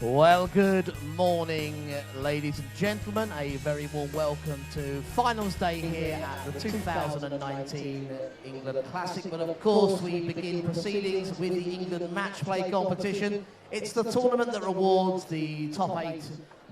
Well, good morning, ladies and gentlemen. A very warm welcome to finals day here at the 2019 England Classic. But of course, we begin proceedings with the England match play competition. It's the tournament that rewards the top 8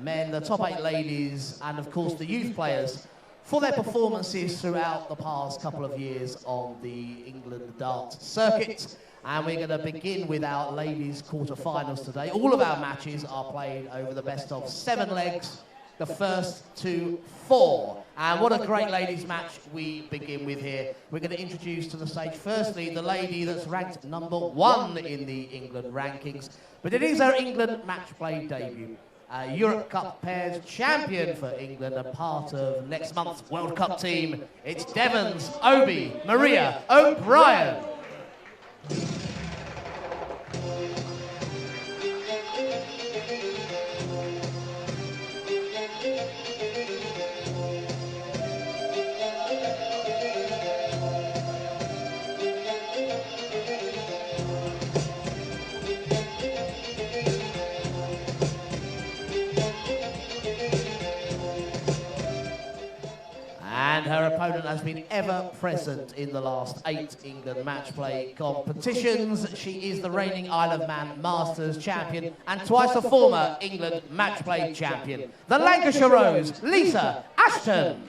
men, the top 8 ladies, and of course the youth players for their performances throughout the past couple of years on the England darts circuit. And we're going to begin with our ladies' quarterfinals today. All of our matches are played over the best of 7 legs, the first to 4. And what a great ladies' match we begin with here. We're going to introduce to the stage, firstly, the lady that's ranked number 1 in the England rankings. But it is her England match play debut. Europe Cup pairs champion for England, a part of next month's World Cup team. It's Devon's Obi Maria O'Brien. And her opponent has been ever present in the last 8 England match play competitions. She is the reigning Isle of Man Masters champion and twice a former England match play champion. The Lancashire Rose, Lisa Ashton.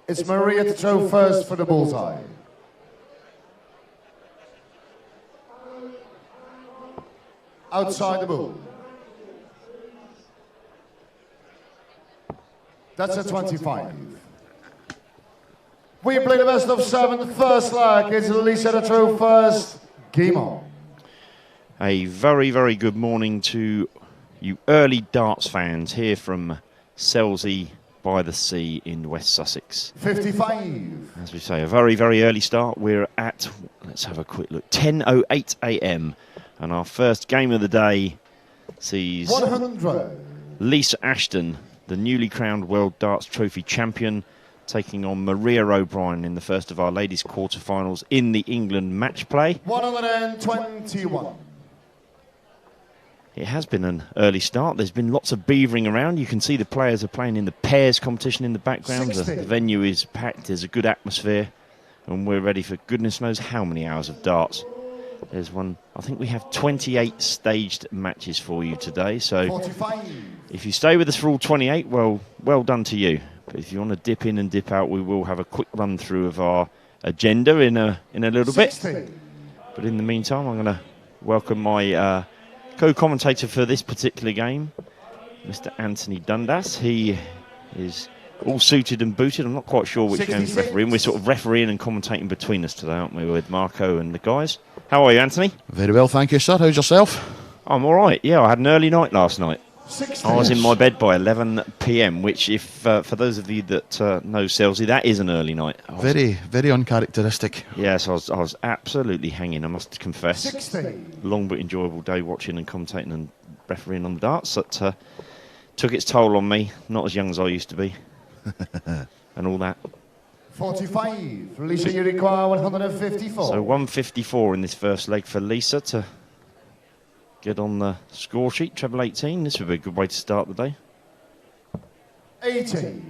It's Maria to throw first for the bullseye. Outside the bull. That's a 25. We play the best of 7, first leg. It's Lisa to throw first. Game on. A very, very good morning to you early darts fans here from Selsey by the sea in West Sussex. 55. As we say, a very, very early start. We're at, let's have a quick look, 10:08 a.m. And our first game of the day sees 100. Lisa Ashton, the newly crowned World Darts Trophy champion, taking on Maria O'Brien in the first of our ladies' quarterfinals in the England match play. 121. It has been an early start. There's been lots of beavering around. You can see the players are playing in the pairs competition in the background. The venue is packed. There's a good atmosphere. And we're ready for goodness knows how many hours of darts. There's one. I think we have 28 staged matches for you today. So 45. If you stay with us for all 28, well done to you. But if you want to dip in and dip out, we will have a quick run through of our agenda in a little 60. bit. But in the meantime, I'm going to welcome my co-commentator for this particular game, Mr. Anthony Dundas. He is all suited and booted. I'm not quite sure which game's refereeing. We're sort of refereeing and commentating between us today, aren't we, with Marco and the guys. How are you, Anthony? Very well, thank you, sir. How's yourself? I'm all right. Yeah, I had an early night last night. 60. I was in my bed by 11 p.m, which, if for those of you that know Selsey, that is an early night. Very, very uncharacteristic. Yes, I was absolutely hanging, I must confess. 60. Long but enjoyable day watching and commentating and refereeing on the darts. That took its toll on me. Not as young as I used to be. And all that. 45. Lisa, you require 154. So 154 in this first leg for Lisa to get on the score sheet. Treble 18. This would be a good way to start the day. 80.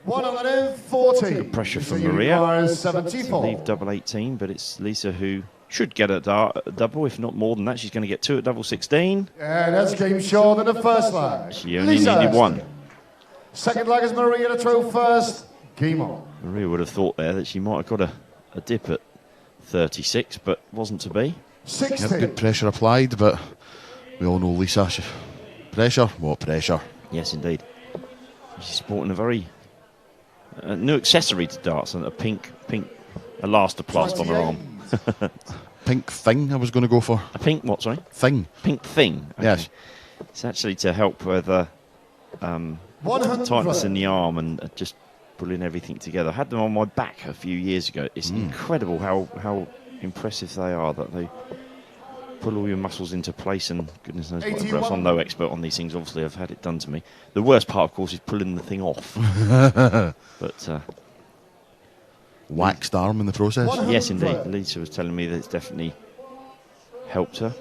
140. Good pressure from Lisa Maria. requires 74. Leave double 18, but it's Lisa who should get a double, if not more than that. She's going to get 2 at double 16. And that's game short in the first leg. She only Lisa needed 1. Second leg is Maria to throw first. Game on. Maria would have thought there that she might have got a dip at 36, but wasn't to be. 60. Yep, good pressure applied, but we all know Lisa. Pressure? What pressure? Yes, indeed. She's sporting a very new accessory to darts, and a pink elastoplast on her arm. Pink thing I was going to go for. A pink what, sorry? Thing. Pink thing. Okay. Yes. It's actually to help with tightness in the arm and just pulling everything together. I had them on my back a few years ago. It's incredible how impressive they are, that they pull all your muscles into place, and goodness knows what else. I'm no expert on these things, obviously. I've had it done to me. The worst part, of course, is pulling the thing off. But waxed arm in the process. yes, indeed. Lisa was telling me that it's definitely helped her.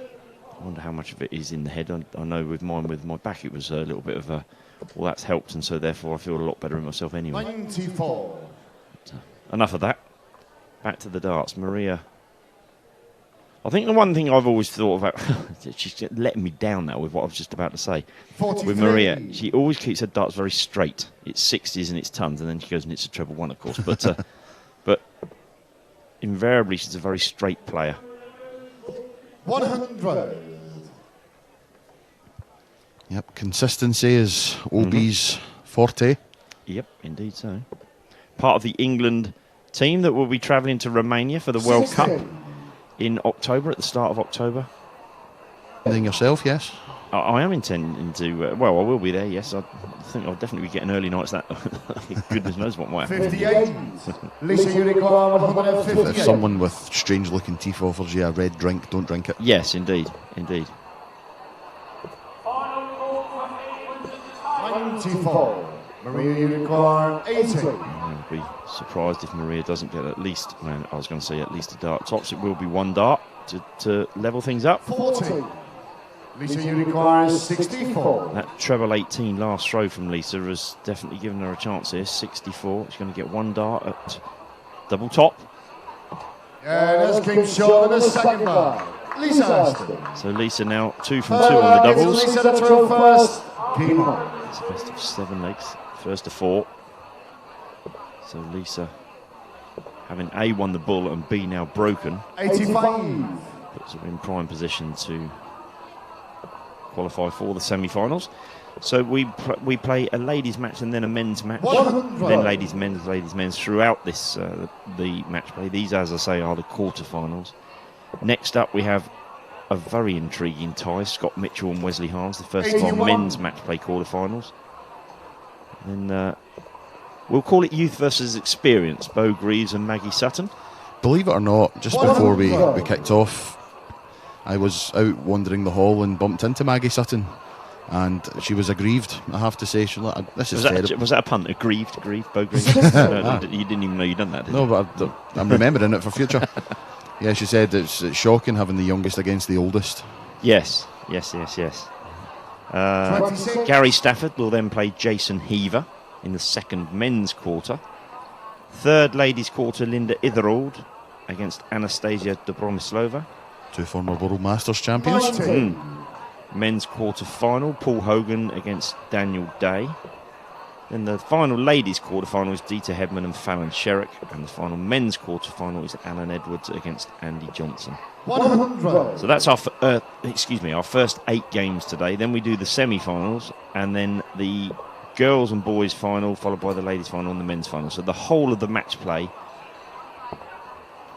I wonder how much of it is in the head. I know with my back, it was a little bit of a, well, that's helped, and so therefore I feel a lot better in myself anyway. 94. But, enough of that. Back to the darts. Maria. I think the one thing I've always thought about, she's letting me down now with what I was just about to say. 43. With Maria, she always keeps her darts very straight. It's 60s and it's tons, and then she goes and hits a treble 1, of course. But but invariably, she's a very straight player. 100. Yep, consistency is OB's forte. Yep, indeed so. Part of the England team that will be travelling to Romania for the World Cup in October, at the start of October. Anything yourself, yes? I am intending to, well, I will be there, yes. I think I'll definitely be getting early nights. That goodness knows what might happen. 58. Lisa Unicorn, 158. If someone with strange looking teeth offers you a red drink, don't drink it. Yes, indeed, indeed. 94. Maria Unicorn, 80. I'll be surprised if Maria doesn't get at least, I was going to say at least a dart tops. It will be 1 dart to level things up. 40. Lisa Unicorn, 64. That treble 18 last throw from Lisa has definitely given her a chance here. 64. She's going to get 1 dart at double top. And this came short in the second leg. Lisa Aston. So Lisa now 2 from 2 on the doubles. Lisa to throw first. Game on. It's the best of 7 legs. First of 4. So Lisa, having A, won the bull, and B, now broken, 85. puts her in prime position to qualify for the semi-finals. So we play a ladies' match and then a men's match, 100. then ladies' men's throughout this the match play. These, as I say, are the quarterfinals. Next up, we have a very intriguing tie: Scott Mitchell and Wesley Harms, the first of our 81. men's match play quarterfinals. And we'll call it youth versus experience. Bo Greaves and Maggie Sutton. Believe it or not, just before we kicked off, I was out wandering the hall and bumped into Maggie Sutton, and she was aggrieved, I have to say. She was like, this is terrible. Was that a pun? Aggrieved, Bo Greaves? No, you didn't even know you'd done that, did you? No, but I'm remembering it for future. Yeah, she said it's shocking having the youngest against the oldest. Yes. Gary Stafford will then play Jason Heaver in the second men's quarter. Third ladies' quarter, Linda Itherold against Anastasia Dobromislova. 2 former World Masters champions. Men's quarter final, Paul Hogan against Daniel Day. Then the final ladies' quarter final is Dieter Hedman and Fallon Sherrick, and the final men's quarter final is Alan Edwards against Andy Johnson. 100. So that's our first 8 games today. Then we do the semi-finals, and then the girls and boys final, followed by the ladies final and the men's final. So the whole of the match play.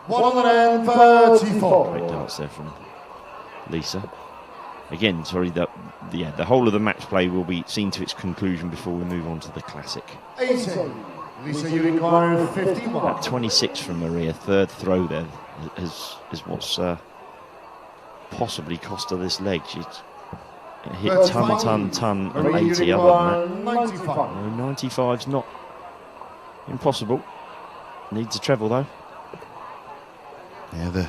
134. Great darts there from Lisa. Again, sorry, the whole of the match play will be seen to its conclusion before we move on to the classic. 80. Lisa Unicorn, 51. That 26 from Maria, third throw there, is what's possibly cost her this leg. She's hit ton, and 80 other than that. 95. No, 95's not impossible. Needs a treble though. Yeah, the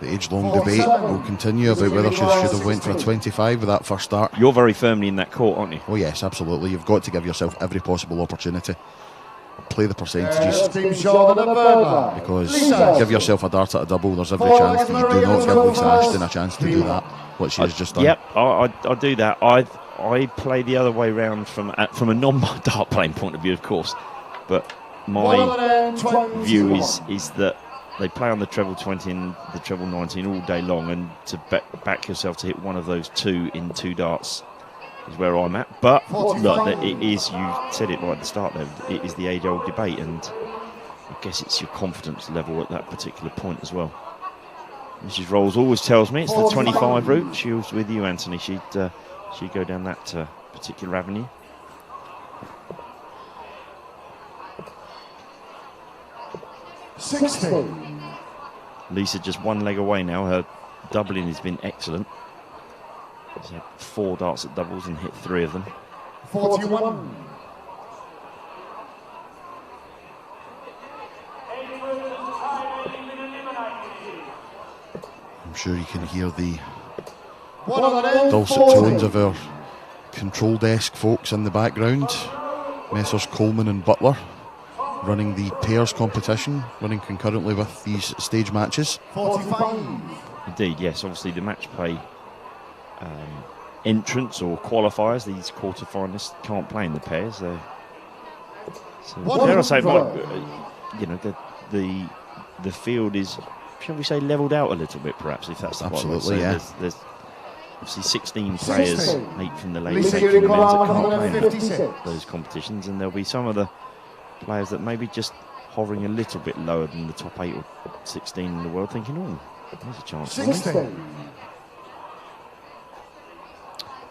age-long debate will continue about whether she should have went for a 25 with that first start. You're very firmly in that court, aren't you? Oh yes, absolutely. You've got to give yourself every possible opportunity. Play the percentages. Because give yourself a dart at a double, there's every chance that you do not give Lisa Ashton a chance to do that, what she has just done. Yep, I do that. I play the other way round from a non-dart playing point of view, of course. But my view is that they play on the treble 20 and the treble 19 all day long, and to back yourself to hit one of those two in 2 darts is where I'm at. But look, it is, you said it right at the start there, it is the age-old debate, and I guess it's your confidence level at that particular point as well. Mrs. Rolls always tells me it's the 25 route. She was with you, Anthony. She'd go down that particular avenue. Lisa just one leg away now. Her doubling has been excellent. She's had 4 darts at doubles and hit 3 of them. 41. I'm sure you can hear the dulcet tones of our control desk folks in the background. Messrs Coleman and Butler running the pairs competition, running concurrently with these stage matches. 45. Indeed, yes. Obviously, the match play entrants or qualifiers, these quarterfinalists can't play in the pairs. So dare I say, you know, the field is, shall we say, levelled out a little bit, perhaps, if that's the right word. Absolutely, yeah. There's obviously 16 players, 8 from the ladies, 8 from the men's that can't play in those competitions, and there'll be some of the players that may be just hovering a little bit lower than the top 8 or 16 in the world, thinking, oh, there's a chance for me.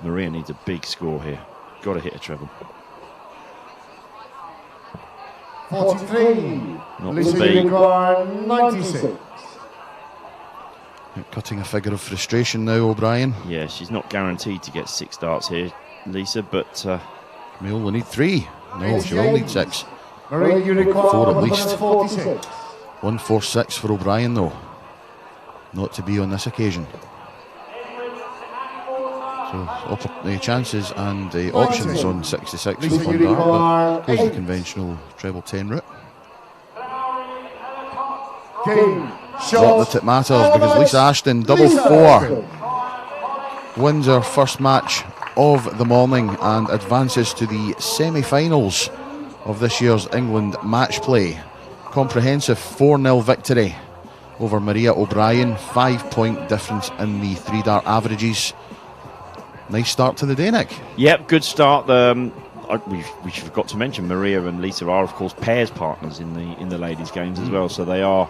Maria needs a big score here. Got to hit a treble. 43. Not Lisa to be. Unicorn, 96. Cutting a figure of frustration now, O'Brien. Yeah, she's not guaranteed to get 6 darts here, Lisa, but We only need 3. No, she'll only need 6. Maria Unicorn, 4 at least. 46. 146 for O'Brien, though. Not to be on this occasion. So, chances and options on 66 for Fun Dart, but goes the conventional treble 10 route. Not that it matters, because Lisa Ashton, double 4, wins her first match of the morning and advances to the semi-finals of this year's England match play. Comprehensive 4-0 victory over Maria O'Brien, 5-point difference in the 3-dart averages. Nice start to the day, Nick. Yep, good start. We forgot to mention Maria and Lisa are, of course, pairs partners in the ladies' games as well. So they are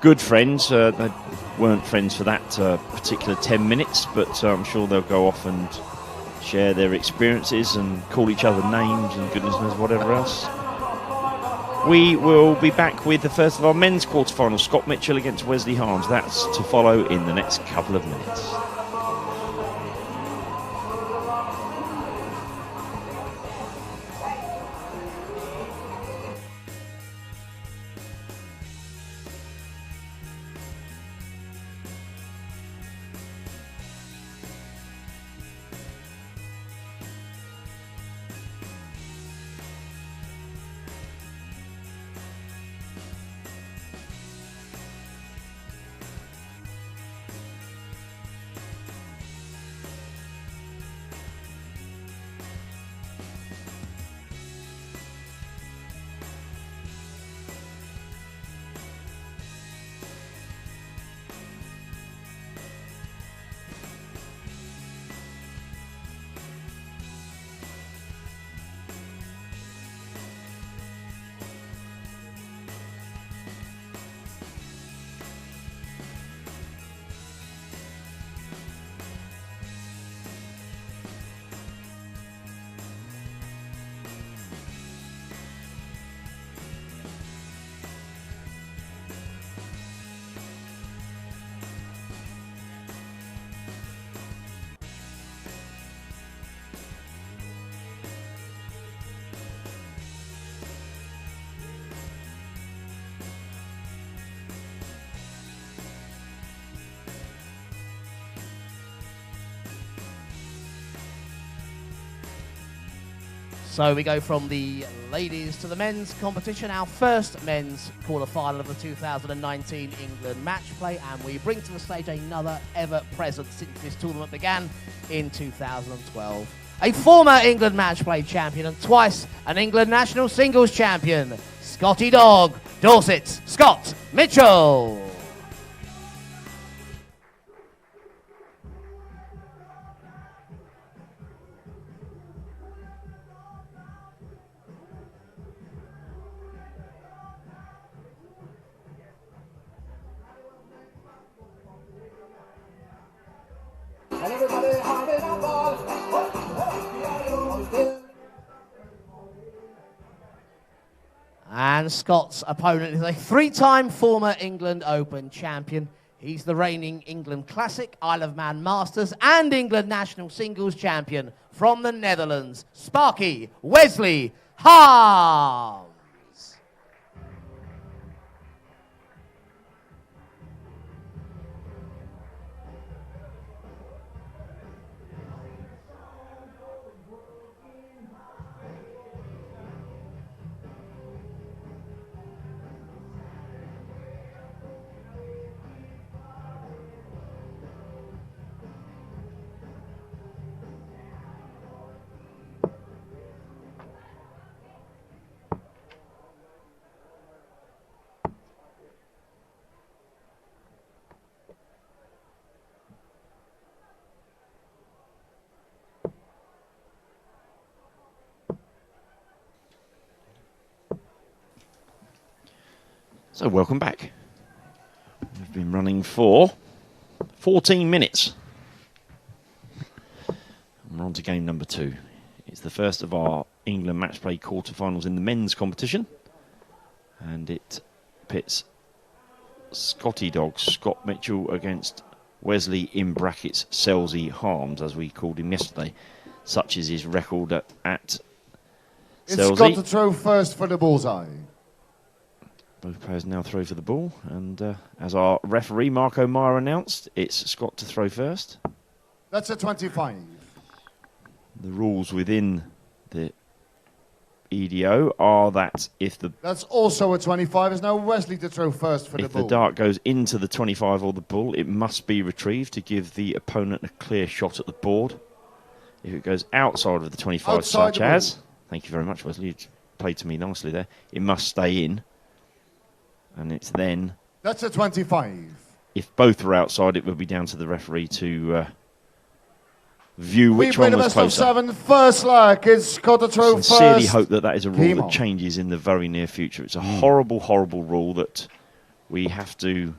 good friends. They weren't friends for that particular 10 minutes, but I'm sure they'll go off and share their experiences and call each other names and goodness knows whatever else. We will be back with the first of our men's quarterfinals, Scott Mitchell against Wesley Harms. That's to follow in the next couple of minutes. So we go from the ladies to the men's competition, our first men's quarter-final of the 2019 England match play, and we bring to the stage another ever-present since this tournament began in 2012. A former England match play champion and twice an England national singles champion, Scotty Dog, Dorset's Scott Mitchell. And Scott's opponent is a three-time former England Open champion. He's the reigning England Classic, Isle of Man Masters and England National Singles champion from the Netherlands, Sparky Wesley Harms. So welcome back. We've been running for 14 minutes. And we're on to game number 2. It's the first of our England match play quarterfinals in the men's competition. And it pits Scotty Dog, Scott Mitchell, against Wesley, in brackets, Selzy Harms, as we called him yesterday. Such is his record at It's Selzy. Scott to throw first for the bullseye. Both players now throw for the ball, and as our referee Marco Meyer announced, it's Scott to throw first. That's a 25. The rules within the EDO are that if the That's also a 25. It's now Wesley to throw first for the bull. if the dart goes into the 25 or the bull, it must be retrieved to give the opponent a clear shot at the board. If it goes outside of the 25, Outside such the as, ball. thank you very much, Wesley, you played to me nicely there, it must stay in. And it's then, That's a 25. if both are outside, it will be down to the referee to view We which play one the was best of closer. 7. First lag. It's Scott to throw Sincerely first. hope that that is a rule Game that on. changes in the very near future. It's a horrible, horrible rule that we have to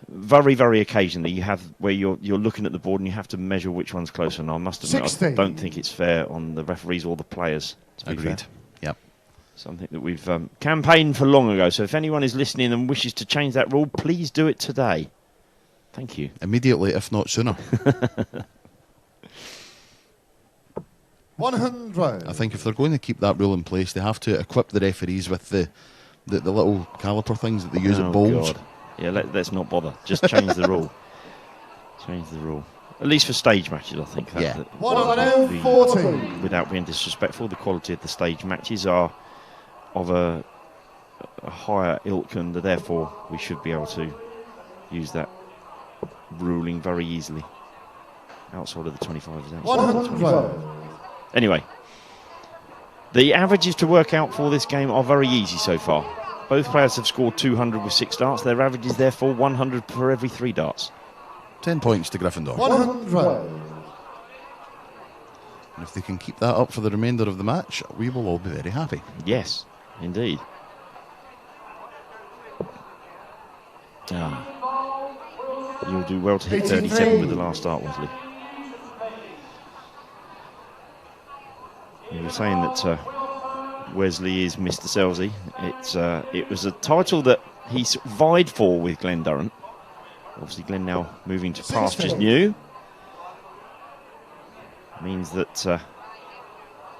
very, very occasionally you have where you're looking at the board and you have to measure which one's closer. And I must admit, I 16. don't think it's fair on the referees or the players. To be Agreed. fair. Yep. Something that we've campaigned for long ago. So if anyone is listening and wishes to change that rule, please do it today. Thank you. Immediately, if not sooner. 100. I think if they're going to keep that rule in place, they have to equip the referees with the little caliper things that they use at bowls. God. Yeah, let's not bother. Just change the rule. Change the rule. At least for stage matches, I think. Yeah. 140. Without being disrespectful, the quality of the stage matches are of a higher ilk, and therefore we should be able to use that ruling very easily. Outside of the 25 is outside of the 25. 100. Anyway, the averages to work out for this game are very easy so far. Both players have scored 200 with 6 darts. Their average is therefore 100 per every 3 darts. 10 points to Gryffindor. 100. And if they can keep that up for the remainder of the match, we will all be very happy. Yes, indeed. You'll do well to hit 83. 37 with the last dart, Wesley. You were saying that Wesley is Mr. Selzy. It was a title that he vied for with Glenn Durrant. Obviously, Glenn now moving to pastures new. Means that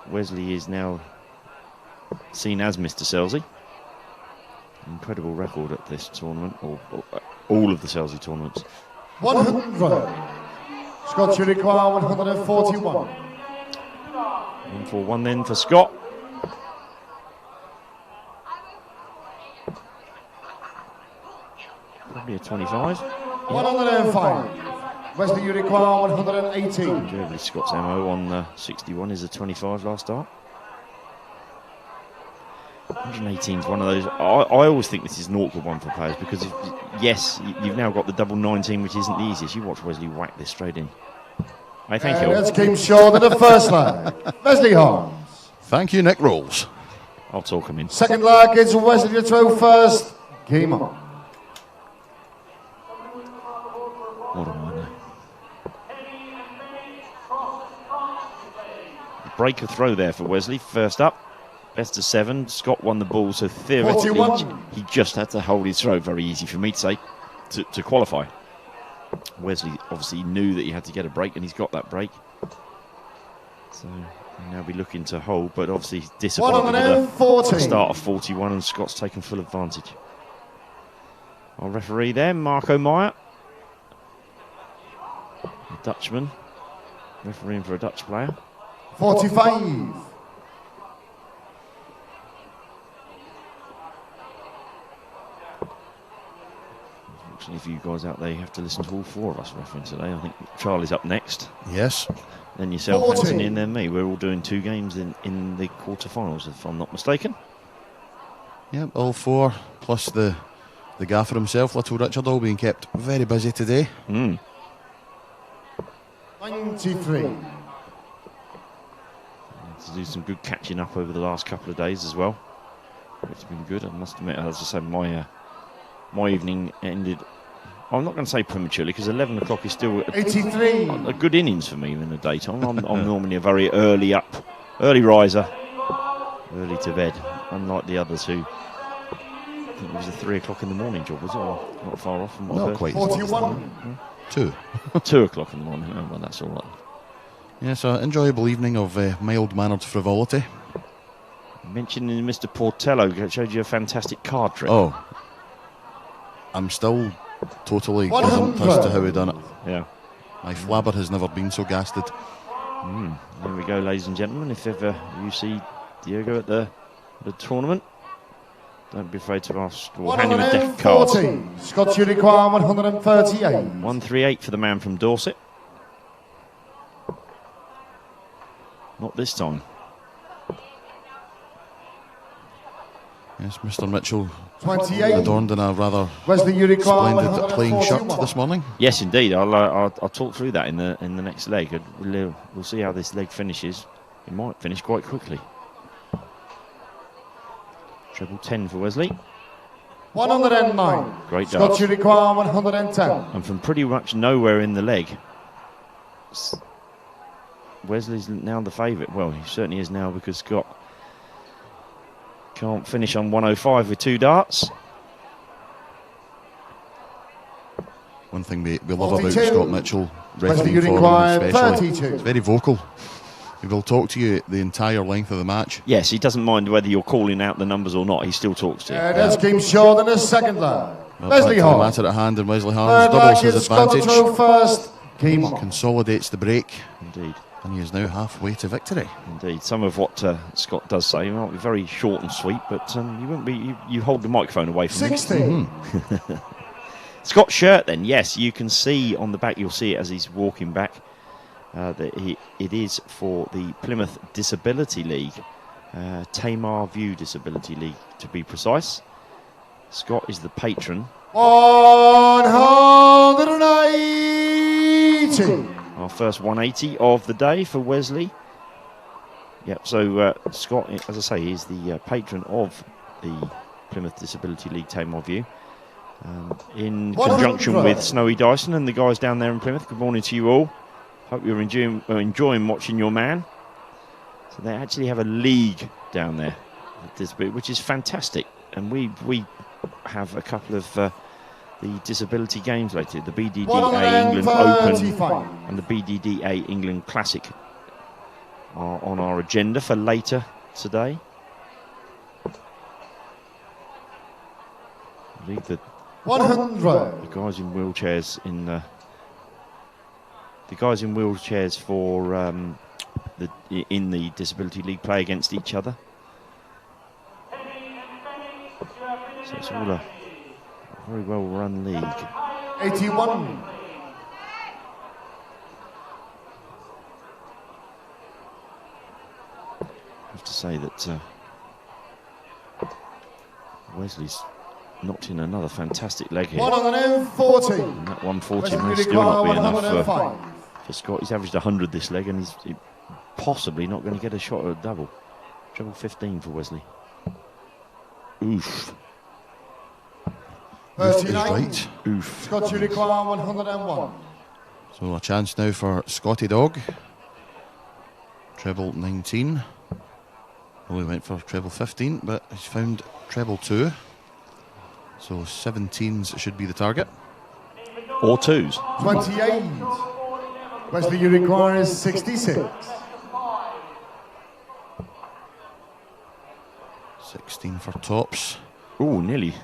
Wesley is now seen as Mr. Selzy. Incredible record at this tournament, or all of the Selzy tournaments. 100. Scott, you require 141. 1-4-1 then for Scott. Probably a 25. 105. Wesley, you require 118. Invariably Scott's MO on 61 is a 25 last start. 118 is one of those. I always think this is an awkward one for players because, yes, you've now got the double 19, which isn't the easiest. You watch Wesley whack this straight in. Hey, thank you. That's game short in the first leg. Wesley Holmes. Thank you, Nick Rolls. I'll talk him in. Second leg is Wesley to throw first. Game on. What am I now? Break of throw there for Wesley. First up. Best of 7. Scott won the ball, so theoretically 41. he just had to hold his throw. Very easy for me to say to qualify. Wesley obviously knew that he had to get a break, and he's got that break. So he'll now be looking to hold, but obviously he's disappointed with a start of 41, and Scott's taken full advantage. Our referee there, Marco Meyer, a Dutchman, refereeing for a Dutch player. 45. If you guys out there, you have to listen to all 4 of us refereeing today. I think Charlie's up next. Yes. Then yourself, Anthony, and then me. We're all doing 2 games in the quarterfinals, if I'm not mistaken. Yep, all 4, plus the gaffer himself, Little Richard, all being kept very busy today. 93. To do some good catching up over the last couple of days as well. It's been good, I must admit. As I said, my evening ended, I'm not going to say prematurely, because 11 o'clock is still 83. a good innings for me in the daytime. I'm normally a very early riser, early to bed, unlike the others who, I think it was a 3 o'clock in the morning job, was it? Or not far off from what Not I've quite. 41. 2. 2 o'clock in the morning. Oh, well, that's all right. Yes, an enjoyable evening of mild-mannered frivolity. Mentioning Mr. Portello showed you a fantastic card trick. Oh, I'm still totally gazumped as to how he done it. Yeah. My flabber has never been so gasted. There we go, ladies and gentlemen. If ever you see Diego at the tournament, don't be afraid to ask or hand him a deck of cards. 140. Scott, you require 138. 138 for the man from Dorset. Not this time. Yes, Mr. Mitchell 28. adorned in a rather Wesley, you require splendid playing shirt 141. this morning. Yes, indeed. I'll talk through that in the next leg. We'll see how this leg finishes. It might finish quite quickly. Treble 10 for Wesley. 109. Great Scott, darts. you require 110. And from pretty much nowhere in the leg, Wesley's now the favourite. Well, he certainly is now, because Scott can't finish on 105 with 2 darts. One thing we love about 42. Scott Mitchell, Wesley, you refereeing for require him especially, 32. he's very vocal. He will talk to you the entire length of the match. Yes, he doesn't mind whether you're calling out the numbers or not. He still talks to you. That's game short in the second leg. Well, Wesley back to the Hall. matter at hand, and Wesley Harms Third doubles leg his is Scott to advantage, throw first. Game on. consolidates the break, Indeed. and he is now halfway to victory. Indeed, some of what Scott does say might be very short and sweet, but you wouldn't be. You hold the microphone away from him. 16. Scott's shirt, then, yes, you can see on the back. You'll see it as he's walking back. That it is for the Plymouth Disability League, Tamar View Disability League, to be precise. Scott is the patron. 180. Our first 180 of the day for Wesley. Yep, so Scott, as I say, is the patron of the Plymouth Disability League Tamar View. In conjunction with Snowy Dyson and the guys down there in Plymouth. Good morning to you all. Hope you're enjoying watching your man. So they actually have a league down there, which is fantastic. And we have a couple of the disability games later. The BDDA England Open and the BDDA England Classic are on our agenda for later today. I believe that 100. the guys in wheelchairs for in the Disability League play against each other. So it's all a very well-run league. 81. I have to say that Wesley's knocked in another fantastic leg here. 140. And that 140 may still not be enough for Scott. He's averaged 100 this leg, and he's possibly not going to get a shot at a double. Treble 15 for Wesley. Oof. 39. Right. Oof. Scott you require 101. So a chance now for Scotty Dog. Treble 19. Well, he went for treble 15, but he's found treble 2. So 17s should be the target. Or twos. 28. Wesley you require is 66. 16 for tops. Oh, nearly.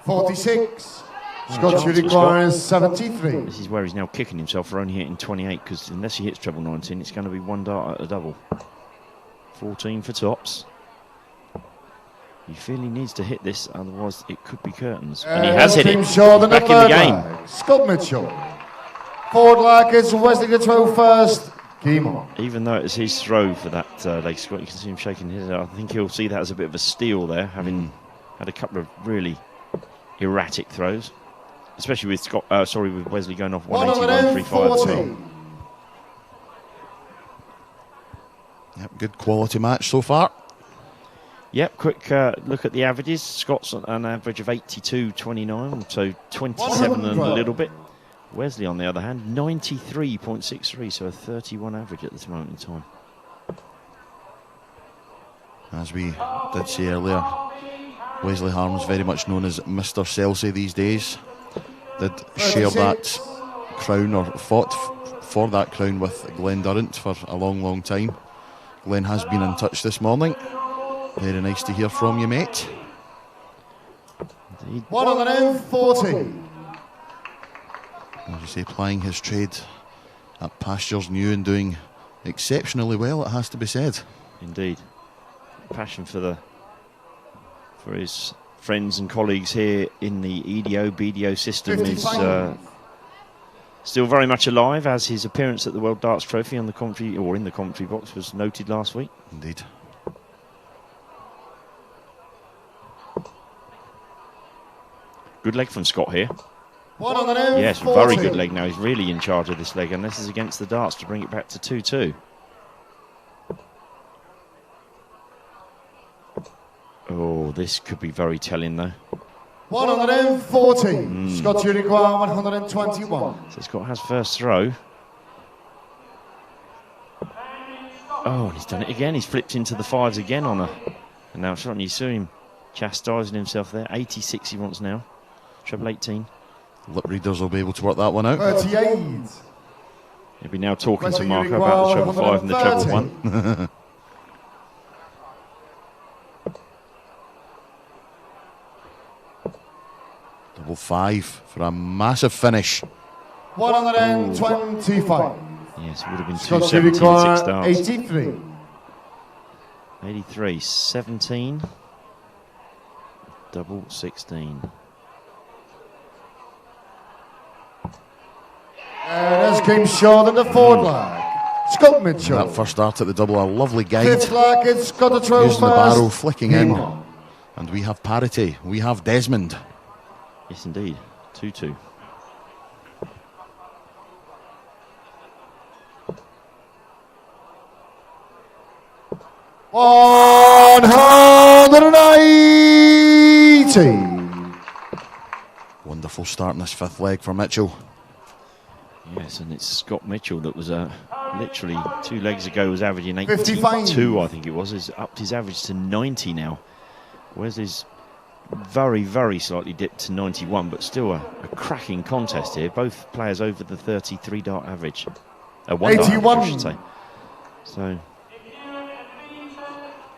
46. Scott you require is 73. This is where he's now kicking himself for only hitting 28, because unless he hits treble 19, it's going to be one dart at a double. 14 for tops. You feel he needs to hit this, otherwise it could be curtains. And he has hit it. He's back in the game. Scott Mitchell. Forward leg is Wesley to throw first. Game on. Even though it's his throw for that leg squat, you can see him shaking his head. I think he'll see that as a bit of a steal there, having had a couple of really erratic throws. Especially with with Wesley going off 181.352. Yep, good quality match so far. Yep, quick look at the averages. Scott's an average of 82.29, so 27 and a little bit. Wesley, on the other hand, 93.63, so a 31 average at this moment in time. As we did say earlier, Wesley Harms very much known as Mr. Celsey these days. Did share that crown, or fought for that crown, with Glenn Durrant for a long, long time. Glenn has been in touch this morning. Very nice to hear from you, mate. Indeed. 140. As you say, plying his trade at Pastures New and doing exceptionally well, it has to be said. Indeed. Passion for his friends and colleagues here in the EDO, BDO system is still very much alive, as his appearance at the World Darts Trophy on the commentary, or in the commentary box, was noted last week. Indeed. Good leg from Scott here. 140. Yes, very good leg now. He's really in charge of this leg, and this is against the darts to bring it back to 2-2. Oh, this could be very telling though. 140. Scott you require 121. So Scott has first throw. Oh, and he's done it again. He's flipped into the fives again on a... And now you saw him chastising himself there. 86 he wants now. Treble 18. Lip readers will be able to work that one out. 38. He'll be now talking to Marco about the treble 5 and the treble 1. Double 5 for a massive finish. 125. Yes, it would have been Scott 270 at 6 require starts. 83. 83, 17. Double 16. And as came short in the forward leg. Scott Mitchell. That first dart at the double, a lovely guide. Fifth leg, it's got to throw Using the first. barrel, flicking in. And we have parity. We have Desmond. Yes, indeed. 2-2. Wonderful start in this fifth leg for Mitchell. Yes, and it's Scott Mitchell that was literally 2 legs ago was averaging 55. 82, I think it was. Has upped his average to 90 now. Wesley's very, very slightly dipped to 91, but still a cracking contest here. Both players over the 33 dart average. 1 dart average, I should say. So,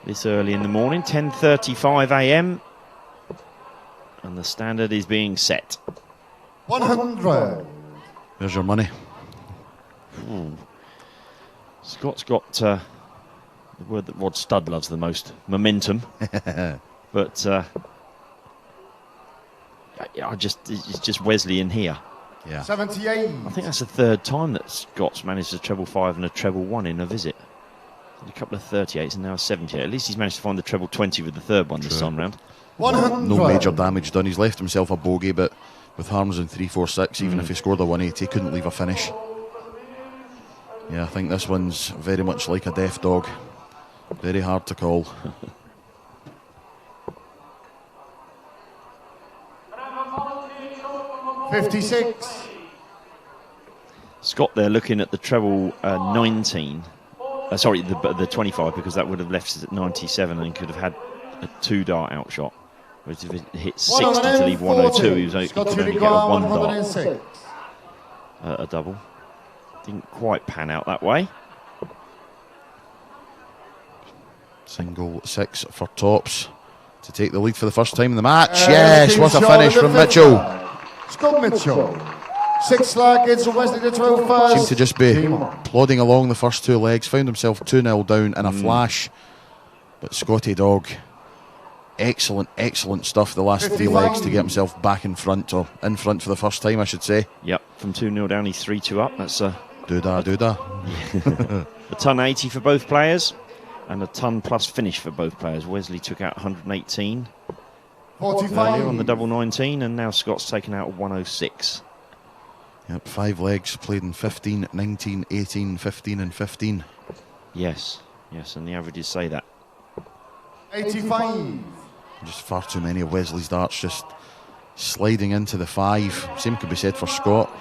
this early in the morning, 10:35 a.m. And the standard is being set. 100. There's your money. Scott's got the word that Rod Studd loves the most, momentum. But it's just Wesley in here. Yeah. 78. I think that's the third time that Scott's managed a treble 5 and a treble 1 in a visit. A couple of 38s and now a 78. At least he's managed to find the treble 20 with the third one this time round. 100. No major damage done. He's left himself a bogey, but with harms in 3, 4, 6, even if he scored a 180, he couldn't leave a finish. Yeah, I think this one's very much like a death dog. Very hard to call. $56. Scott there looking at the treble 19. Sorry, the 25, because that would have left us at 97 and could have had a 2-dart outshot. Whereas if it hit 60 to leave 102, he could only get a 1-dart a double. Didn't quite pan out that way. Single 6 for tops to take the lead for the first time in the match. Yes, what a finish from Mitchell. Scott Mitchell. 6 slag against Wesley the 12 first. Seemed to just be plodding along the first 2 legs. Found himself 2-0 down in a flash. But Scotty Dog, excellent stuff the last 3 legs to get himself back in front, or in front for the first time, I should say. Yep, from 2-0 down, he's 3-2 up. That's Doodah. a ton 80 for both players and a ton plus finish for both players. Wesley took out 118 earlier on the double 19, and now Scott's taken out 106. Yep, 5 legs played in 15, 19, 18, 15 and 15. Yes, and the averages say that. 85. Just far too many of Wesley's darts just sliding into the 5. Same could be said for Scott.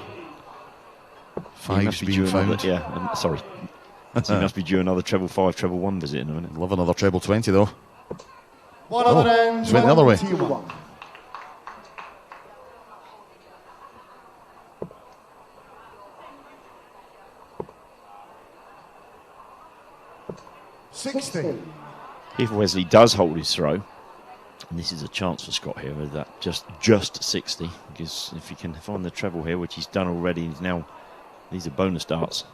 5's being found. Sorry. So he must be due another treble 5, treble 1 visit in a minute. Love another treble 20 though. He's went the other way. 60. If Wesley does hold his throw, and this is a chance for Scott here, with that just 60, because if he can find the treble here, which he's done already, these are bonus darts.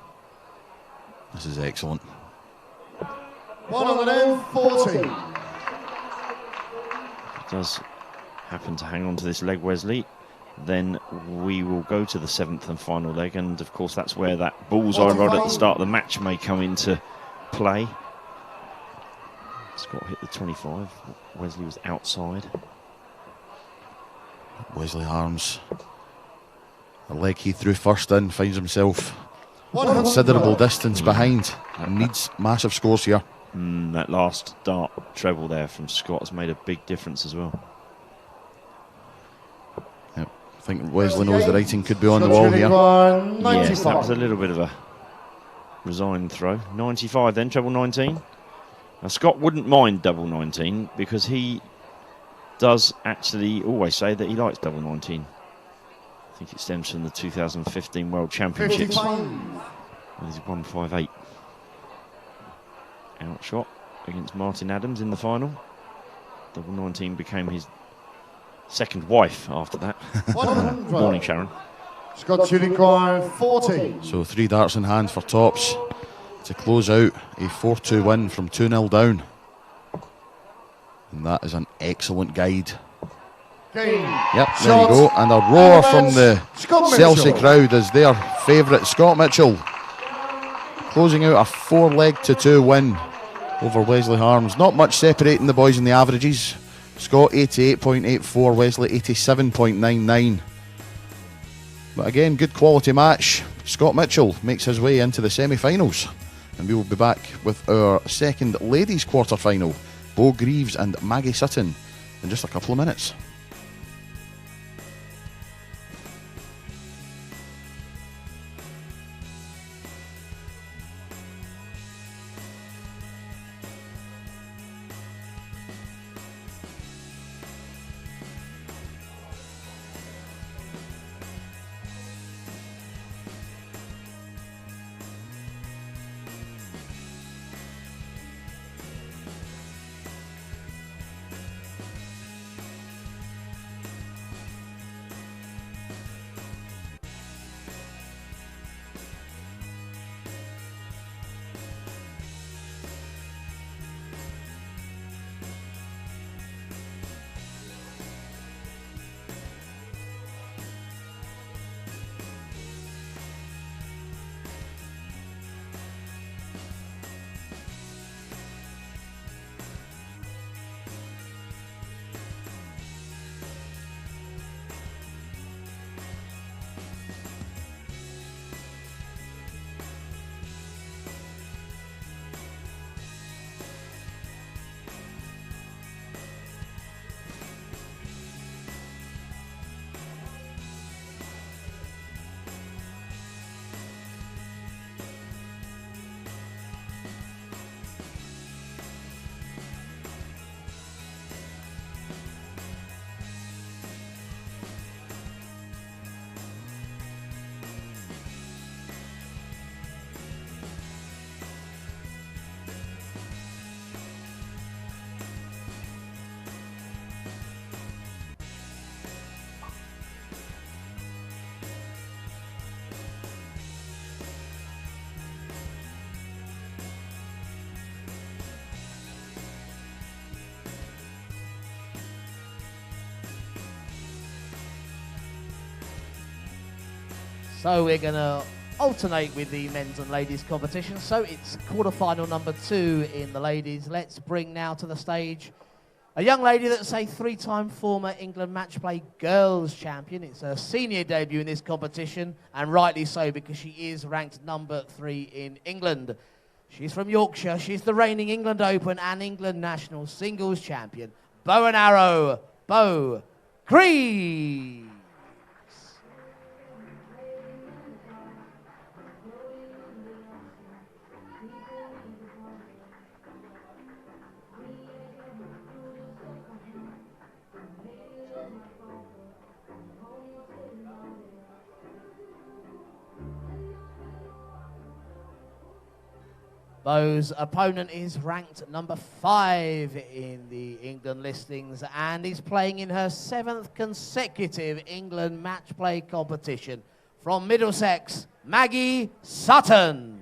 This is excellent. 140. He does happen to hang on to this leg, Wesley, then we will go to the 7th and final leg, and of course that's where that bullseye rod at the start of the match may come into play. Scott hit the 25. Wesley was outside. Wesley Harms, the leg he threw first in, finds himself considerable distance behind and needs massive scores here. That last dart treble there from Scott has made a big difference as well. Yep. I think Wesley knows the writing could be on the wall here. Yes, that was a little bit of a resigned throw. 95 then, treble 19. Now Scott wouldn't mind double 19 because he does actually always say that he likes double 19. I think it stems from the 2015 World Championships. He's 158. Outshot against Martin Adams in the final. Double 19 became his second wife after that. Morning, Sharon. Scott Unicorn 40. So 3 darts in hand for tops to close out a 4-2 win from 2-0 down. And that is an excellent guide. Yep, there you go. And a roar from the Chelsea crowd as their favourite Scott Mitchell, closing out a 4-leg-to-2 win over Wesley Harms. Not much separating the boys in the averages. Scott 88.84, Wesley 87.99. But again, good quality match. Scott Mitchell makes his way into the semi-finals. And we will be back with our second ladies quarter-final, Bo Greaves and Maggie Sutton, in just a couple of minutes. So we're going to alternate with the men's and ladies competition. So it's quarterfinal number 2 in the ladies. Let's bring now to the stage a young lady that's a 3-time former England MatchPlay girls champion. It's her senior debut in this competition, and rightly so, because she is ranked number 3 in England. She's from Yorkshire. She's the reigning England Open and England national singles champion. Bow and arrow, Bo Greaves. Bo's opponent is ranked number 5 in the England listings, and is playing in her 7th consecutive England match-play competition. From Middlesex, Maggie Sutton.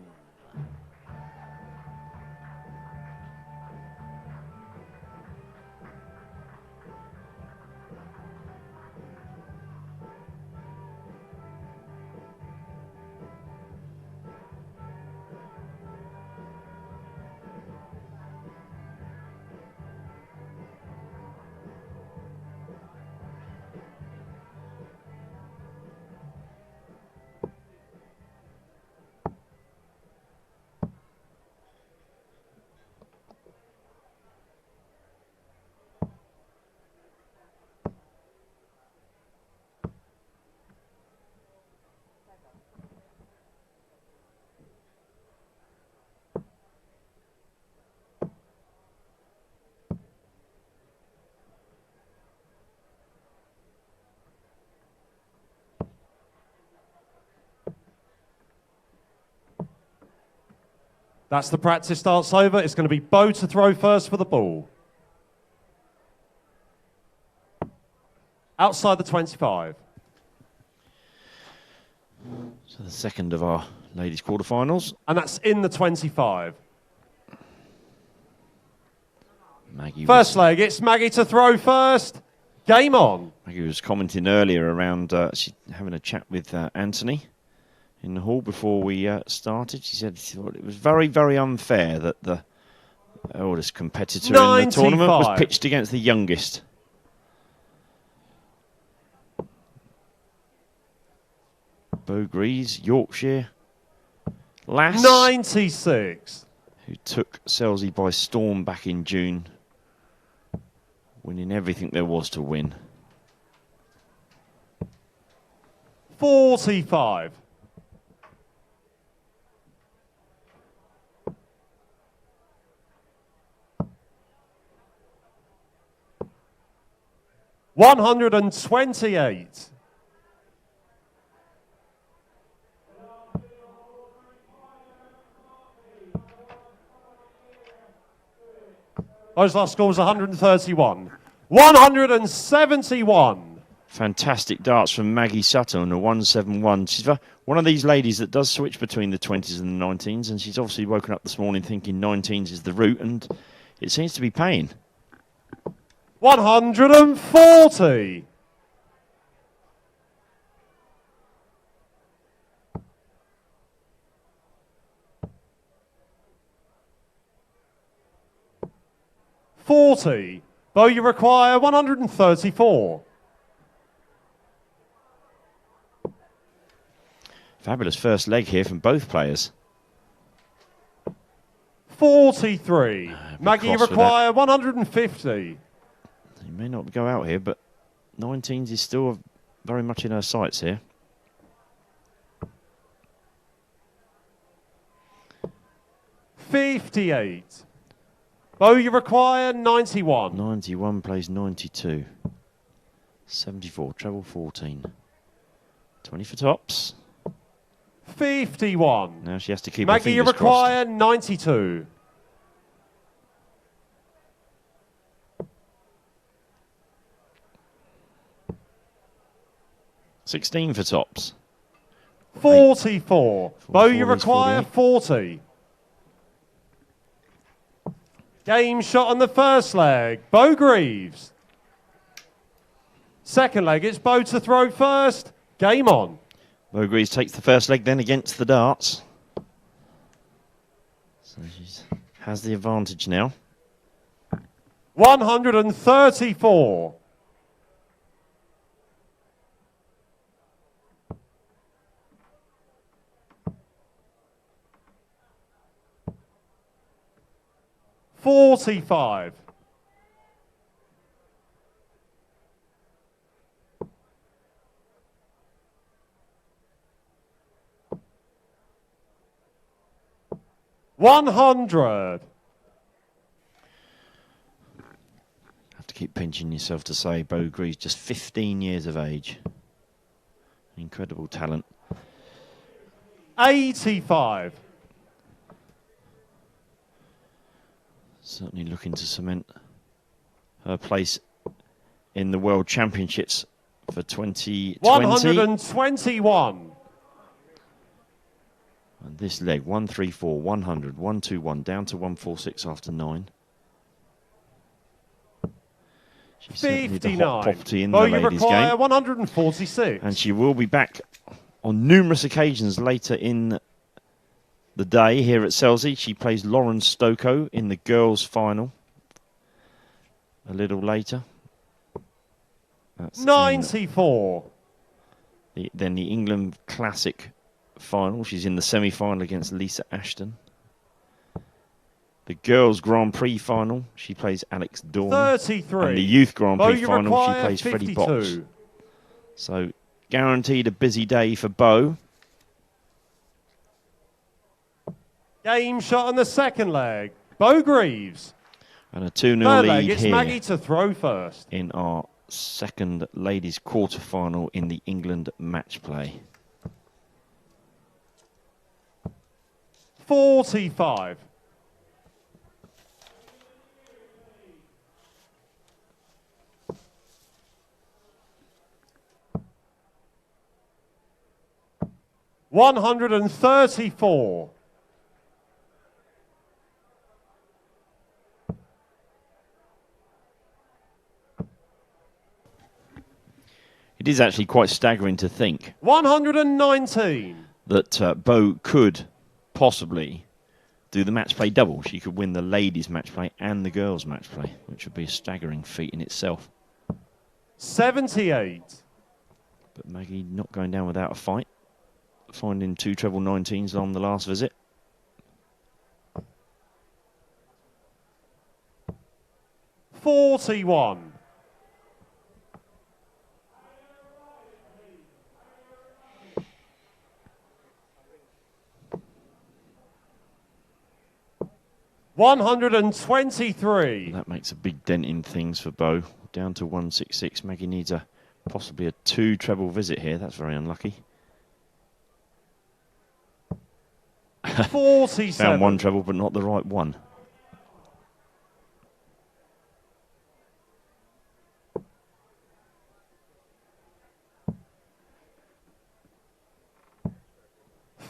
That's the practice starts over. It's going to be Bo to throw first for the ball. Outside the 25. So the second of our ladies' quarterfinals. And that's in the 25. Maggie First leg, it's Maggie to throw first. Game on. Maggie was commenting earlier around she having a chat with Anthony in the hall before we started. She said it was very, very unfair that the oldest competitor 95. in the tournament was pitched against the youngest. Bo Greaves, Yorkshire lass, 96. who took Selsey by storm back in June, winning everything there was to win. 45. $128. Those last scores 131. 171. Fantastic darts from Maggie Sutton on a 171. She's one of these ladies that does switch between the 20s and the 19s, and she's obviously woken up this morning thinking 19s is the route, and it seems to be paying. 140. $40. Bo, you require 134. Fabulous first leg here from both players. 43. Maggie, you cross with require 150. He may not go out here, but 19s is still very much in her sights here. $58. Bo, you require 91. 91 plays 92. 74, treble 14. 20 for tops. 51. Now she has to keep her Maggie, you fingers crossed. require 92. $16 for tops. 44. Bo, you 40s, require 40. Game shot on the first leg. Bo Greaves. Second leg, it's Bo to throw first. Game on. Bogreaves takes the first leg then against the darts. So she has the advantage now. 134. $45. 100. Have to keep pinching yourself to say Bogreaves just 15 years of age. Incredible talent. 85. Certainly looking to cement her place in the World Championships for 2020. 121. And this leg, 134, 100, 121, down to 146 after 9. She's certainly the hot 59. property in Well, the you ladies' require game. 146. And she will be back on numerous occasions later in the day here at Selsey. She plays Lauren Stokoe in the girls' final a little later. That's 94. Then the England Classic final. She's in the semi-final against Lisa Ashton. The girls' Grand Prix final, she plays Alex Dawn. 33. And the youth Grand Prix you final, she require plays Freddie 52. Box. So guaranteed a busy day for Bo. Game shot on the second leg. Bogreaves. And a 2-0 Third lead leg, it's here Maggie to throw first. in our second ladies quarter-final in the England match play. 45. 134. It is actually quite staggering to think 119. that Bo could possibly do the match play double. She could win the ladies match play and the girls match play, which would be a staggering feat in itself. 78. But Maggie not going down without a fight, finding 2 treble 19s on the last visit. $41. $123. That makes a big dent in things for Bo. Down to 166. Maggie needs possibly a 2 treble visit here. That's very unlucky. 47. Found 1 treble, but not the right one.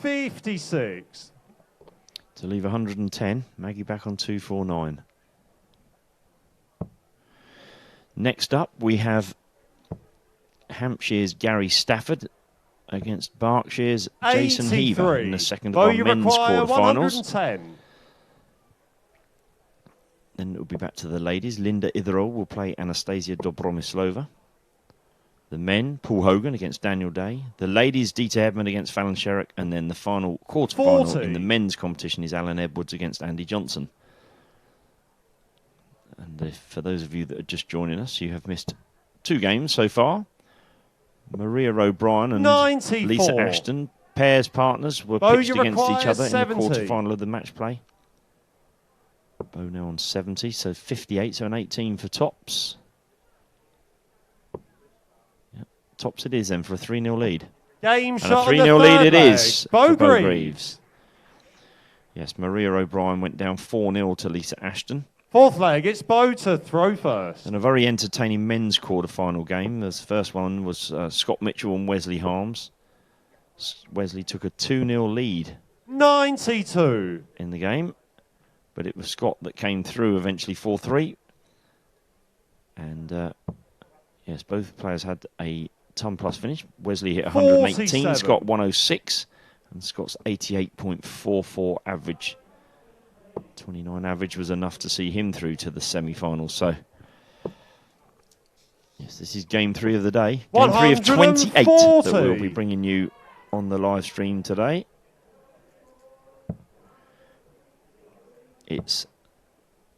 $56. To leave 110. Maggie back on 249. Next up, we have Hampshire's Gary Stafford against Berkshire's Jason 83. Heaver in the second of Well, our you men's require quarterfinals. 110. Then it will be back to the ladies. Linda Itherall will play Anastasia Dobromislova. The men, Paul Hogan against Daniel Day. The ladies, Dieter Edmund against Fallon Sherrick. And then the final quarterfinal 40. in the men's competition is Alan Edwards against Andy Johnson. And for those of you that are just joining us, you have missed 2 games so far. Maria O'Brien and 94. Lisa Ashton, pairs partners, were Bo, pitched you against each require other 70. in the quarterfinal of the match play. Bo now on 70, so 58, so an 18 for tops. Yep, tops it is then for a 3-0 lead. Game And a shot on 3-0 the lead third it leg. is for Bo Bogreaves. Greaves. Yes, Maria O'Brien went down 4-0 to Lisa Ashton. Fourth leg, it's Bo to throw first. And a very entertaining men's quarter-final game. The first one was Scott Mitchell and Wesley Harms. Wesley took a 2-0 lead 92. in the game, but it was Scott that came through eventually 4-3. And yes, both players had a ton plus finish. Wesley hit 118, 47. Scott 106, and Scott's 88.44 average. 29 average was enough to see him through to the semi-finals. So, yes, this is game 3 of the day. Game 3 of 28 that we'll be bringing you on the live stream today. It's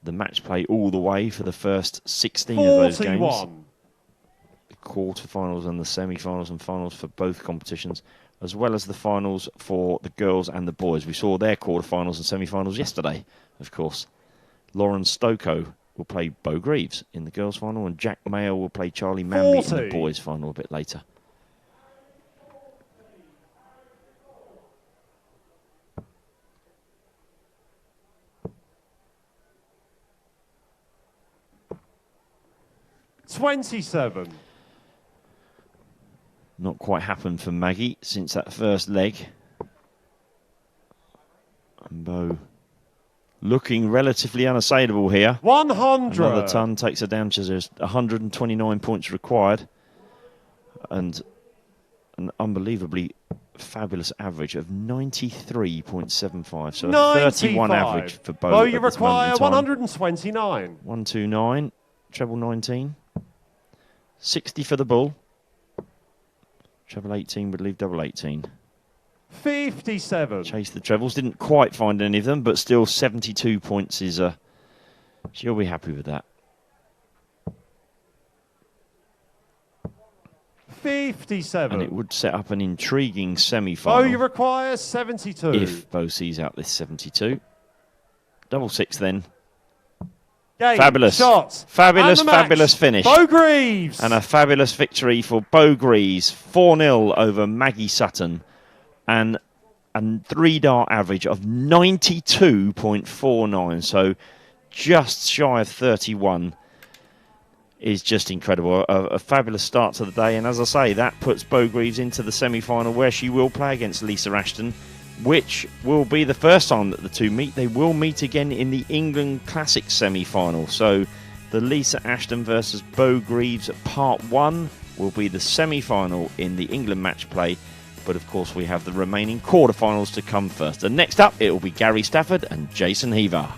the match play all the way for the first 16 of those games. The quarterfinals and the semi-finals and finals for both competitions, as well as the finals for the girls and the boys. We saw their quarterfinals and semi-finals yesterday, of course. Lauren Stoko will play Bo Greaves in the girls' final, and Jack Mayo will play Charlie Manby in the boys' final a bit later. $27. Not quite happened for Maggie since that first leg. And Bo looking relatively unassailable here. 100. Another ton takes her down to just 129 points required. And an unbelievably fabulous average of 93.75. So 95. a 31 average for Bo. Bo, you require 129. 129, treble 19. 60 for the bull. Treble 18 would leave double 18. 57. Chase the trebles. Didn't quite find any of them, but still 72 points is she'll be happy with that. 57. And it would set up an intriguing semi-final. Bo, you require 72. If Bo sees out this 72. Double 6 then. Game, Fabulous. Shot, fabulous, fabulous finish. Bo Greaves. And a fabulous victory for Bo Greaves. 4-0 over Maggie Sutton. And a 3-dart average of 92.49. So just shy of 31 is just incredible. A fabulous start to the day. And as I say, that puts Bo Greaves into the semi-final, where she will play against Lisa Ashton, which will be the first time that the two meet. They will meet again in the England Classic semi-final. So the Lisa Ashton versus Bo Greaves part 1 will be the semi-final in the England match play. But of course, we have the remaining quarterfinals to come first. And next up, it will be Gary Stafford and Jason Heaver.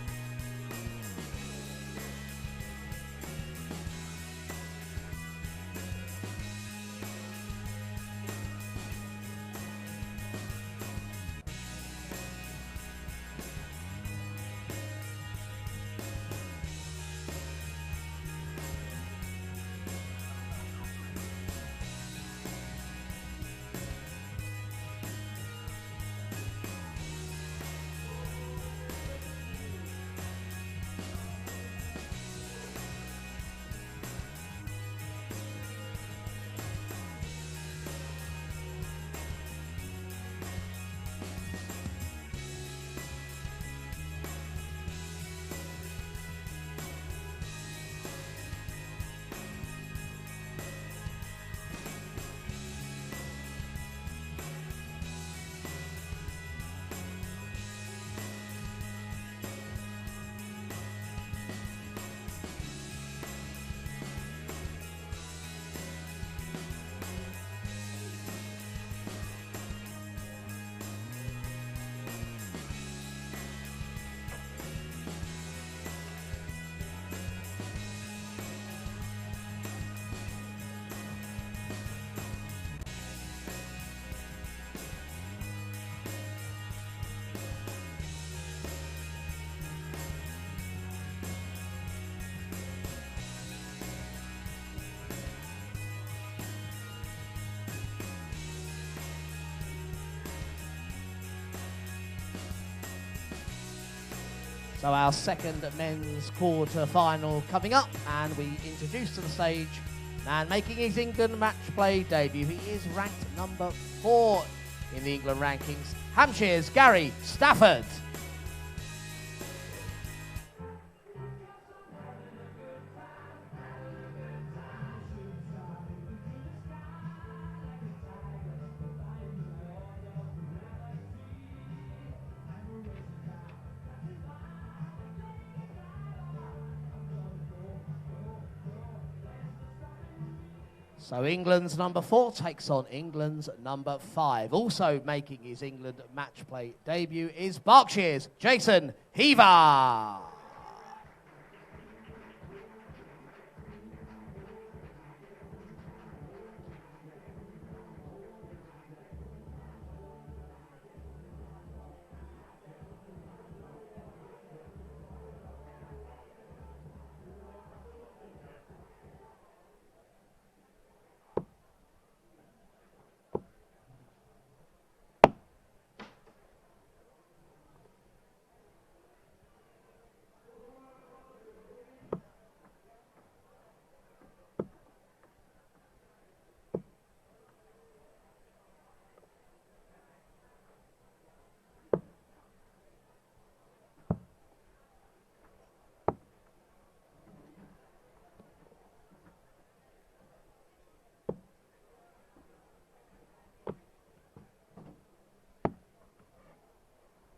So our second men's quarter-final coming up, and we introduce to the stage, and making his England match play debut, he is ranked number 4 in the England rankings, Hampshire's Gary Stafford. So England's number 4 takes on England's number 5. Also making his England match play debut is Berkshire's Jason Heaver.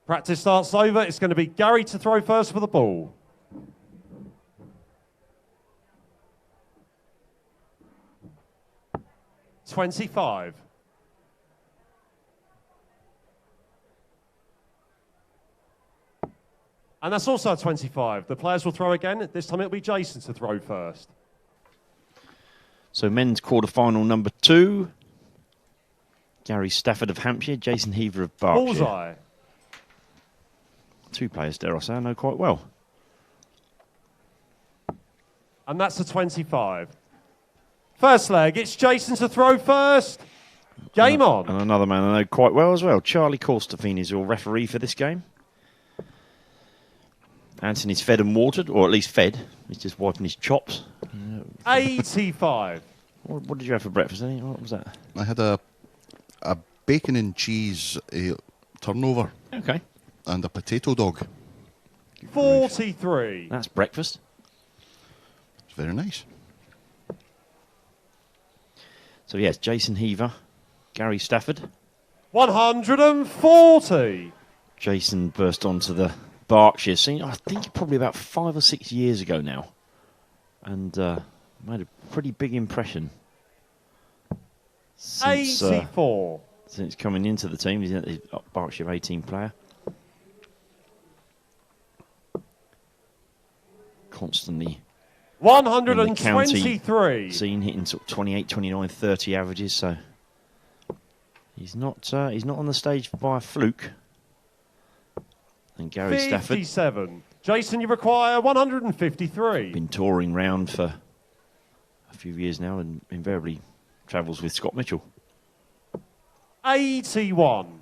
Practice starts over. It's going to be Gary to throw first for the ball. $25. And that's also a 25. The players will throw again. This time it'll be Jason to throw first. So men's quarterfinal number 2. Gary Stafford of Hampshire, Jason Heaver of Berkshire. Bullseye. 2 players, dare I say, I know quite well. And that's a 25. First leg, it's Jason to throw first. Game on. And another man I know quite well as well. Charlie Corstefine is your referee for this game. Anthony's fed and watered, or at least fed. He's just wiping his chops. 85. What did you have for breakfast, Andy? What was that? I had a bacon and cheese turnover. Okay. And a potato dog. 43. That's breakfast. It's very nice. So yes, Jason Heaver, Gary Stafford. 140. Jason burst onto the Berkshire scene, I think probably about 5 or 6 years ago now. And made a pretty big impression. Since, 84. Since coming into the team, he's a Berkshire 18 player. Constantly 123. Scene hitting sort of 28, 29, 30 averages, so he's not on the stage by a fluke. And Gary 57. Stafford, Jason, you require 153. been touring round for a few years now and invariably travels with Scott Mitchell. 81.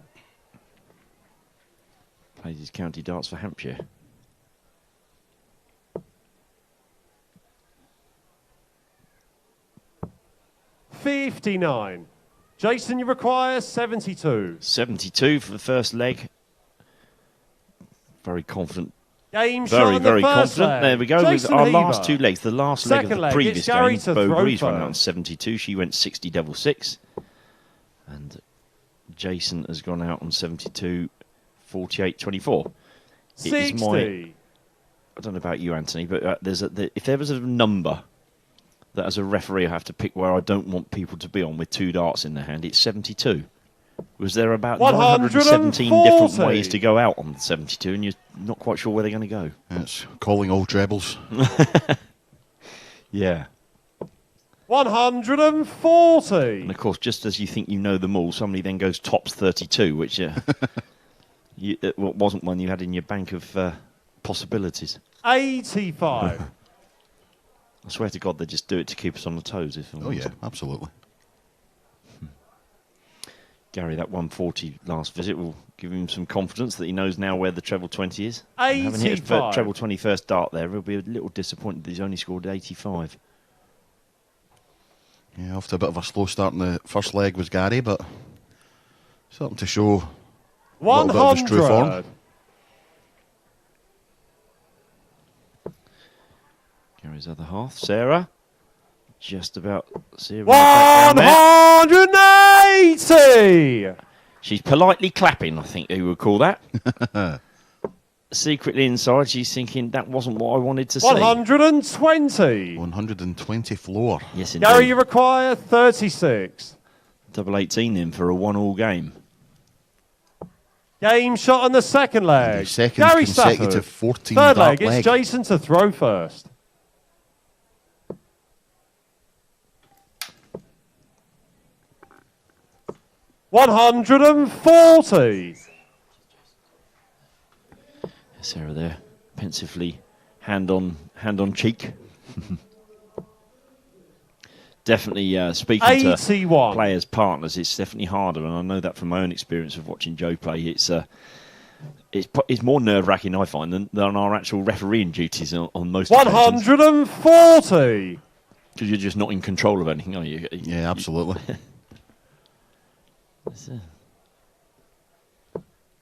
Plays his county darts for Hampshire. $59. Jason, you require 72. 72 for the first leg. Very confident. Game shot in the Very first confident. leg. There we go. Jason With our Heaver. last 2 legs. The last leg Second of the leg, previous it's Gary game. to Bo throw Breeze went out on first. 72. She went 60 double 6. And Jason has gone out on 72, 48, 24. 60. I don't know about you, Anthony, but if there was a number that as a referee I have to pick where I don't want people to be on with 2 darts in their hand, it's 72. Was there about 917 different ways to go out on 72 and you're not quite sure where they're going to go? It's calling all trebles. Yeah. 140. And of course, just as you think you know them all, somebody then goes tops 32, which it wasn't one you had in your bank of possibilities. 85. I swear to God, they just do it to keep us on the toes. Oh yeah, absolutely. Gary, that 140 last visit will give him some confidence that he knows now where the treble 20 is. Having hit his 85. treble 20 first dart there, he'll be a little disappointed that he's only scored 85. Yeah, after a bit of a slow start in the first leg was Gary, but something to show a little bit of his true form. 100. Gary's other half, Sarah. Just about Sarah. in the background there. 180. She's politely clapping, I think you would call that. secretly inside, she's thinking that wasn't what I wanted to see. 120. 120 floor. Yes, indeed. Gary, you require 36. Double 18 then for a 1-all game. Game shot on the second leg. Second Gary consecutive Stafford. 14 Third dart leg, it's Jason to throw first. $140. Sarah there, pensively, hand on cheek. Definitely speaking 81. to players, partners, it's definitely harder, and I know that from my own experience of watching Joe play. It's more nerve-wracking, I find, than our actual refereeing duties on most occasions. 140. Because you're just not in control of anything, are you? Yeah, absolutely.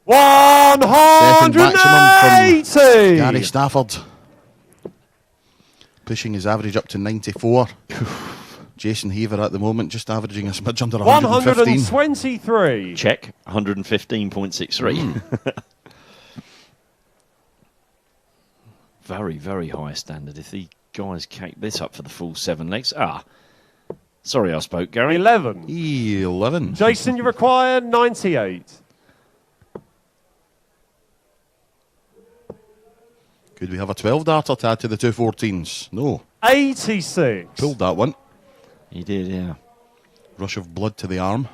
180. Gary Stafford. Pushing his average up to 94. Jason Heaver at the moment just averaging a smidge under 115. 123. Check, 115.63. Very, very high standard. If the guys cake this up for the full 7 legs. Sorry I spoke, Gary. 11. 11. Jason, you require 98. Could we have a 12 darter to add to the 214s? No. 86. Pulled that one. He did, yeah. Rush of blood to the arm.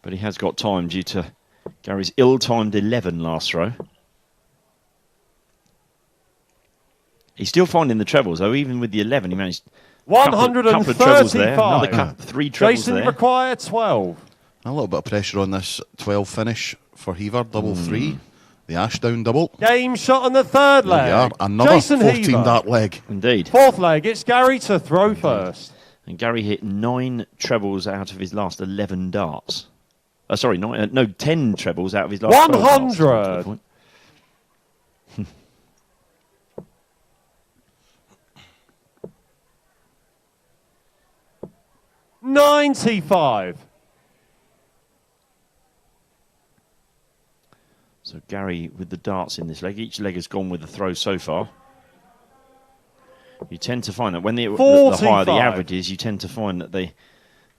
But he has got time due to Gary's ill-timed 11 last throw. He's still finding the trebles, though. Even with the 11, he managed a couple of trebles there. Another 3 trebles Jason, there. require 12. A little bit of pressure on this 12 finish for Heaver. Double 3. The Ashdown double. Game shot on the third There we are. leg. Another Jason 14 Heaver. dart leg. Indeed. Fourth leg, it's Gary to throw first. And Gary hit 9 trebles out of his last 11 darts. Sorry, 10 trebles out of his last 12 darts. 100. 95. So Gary with the darts in this leg. Each leg has gone with a throw so far. You tend to find that when the higher the average is, you tend to find that the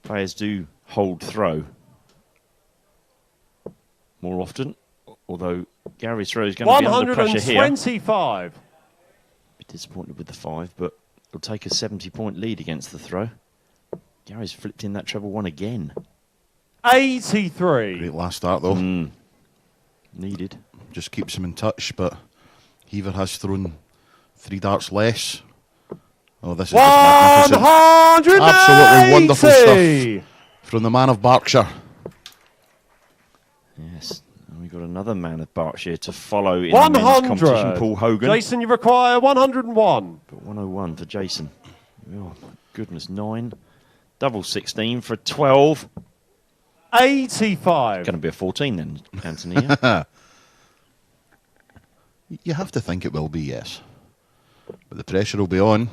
players do hold throw more often. Although Gary's throw is going to be under pressure here. 125. Bit disappointed with the 5, but he'll take a 70-point lead against the throw. Gary's flipped in that treble 1 again. 83. Great last start though. Needed. Just keeps him in touch, but Heaver has thrown 3 darts less. Oh, this is just magnificent. 180. Absolutely wonderful stuff from the man of Berkshire. Yes. And we've got another man of Berkshire to follow in the men's competition, Paul Hogan. Jason, you require 101. But 101 for Jason. Oh, my goodness. 9. Double 16 for 12. 85. Going to be a 14 then, Anthony. Yeah? You have to think it will be, yes. But the pressure will be on.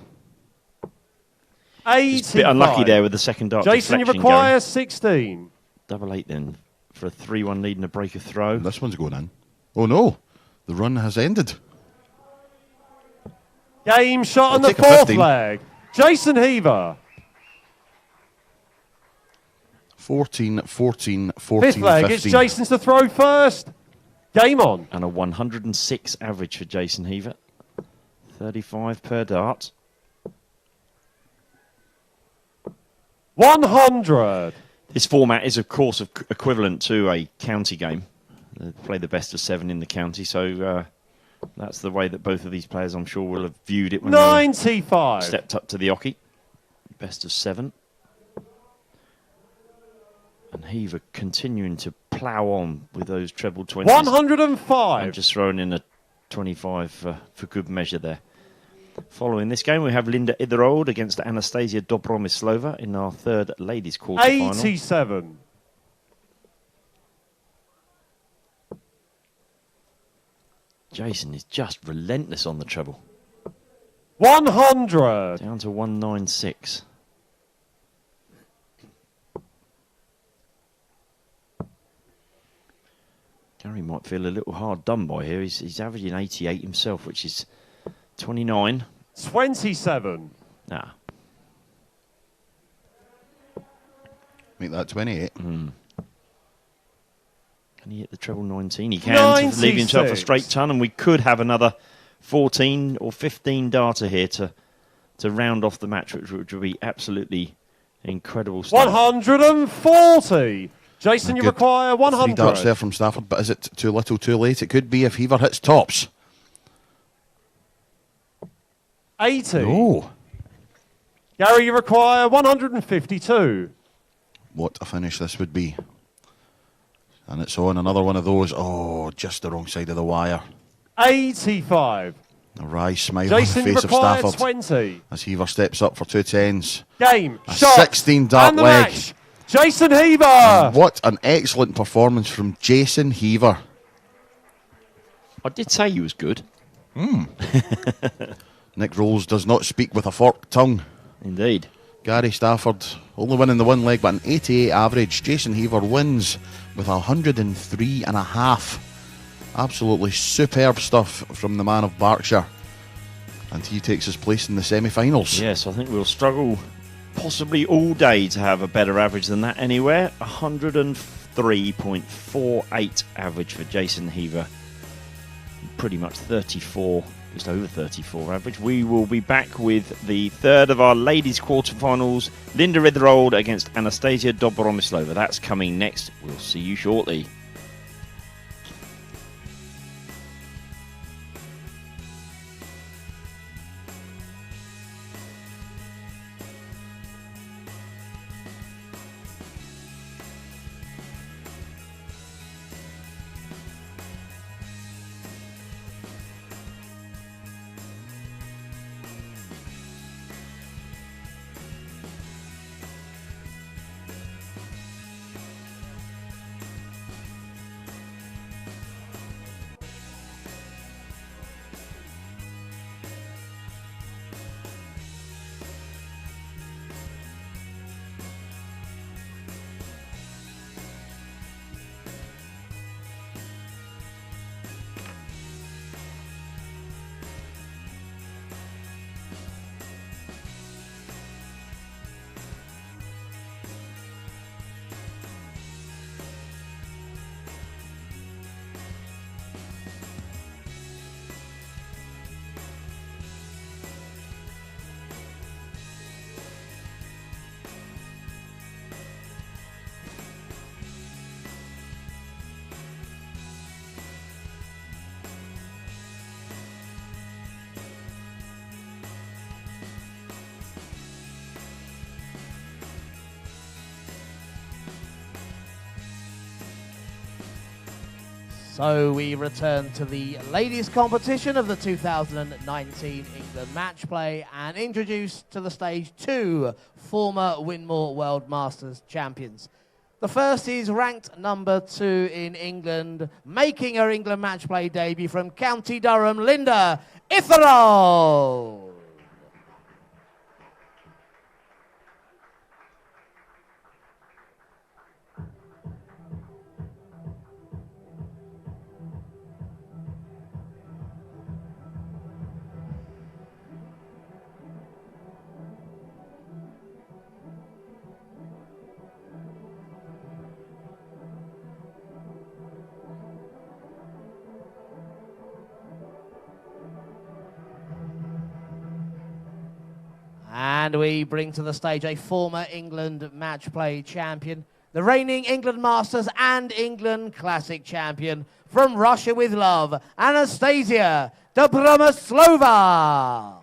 85. It's a bit unlucky there with the second dart. Jason, you require 16. Double 8 then for a 3-1 lead and a break of throw. This one's going in. Oh no, the run has ended. Game shot on the take a fourth 15. leg. Jason Heaver. 14, 14, 14, Fifth leg, 15. it's Jason's to throw first. Game on. And a 106 average for Jason Heaver. 35 per dart. 100. This format is, of course, equivalent to a county game. They play the best of 7 in the county, so that's the way that both of these players, I'm sure, will have viewed it when 95. they stepped up to the Oki. Best of 7. And Heaver continuing to plough on with those treble 20s. 105. And just throwing in a 25 for good measure there. Following this game, we have Linda Itherold against Anastasia Dobromislova in our third ladies' quarterfinal. 87. Jason is just relentless on the treble. 100. Down to 196. Gary he might feel a little hard done by here. He's averaging 88 himself, which is 29. 27. Nah. Make that 28. Can he hit the treble 19? He can, to leave himself a straight ton, and we could have another 14 or 15 darter here to round off the match, which would be absolutely incredible stuff. 140. Jason, you require 100. 3 darts there from Stafford, but is it too little, too late? It could be if Heaver hits tops. 80. Oh. Gary, you require 152. What a finish this would be. And it's on another one of those. Oh, just the wrong side of the wire. 85. A wry smile Jason, on the face of require Stafford 20. as Heaver steps up for 2 10s. Game, A shot, 16 dart and the leg. match. Jason Heaver. And what an excellent performance from Jason Heaver. I did say he was good. Nick Rolls does not speak with a forked tongue. Indeed. Gary Stafford only winning the one leg, but an 88 average. Jason Heaver wins with 103.5. Absolutely superb stuff from the man of Berkshire. And he takes his place in the semi-finals. Yes, I think we'll struggle possibly all day to have a better average than that anywhere. 103.48 average for Jason Heaver. Pretty much 34, just over 34 average. We will be back with the third of our ladies' quarterfinals. Linda Ritherold against Anastasia Dobromyslova. That's coming next. We'll see you shortly. So we return to the ladies' competition of the 2019 England Match Play and introduce to the stage 2 former Winmore World Masters champions. The first is ranked number 2 in England, making her England Match Play debut from County Durham, Linda Ritherold. And we bring to the stage a former England Match Play champion, the reigning England Masters and England Classic champion, from Russia with love, Anastasia Dobromyslova.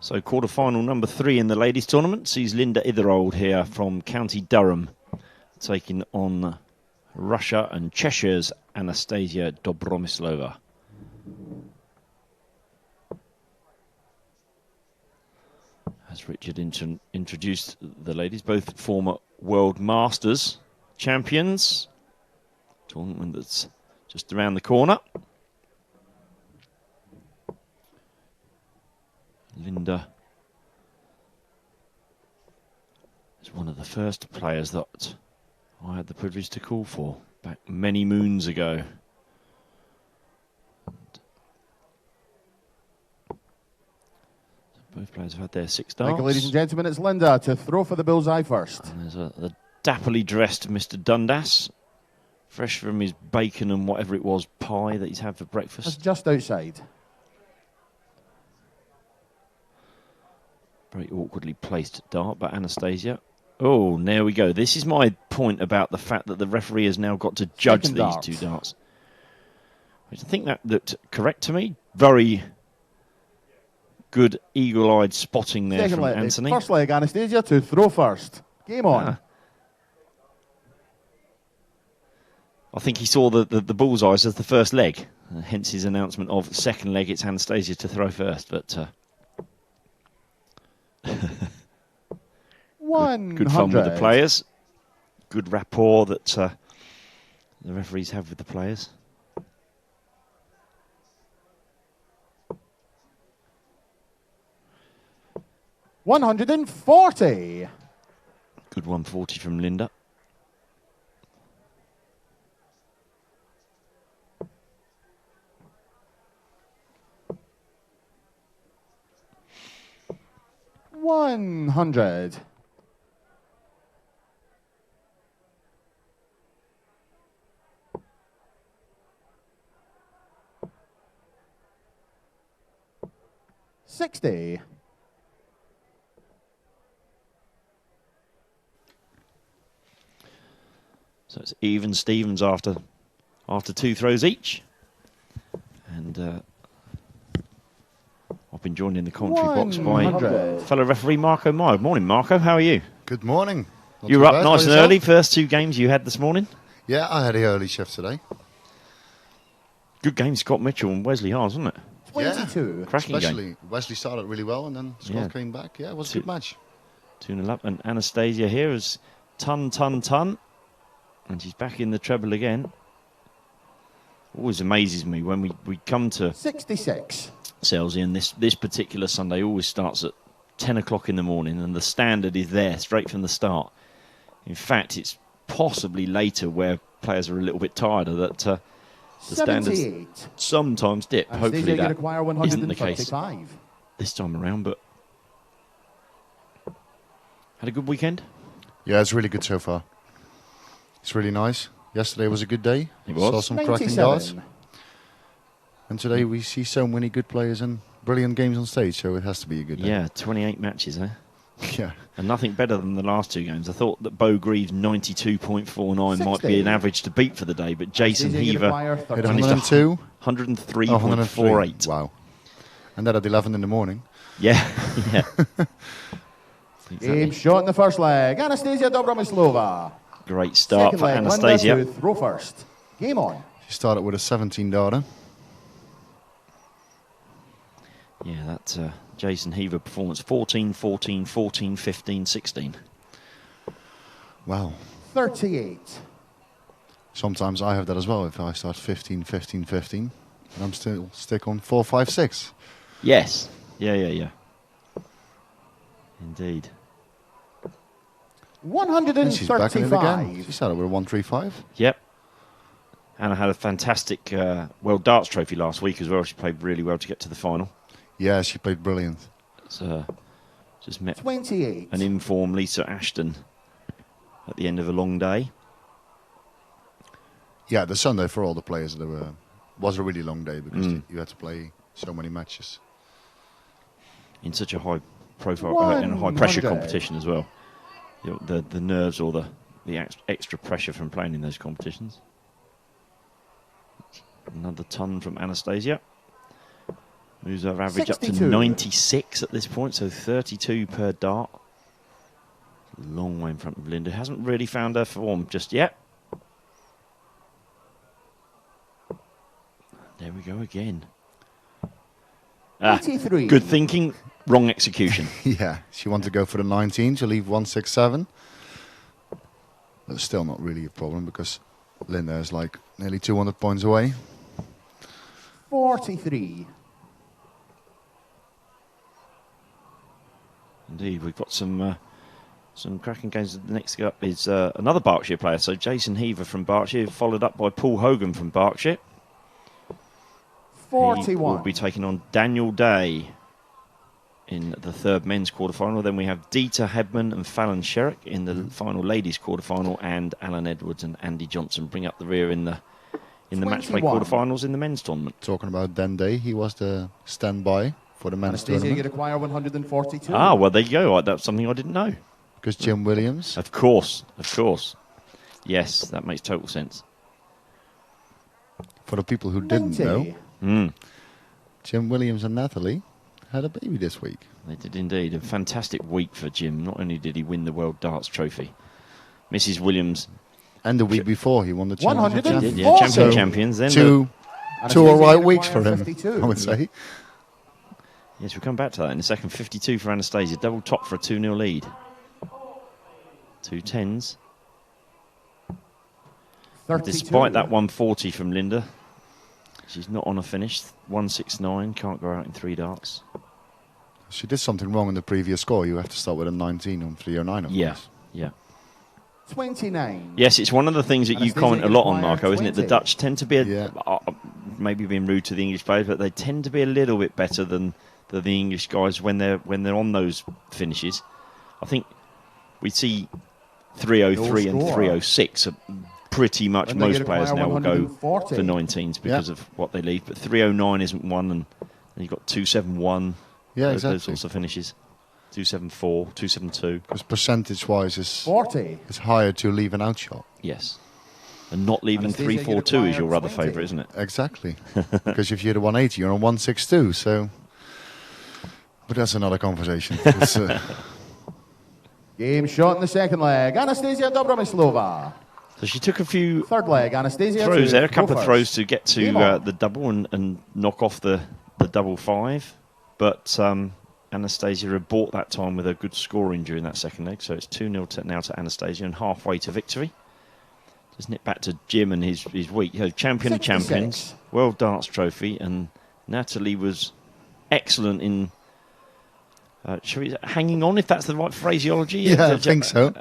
So quarter-final number 3 in the ladies' tournament sees Linda Ritherold here from County Durham taking on Russia and Cheshire's Anastasia Dobromislova. As Richard introduced the ladies, both former World Masters champions. Tournament that's just around the corner. Linda is one of the first players that I had the privilege to call for back many moons ago. Both players have had their 6 darts. Thank you, ladies and gentlemen. It's Linda to throw for the bullseye first. And there's a dapperly dressed Mr. Dundas, fresh from his bacon and whatever it was, pie that he's had for breakfast. That's just outside. Very awkwardly placed dart, but Anastasia. Oh, there we go. This is my point about the fact that the referee has now got to judge Second these dart. 2 darts. Which I think that looked correct to me. Very good eagle-eyed spotting there Second from leg, Anthony. first leg, Anastasia to throw first. Game on. I think he saw the bullseyes as the first leg. Hence his announcement of second leg, it's Anastasia to throw first. But good fun with the players. Good rapport that the referees have with the players. $140. Good 140 from Linda. $100. $60. So it's even Stevens after 2 throws each. And I've been joined in the commentary box by 100. fellow referee Marco Meyer. Morning, Marco. How are you? Good morning. Not You too were up bad. nice How and yourself? early. First 2 games you had this morning. Yeah, I had a early shift today. Good game, Scott Mitchell and Wesley Hars, wasn't it? 22. Cracking game. Especially Wesley started really well and then Scott Yeah. came back. Yeah, it was a Two- good match. 2-0 up. And Anastasia here is ton. And she's back in the treble again. Always amazes me when we come to 66. Selzy, and this particular Sunday always starts at 10 o'clock in the morning, and the standard is there straight from the start. In fact, it's possibly later where players are a little bit tireder that the standards 78. sometimes dip. Hopefully Anastasia, you that require isn't the case 135. this time around, but had a good weekend. Yeah, it's really good so far. It's really nice. Yesterday was a good day. It was. Saw some cracking darts. 97. And today we see so many good players and brilliant games on stage, so it has to be a good day. Yeah, 28 matches, eh? Yeah. And nothing better than the last 2 games. I thought that Bo Greaves' 92.49 might 60. be an average to beat for the day, but Jason Anastasia, you Heaver require Hit 30. managed 102. 103.48. Wow. And that at 11 in the morning. Yeah, yeah. Game Exactly. shot in the first leg. Anastasia Dobromislova. Great start Second for leg, Anastasia. Linda to throw first. Game on. She started with a 17 darter. Yeah, that's Jason Heaver performance 14, 14, 14, 15, 16. Wow. 38. Sometimes I have that as well. If I start 15, 15, 15, and I'm still stick on 4, 5, 6. Yes. Yeah. Indeed. And she's back in it again. She 135. started with a 135. Yep. Anna had a fantastic World Darts Trophy last week as well. She played really well to get to the final. Yeah, she played brilliant. So just met 28. an informed Lisa Ashton at the end of a long day. Yeah, the Sunday for all the players was a really long day because you had to play so many matches. In such a high profile and a high pressure 100. competition as well. You know, the nerves or the extra pressure from playing in those competitions. Another ton from Anastasia. Moves her average up 62. to 96 at this point, so 32 per dart. Long way in front of Linda. Hasn't really found her form just yet. There we go again. 83. Good thinking, wrong execution. Yeah, she wanted to go for the 19 to leave 167. But still not really a problem because Linda is like nearly 200 points away. 43. Indeed, we've got some cracking games. The next up is another Berkshire player. So Jason Heaver from Berkshire, followed up by Paul Hogan from Berkshire. 41. He will be taking on Daniel Day in the third men's quarterfinal. Then we have Dieter Hebman and Fallon Sherrick in the final ladies quarterfinal, and Alan Edwards and Andy Johnson bring up the rear in the match-play 21. quarterfinals in the men's tournament. Talking about Dan Day, he was the standby for the men's Anastasia, you tournament. acquire 142. Ah, well, there you go. That's something I didn't know. Because Jim Williams. Of course. Yes, that makes total sense. For the people who didn't 90. know, Jim Williams and Natalie had a baby this week. They did indeed. A fantastic week for Jim. Not only did he win the World Darts Trophy, Mrs. Williams. And the week before, he won the championship. 100. He did, yeah, So, champions. Then Two Anastasia, all right you weeks for acquire him, 52. I would say. yes, we'll come back to that in a second. 52 for Anastasia. Double top for a 2-0 lead. 2 10s. 32. Despite that 140 from Linda, she's not on a finish. 169, can't go out in 3 darts. She did something wrong in the previous score. You have to start with a 19 on 309, of course. Yeah. 29. Yes, it's one of the things that you Anastasia, comment a you lot on, acquire Marco, isn't it? The 20. Dutch tend to be, Yeah. maybe being rude to the English players, but they tend to be a little bit better than the English guys when they're on those finishes. I think we see 303 and No score. 306 are pretty much When they most get players acquire now will go 140. for 19s because of what they leave. But 309 isn't one, and then you've got 271. Yeah, those exactly. sorts of finishes. 274, 272. Because percentage-wise, it's 40. higher to leave an out shot. Yes. And not leaving Anastasia, you 342 is your acquire other 20. favourite, isn't it? Exactly. Because if you're the 180, you're on 162. So, but that's another conversation. It's, Game shot in the second leg. Anastasia Dobromislova. So she took a few Third leg. Anastasia. throws to there, a go couple of first. throws to get Game to on. the double and knock off the double 5. But Anastasia had bought that time with a good scoring during that second leg. So it's 2-0 now to Anastasia and halfway to victory. Just nip back to Jim and his week. Champion of 66. champions, World Darts Trophy, and Natalie was excellent in hanging on, if that's the right phraseology. Yeah, I think so.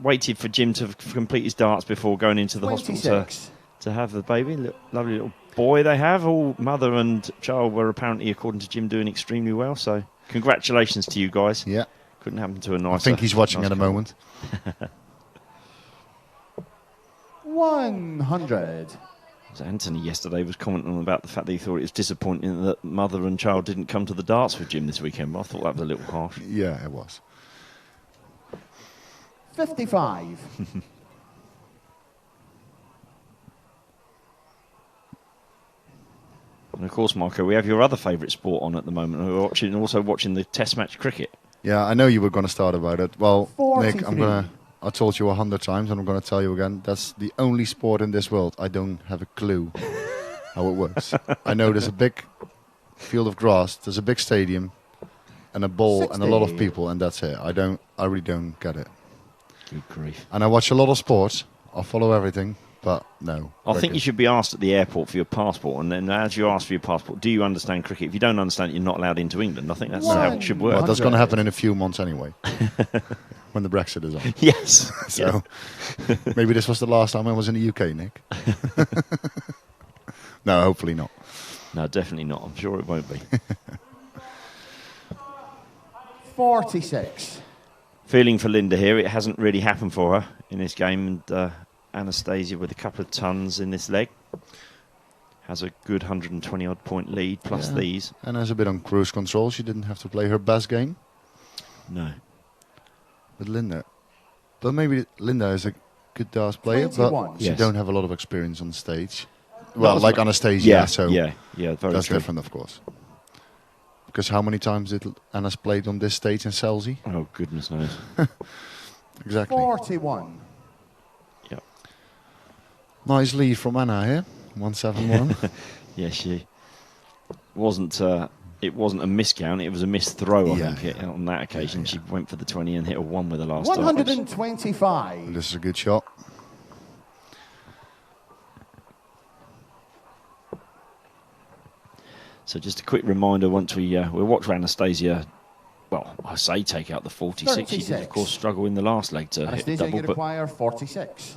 Waited for Jim to complete his darts before going into the hospital 26. to have the baby. Lovely little boy they have. All mother and child were apparently, according to Jim, doing extremely well. So congratulations to you guys. yeah, Couldn't happen to a nicer. I think he's watching nice at the couple. moment. 100. So Anthony yesterday was commenting about the fact that he thought it was disappointing that mother and child didn't come to the darts with Jim this weekend. I thought that was a little harsh. Yeah, it was. 55. And of course, Marco, we have your other favourite sport on at the moment. We're also watching the Test match cricket. Yeah, I know you were going to start about it. Well, Nick, 43. I told you 100 times, and I'm going to tell you again. That's the only sport in this world I don't have a clue how it works. I know there's a big field of grass, there's a big stadium, and a ball, and a lot of 60. people, and that's it. I really don't get it. Good grief. And I watch a lot of sports. I follow everything, but no. I think you should be asked at the airport for your passport, and then as you ask for your passport, do you understand cricket? If you don't understand it, you're not allowed into England. I think that's how it should work. Well, that's going to happen in a few months anyway, when the Brexit is on. Yes. So maybe this was the last time I was in the UK, Nick. No, hopefully not. No, definitely not. I'm sure it won't be. 46. Feeling for Linda here. It hasn't really happened for her in this game. And Anastasia with a couple of tons in this leg. Has a good 120-odd point lead, plus these. And has a bit on cruise control. She didn't have to play her best game No. with Linda. But maybe Linda is a good darts player, 21. but she Yes. don't have a lot of experience on stage. Well, like Anastasia, Yeah, so yeah, very that's true. different, of course. Because how many times did Anna's played on this stage in Selsey? Oh, goodness knows. Exactly. 41. Yep. Nice lead from Anna here. 171. Yeah, she wasn't. It wasn't a miscount. It was a missed throw. I think on that occasion she went for the 20 and hit a 1 with the last. 125. This is a good shot. So just a quick reminder, once we'll watch Anastasia, well, I say take out the 46. 36. She did, of course, struggle in the last leg to hit Anastasia, the double, you but require 46.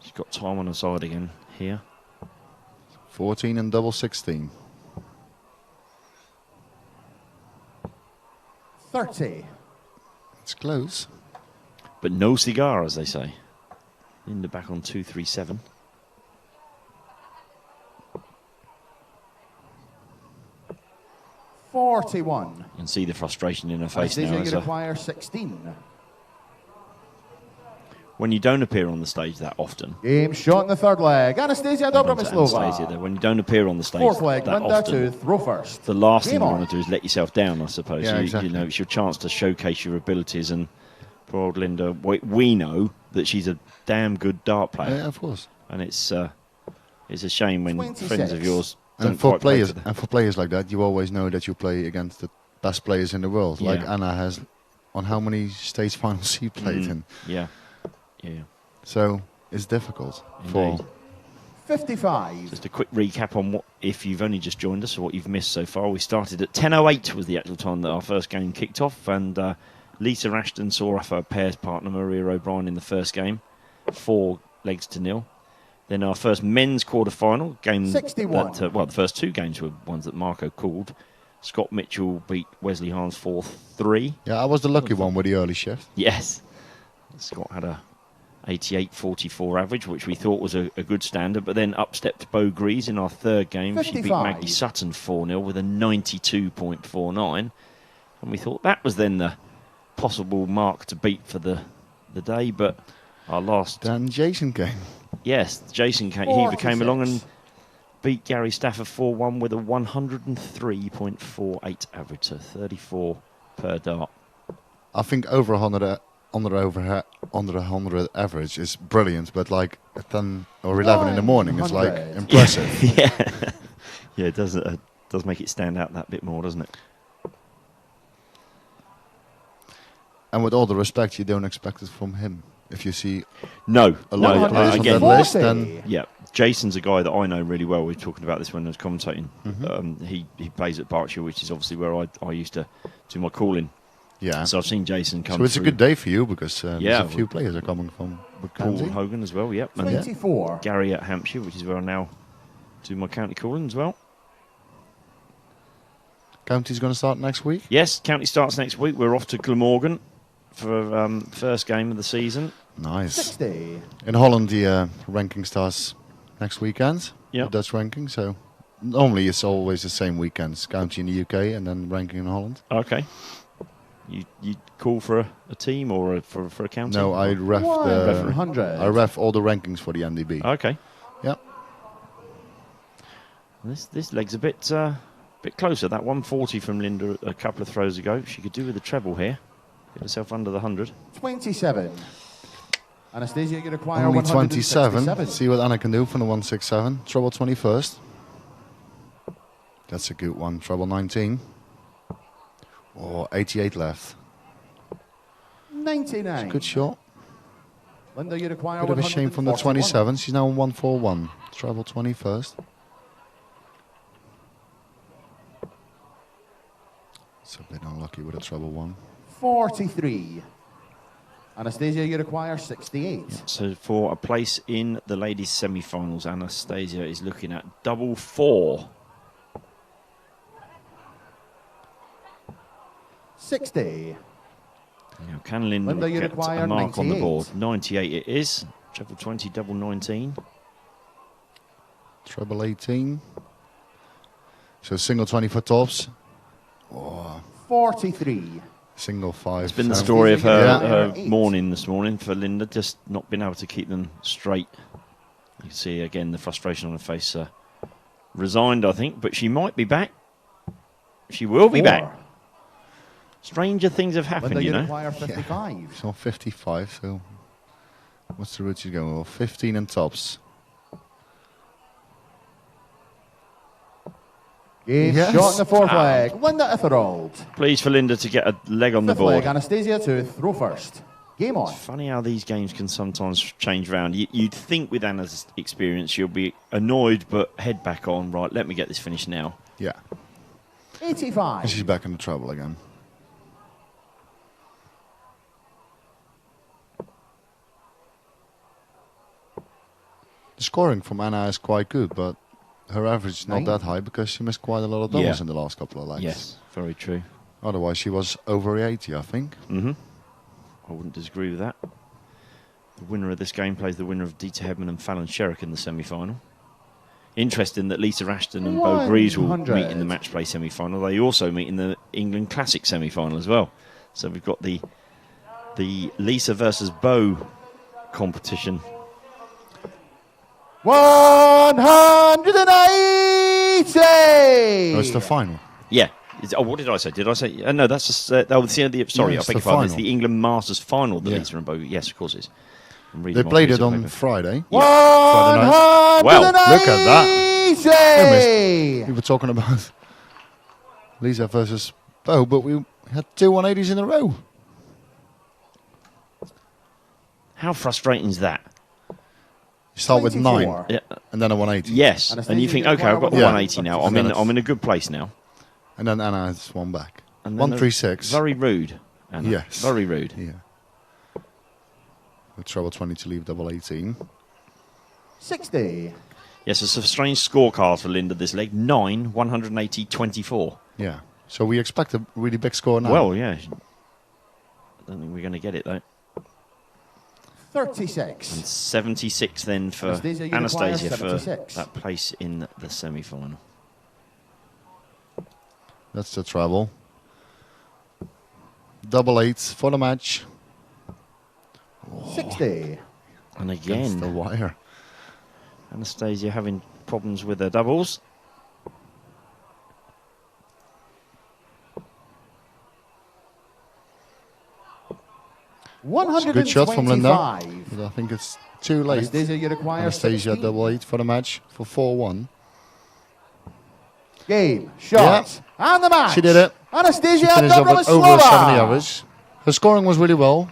she's got time on her side again here. 14 and double 16. 30. It's close. But no cigar, as they say. Linda back on 237. 41. You can see the frustration in her face Anastasia, now. you require 16. When you don't appear on the stage that often. Game shot in the third leg. Anastasia Anastasia Dobromyslova. there. When you don't appear on the stage Fourth leg, that Linda often, to throw first. the last thing Game you on. want to do is let yourself down, I suppose. Yeah, exactly. You know, it's your chance to showcase your abilities, and poor old Linda, we know that she's a damn good dart player. Yeah, of course. And it's a shame when 26. friends of yours don't And for quite play players, to the- and for players like that, you always know that you play against the best players in the world. Like Yeah. Anna has, on how many stage finals she played in. Yeah. So it's difficult for. Indeed. 55. Just a quick recap on what, if you've only just joined us, or what you've missed so far. We started at 10:08 was the actual time that our first game kicked off, and Lisa Ashton saw off her pairs partner Maria O'Brien in the first game, 4 legs to 0. Then our first men's quarter-final game. 61. That, well, the first 2 games were ones that Marco called. Scott Mitchell beat Wesley Harns 4-3. Yeah, I was the lucky one with the early shift. Yes. Scott had a 88.44 average, which we thought was a good standard, but then up stepped Bo Grease in our third game. She beat 55. Maggie Sutton 4-0 with a 92.49, and we thought that was then the possible mark to beat for the day, but our last... Then Jason came. Yes, Jason came, he came along and beat Gary Stafford 4-1 with a 103.48 average, so 34 per dart. I think over 100 under 100 average is brilliant, but like at 10 or 11 in the morning, it's like 100. impressive. Yeah, yeah, it does make it stand out that bit more, doesn't it? And with all the respect, you don't expect it from him. If you see No, a lot no, of players on again, that list, then yeah, Jason's a guy that I know really well. We were talking about this when I was commentating. He plays at Berkshire, which is obviously where I used to do my calling. yeah. So I've seen Jason come So it's a through. good day for you because Yeah, there's a few players are coming from Paul County. Hogan as well, yep. And 24. Gary at Hampshire, which is where I now do my county calling as well. County's going to start next week. Yes, county starts next week. We're off to Glamorgan for first game of the season. Nice. 60. In Holland, the ranking starts next weekend. Yep. The Dutch ranking. So normally it's always the same weekends. County in the UK and then ranking in Holland. Okay. You call for a team or for a county? No, I ref 100. I ref all the rankings for the NDB. Okay. Yep. This leg's a bit closer. That 140 from Linda a couple of throws ago. She could do with a treble here. Get herself under the 100. 27. Anastasia, you require Only 167. 27. See what Anna can do from the 167. Treble 21st. That's a good one. Treble 19. Or 88 left. 99. Good shot. Linda, you require Bit of a shame from the 27. She's now on 141. Treble 21st. It's a bit unlucky with a treble 1. 43. Anastasia, you require 68. So for a place in the ladies' semi-finals, Anastasia is looking at double 4. 60. Now, can Linda Linda, you get require a mark on the 98. board? 98 it is. Treble 20, double 19. Treble 18. So single 20 for tops. 43. Single 5. It's been the so- story of Yeah. her Yeah. morning this morning for Linda, just not being able to keep them straight. You can see again the frustration on her face. Resigned, I think, but she might be back. She will be 4. back. Stranger things have happened, Linda, you you know. require 55. She's on 55, so what's the route she's going for? 15 and tops. Game Yes. shot in the fourth leg. Linda Etherold. Pleased for Linda to get a leg on the Fifth leg, board. Anastasia to throw first. Game on. It's funny how these games can sometimes change around. You'd think with Anna's experience, she'll be annoyed, but head back on. Right, let me get this finished now. Yeah. 85. And she's back in the trouble again. The scoring from Anna is quite good, but her average is not that high because she missed quite a lot of doubles in the last couple of legs. Yes, very true. Otherwise, she was over 80, I think. Mm-hmm. I wouldn't disagree with that. The winner of this game plays the winner of Dieter Hedman and Fallon Sherrick in the semi-final. Interesting that Lisa Ashton and Bo Breeze will 100. meet in the match play semi-final. They also meet in the England Classic semi-final as well. So we've got the Lisa versus Bo competition. 180. Oh, it's the final. Yeah. Oh, what did I say? Did I say? No, that's just, sorry, Yeah, I it's beg your the pardon. It's final. the England Masters final, the Yeah. Lisa and Bo. Yes, of course it is. I'm reading They my played piece it of on paper. Friday. Friday night. Well, look at that. that. We were talking about Lisa versus Bo, but we had two 180s in a row. How frustrating is that? You start with 9 Yeah. and then a 180. Yes, Anastasia, and you think, you okay, I've got the Yeah. 180 now. And then I'm in a good place now. And then Anna has one back. And then 136. Very rude. Anna. Yes. Very rude. Yeah. With treble 20 to leave double 18. 60. Yes, it's a strange scorecard for Linda this leg. 9, 180, 24. Yeah. So we expect a really big score now. Well, yeah. I don't think we're going to get it, though. 36. 76 then for Anastasia, you require Anastasia for 76. that place in the semi-final. That's the treble. Double 8 for the match. 60. And Against the again, wire. Anastasia having problems with her doubles. It's a good shot from Linda. 125. But I think it's too late. Anastasia, you require Anastasia 60. double 8 for the match for 4-1. Game, shot, and the match. She did it. Anastasia Finished off with over Dobromyslova. 70 average. Her scoring was really well.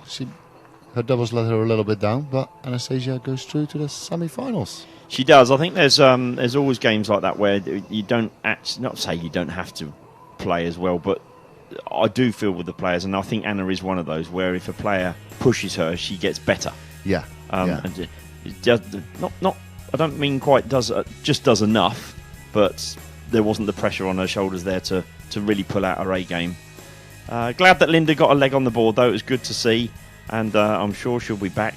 Her doubles let her a little bit down, but Anastasia goes through to the semi-finals. She does. I think there's always games like that where you don't actually, not say you don't have to play as well, but I do feel with the players, and I think Anna is one of those where if a player pushes her, she gets better. Yeah. Yeah. And it just, not. I don't mean quite does just does enough, but there wasn't the pressure on her shoulders there to really pull out her A game. Glad that Linda got a leg on the board, though. It was good to see, and I'm sure she'll be back.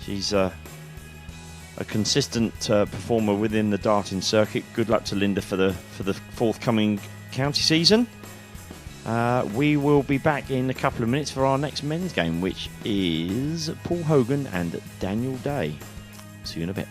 She's a consistent performer within the darting circuit. Good luck to Linda for the forthcoming county season. We will be back in a couple of minutes for our next men's game, which is Paul Hogan and Daniel Day. See you in a bit.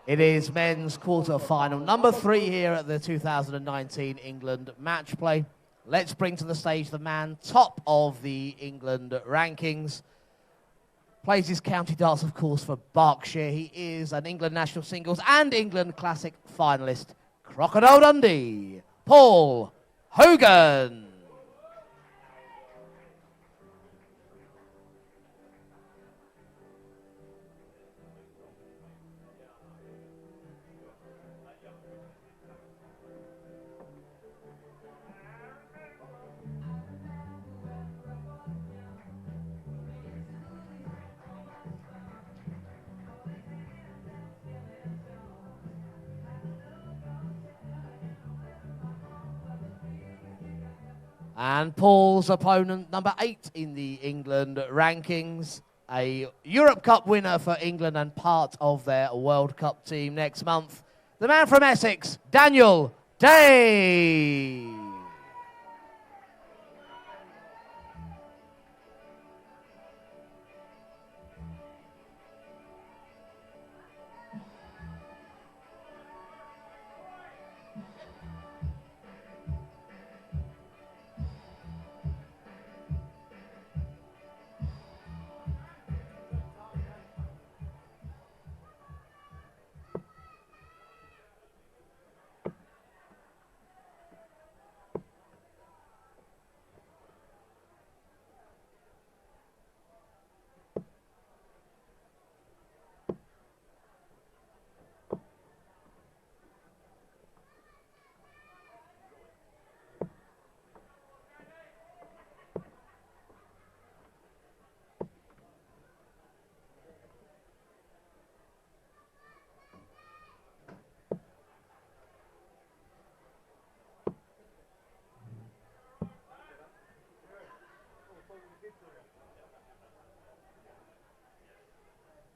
It is men's quarter-final number 3 here at the 2019 England match play. Let's bring to the stage the man top of the England rankings. Plays his county darts, of course, for Berkshire. He is an England national singles and England classic finalist. Crocodile Dundee, Paul Hogan. And Paul's opponent, number 8 in the England rankings, a Europe Cup winner for England and part of their World Cup team next month, the man from Essex, Daniel Day.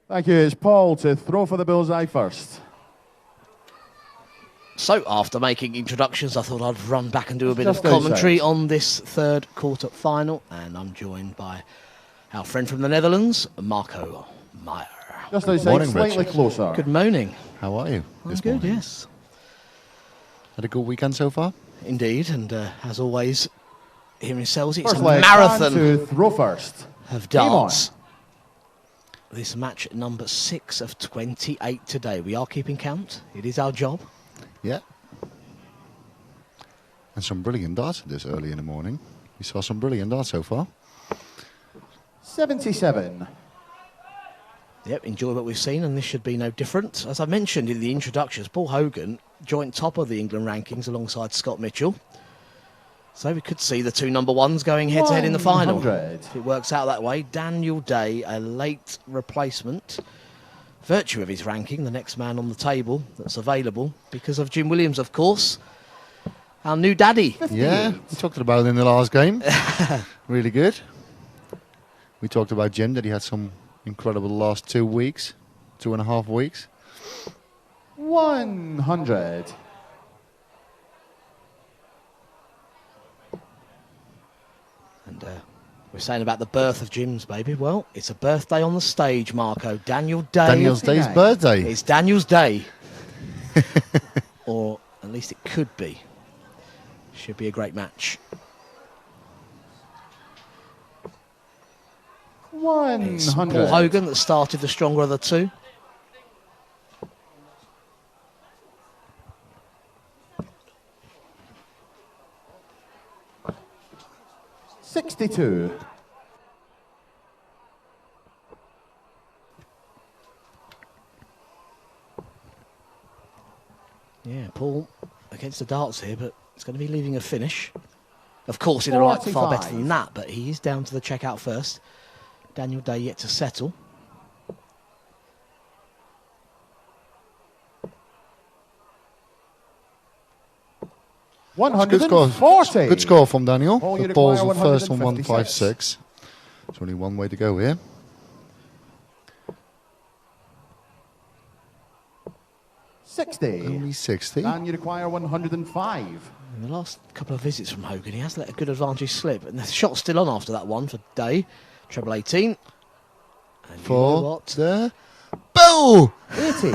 Thank you. It's Paul to throw for the bullseye first. So, after making introductions, I thought I'd run back and do a bit Just of commentary outside. on this third quarter final. And I'm joined by our friend from the Netherlands, Marco Meyer. Just outside, morning, slightly Richard. closer. Good morning. How are you? I'm this good, morning? yes. Had a good weekend so far? Indeed, and as always, here in Selzy, it's First a leg, marathon Dan to throw first. of Game on. darts. This match number 6 of 28 today. We are keeping count. It is our job. Yeah. And some brilliant darts this early in the morning. We saw some brilliant darts so far. 77. Yep, enjoy what we've seen, and this should be no different. As I mentioned in the introductions, Paul Hogan, joint top of the England rankings alongside Scott Mitchell. So we could see the two number ones going head-to-head in the final. 100. If it works out that way, Daniel Day, a late replacement. Virtue of his ranking, the next man on the table that's available, because of Jim Williams, of course. Our new daddy. 58. Yeah, we talked about it in the last game. Really good. We talked about Jim, that he had some incredible last 2 weeks, 2.5 weeks. 100. And we're saying about the birth of Jim's baby. Well, it's a birthday on the stage, Marco. Daniel Day. Daniel's Day's 59. birthday. It's Daniel's day. Or at least it could be. Should be a great match. It's Paul 100. Hogan that started the stronger of the two. $62. Yeah, Paul against the darts here, but it's going to be leaving a finish. Of course, he'd like far better 45. than that, but he is down to the checkout first. Daniel Day yet to settle. Good score. 140. Good score from Daniel. Paul, you The ball's require the first on 156. 156. There's only one way to go here. Only 60. And you require 105. In the last couple of visits from Hogan, he has let a good advantage slip, and the shot's still on after that one for Day. Treble 18. And you know For what? the boo! 80.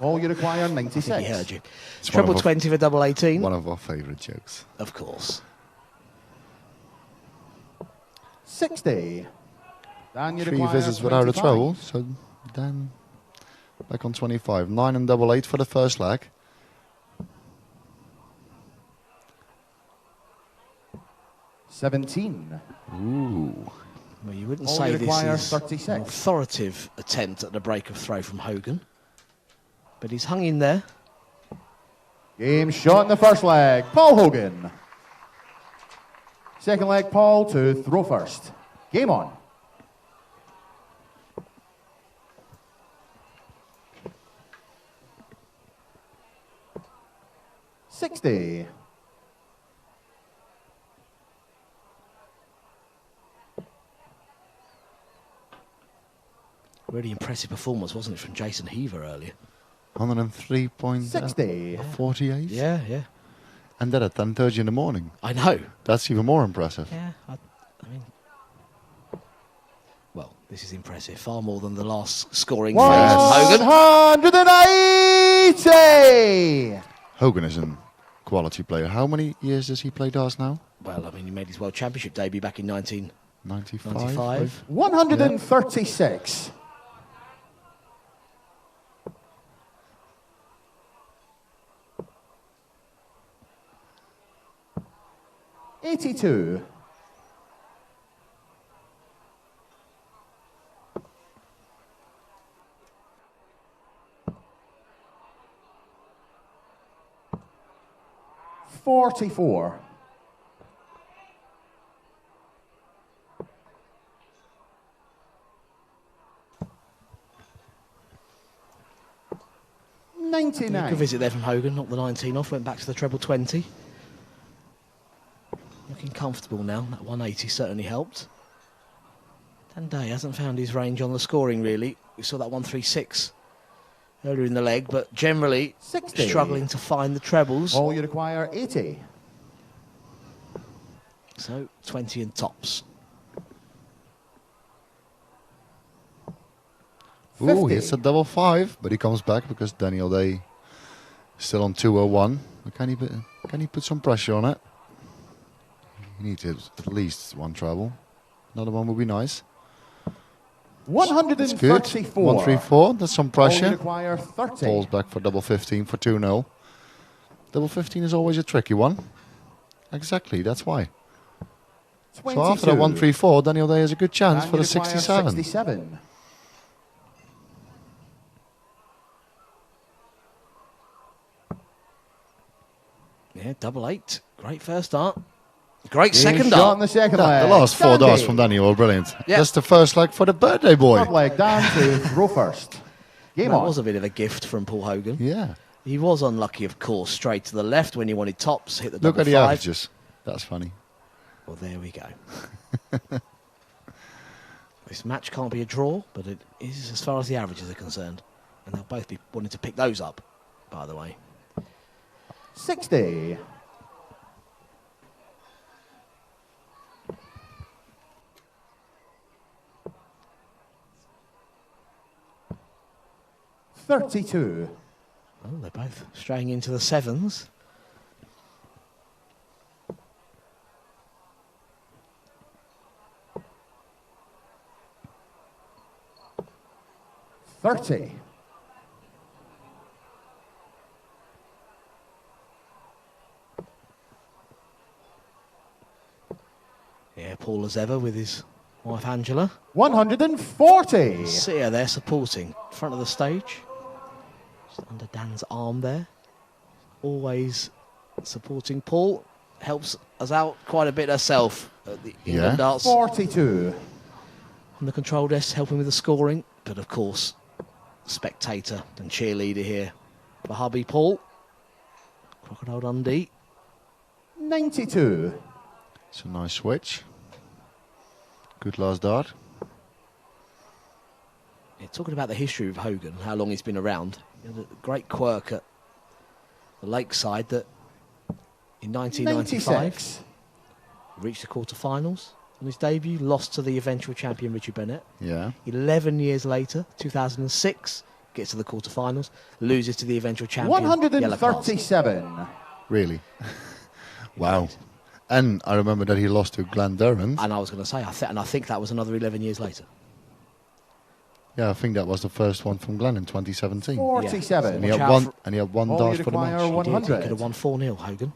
All you require 96. He heard you. It's Treble one of 20 for double 18. One of our favourite jokes. Of course. 60. Dan, you 3 require visits without a 25. trouble. So Dan back on 25. 9 and double 8 for the first leg. $17. Ooh. Well, you wouldn't All say you this require is an 36. authoritative attempt at the break of throw from Hogan. But he's hung in there. Game shot in the first leg. Paul Hogan. Second leg, Paul to throw first. Game on. $60. Really impressive performance, wasn't it, from Jason Heaver earlier? 60. 103.48. Yeah, yeah. And that at 10:30 in the morning. I know. That's even more impressive. Yeah, I mean... Well, this is impressive. Far more than the last scoring phase of Hogan. 180. Hogan is a quality player. How many years does he play darts now? Well, I mean, he made his World Championship debut back in 95. 1995. 136. $82. $44. $99. Good visit there from Hogan, knocked the 19 off, went back to the treble 20. Looking comfortable now, that 180 certainly helped. Dan Day hasn't found his range on the scoring really. We saw that 136 earlier in the leg, but generally 60. struggling to find the trebles. All you require 80. So 20 and tops. Ooh, 50. it's a double 5, but he comes back because Daniel Day is still on 201. But can he put some pressure on it? He needs at least one treble. Another one would be nice. That's good. 134. 134. That's some All you pressure. require 30. Falls back for double 15 for 2-0. Double 15 is always a tricky one. Exactly, that's why. 22. So after that 134, Daniel Day has a good chance And for you the require 67. 67. Yeah, double 8. Great first dart. Great Game second shot dart. in the second The leg. last 4 darts Dandy. from Daniel were brilliant. Yeah. That's the first leg for the birthday boy. Third leg down to throw first. Game That on. was a bit of a gift from Paul Hogan. Yeah. He was unlucky, of course, straight to the left when he wanted tops, hit the Look double at the 5. averages. That's funny. Well, there we go. This match can't be a draw, but it is as far as the averages are concerned. And they'll both be wanting to pick those up, by the way. 60. $32. Oh, they're both straying into the 7s. $30. Yeah, Paul as ever with his wife Angela. 140. See her there supporting, front of the stage. Just under Dan's arm there. Always supporting Paul. Helps us out quite a bit herself at the England darts. 42. On the control desk, helping with the scoring. But of course, spectator and cheerleader here for hubby Paul. Crocodile Dundee. 92. It's a nice switch. Good last dart. Yeah, talking about the history of Hogan, how long he's been around. He had a great quirk at the Lakeside that in 1995 96. reached the quarterfinals on his debut, lost to the eventual champion Richard Bennett. Yeah. 11 years later, 2006, gets to the quarterfinals, loses to the eventual champion. Yellow cards. 137. Really? Wow. And I remember that he lost to Glenn Durrant. And I was going to say, I think that was another 11 years later. Yeah, I think that was the first one from Glenn in 2017. 47. And he Watch had out one. for- And he had one All dart you for the require match. one- He did. 100. Could have won 4-0, Hogan.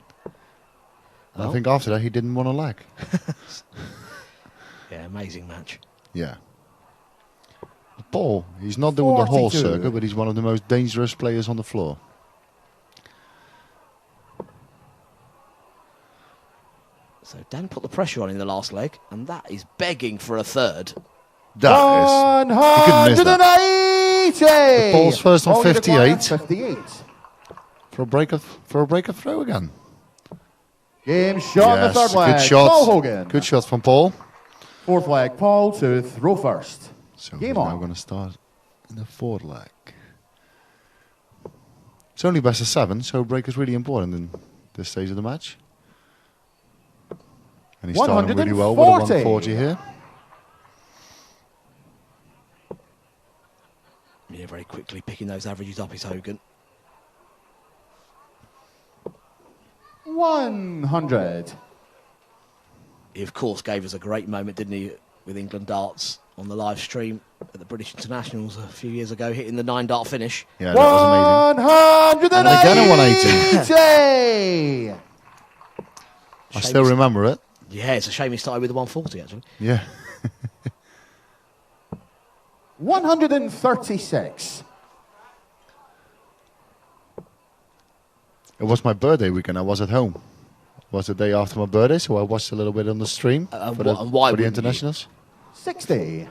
And I think after that he didn't want a leg. Yeah, amazing match. Yeah. Paul, he's not doing the whole 42. circuit, but he's one of the most dangerous players on the floor. So Dan put the pressure on in the last leg, and that is begging for a third. That is. He couldn't miss that. 180. Paul's first on All you require, 58. 58. For a break of throw again. Game shot in the third leg. good shot. Paul Hogan. Good shot from Paul. Fourth leg, Paul to throw first. So Game we're on. now going to start in the fourth leg. It's only best of 7, so break is really important in this stage of the match. And he's starting really well with a 140 here. Yeah, very quickly picking those averages up is Hogan. 100. He, of course, gave us a great moment, didn't he, with England darts on the live stream at the British Internationals a few years ago, hitting the 9-dart finish. Yeah, that was amazing. 180. And again a 180. I still remember it. Yeah, it's a shame he started with the 140, actually. Yeah. 136. It was my birthday weekend. I was at home. It was the day after my birthday, so I watched a little bit on the stream for and the, why for the wouldn't you? internationals. 60. If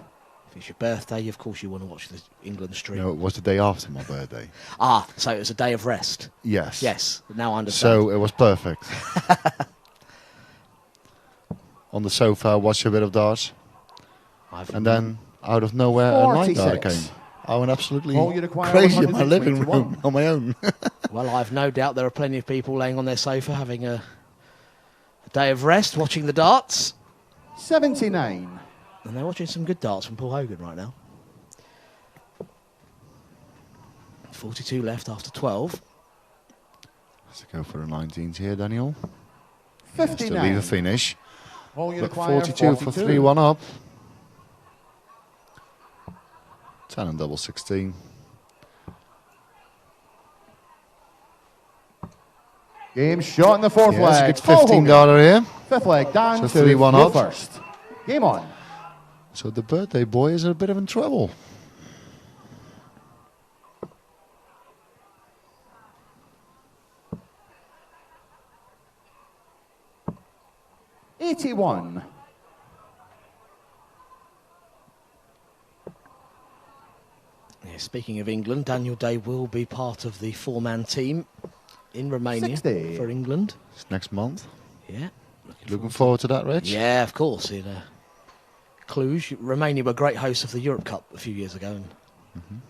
it's your birthday, of course you want to watch the England stream. No, it was the day after my birthday. Ah, so it was a day of rest. Yes. Yes, now I understand. So it was perfect. On the sofa, I watched a bit of darts, and then out of nowhere, a night dart 46. came. I went absolutely All you require, crazy in my living 121. room on my own. Well, I've no doubt there are plenty of people laying on their sofa having a day of rest, watching the darts. 79. And they're watching some good darts from Paul Hogan right now. 42 left after 12. Let's go for the 19s here, Daniel. 59. Still leave a finish. All you But require, 42 for 3-1 up. 10 and double 16. Game shot in the fourth Yeah, leg. it's a good 15 dollar here. Fifth leg, down So to 3-1 throw up. first. Game on. So the birthday boy is a bit of in trouble. $81. Yeah, speaking of England, Daniel Day will be part of the 4-man team in Romania 60. for England. It's next month. Yeah. Looking forward to that, Rich? Yeah, of course. In Cluj, Romania were great hosts of the Europe Cup a few years ago. And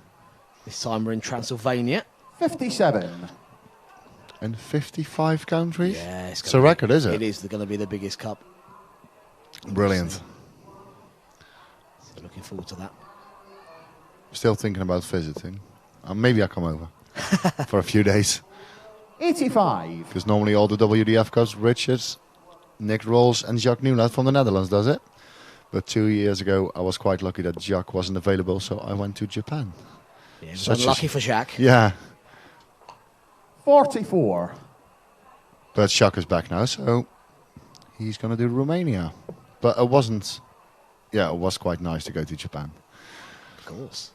this time we're in Transylvania. 57. In 55 countries? Yeah, It's a record, is it? It is going to be the biggest cup. Brilliant. So looking forward to that. Still thinking about visiting. Maybe I'll come over for a few days. 85. Because normally all the WDF Cups, Richards, Nick Rolls and Jacques Newland from the Netherlands does it. But 2 years ago, I was quite lucky that Jacques wasn't available, so I went to Japan. Yeah, it was Such a- unlucky for Jacques. Yeah, 44. but Jacques is back now, so he's going to do Romania. But it wasn't, it was quite nice to go to Japan. Of course.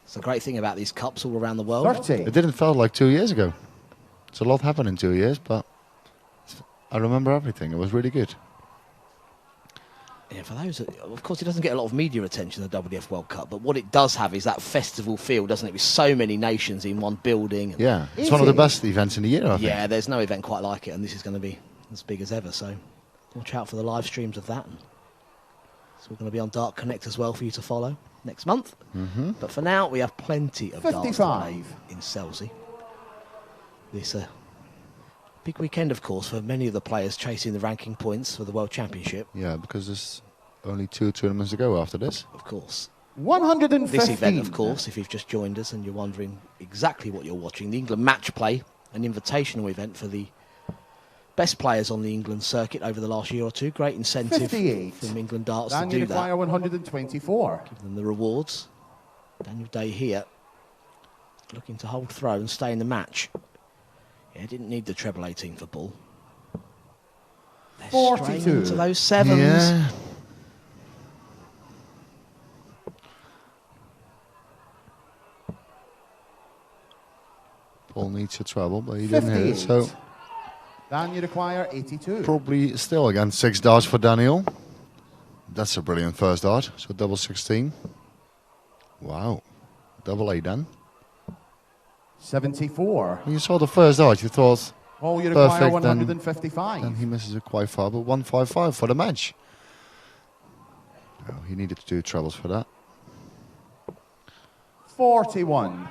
It's the great thing about these cups all around the world. 30. It didn't feel like 2 years ago. It's a lot happened in 2 years, but I remember everything. It was really good. Yeah, for those, of course, it doesn't get a lot of media attention, the WDF World Cup, but what it does have is that festival feel, doesn't it, with so many nations in one building. Yeah, it's one of the best events in the year, I think. Yeah, there's no event quite like it, and this is going to be as big as ever, so watch out for the live streams of that. It's all going to be on Dart Connect as well for you to follow next month. But for now, we have plenty of darts 55. in Selsey. This big weekend, of course, for many of the players chasing the ranking points for the World Championship. Yeah, because there's only 2 tournaments to go after this. Of course. 115. This event, of course, if you've just joined us and you're wondering exactly what you're watching, the England Match Play, an invitational event for the best players on the England circuit over the last year or two. Great incentive 58. from England Darts Daniel to do Dwyer, that. 124. Give them the rewards. Daniel Day here, looking to hold throw and stay in the match. Yeah, didn't need the treble 18 for Bull. They're 42. straining into those sevens. Yeah. Paul needs a treble, but he didn't hit it. So Daniel Dwyer, 82. probably still again 6 darts for Daniel. That's a brilliant first dart. So double 16. Wow. Double 8 then. 74. When you saw the first dart, you thought Paul Dwyer, perfect. 155. Then he misses it quite far, but 155 for the match. Oh, he needed to do trebles for that. 41.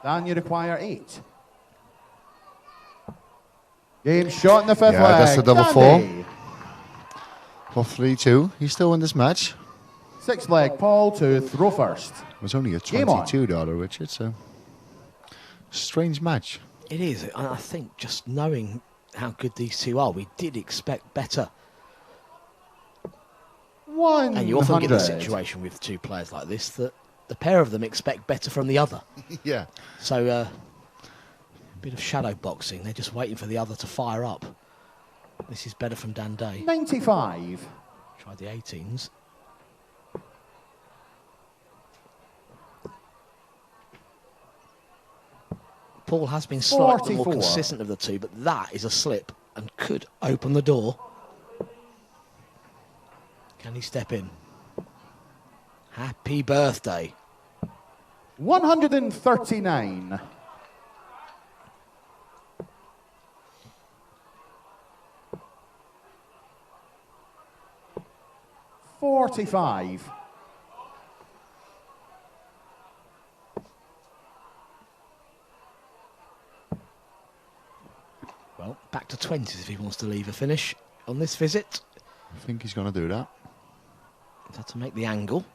Daniel Dwyer, 8. Game shot in the fifth Yeah, leg. that's the double Dandy. For 3-2. He's still in this match. Sixth leg, Paul to throw first. It was only a Game on. 22 darter, Richard, so strange match. It is. And I think just knowing how good these two are, we did expect better. 100. And you often get the situation with two players like this that the pair of them expect better from the other. Yeah. So a bit of shadow boxing. They're just waiting for the other to fire up. This is better from Dan Day. 95. Tried the 18s. Paul has been slightly more 44. consistent of the two, but that is a slip and could open the door. Can he step in? Happy birthday. 139. $45. Well, back to 20s if he wants to leave a finish on this visit. I think he's going to do that. He's had to make the angle.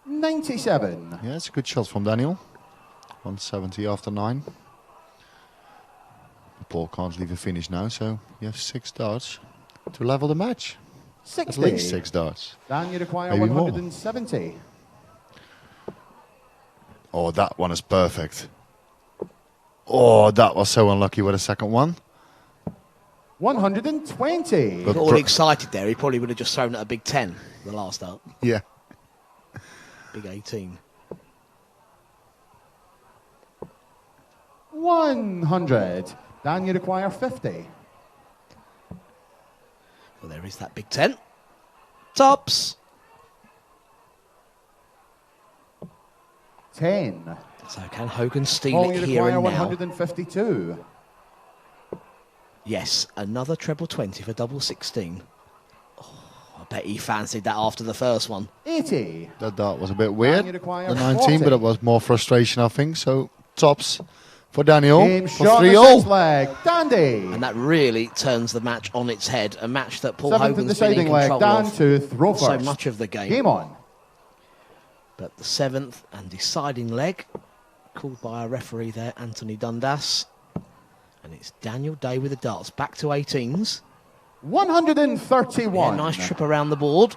97. Yeah, it's a good shot from Daniel. 170 after 9. Paul can't leave a finish now, so you have 6 darts to level the match. 60. At least 6 darts. Daniel Dwyer, Maybe more. 170. Oh, that one is perfect. Oh, that was so unlucky with the second one. 120. But Got all excited there. He probably would have just thrown at a big 10 the last up. Yeah. Big 18. 100. Daniel Dwyer, 50. Well, there is that big 10. Tops. 10. So can Hogan steal Paul it here Dwyer, and now? 152. Yes, another treble 20 for double 16. Oh, I bet he fancied that after the first one. 80. That dart was a bit weird. Daniel Dwyer, The 19, 40. but it was more frustration, I think. So, tops for Daniel Game for shot in the 3-all. sixth leg. Dandy. And that really turns the match on its head. A match that Paul Seventh and Hogan's been in deciding leg. control Dan of to throw so first. much of the game. Game on. But the 7th and deciding leg, called by our referee there, Anthony Dundas. And it's Daniel Day with the darts. Back to 18s. 131. Yeah, nice trip around the board.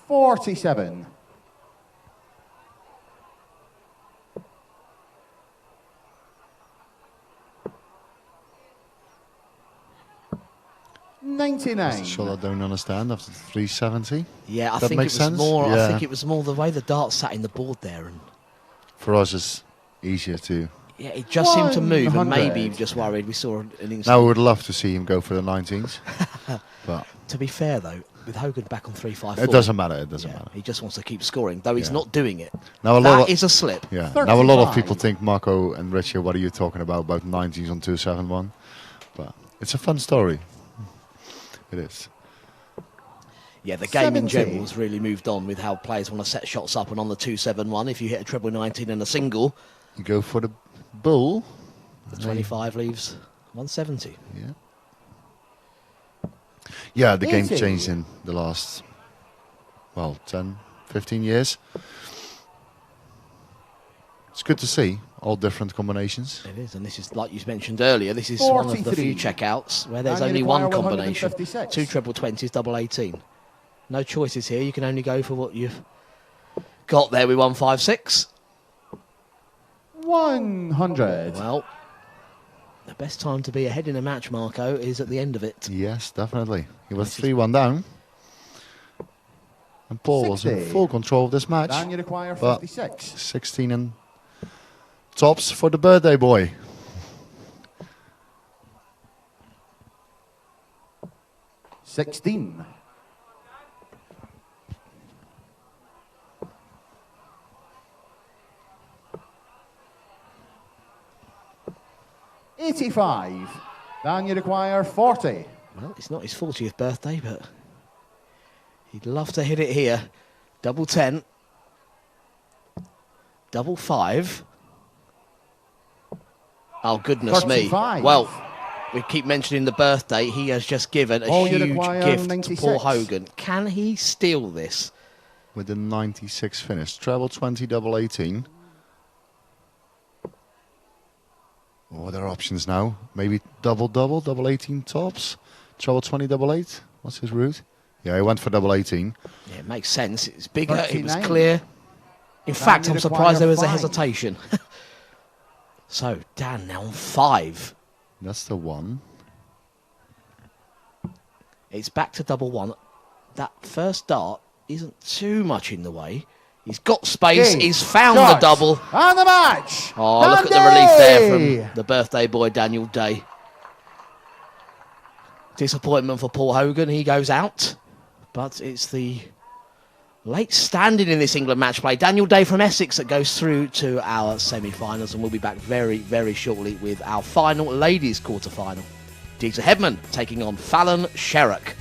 $47. $99. That's the shot I don't understand after 370. Yeah, I That think it makes was sense? more. I Yeah. think it was more the way the darts sat in the board there, and For us, it's easier to. yeah, it just seemed to move. And 100. maybe he was just worried. We saw an instant. Now, we would love to see him go for the 19s. But To be fair though, with Hogan back on 3-5-4, it doesn't matter. It doesn't yeah, matter. he just wants to keep scoring, though he's Yeah. not doing it. Now, That is a slip. Yeah. Now, a lot of 35. people think, Marco and Richard, what are you talking about 19s on 271? But it's a fun story. It is. Yeah, the game in 70. general has really moved on with how players want to set shots up, and on the 2-7-1, if you hit a treble 19 and a single, You go for the bull. the 25 leaves 170. Yeah. Yeah, the game's Is it? changed in the last, well, 10, 15 years. It's good to see all different combinations. It is, and this is, like you mentioned earlier, this is one of the 43. few checkouts where there's And you only one require combination. 156. 2 treble 20s, double 18. No choices here. You can only go for what you've got there with 156. 100. Well, the best time to be ahead in a match, Marco, is at the end of it. Yes, definitely. He was 3-1 down. And Paul was in 60. full control of this match. And you require But 56. 16 and tops for the birthday boy. $16. $85. Then you require 40. Well, it's not his 40th birthday, but he'd love to hit it here. Double 10. Double 5. Oh, goodness me. 35. Well, we keep mentioning the birthday. He has just given a Oh, you huge require gift 96. to Paul Hogan. Can he steal this? With the 96 finish. Treble 20, double 18. Oh, there are options now. Maybe double, double 18 tops. Treble 20, double 8. What's his route? Yeah, he went for double 18. Yeah, it makes sense. It's bigger. It was 39. clear. In fact, you I'm surprised there was a require 5. hesitation. So, Dan now on 5. That's the one. It's back to double 1. That first dart isn't too much in the way. He's got space. King, He's found shot, the double. And the match. Oh, look at the relief there from the birthday boy, Daniel Day. Disappointment for Paul Hogan. He goes out. But it's the late standing in this England match play, Daniel Day from Essex, that goes through to our semi-finals, and we'll be back very, very shortly with our final ladies quarter-final. Dieter Hedman taking on Fallon Sherrock.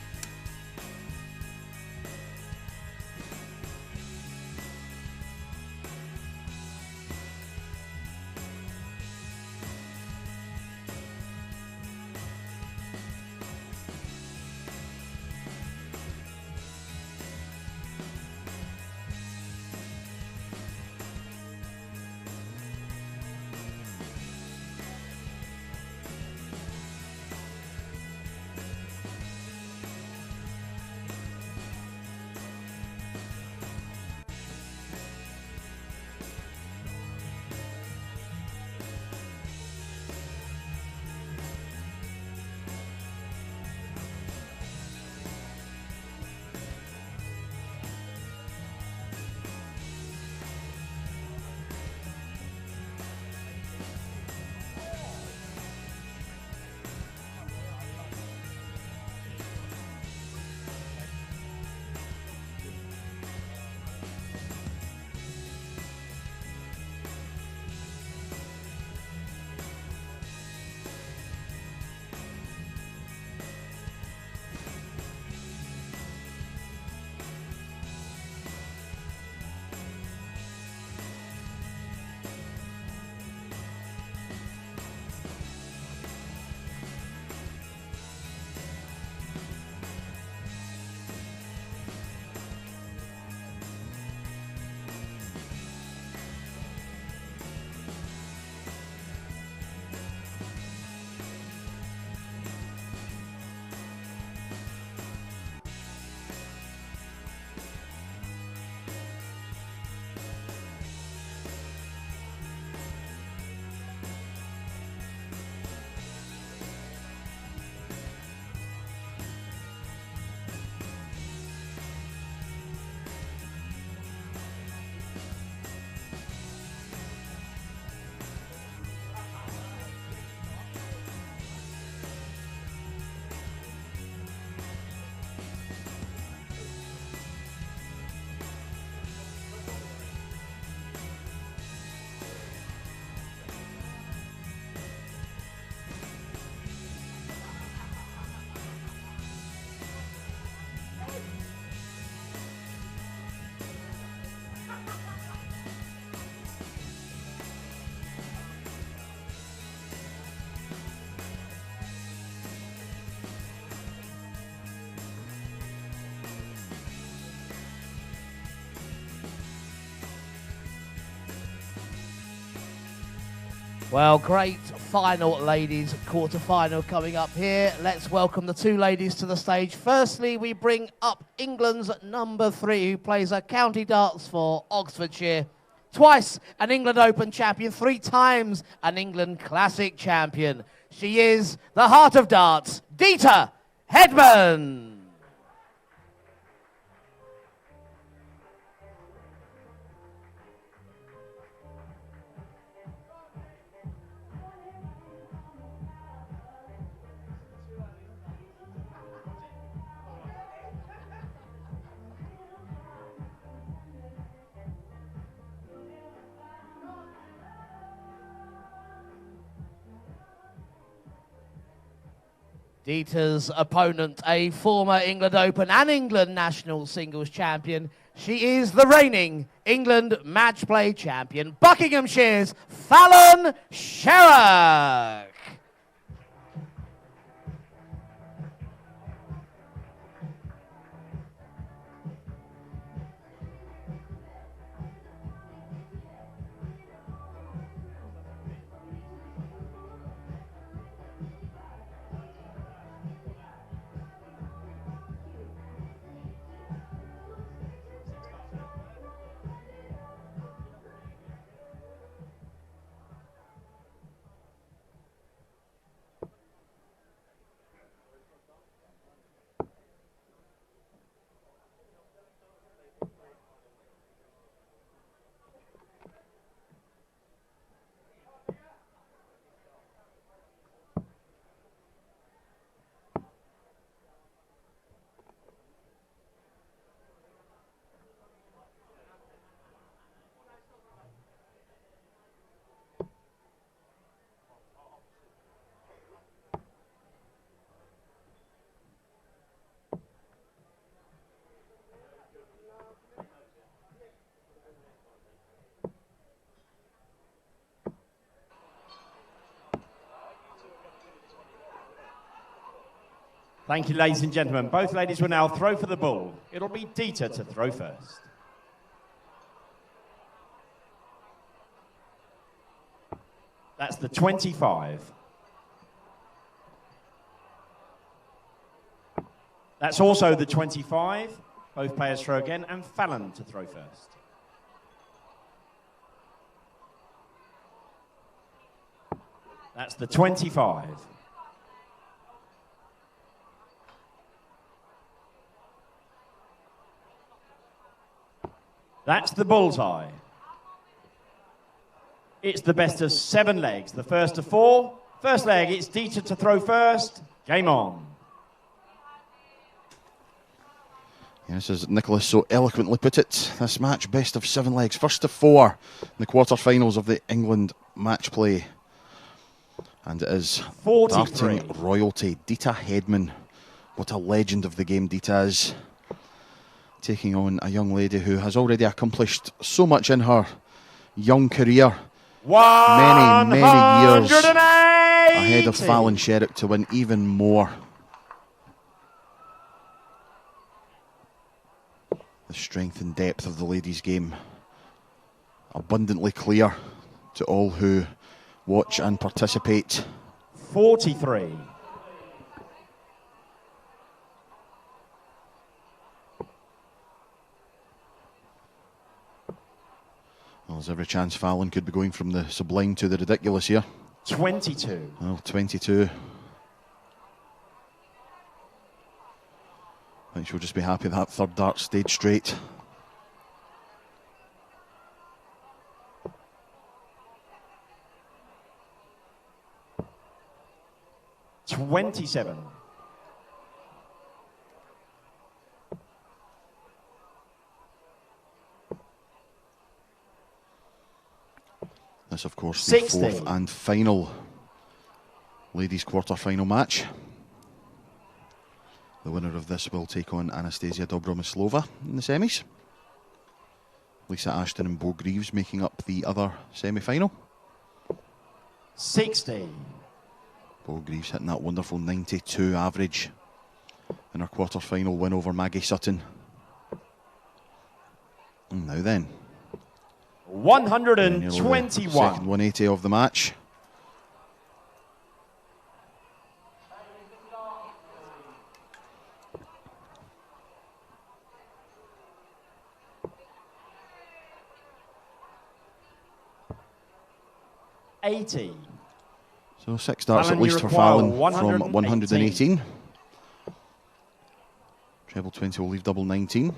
Well, great final, ladies. Quarter-final coming up here. Let's welcome the two ladies to the stage. Firstly, we bring up England's number 3, who plays a county darts for Oxfordshire. Twice an England Open champion, 3 times an England Classic champion. She is the heart of darts, Dita Hedman. Dita's opponent, a former England Open and England national singles champion. She is the reigning England match play champion, Buckinghamshire's Fallon Sherrock. Thank you, ladies and gentlemen. Both ladies will now throw for the ball. It'll be Dita to throw first. That's the 25. That's also the 25. Both players throw again, and Fallon to throw first. That's the 25. That's the bullseye. It's the best of 7 legs. The first of 4. First leg, it's Dita to throw first. Game on. Yes, as Nicholas so eloquently put it, this match, best of 7 legs. First of 4 in the quarterfinals of the England match play. And it is 43. darting royalty, Dita Hedman. What a legend of the game Dita is. Taking on a young lady who has already accomplished so much in her young career. Many years ahead of Fallon Sherrock to win even more. The strength and depth of the ladies' game abundantly clear to all who watch and participate. 43. Well, there's every chance Fallon could be going from the sublime to the ridiculous here. 22. Well, 22. I think she'll just be happy that third dart stayed straight. $27. This, of course, the 60. fourth and final ladies' quarter-final match. The winner of this will take on Anastasia Dobromislova in the semis. Lisa Ashton and Bo Greaves making up the other semi-final. 60. Bo Greaves hitting that wonderful 92 average in her quarter-final win over Maggie Sutton. And now then, 121. second 180 of the match. 80. So 6 darts Fallon, at least you for require Fallon from 118. 118. Treble 20 will leave double 19.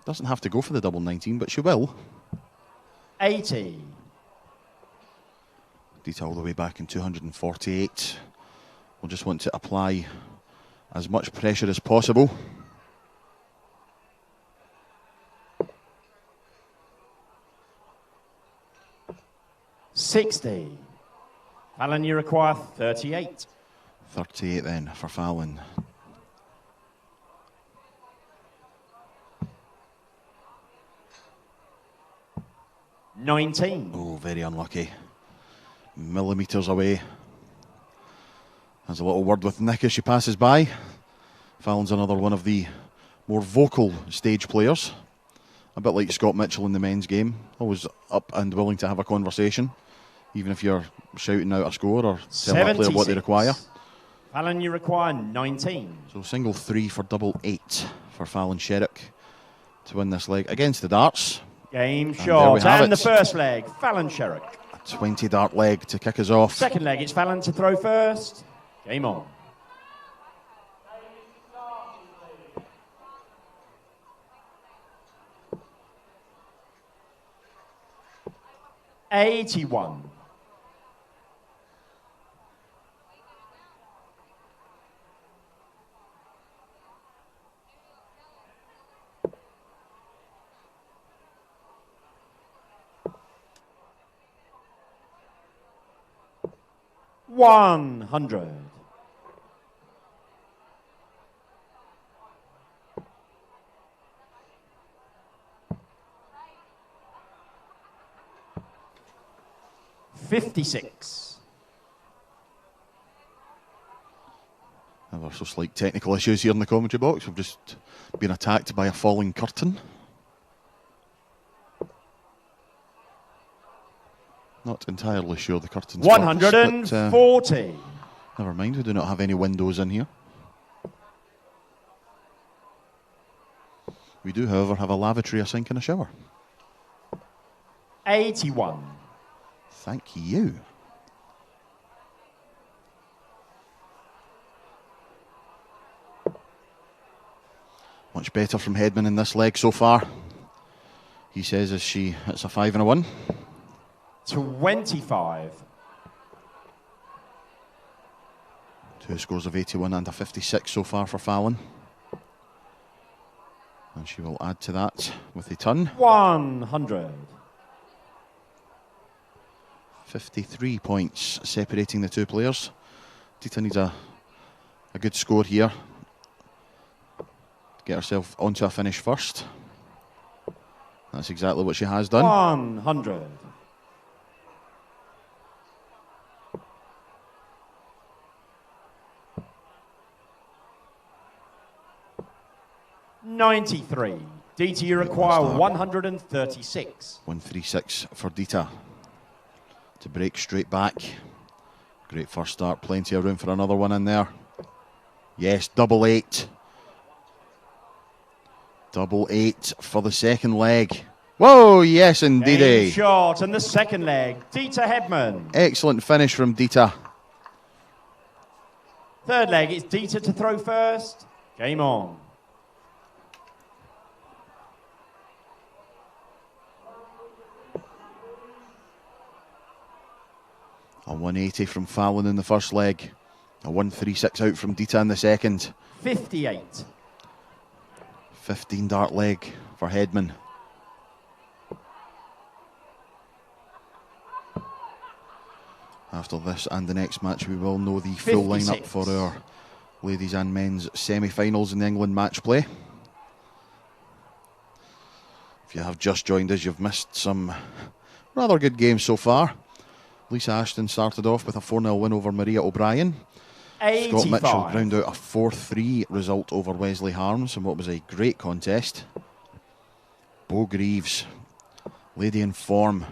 Doesn't have to go for the double 19, but she will. 80. Dita all the way back in 248. We'll just want to apply as much pressure as possible. $60. Fallon, you require 38. 38 then for Fallon. $19. Oh, very unlucky. Millimetres away. Has a little word with Nick as she passes by. Fallon's another one of the more vocal stage players. A bit like Scott Mitchell in the men's game. Always up and willing to have a conversation, even if you're shouting out a score or telling a player what they require. Fallon, you require 19. So single 3 for double 8 for Fallon Sherrock to win this leg against the darts. Game there we shot. have And it. the first leg, Fallon Sherrock. A 20 dart leg to kick us off. Second leg, it's Fallon to throw first. Game on. $81. $100. $56. There were so slight technical issues here in the commentary box. We've just been attacked by a falling curtain. Not entirely sure the curtain's purpose, but, 140. never mind, we do not have any windows in here. We do, however, have a lavatory, a sink and a shower. 81. Thank you. Much better from Hedman in this leg so far. He says as she hits a 5 and a 1. 25. 2 scores of 81 and a 56 so far for Fallon. And she will add to that with a ton. 100. 53 points separating the two players. Dita needs a good score here to get herself onto a finish first. That's exactly what she has done. 100. $93. Dita, you require 136. 136 for Dita to break straight back. Great first start, plenty of room for another one in there. Yes, double 8. Double 8 for the second leg. Whoa, yes Game indeed. shot. And the second leg, Dita Hedman. Excellent finish from Dita. Third leg, it's Dita to throw first. Game on. A 180 from Fallon in the first leg. A 136 out from Dita in the second. 58. 15 dart leg for Hedman. After this and the next match, we will know the full lineup 56. for our ladies and men's semi-finals in the England match play. If you have just joined us, you've missed some rather good games so far. Lisa Ashton started off with a 4-0 win over Maria O'Brien. 85. Scott Mitchell ground out a 4-3 result over Wesley Harms in what was a great contest. Bo Greaves, lady in form,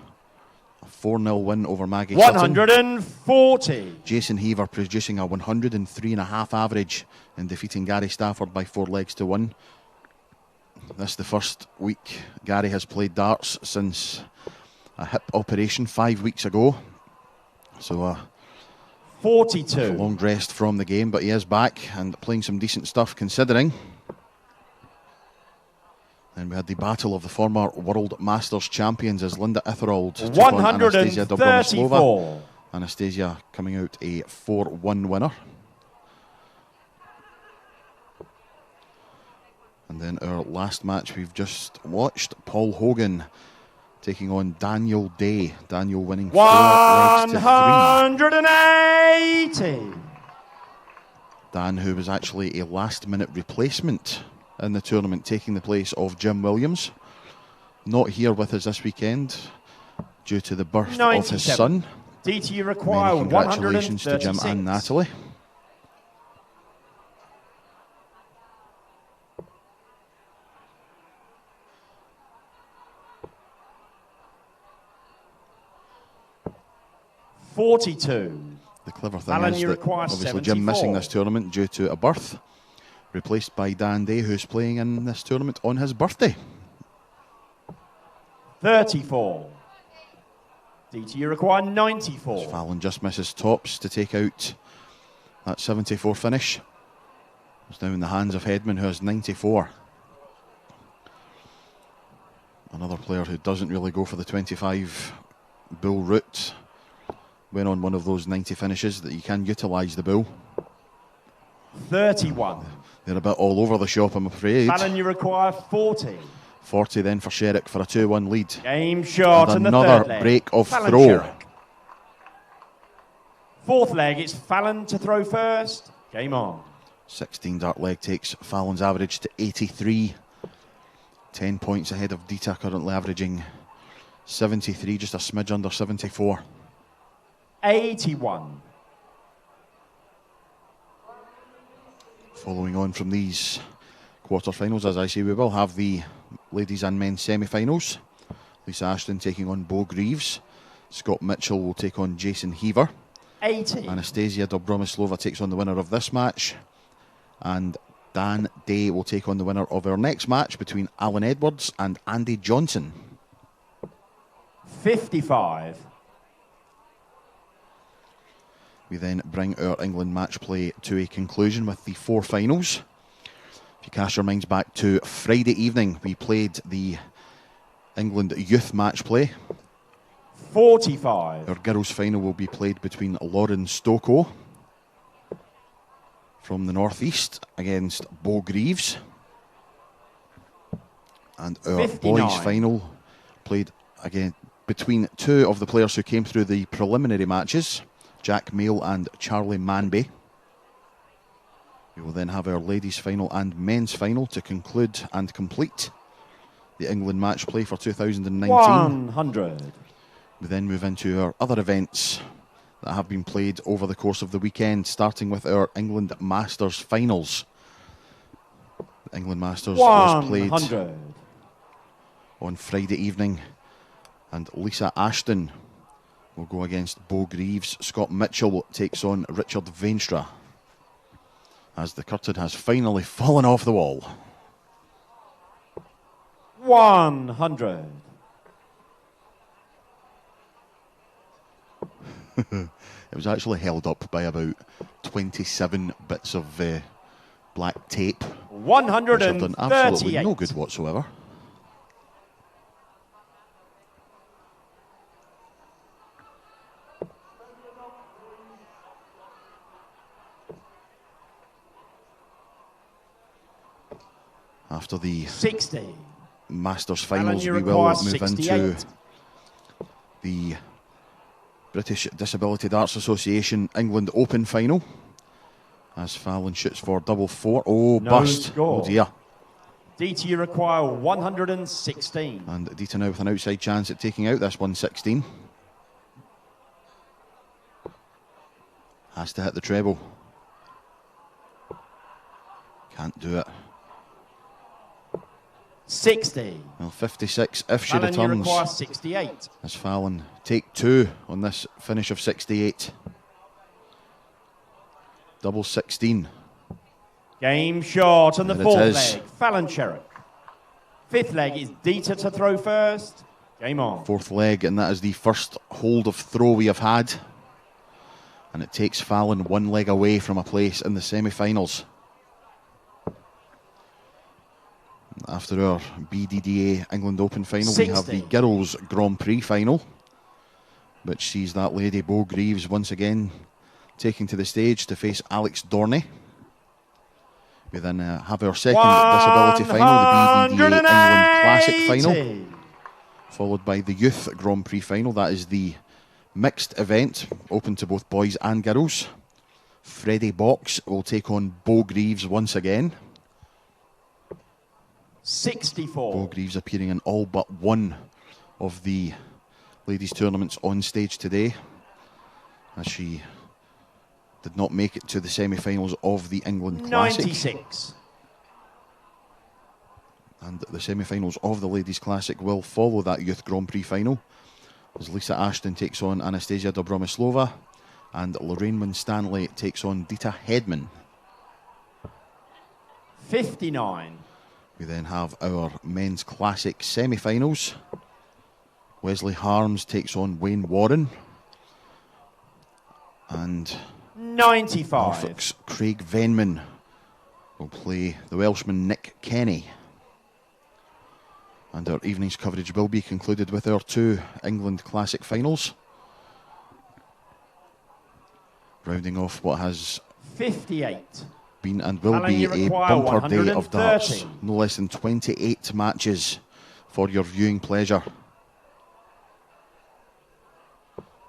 a 4-0 win over Maggie Sutton. 140. Jason Heaver producing a 103.5 average in defeating Gary Stafford by 4 legs to 1. This is the first week Gary has played darts since a hip operation 5 weeks ago. So 42. long rest from the game, but he is back and playing some decent stuff considering. And we had the battle of the former World Masters champions as Linda Etherold took on Anastasia Dobromislova. 134. Anastasia coming out a 4-1 winner. And then our last match we've just watched, Paul Hogan taking on Daniel Day. Daniel winning 4 legs to 3. 180. Dan, who was actually a last-minute replacement in the tournament, taking the place of Jim Williams. Not here with us this weekend due to the birth of his son. DT require Many congratulations to Jim and Natalie. $42. The clever thing is that obviously Jim missing this tournament due to a birth, replaced by Dan Day, who's playing in this tournament on his birthday. 34. DT require 94. Fallon just misses tops to take out that 74 finish. It's now in the hands of Hedman, who has 94. Another player who doesn't really go for the 25 bull route. Went on one of those 90 finishes that you can utilise the bull. 31. They're a bit all over the shop, I'm afraid. Fallon, you require 40. 40 then for Sherrick for a 2-1 lead. Game shot and in the another third leg. break of Fallon throw. Sherrick. Fourth leg, it's Fallon to throw first. Game on. 16 dart leg takes Fallon's average to 83. 10 points ahead of Dita, currently averaging 73, just a smidge under 74. 81. Following on from these quarterfinals, as I say, we will have the ladies and men's semi-finals. Lisa Ashton taking on Bo Greaves. Scott Mitchell will take on Jason Heaver. 80. Anastasia Dobromislova takes on the winner of this match. And Dan Day will take on the winner of our next match between Alan Edwards and Andy Johnson. 55. We then bring our England match play to a conclusion with the 4 finals. If you cast your minds back to Friday evening, we played the England youth match play. 45. Our girls' final will be played between Lauren Stoko from the northeast against Bo Greaves. And our 59. boys' final played again between 2 of the players who came through the preliminary matches, Jack Mail and Charlie Manby. We will then have our ladies' final and men's final to conclude and complete the England match play for 2019. 100. We then move into our other events that have been played over the course of the weekend, starting with our England Masters finals. The England Masters was played 100. on Friday evening, and Lisa Ashton will go against Bo Greaves. Scott Mitchell takes on Richard Veenstra, as the curtain has finally fallen off the wall. 100. It was actually held up by about 27 bits of black tape, which have done absolutely no good whatsoever. After the 60. Masters finals, we will move 68. into the British Disability Darts Association England Open final, as Fallon shoots for double 4. Oh, No bust. score. Oh dear. DT, you require 116. And Dita now with an outside chance at taking out this 116. Has to hit the treble. Can't do it. 60. Well, 56 if she Fallon, you returns. require 68. As Fallon take 2 on this finish of 68. Double 16. Game shot on the There it fourth is. leg. Fallon Sherrick. Fifth leg is Dita to throw first. Game on. 4th leg, and that is the first hold of throw we have had. and it takes Fallon one leg away from a place in the semi-finals. After our BDDA England Open final, 60. we have the Girls Grand Prix final, which sees that lady Bo Greaves once again taking to the stage to face Alex Dorney. We then have our second disability final, the BDDA England Classic final, followed by the Youth Grand Prix final. That is the mixed event, open to both boys and girls. Freddie Box will take on Bo Greaves once again. 64. Bo Greaves appearing in all but one of the ladies' tournaments on stage today, as she did not make it to the semi-finals of the England Classic. 96. And the semi-finals of the Ladies Classic will follow that Youth Grand Prix final, as Lisa Ashton takes on Anastasia Dobromislova and Lorraine Winstanley takes on Dita Hedman. 59. We then have our Men's Classic semi-finals. Wesley Harms takes on Wayne Warren, and 95. Norfolk's Craig Venman will play the Welshman Nick Kenny. And our evening's coverage will be concluded with our two England Classic finals, rounding off what has 58. been and will Alan, be you a require bumper day of 130. darts. No less than 28 matches for your viewing pleasure.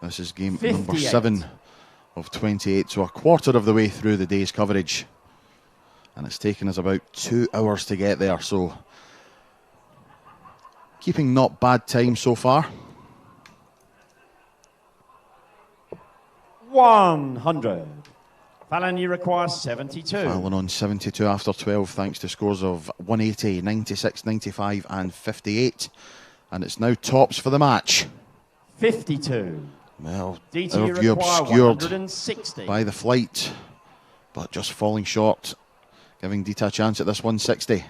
This is game 58. number 7 of 28, so a quarter of the way through the day's coverage. And it's taken us about 2 hours to get there, so keeping not bad time so far. 100. Fallon, you require 72. Fallon on 72 after 12, thanks to scores of 180, 96, 95 and 58. And it's now tops for the match. 52. Well, DT, our you view require obscured 160. by the flight, but just falling short, giving Dita a chance at this 160,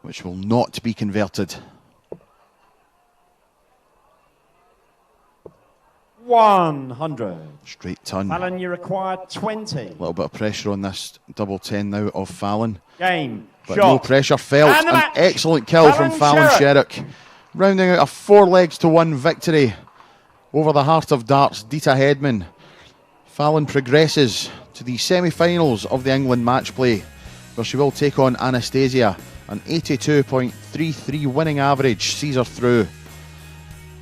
which will not be converted. 100. Straight ton. Fallon, you require 20. A little bit of pressure on this double 10 now of Fallon. Game. But Shot. no pressure felt. And the An match. excellent kill from Fallon Sherrock. Sherrock. Rounding out a 4-1 victory over the heart of darts, Dita Hedman. Fallon progresses to the semi-finals of the England match play, where she will take on Anastasia. An 82.33 winning average sees her through.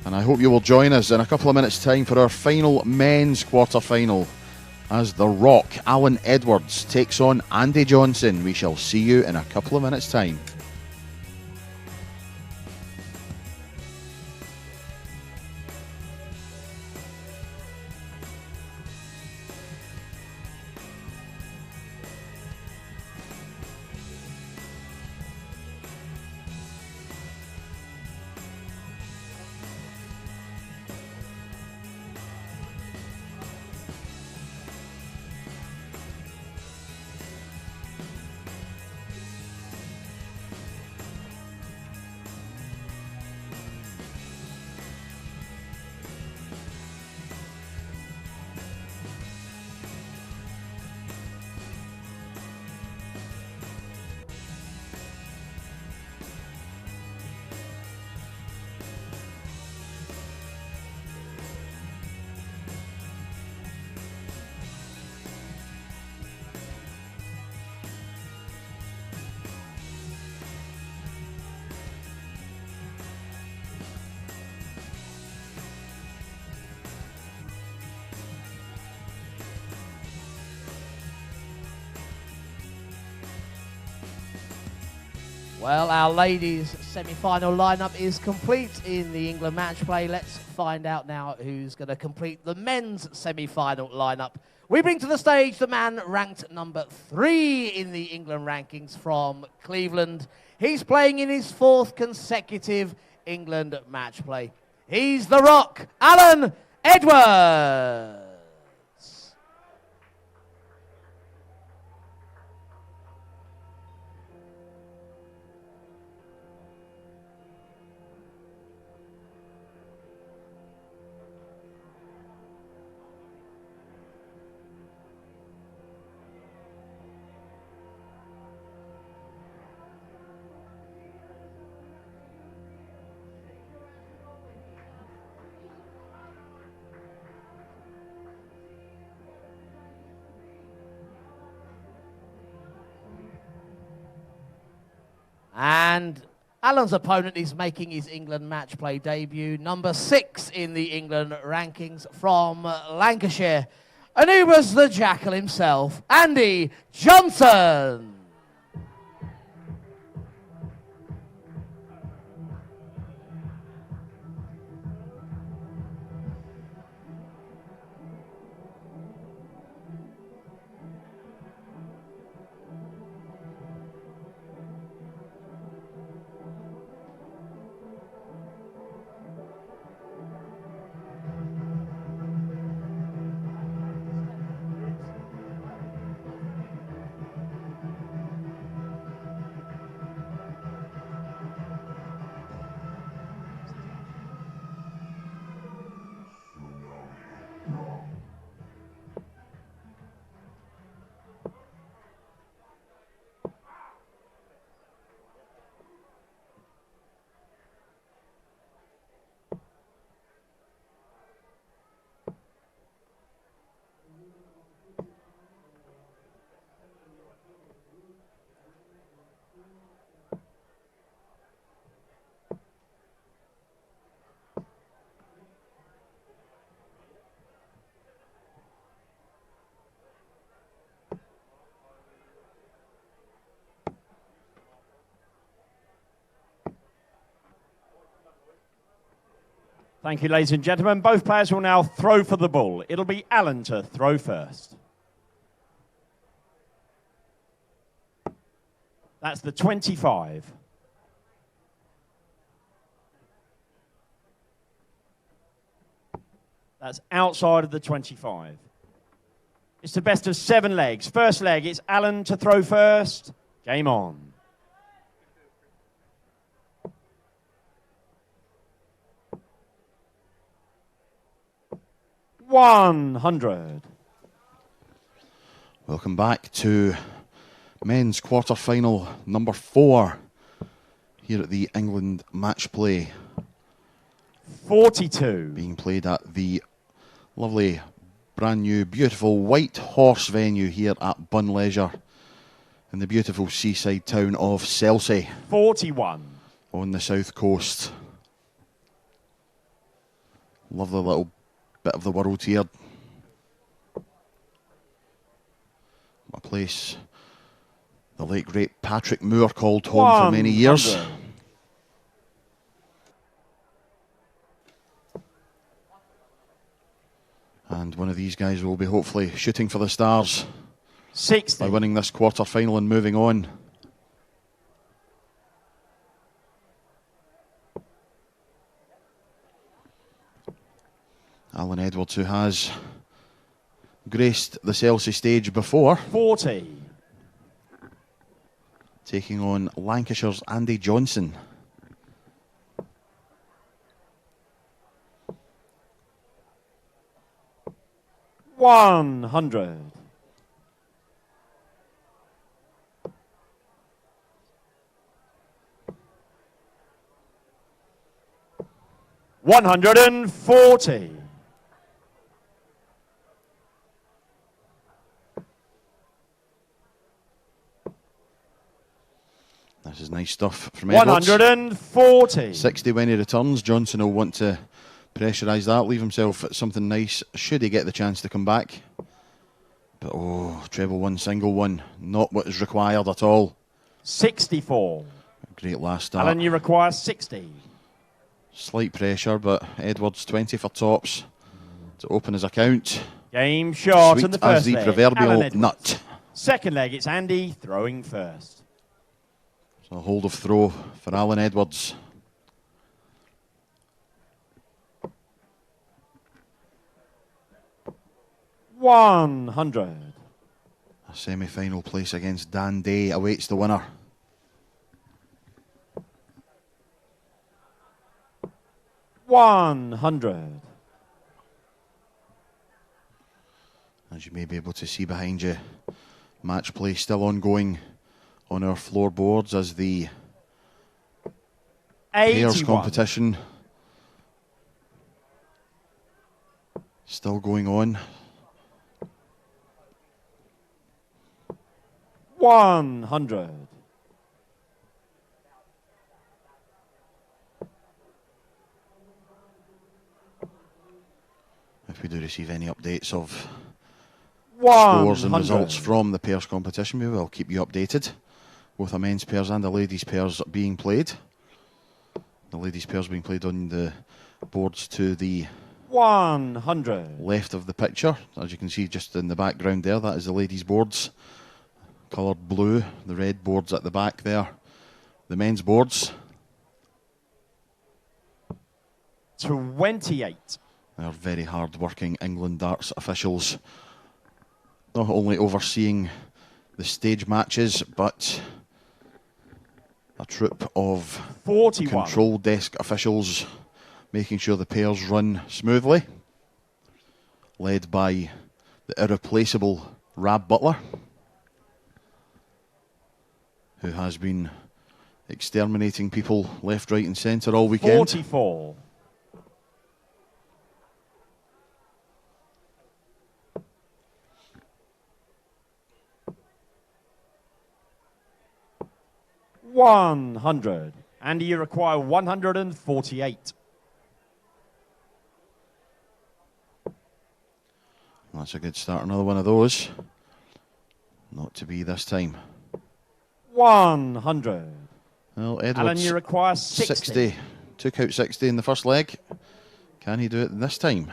And I hope you will join us in a couple of minutes' time for our final men's quarter-final, as The Rock, Alan Edwards, takes on Andy Johnson. We shall see you in a couple of minutes' time. Well, our ladies' semi-final lineup is complete in the England match play. Let's find out now who's going to complete the men's semi-final lineup. We bring to the stage the man ranked number 3 in the England rankings from Cleveland. He's playing in his 4th consecutive England match play. He's The Rock, Alan Edwards. And Alan's opponent is making his England match play debut, number 6 in the England rankings from Lancashire. Anubis the Jackal himself, Andy Johnson. Thank you, ladies and gentlemen. Both players will now throw for the ball. It'll be Alan to throw first. That's the 25. That's outside of the 25. It's the best of 7 legs. First leg, it's Alan to throw first. Game on. $100. Welcome back to men's quarter-final number 4 here at the England match play. 42. Being played at the lovely, brand new, beautiful White Horse venue here at Bun Leisure in the beautiful seaside town of Chelsea. 41. On the south coast. Lovely little bit of the world here. A place the late great Patrick Moore called home for many years. 100. And one of these guys will be hopefully shooting for the stars 60. by winning this quarter final and moving on. Alan Edwards, who has graced the Chelsea stage before, 40. taking on Lancashire's Andy Johnson. $100. $140. This is nice stuff from Edwards. 140. 60 when he returns. Johnson will want to pressurise that, leave himself at something nice should he get the chance to come back. But oh, treble one, single one, not what is required at all. 64. Great last start. Alan, you require 60. Slight pressure, but Edwards 20 for tops to open his account. Game shot Sweet in the first as the leg. proverbial Alan Edwards. nut. Second leg, it's Andy throwing first. So a hold of throw for Alan Edwards. $100. A semi-final place against Dan Day awaits the winner. $100. As you may be able to see behind you, match play still ongoing on our floorboards as the pairs 81. competition still going on. 100. if we do receive any updates of 100. scores and results from the pairs competition, we will keep you updated. Both the men's pairs and the ladies' pairs being played. The ladies' pairs being played on the boards to the 100. left of the picture. As you can see just in the background there, that is the ladies' boards. Coloured blue, the red boards at the back there. The men's boards. 28. They're very hard-working England darts officials. Not only overseeing the stage matches, but a troop of 41. control desk officials making sure the pairs run smoothly. Led by the irreplaceable Rab Butler, who has been exterminating people left, right and centre all weekend. 44. $100. Andy, you require 148. That's a good start. Another one of those. Not to be this time. 100. Well, Edwards, Alan, you require 60. Took out 60 in the first leg. Can he do it this time?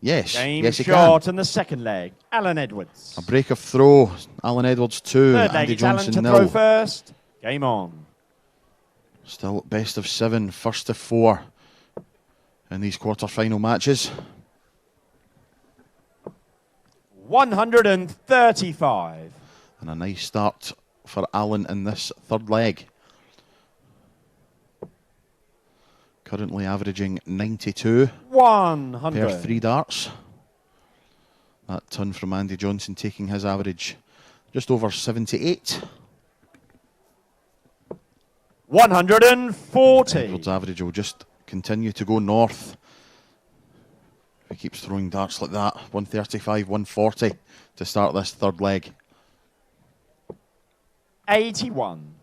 Yes. Game yes, he short can. in the second leg. Alan Edwards. A break of throw. Alan Edwards 2. Third leg, Andy it's Alan Johnson to 0. throw first. Game on. Still best of 7, first to 4 in these quarter-final matches. 135. And a nice start for Alan in this third leg. Currently averaging 92 100. per 3 darts. That ton from Andy Johnson taking his average just over 78. 140. Edwards' average will just continue to go north. He keeps throwing darts like that. 135, 140 to start this third leg. 81.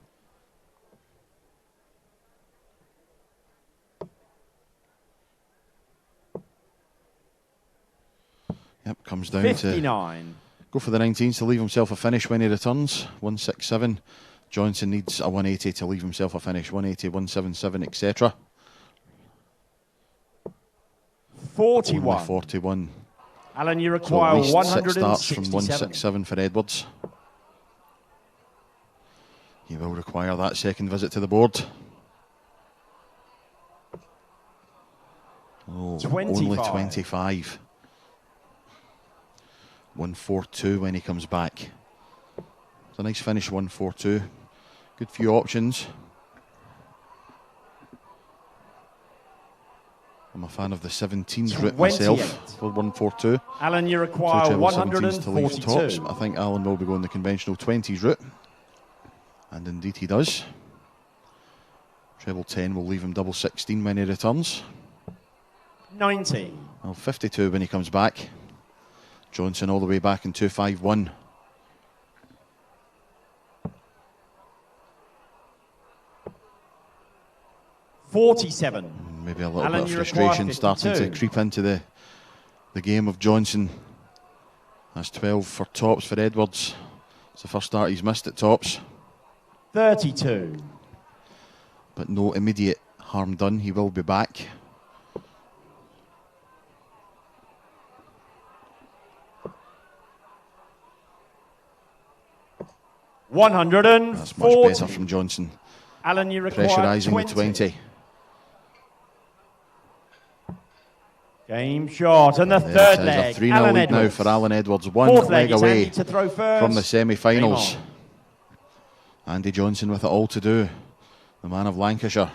Yep, comes down 59. to go for the 19s to leave himself a finish when he returns. 167. Johnson needs a 180 to leave himself a finish. 180, 177, etc. 41. Only 41. Alan, you So require at least 6 starts from 167. 167 for Edwards. He will require that second visit to the board. Oh, 25. only 25. 142 when he comes back. It's a nice finish, 142. Good few options. I'm a fan of the 17s route myself 28. for 142. Alan, you Two require treble 17s to leave tops. 142. I think Alan will be going the conventional 20s route. And indeed he does. Treble 10 will leave him double 16 when he returns. 90. Well, 52 when he comes back. Johnson all the way back in 251. $47. Maybe a little Alan, bit you of require frustration starting to 52. creep into the game of Johnson. That's 12 for tops for Edwards. It's the first start he's missed at tops. 32. But no immediate harm done. He will be back. That's much better 140. from Johnson. Alan, you require Pressurising 20. the 20. Game short. And the There third it is, leg. a 3-0 Alan lead now Edwards. for Alan Edwards. One Fourth leg leg is away Andy to throw first. from the semi-finals. Game Andy Johnson with it all to do. The man of Lancashire. on.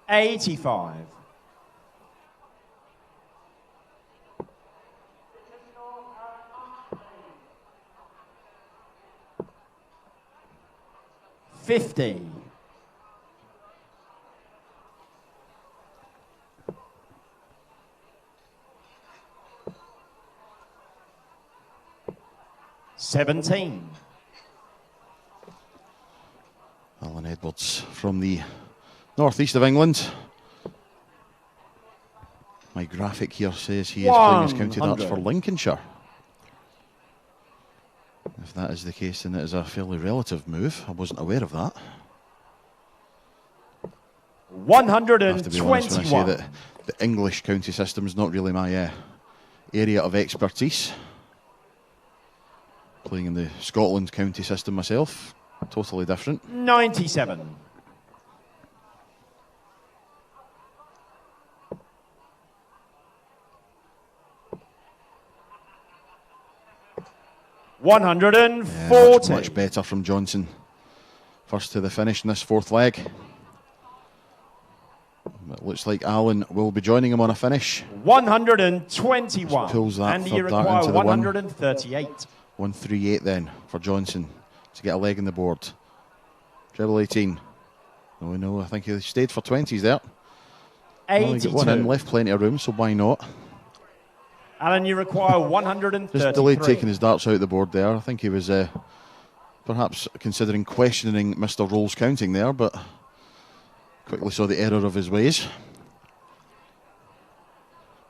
85. $50. $17. Alan Edwards from the northeast of England. My graphic here says he is playing his county darts for Lincolnshire. If that is the case, then it is a fairly relative move. I wasn't aware of that. 121. I have to be honest when I say that the English county system is not really my area of expertise. Playing in the Scotland county system myself, totally different. 97. Yeah, much better from Johnson. First to the finish in this fourth leg. It looks like Allen will be joining him on a finish. 121. Just pulls that and third you dart require into the 138. 138 then for Johnson to get a leg on the board. Treble 18. No, I think he stayed for 20s there. 82. Got one in, left plenty of room, so why not? Alan, you require 133. Just delayed taking his darts out the board there. I think he was perhaps considering questioning Mr. Rolls counting there, but quickly saw the error of his ways.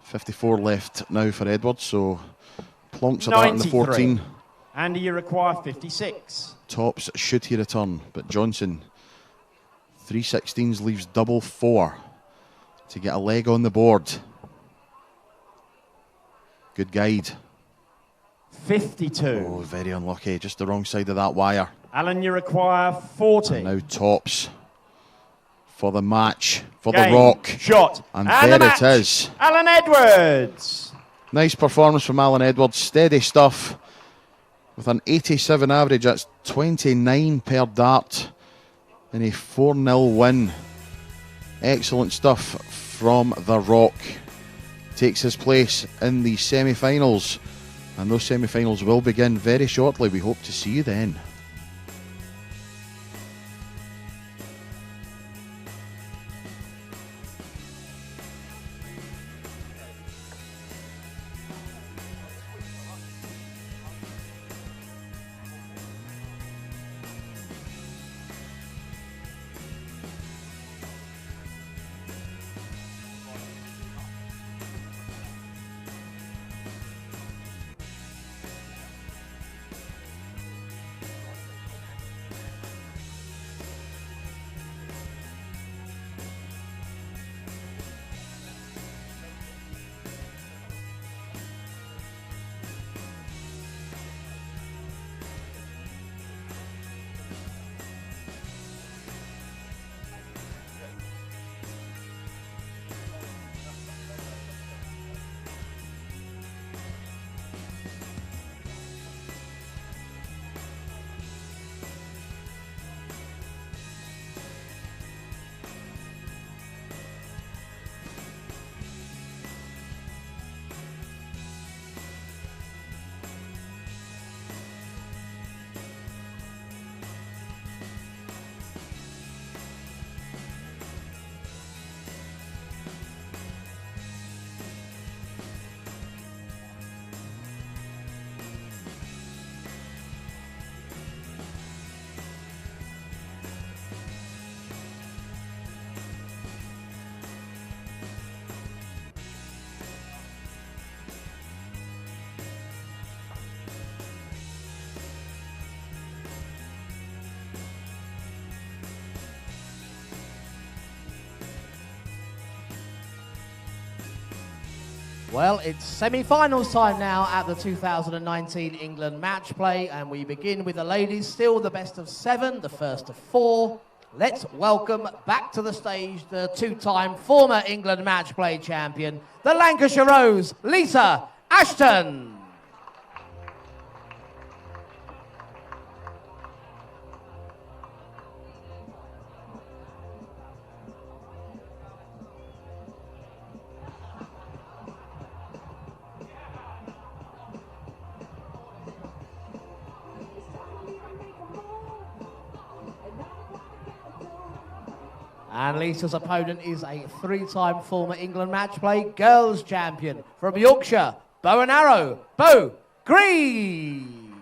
54 left now for Edwards, so plonks a dart in the 14. And you require 56. Tops should he return, but Johnson, 3/16s leaves double 4 to get a leg on the board. Good guide. 52. Oh, very unlucky. Just the wrong side of that wire. Alan, you require 40. And now tops for the match, for Game, the rock. Shot. And the there match. it is. Alan Edwards. Nice performance from Alan Edwards. Steady stuff. With an 87 average, that's 29 per dart. And a 4-0 win. Excellent stuff from the rock. Takes his place in the semi-finals, and those semi-finals will begin very shortly. We hope to see you then. Well, it's semi-finals time now at the 2019 England match play, and we begin with the ladies, still the best of 7, the first of 4. Let's welcome back to the stage the two-time former England match play champion, the Lancashire Rose, Lisa Ashton. And Lisa's opponent is a 3-time former England match play girls champion from Yorkshire, bow and arrow, Bo Green.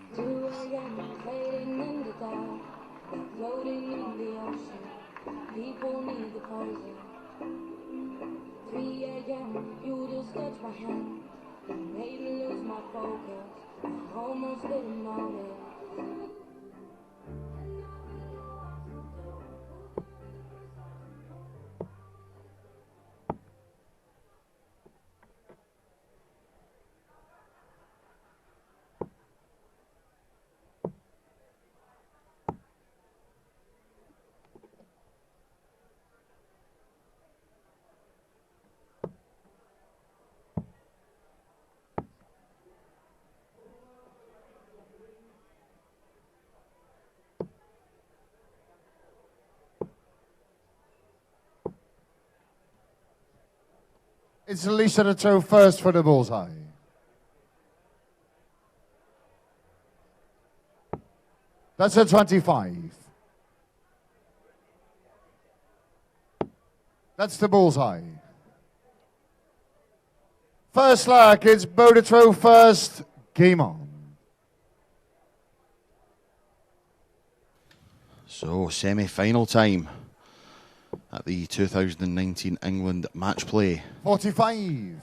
again. You just touched my hand, made me lose my focus. I almost didn't notice. It's Lisa to throw first for the bullseye. That's a 25. That's the bullseye. First lag, it's Bo to throw first. Game on. So, semi-final time at the 2019 England match play. 45.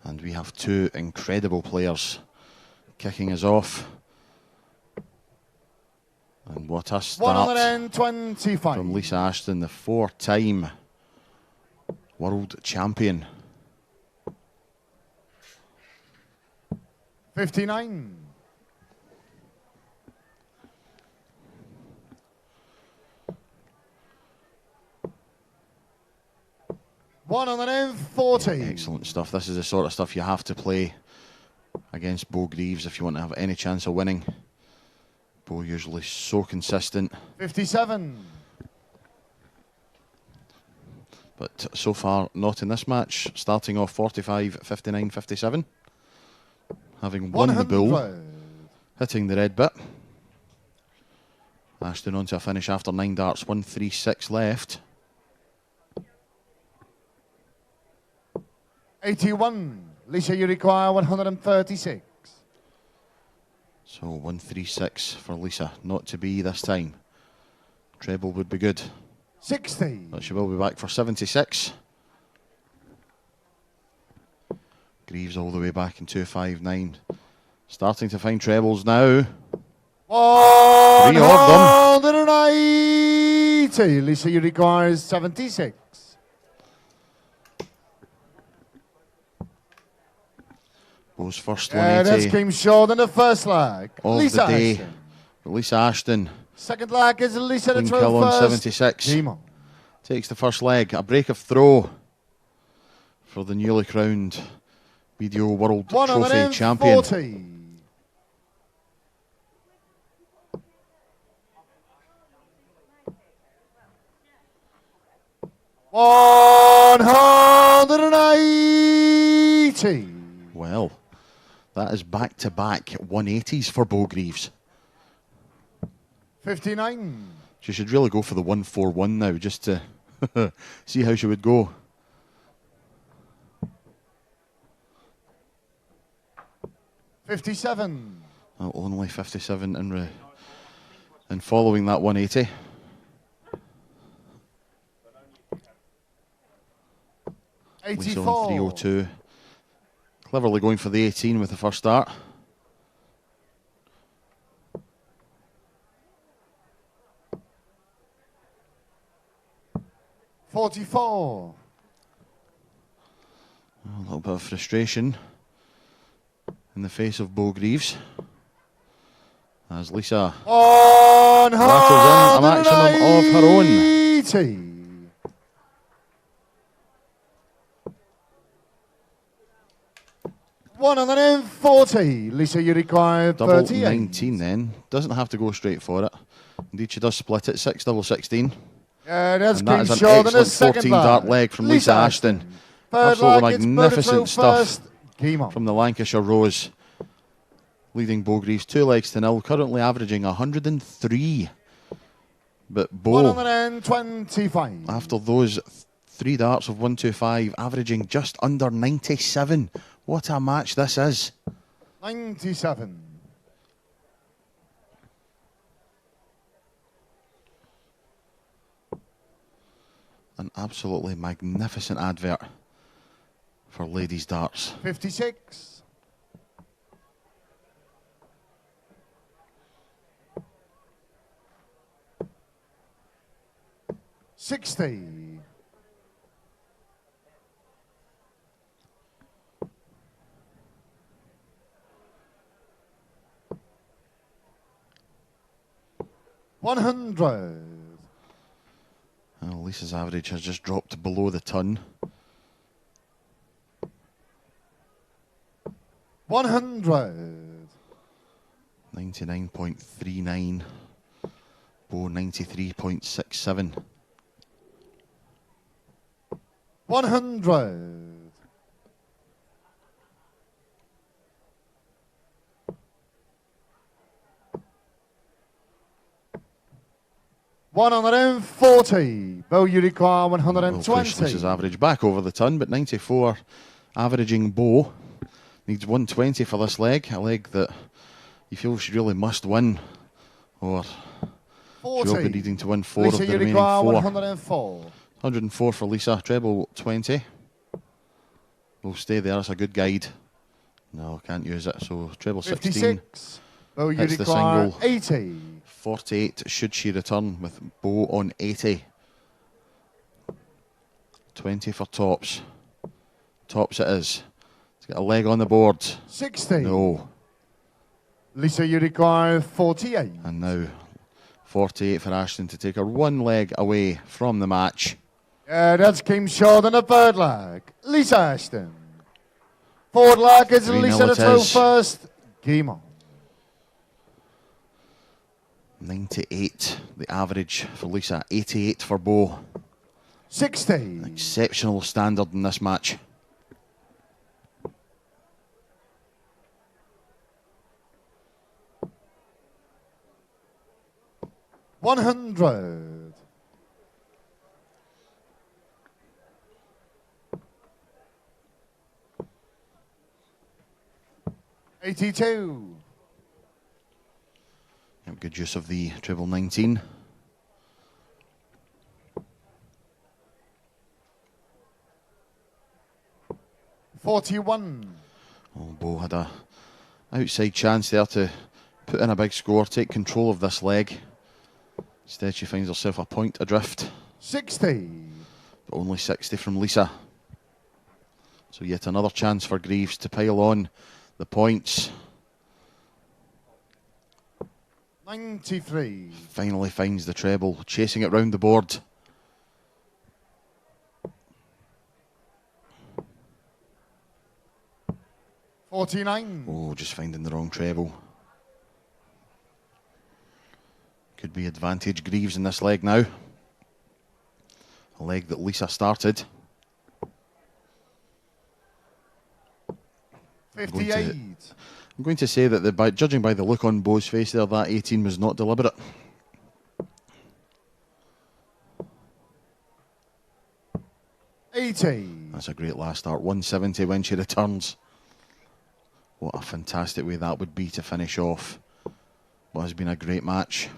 And we have two incredible players kicking us off. And what a start 125. from Lisa Ashton, the 4-time world champion. 59. $140. Excellent stuff. This is the sort of stuff you have to play against Bo Greaves if you want to have any chance of winning. Bo usually so consistent. 57. But so far, not in this match. Starting off 45, 59, 57. Having won the 100. bull. Hitting the red bit. Ashton on to a finish after 9 darts. 136 left. 81. Lisa, you require 136. So 136 for Lisa. Not to be this time. Treble would be good. 60. But she will be back for 76. Greaves all the way back in 259. Starting to find trebles now. 3 of them. 180. Lisa, you require 76. Bo's first That's 180 came short in the first leg. of Lisa the day. Ashton. Lisa Ashton. Second leg is Lisa to Clean throw kill on first. 76. Game on. Takes the first leg. A break of throw for the newly crowned Video World Trophy champion. 140. $180. Well, that is back-to-back 180s for Bo Greaves. 59. She should really go for the 141 now, just to see how she would go. $57. Well, only 57 in following that 180. Lisa on 302. Cleverly going for the 18 with the first start. $44. A little bit of frustration in the face of Bo Greaves as Lisa rattles in a maximum of her own. 180. $140. Lisa, you require Double 38. 19 then. Doesn't have to go straight for it. Indeed, she does split it. 6 double 16. That's And that is an short in the excellent second 14 dart leg. leg from Lisa Ashton. Third Absolutely leg, it's magnificent Bo to throw stuff first. Game on. from the Lancashire Rose. Leading Bo Greaves 2 legs to 0, currently averaging 103. But Bo, 125. after those 3 darts of 125, averaging just under 97. What a match this is. 97. An absolutely magnificent advert for ladies darts. 56. $60. $100. Well, Lisa's average has just dropped below the ton. 100. 99.39. Bo 93.67. 100. 140. Bo, you require Will push 120. Lisa's average back over the ton, but 94 averaging Bo. Needs 120 for this leg, a leg that you feel she really must win, or 40. she will be needing to win 4 Lisa, of the you remaining require 4. 104. 104 for Lisa, treble 20. We'll stay there, that's a good guide. No, can't use it, so treble 16. 56. Bo, you Hits the require single. 80. 48 should she return with Bo on 80. 20 for tops. Tops it is. It's got a leg on the board. 60. No. Lisa, you require 48. And now 48 for Ashton to take her one leg away from the match. Yeah, that's came short on the third leg. Lisa Ashton. Fourth leg is 3-0 Lisa to it throw is. first. Game on. 98, the average for Lisa. 88 for Bo. 60. Exceptional standard in this match. 100. 82. Good use of the treble 19. $41. Oh, Bo had a outside chance there to put in a big score, take control of this leg. Instead, she finds herself a point adrift. 60. But only 60 from Lisa. So yet another chance for Greaves to pile on the points. 93. Finally finds the treble, chasing it round the board. $49. Oh, just finding the wrong treble. Could be advantage Greaves in this leg now. A leg that Lisa started. 58. I'm going to say that judging by the look on Bo's face there, that 18 was not deliberate. $80. That's a great last start. 170 when she returns. What a fantastic way that would be to finish off what has been a great match.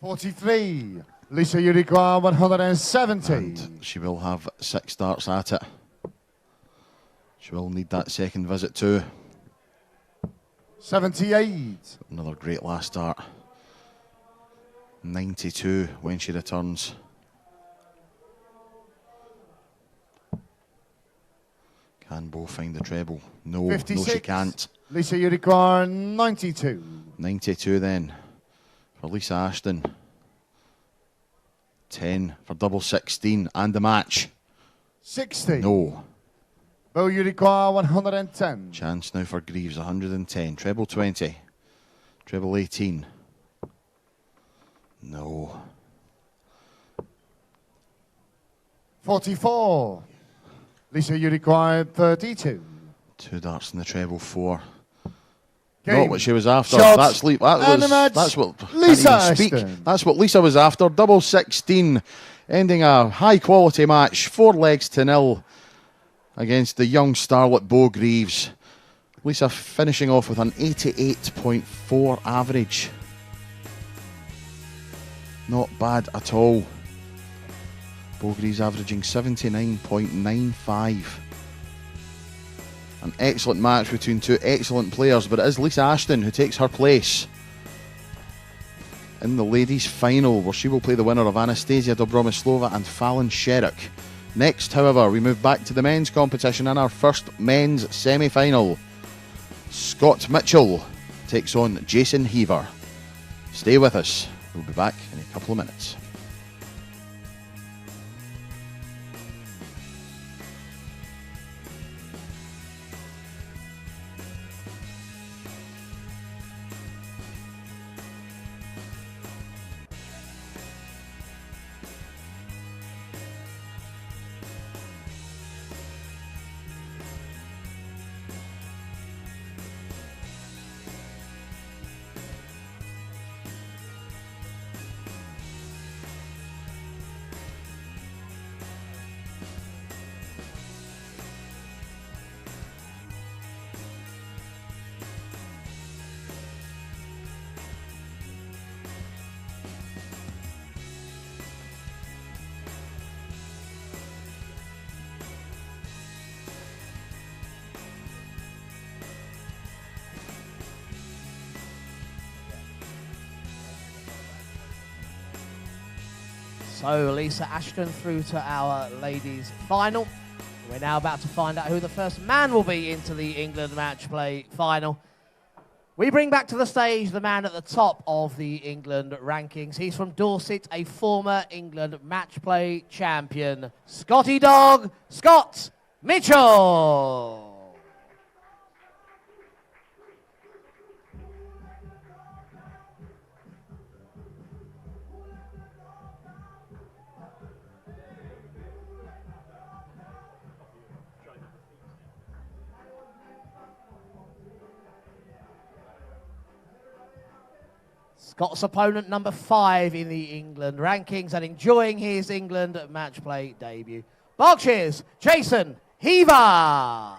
43. Lisa, you require 170. And she will have 6 starts at it. She will need that second visit too. 78. Another great last start. 92 when she returns. Can Bo find the treble? No, 56. no she can't. Lisa, you require 92. 92 then for Lisa Ashton. 10 for double 16 and the match. 60. No. Bo, you require 110. Chance now for Greaves, 110. Treble 20. Treble 18. No. 44. Lisa, you require 32. 2 darts in the treble 4. Game. Not what she was after. Shots. That's That's what Lisa can't even speak. Ashton. That's what Lisa was after. Double 16, ending a high quality match. 4 legs to 0 against the young starlet Bo Greaves. Lisa finishing off with an 88.4 average. Not bad at all. Bogreeves averaging 79.95. An excellent match between two excellent players, but it is Lisa Ashton who takes her place in the ladies' final, where she will play the winner of Anastasia Dobromislova and Fallon Sherrick. Next, however, we move back to the men's competition in our first men's semi-final. Scott Mitchell takes on Jason Heaver. Stay with us. We'll be back in a couple of minutes. So Lisa Ashton through to our ladies' final. We're now about to find out who the first man will be into the England match play final. We bring back to the stage the man at the top of the England rankings. He's from Dorset, a former England match play champion, Scotty Dog, Scott Mitchell. Scott's opponent, number 5 in the England rankings and enjoying his England match play debut. Berkshire's Jason Heaver.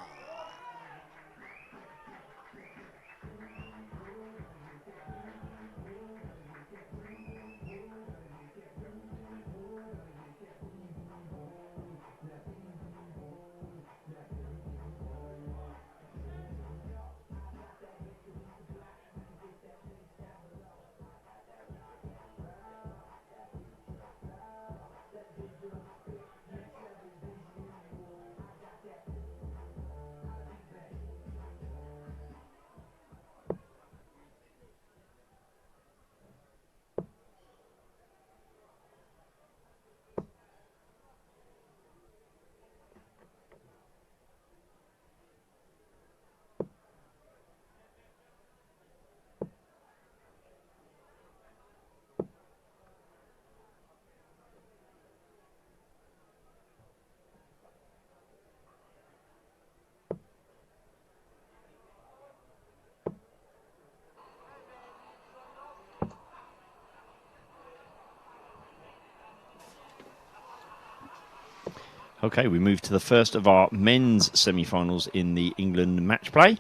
Okay, we move to the first of our men's semi-finals in the England match play.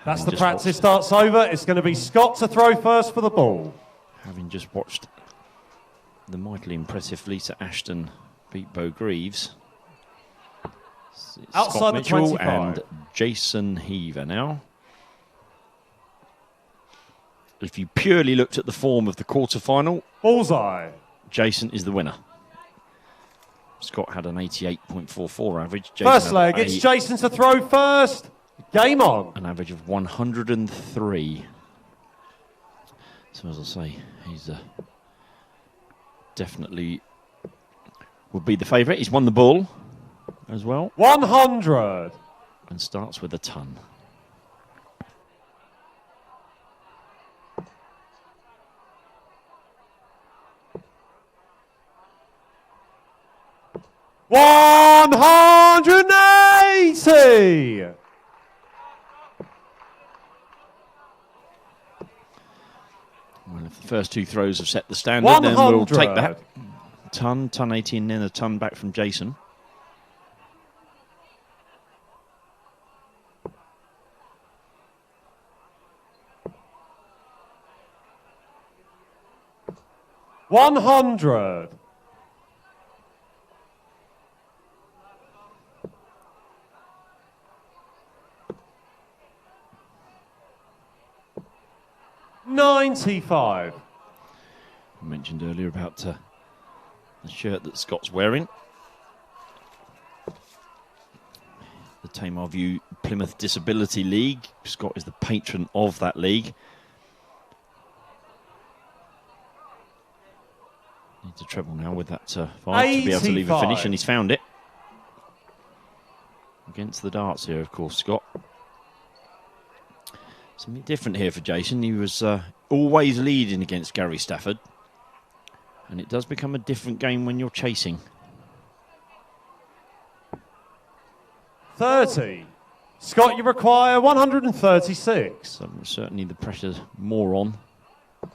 That's the practice starts over. It's going to be Scott to throw first for the ball. Having just watched the mightily impressive Lisa Ashton beat Bo Greaves. Outside Scott the Mitchell 25. and Jason Heaver now. If you purely looked at the form of the quarter-final, Bullseye. Jason is the winner. Scott had an 88.44 average. Jason First had leg, it's Jason to throw first. Game on. An average of 103. So as I say, he's definitely would be the favourite. He's won the bull as well. 100. And starts with a ton. $180. Well, if the first two throws have set the standard, then we'll take that. Ton 80, and then a ton back from Jason. $100. 95. I mentioned earlier about the shirt that Scott's wearing. The Tamar View Plymouth Disability League. Scott is the patron of that league. Needs a treble now with that 5 to be able to leave a finish, and he's found it. Against the darts here, of course, Scott. Something different here for Jason. He was always leading against Gary Stafford. And it does become a different game when you're chasing. 30. Scott, you require 136. So certainly the pressure's more on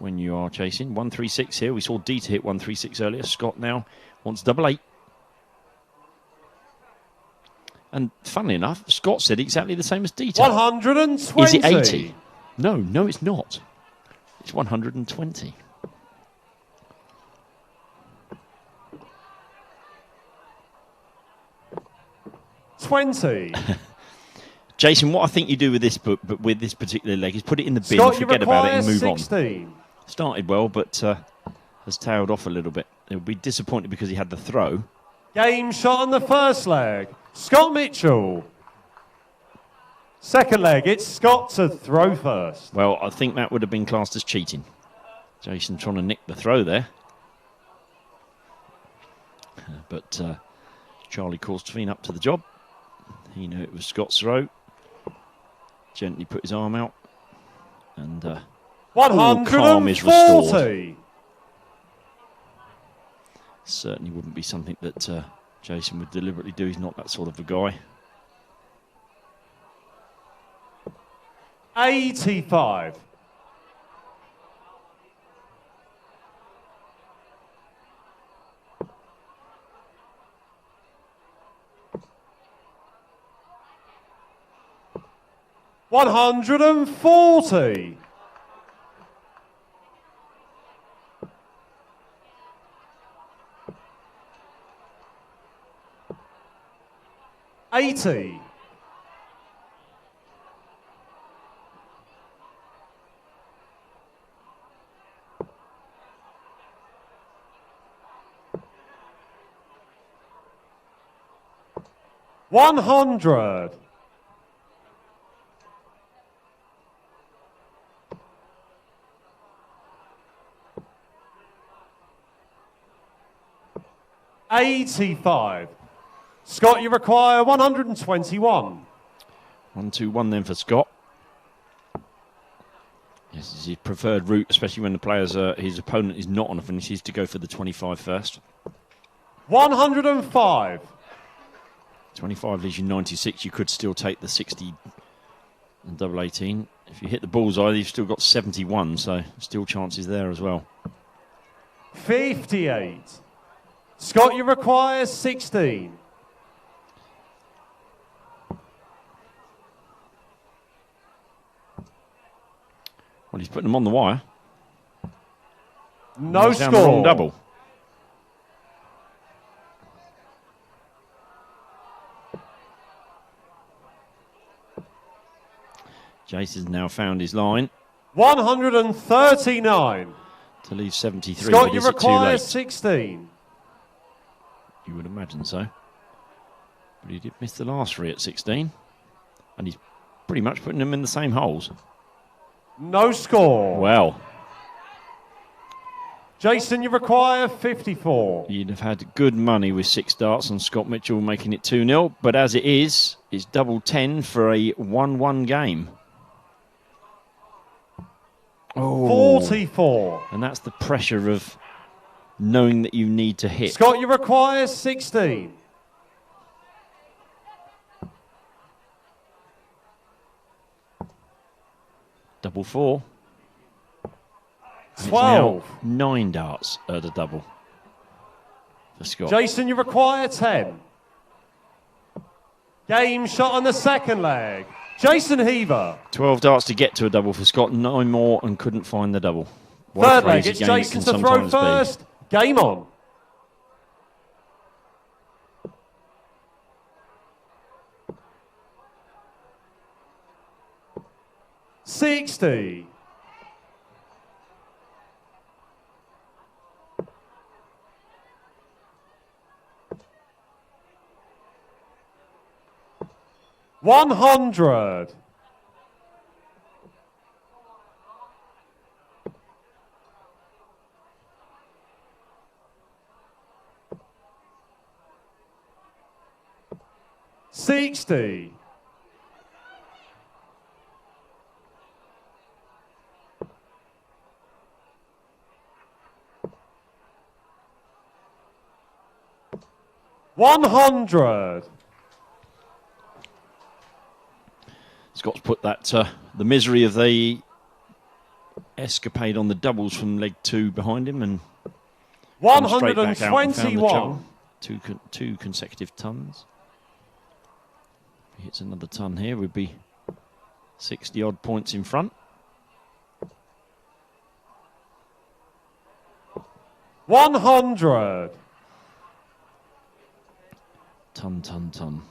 when you are chasing. 136 here. We saw Dieter hit 136 earlier. Scott now wants double 8. And funnily enough, Scott said exactly the same as Dieter. 120. Is it 80? No, it's not. It's 120. Jason, what I think you do with this, but with this particular leg, is put it in the bin, Scott, forget about it, and move 16. on. Started well, but has tailed off a little bit. He'll be disappointed because he had the throw. Game shot on the first leg. Scott Mitchell. Second leg, it's Scott to throw first. Well, I think that would have been classed as cheating. Jason trying to nick the throw there. But Charlie Corstovine up to the job. He knew it was Scott's throw. Gently put his arm out. And calm is restored. Certainly wouldn't be something that Jason would deliberately do. He's not that sort of a guy. 85. $140. 80. 100. 85. Scott, you require 121. 1-2-1 then for Scott. This is his preferred route, especially when the players his opponent is not on a finish. He's to go for the 25 first. 105. 25 leaves you 96. You could still take the 60 and double 18. If you hit the bullseye, you've still got 71, so still chances there as well. 58. Scott, you require 16. Well, he's putting them on the wire. No He's down the wrong score. double. Jason's now found his line 139. to leave 73. Scott, but you is it too require late? 16. You would imagine so. But he did miss the last 3 at 16. And he's pretty much putting them in the same holes. No score. Well, Jason, you require 54. you'd have had good money with 6 darts on Scott Mitchell making it 2-0. But as it is, it's double 10 for a 1-1 game. Oh. 44. And that's the pressure of knowing that you need to hit. Scott, you require 16. Double 4. And it's 12. now 9 darts at a double for Scott. Jason, you require 10. Game shot on the second leg. Jason Heaver. 12 darts to get to a double for Scott. 9 more and couldn't find the double. What a Third leg, crazy it's game it Jason can to throw sometimes be. first. Game on. $60. 100. 60. 100. Scott's put that the misery of the escapade on the doubles from leg 2 behind him and gone straight back out and found the treble. 2 consecutive tons. If he hits another ton here, we'd be 60 odd points in front. 100. Ton.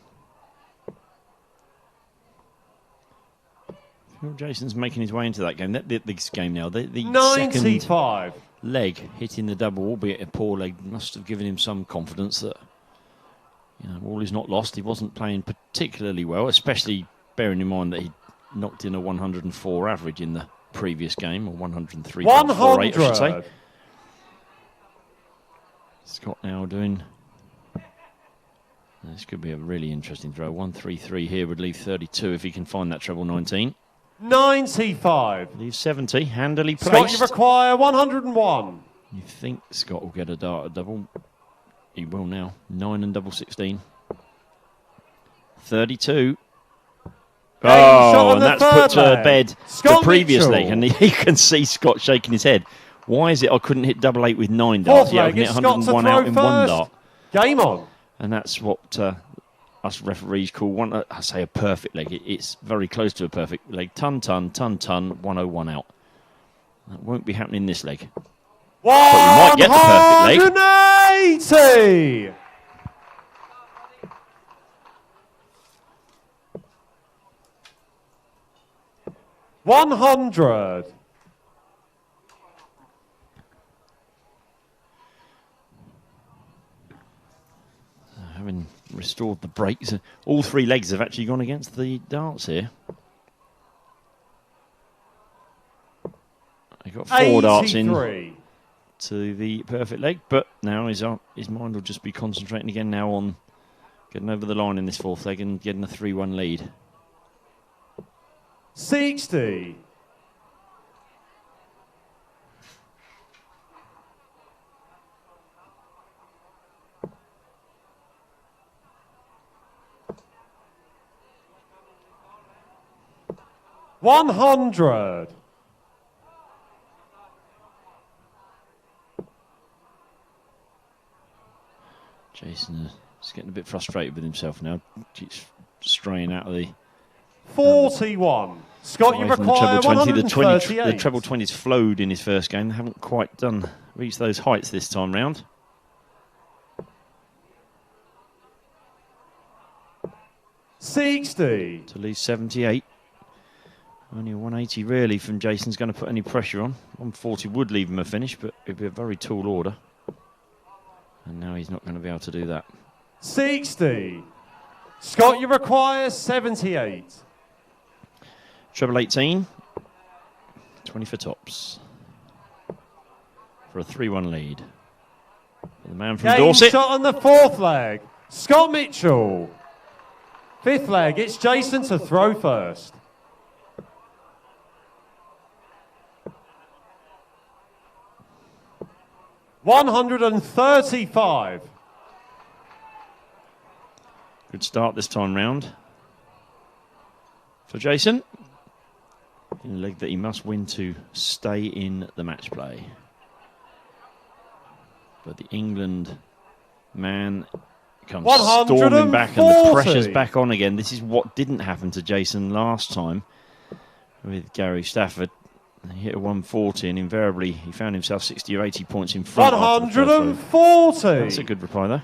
Jason's making his way into that game. This game now. The 95. Second leg hitting the double, albeit a poor leg, must have given him some confidence that all is not lost. He wasn't playing particularly well, especially bearing in mind that he knocked in a 104 average in the previous game, or 103.48, I should say. Scott now doing. This could be a really interesting throw. 133 here would leave 32 if he can find that treble 19. 95. Leaves 70, handily placed. Scott, you require 101. You think Scott will get a dart, a double? He will now. 9 and double 16. 32. Oh, and that's put to bed the previous leg. And you can see Scott shaking his head. Why is it I couldn't hit double 8 with 9 darts? Yeah, I can hit 101 out in first. 1 dart. Game on. And that's what us referees call I say a perfect leg. It's very close to a perfect leg. Ton, 101 out. That won't be happening this leg. But we might get the perfect leg. 180. 100. Having restored the brakes, all 3 legs have actually gone against the darts here. He got 4 darts in to the perfect leg, but now his mind will just be concentrating again now on getting over the line in this 4th leg and getting a 3-1 lead. 60. 100. Jason is getting a bit frustrated with himself now. Keeps straying out of the 41. Scott, you require 138. The treble 20s flowed in his first game. They haven't quite reached those heights this time round. 60. To leave 78. Only a 180 really from Jason's going to put any pressure on. 140 would leave him a finish, but it'd be a very tall order. And now he's not going to be able to do that. 60. Scott, you require 78. Treble 18. 20 for tops. For a 3-1 lead. For the man from Game Dorset. shot on the 4th leg. Scott Mitchell. 5th leg, it's Jason to throw first. $135. Good start this time round for Jason. In a leg that he must win to stay in the match play. But the England man comes storming back and the pressure's back on again. This is what didn't happen to Jason last time with Gary Stafford. He hit a 140 and invariably he found himself 60 or 80 points in front. 140. That's a good reply though.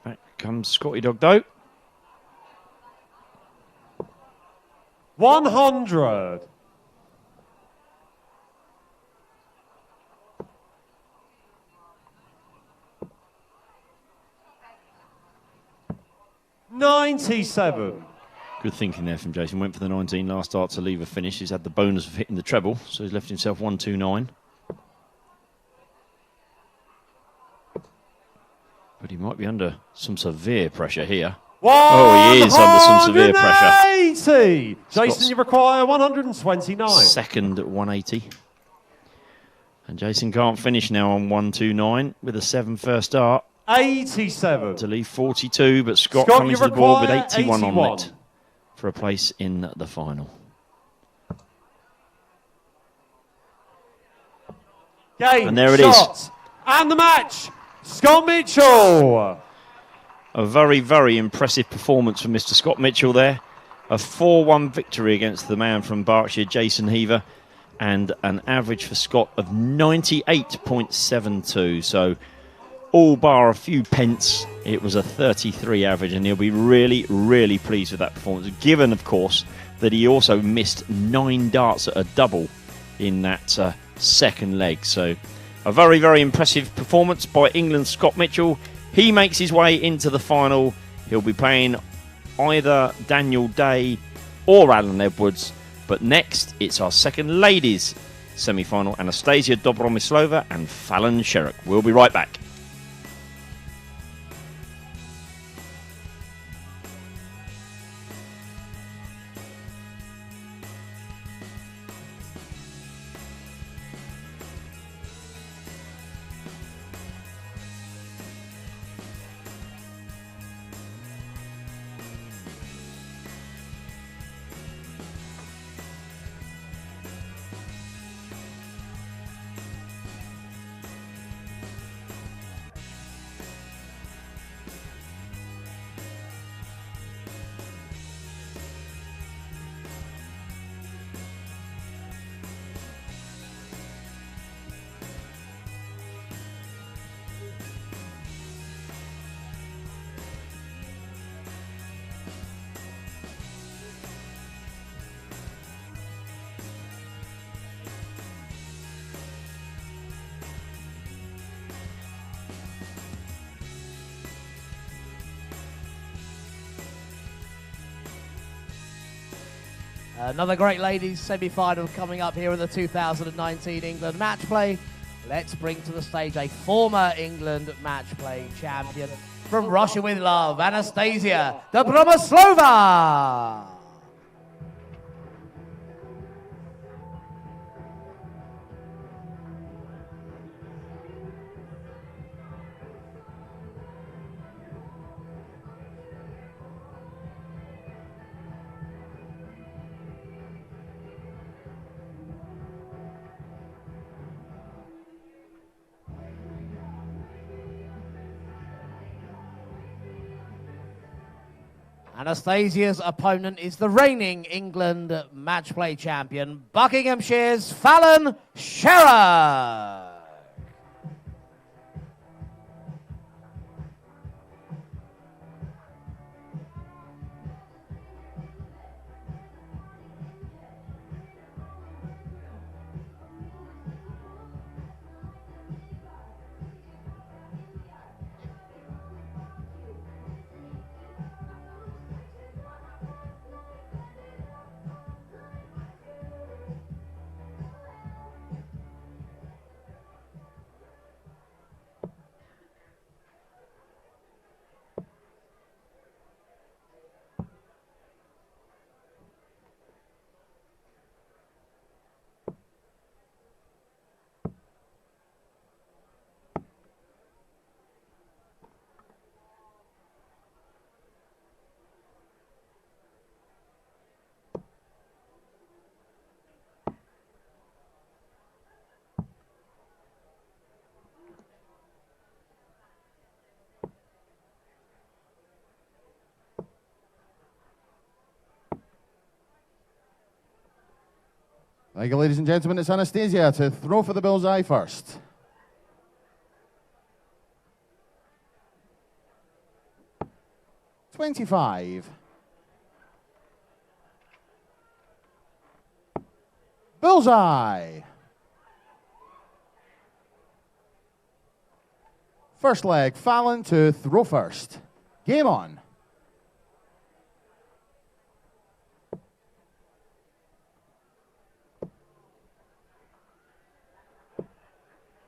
Back comes Scotty Dog though. 100. 97. Good thinking there from Jason. Went for the 19 last start to leave a finish. He's had the bonus of hitting the treble, so he's left himself 129. But he might be under some severe pressure here. Oh, he is under some severe pressure. 180. Jason, you require 129. Second at 180. And Jason can't finish now on 129 with a 7 first start. 87. To leave 42, but Scott coming to the board with 81 on net for a place in the final. Game, and there it shot, is. And the match, Scott Mitchell. A very, very impressive performance from Mr. Scott Mitchell there. A 4-1 victory against the man from Berkshire, Jason Heaver, and an average for Scott of 98.72. So all bar a few pence, it was a 33 average, and he'll be really, really pleased with that performance, given, of course, that he also missed 9 darts at a double in that second leg. So a very, very impressive performance by England's Scott Mitchell. He makes his way into the final. He'll be playing either Daniel Day or Alan Edwards. But next, it's our second ladies semi-final, Anastasia Dobromislova and Fallon Sherrock. We'll be right back. Another great ladies semi-final coming up here in the 2019 England match play. Let's bring to the stage a former England match play champion from Russia with love, Anastasia Dobromoslova. Anastasia's opponent is the reigning England match play champion, Buckinghamshire's Fallon Sherrock. Thank you, ladies and gentlemen. It's Anastasia to throw for the bullseye first. .25. Bullseye. First leg, Fallon to throw first. Game on.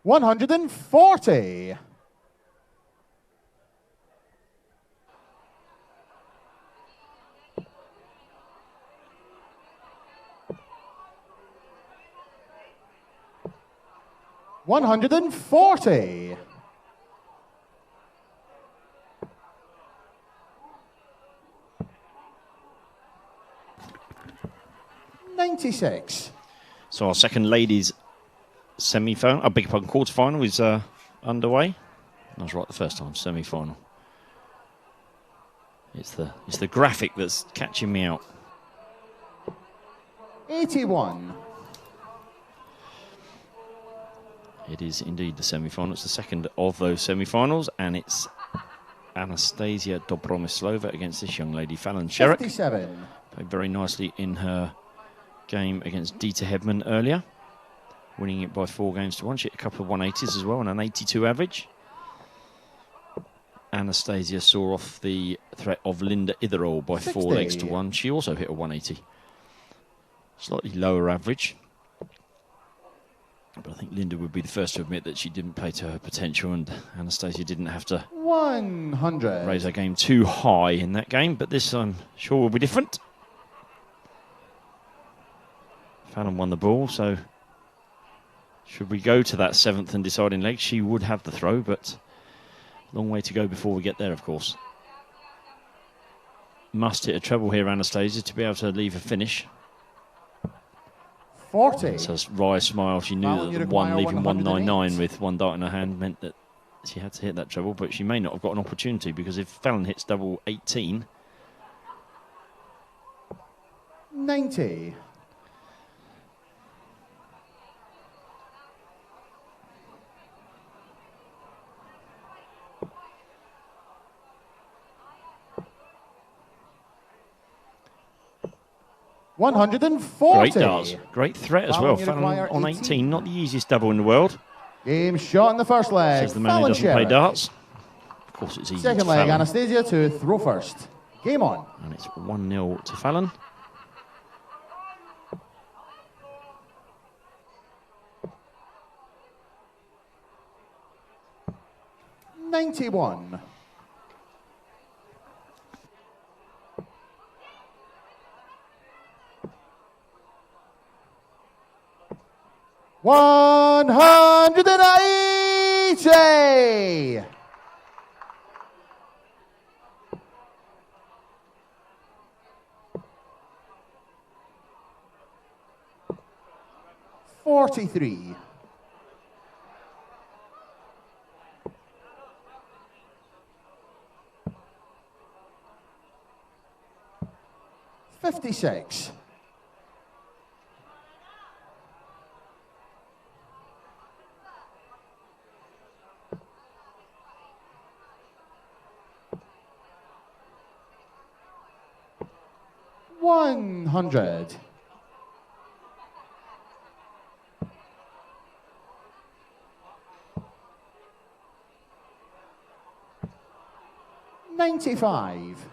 140. 140. 96. So our second ladies semi-final, I beg your pardon, quarter-final is underway. I was right the first time, semi-final. It's the graphic that's catching me out. 81. It is indeed the semi-final. It's the second of those semi-finals, and it's Anastasia Dobromislova against this young lady, Fallon Sherrick. 57. Played very nicely in her game against Dieter Hedman earlier, winning it by 4 games to 1. She hit a couple of 180s as well, and an 82 average. Anastasia saw off the threat of Linda Itherall by 4 legs to 1. She also hit a 180. Slightly lower average. But I think Linda would be the first to admit that she didn't play to her potential, and Anastasia didn't have to 100. raise her game too high in that game, but this I'm sure will be different. Fallon won the ball, so should we go to that 7th and deciding leg, she would have the throw, but long way to go before we get there, of course. Must hit a treble here, Anastasia, to be able to leave a finish. 40. So wry smile. She knew that the one leaving 199 with one dart in her hand meant that she had to hit that treble, but she may not have got an opportunity, because if Fallon hits double 18... 90. 140. Great darts. Great threat as well. Fallon on 18, not the easiest double in the world. Game shot in the first leg. Says the man who doesn't play darts. Of course it's easy. Second leg, Anastasia to throw first. Game on. And it's 1-0 to Fallon. $91. 180. 43. 56. 100. 95.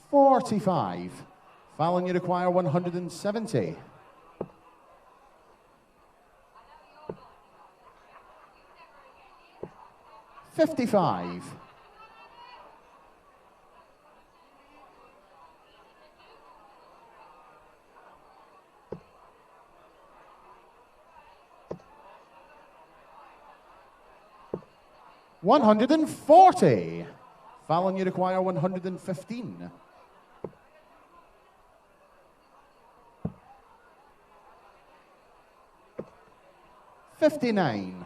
45. Fallon, you require 170. 55. 140. Fallon, you require 115. 59.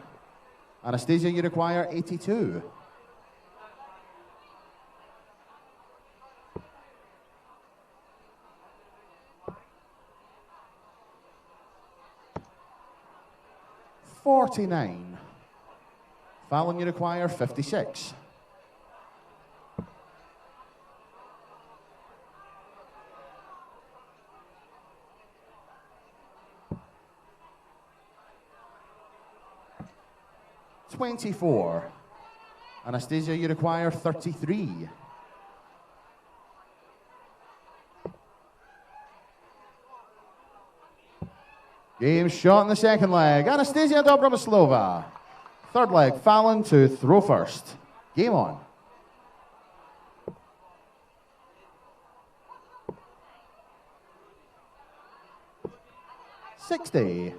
Anastasia, you require 82. 49. Fallon, you require 56. 24. Anastasia, you require 33. Game shot in the second leg. Anastasia Dobromyslova. Third leg, Fallon to throw first. Game on. $60.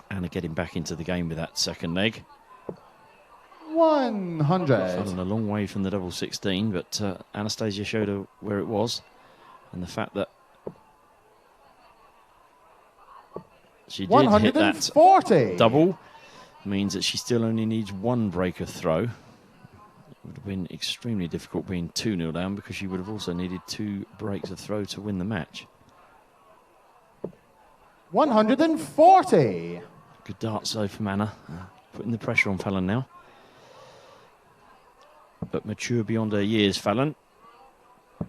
Anna getting back into the game with that second leg. 100. Fallon a long way from the double 16, but Anastasia showed her where it was. And the fact that she did hit that double means that she still only needs one breaker throw. It would have been extremely difficult being 2-0 down because she would have also needed 2 breaks of throw to win the match. 140. Good darts though from Anna, putting the pressure on Fallon now. But mature beyond her years, Fallon.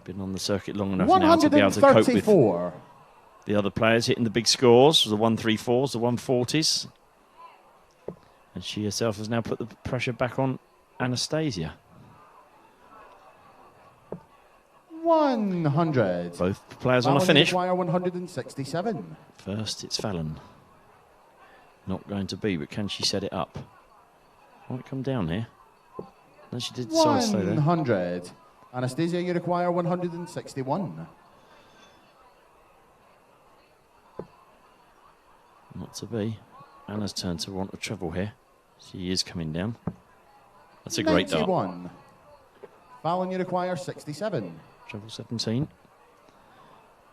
Been on the circuit long enough now to be able to cope with the other players hitting the big scores, the 134s, the 140s. And she herself has now put the pressure back on Anastasia. 100. Both players on a finish. 167. First, it's Fallon. Not going to be, but can she set it up? Might come down here. No, she did decide to stay there. 100. Anastasia, you require 161. Not to be. Anna's turn to want a treble here. She is coming down. That's a great dart. 91. Fallon, you require 67. Treble 17.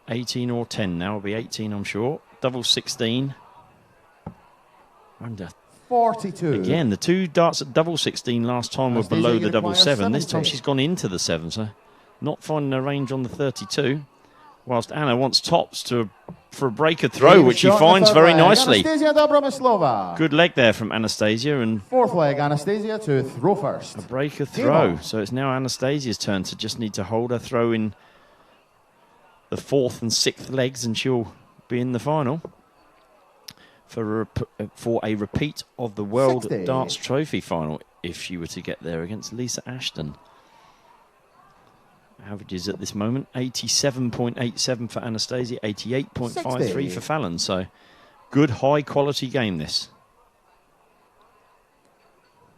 18 or 10 now. Will be 18, I'm sure. Double 16. Under 42. Again, the 2 darts at double 16 last time were below the double 7. This time she's gone into the 7, so not finding her range on the 32. Whilst Anna wants tops for a breaker throw, which she finds very nicely. Anastasia Dobromyslova. Good leg there from Anastasia. And fourth leg, Anastasia to throw first. A breaker throw. So it's now Anastasia's turn to just need to hold her throw in the 4th and 6th legs, and she'll be in the final for a repeat of the World 60. Darts Trophy final if she were to get there against Lisa Ashton. Averages at this moment 87.87 for Anastasia, 88.53 for Fallon. So good high quality game this.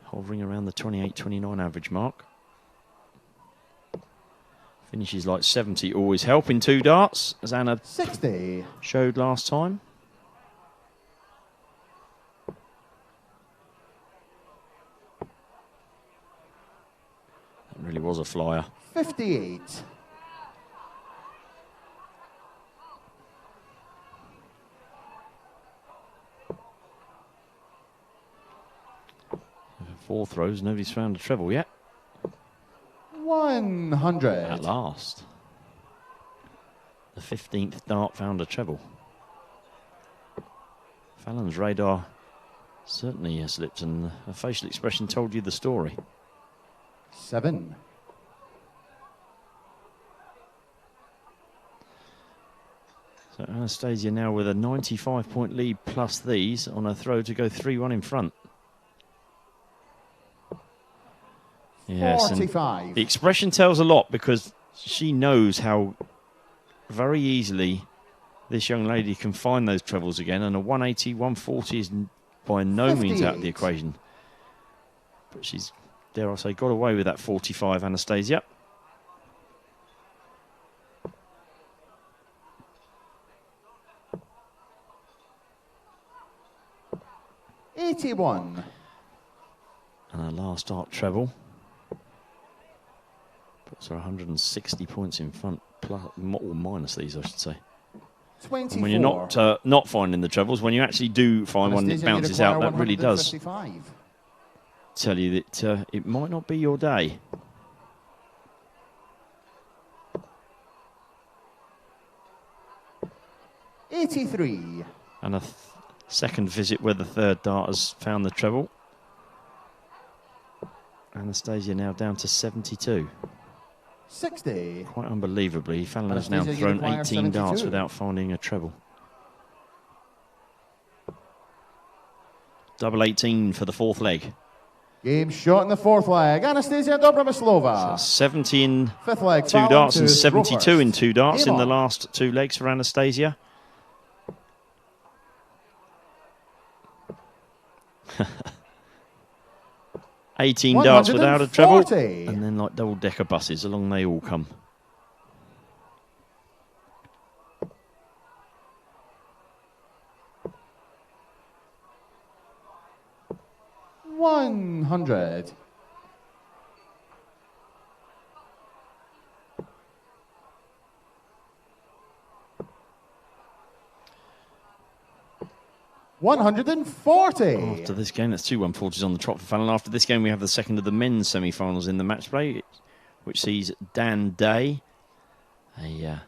Hovering around the 28-29 average mark. Finishes like 70 always help in 2 darts, as Anna 60 showed last time. That really was a flyer. 58. Four throws, nobody's found a treble yet. 100. At last. The 15th dart found a treble. Fallon's radar certainly has slipped, and her facial expression told you the story. 7. So Anastasia now with a 95-point lead plus these on her throw to go 3-1 in front. Yes, 45. The expression tells a lot, because she knows how very easily this young lady can find those trebles again, and a 180, 140 is by no means out of the equation. But she's, dare I say, got away with that 45, Anastasia. $81. And her last dart treble puts her 160 points in front, plus or minus these, I should say. 24. And when you're not finding the trebles, when you actually do find one that bounces out, that really does tell you that it might not be your day. $83. And a second visit where the third dart has found the treble. Anastasia now down to 72. 60. Quite unbelievably, Fallon has now Anastasia, you thrown require 18 darts 72. without finding a treble. Double 18 for the fourth leg. Game shot in the fourth leg. Anastasia Dobromyslova. 70 in Fifth leg, two Fallon darts and to 72 throw in first. two darts Game in the on. last two legs for Anastasia. $18 darts without a treble, 140. and then like double-decker buses, along they all come. $100. $140. After this game, that's two 140s on the trot for Fallon. After this game, we have the second of the men's semi-finals in the match play, which sees Dan Day, a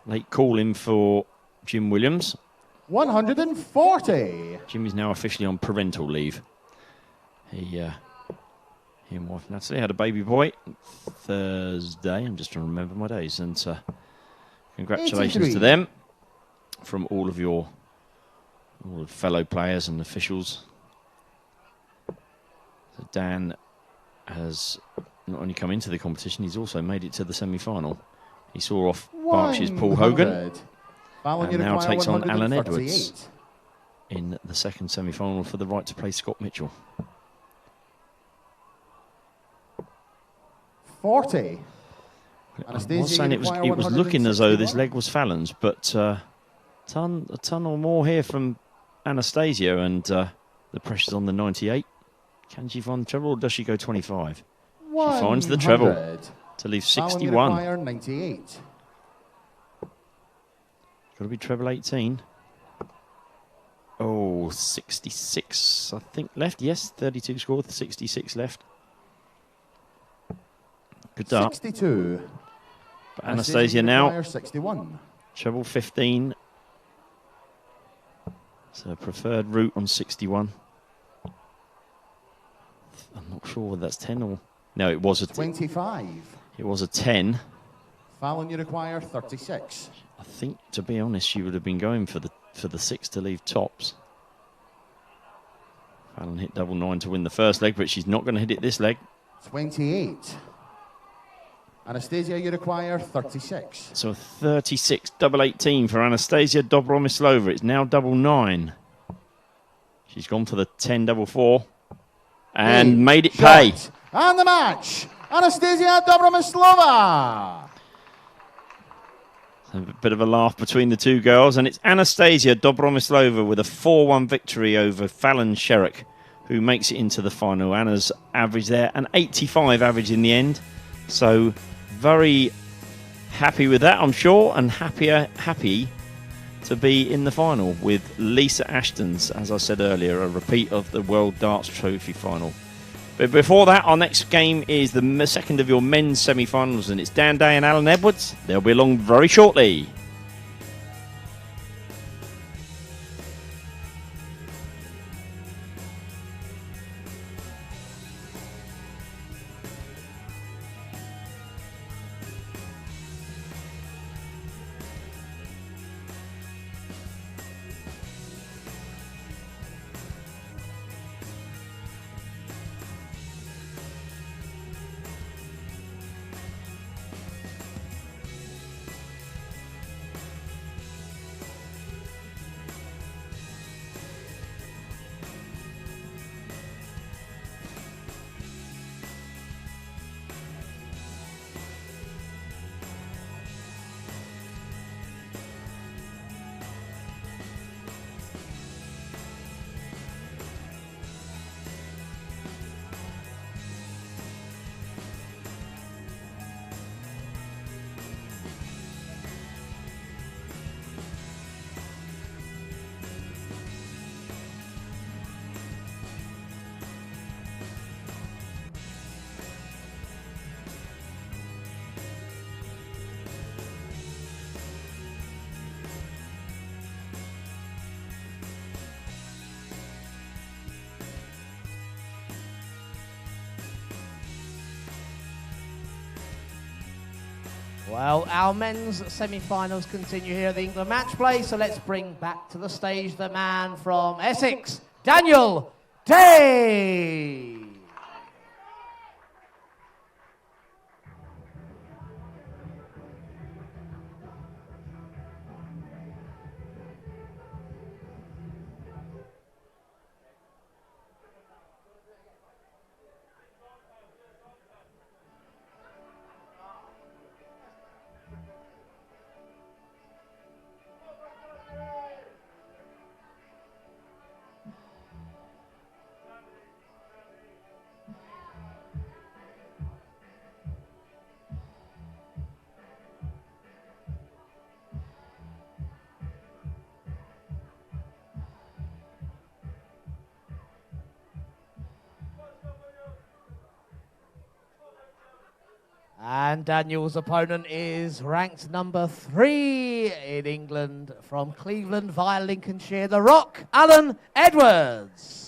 late call in for Jim Williams. 140. Jim is now officially on parental leave. He and wife Natalie had a baby boy Thursday. I'm just trying to remember my days. And congratulations 83. to them from all of your fellow players and officials. So Dan has not only come into the competition, he's also made it to the semi-final. He saw off Berkshire's Paul Hogan, and now takes on Alan Edwards in the second semi-final for the right to play Scott Mitchell. 40. I was saying it was looking as though this leg was Fallon's, but a ton or more here from Anastasia, and the pressure's on the 98. Can she find the treble, or does she go 25? She finds the treble to leave 61. 98. Got to be treble 18. Oh, 66, I think, left. Yes, 32 scored, 66 left. Good dart. 62. But Anastasia now, 61. treble 15. So preferred route on 61. I'm not sure whether that's 10 or... No, it was a... 25. It was a 10. Fallon, you require 36. I think, to be honest, she would have been going for the 6 to leave tops. Fallon hit double 9 to win the first leg, but she's not going to hit it this leg. 28. Anastasia, you require 36. So 36, double 18 for Anastasia Dobromyslova. It's now double 9. She's gone for the 10 double 4 and made it pay. And the match, Anastasia Dobromyslova. A bit of a laugh between the two girls, and it's Anastasia Dobromyslova with a 4-1 victory over Fallon Sherrick, who makes it into the final. Anna's average there, an 85 average in the end. So very happy with that, I'm sure, and happy to be in the final with Lisa Ashton's, as I said earlier, a repeat of the World Darts Trophy final. But before that, our next game is the second of your men's semi-finals, and it's Dan Day and Alan Edwards. They'll be along very shortly. Well, our men's semi-finals continue here at the England match play, so let's bring back to the stage the man from Essex, Daniel Day. And Daniel's opponent is ranked number 3 in England from Cleveland via Lincolnshire, The Rock, Alan Edwards.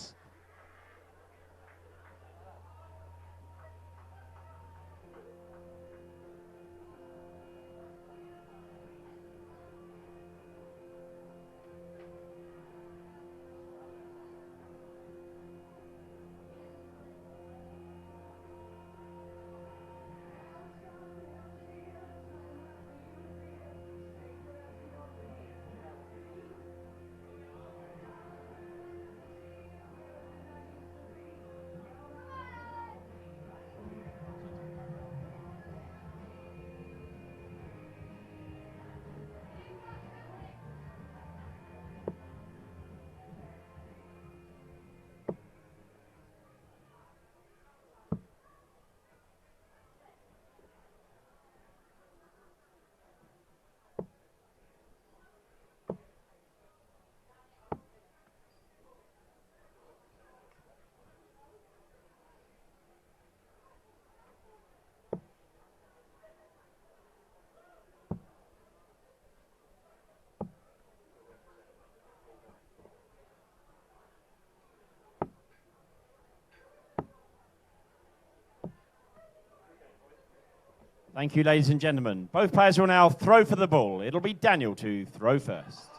Thank you, ladies and gentlemen. Both players will now throw for the ball. It'll be Daniel to throw first.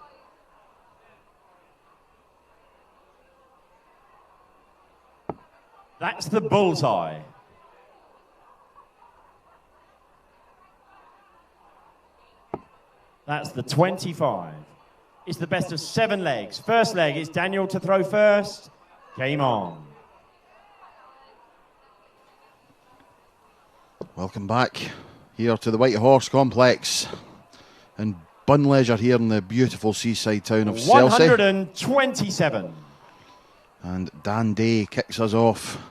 That's the bullseye. That's the 25. It's the best of 7 legs. First leg is Daniel to throw first. Game on. Welcome back here to the White Horse Complex in Bunleisure here in the beautiful seaside town of Chelsea. 127. And Dan Day kicks us off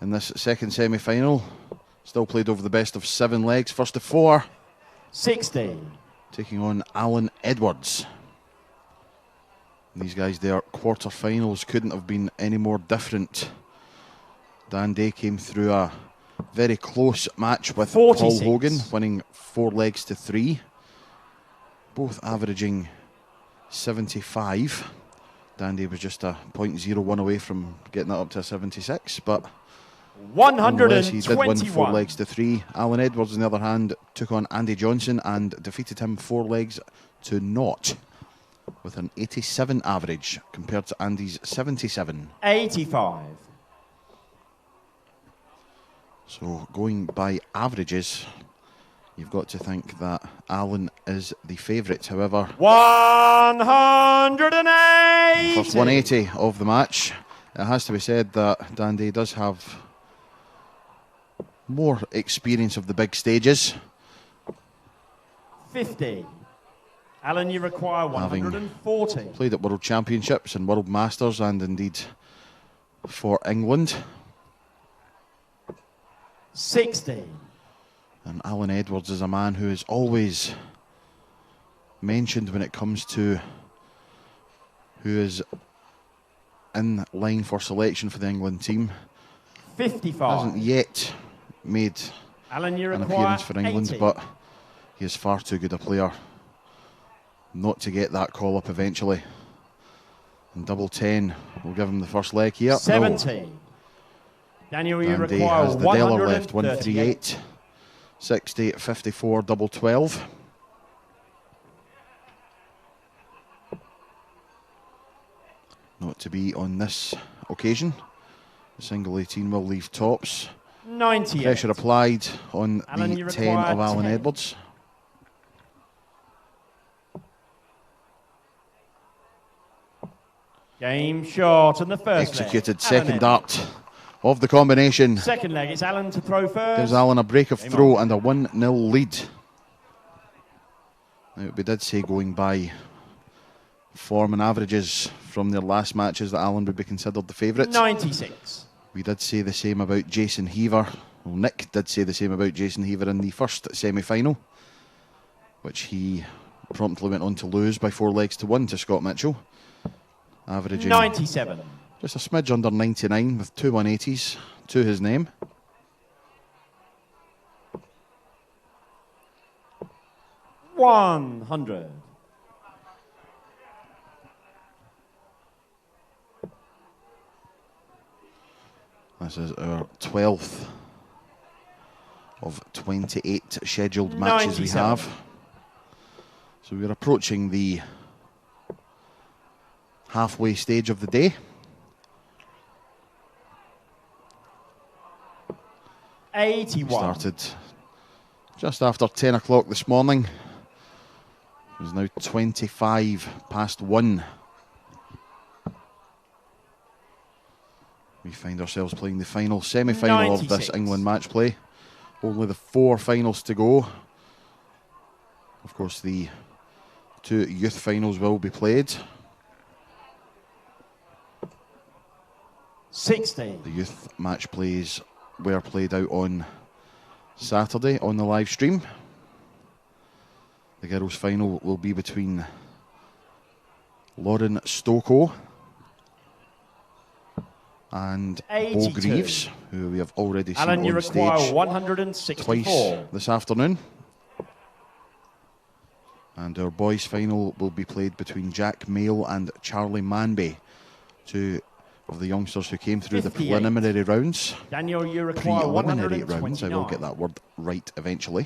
in this second semi-final. Still played over the best of 7 legs. First of 4. 60. Taking on Alan Edwards. These guys, their quarterfinals couldn't have been any more different. Dan Day came through a very close match with 46. Paul Hogan, winning 4 legs to 3. Both averaging 75. Dandy was just a .01 away from getting that up to a 76, but 121. he did win 4 legs to 3. Alan Edwards, on the other hand, took on Andy Johnson and defeated him 4 legs to 0 with an 87 average compared to Andy's 77. 85. So going by averages, you've got to think that Alan is the favourite. However, 180. first 180 of the match. It has to be said that Dan Day does have more experience of the big stages. 50. Alan, you require 140. Played at World Championships and World Masters and indeed for England. 60. And Alan Edwards is a man who is always mentioned when it comes to who is in line for selection for the England team. 55. Hasn't yet made Alan, you an require appearance for England, 80. but he is far too good a player not to get that call up eventually. And double 10 will give him the first leg here. 70. Daniel, you Dan Day require has the Deller left, 138. 138. 60, 54, double 12. Not to be on this occasion. The single 18 will leave tops. 98. Pressure applied on Alan, the you 10 require of Alan 10. Edwards. Game short on the first Executed leg. second Alan dart of the combination. Second leg, it's Alan to throw first. Gives Alan a break of Game throw on. and a 1-0 lead. Now, we did say going by form and averages from their last matches that Alan would be considered the favourite. 96. We did say the same about Jason Heaver. Well, Nick did say the same about Jason Heaver in the first semi-final, which he promptly went on to lose by 4 legs to 1 to Scott Mitchell. Averaging 97. just a smidge under 99 with 2 180s to his name. $100. This is our 12th of 28 scheduled matches we 97. have. So we're approaching the halfway stage of the day. $81. Started just after 10 o'clock this morning. It is now 25 past 1. We find ourselves playing the final semi-final of this 96. England match play. Only the 4 finals to go. Of course, the 2 youth finals will be played. 60. The youth match plays were played out on Saturday on the live stream. The girls' final will be between Lauren Stoko and Bo 82. Greaves, who we have already seen Alan, you on require stage 164. twice this afternoon. And our boys' final will be played between Jack Mail and Charlie Manby, 2 of the youngsters who came through 58. the preliminary rounds. Daniel, you require Preliminary 129. rounds, I will get that word right eventually.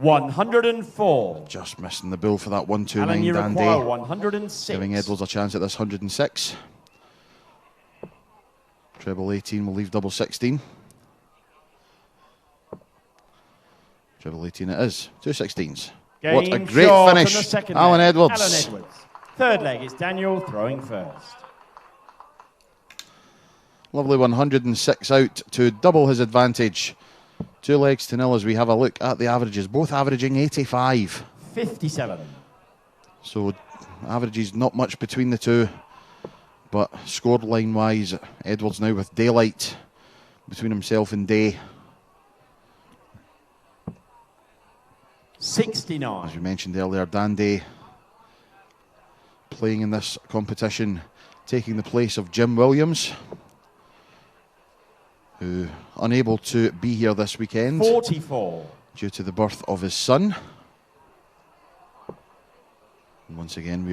$104. Just missing the bill for that Alan, 129 you Dan require Day, 106. giving Edwards a chance at this 106. Treble 18 will leave double 16. Treble 18 it is. 2 16s. What a Game great short on the finish. second Alan leg. Edwards. Alan Edwards. Third leg, it's Daniel throwing first. Lovely 106 out to double his advantage. 2 legs to 0 as we have a look at the averages. Both averaging 85. 57. So averages not much between the two. But scoreline wise, Edwards now with daylight between himself and Day. 69. As we mentioned earlier, Dan Day playing in this competition, taking the place of Jim Williams, who unable to be here this weekend 44. due to the birth of his son. And once again,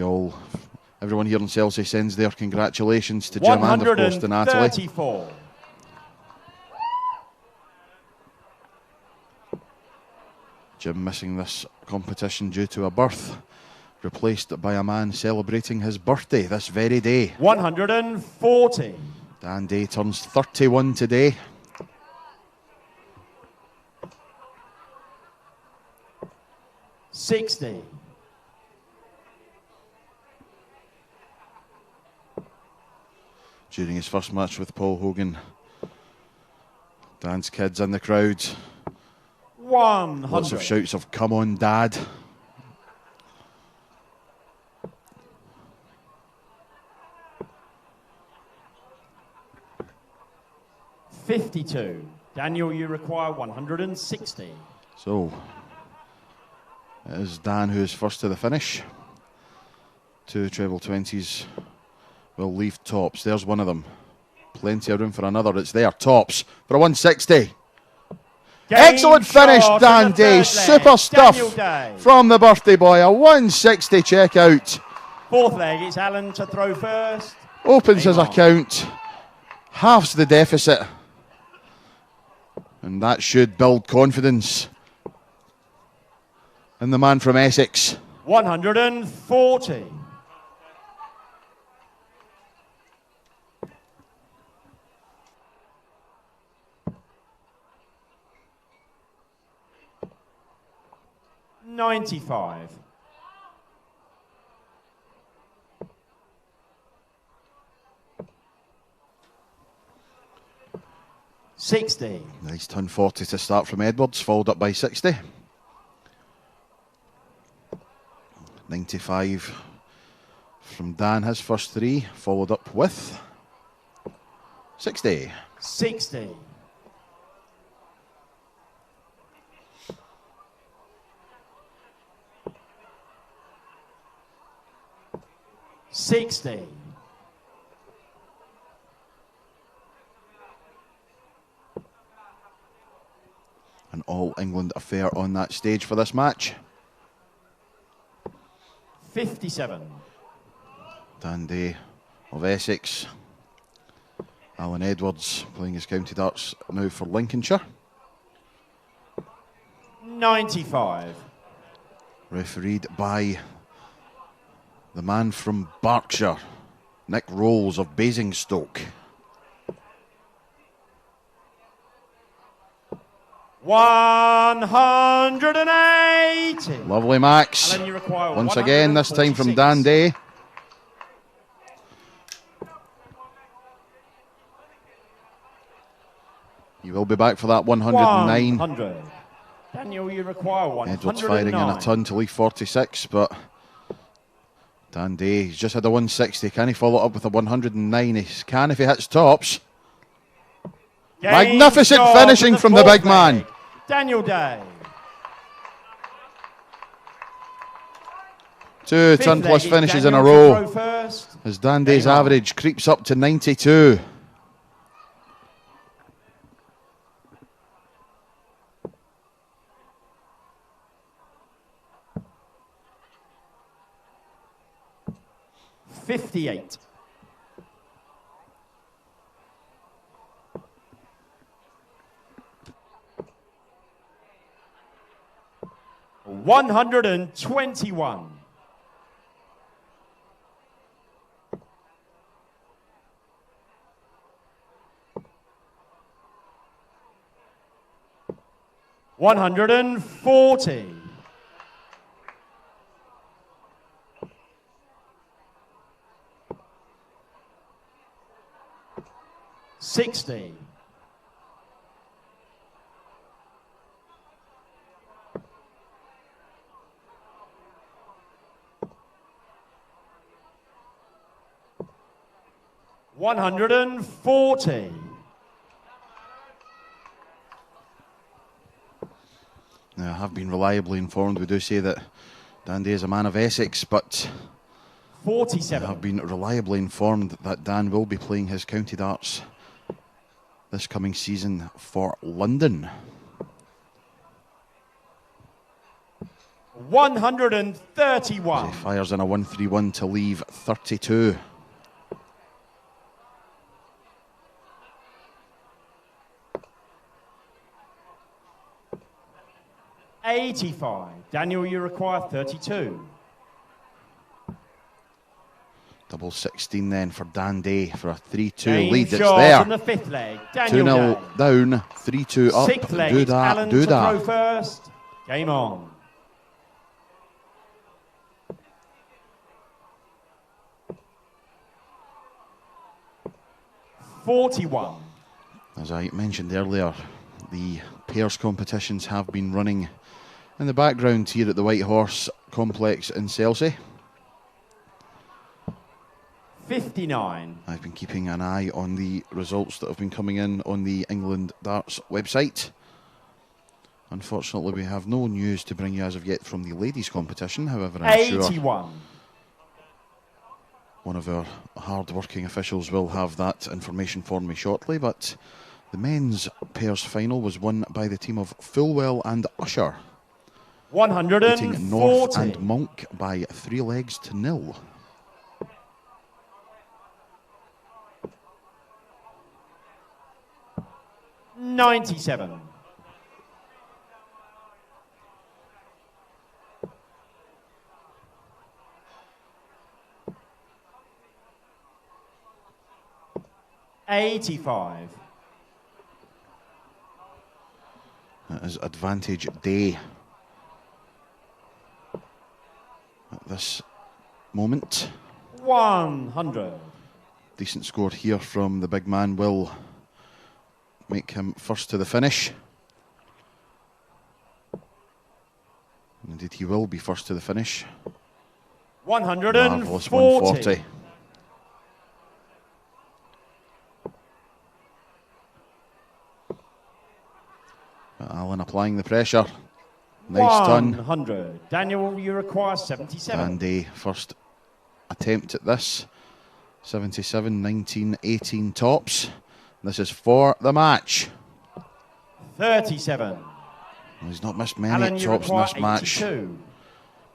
everyone here in Chelsea sends their congratulations to Jim and of course to Natalie. 134. Jim missing this competition due to a birth, replaced by a man celebrating his birthday this very day. 140. Dan Day turns 31 today. $60. During his first match with Paul Hogan, Dan's kids in the crowd. 100. Lots of shouts of "Come on, Dad!" $52. Daniel, you require 160. So it is Dan who is first to the finish. 2 treble 20s will leave tops. There's one of them. Plenty of room for another. It's there. Tops for a 160. Excellent finish, Dan Day. Super stuff from the birthday boy. A 160 checkout. Fourth leg, it's Alan to throw first. Opens his account, halves the deficit, and that should build confidence in the man from Essex. 140. $95. 60. Nice ton 40 to start from Edwards, followed up by 60. 95 from Dan, his first three, followed up with 60. 60. 60. An all England affair on that stage for this match. 57. Dan Day of Essex. Alan Edwards playing his county darts now for Lincolnshire. 95. Refereed by the man from Berkshire, Nick Rolls of Basingstoke. 180. Lovely Max. Alan, you require Once again, this time from 146. Dan Day. You will be back for that 109. 100. Daniel, you require 109. Edwards firing in a ton to leave 46, but Dan Day, he's just had a 160. Can he follow up with a 109? He can if he hits tops. Game Magnificent job finishing in from the fourth big man. leg. Daniel Day. 2 Fifth ton leg plus is finishes in a Daniel to row throw first. as Dan Day's Game on. average creeps up to 92. $58. $121. $140. 60. 140. Now, I have been reliably informed. We do say that Dan Day is a man of Essex, but I 47. have been reliably informed that Dan will be playing his county darts this coming season for London. 131. He fires in a 131 to leave 32. $85. Daniel, you require 32. Double 16 then for Dan Day for a 3-2 Game lead. It's shot there. in the fifth leg. Daniel 2-0 Day. down, 3-2 up. Sixth leg. Do It's that, Alan do to throw that. first. Game on. $41. As I mentioned earlier, the pairs competitions have been running in the background here at the White Horse Complex in Chelsea. 59. I've been keeping an eye on the results that have been coming in on the England Darts website. Unfortunately, we have no news to bring you as of yet from the ladies' competition. However, I'm sure 81. one of our hard-working officials will have that information for me shortly. But the men's pairs final was won by the team of Fulwell and Usher, beating North 140. and Monk by 3 legs to 0. 97. $85. That is advantage day at this moment. 100. Decent score here from the big man will make him first to the finish. Indeed, he will be first to the finish. 140. Marvellous 140. Alan applying the pressure. Nice turn. 100. Daniel, you require 77. Andy, first attempt at this. 77, 19, 18 tops. This is for the match. 37. Well, he's not missed many Alan, you tops in require this match. 82.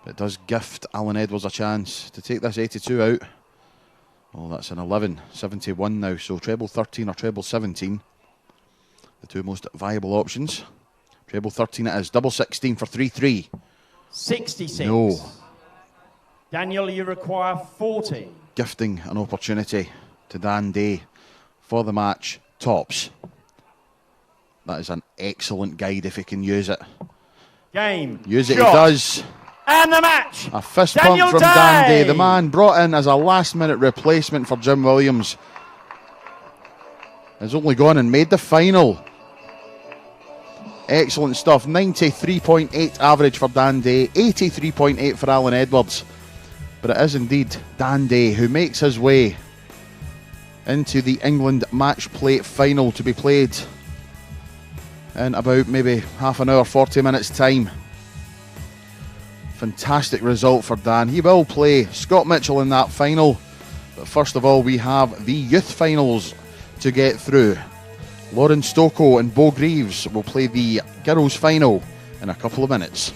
But it does gift Alan Edwards a chance to take this 82 out. Oh, that's an 11. 71 now, so treble 13 or treble 17. The two most viable options. Treble 13 it is. Double 16 for 3-3. 66. No. Daniel, you require 40. Gifting an opportunity to Dan Day for the match. Tops. That is an excellent guide if he can use it. Game. Use it, shot. he does. And the match. A fist Daniel pump from Day. Dan Day. The man brought in as a last minute replacement for Jim Williams has only gone and made the final. Excellent stuff. 93.8 average for Dan Day, 83.8 for Alan Edwards. But it is indeed Dan Day who makes his way into the England match play final to be played in about maybe half an hour, 40 minutes time. Fantastic result for Dan. He will play Scott Mitchell in that final. But first of all, we have the youth finals to get through. Lauren Stocco and Bo Greaves will play the girls' final in a couple of minutes.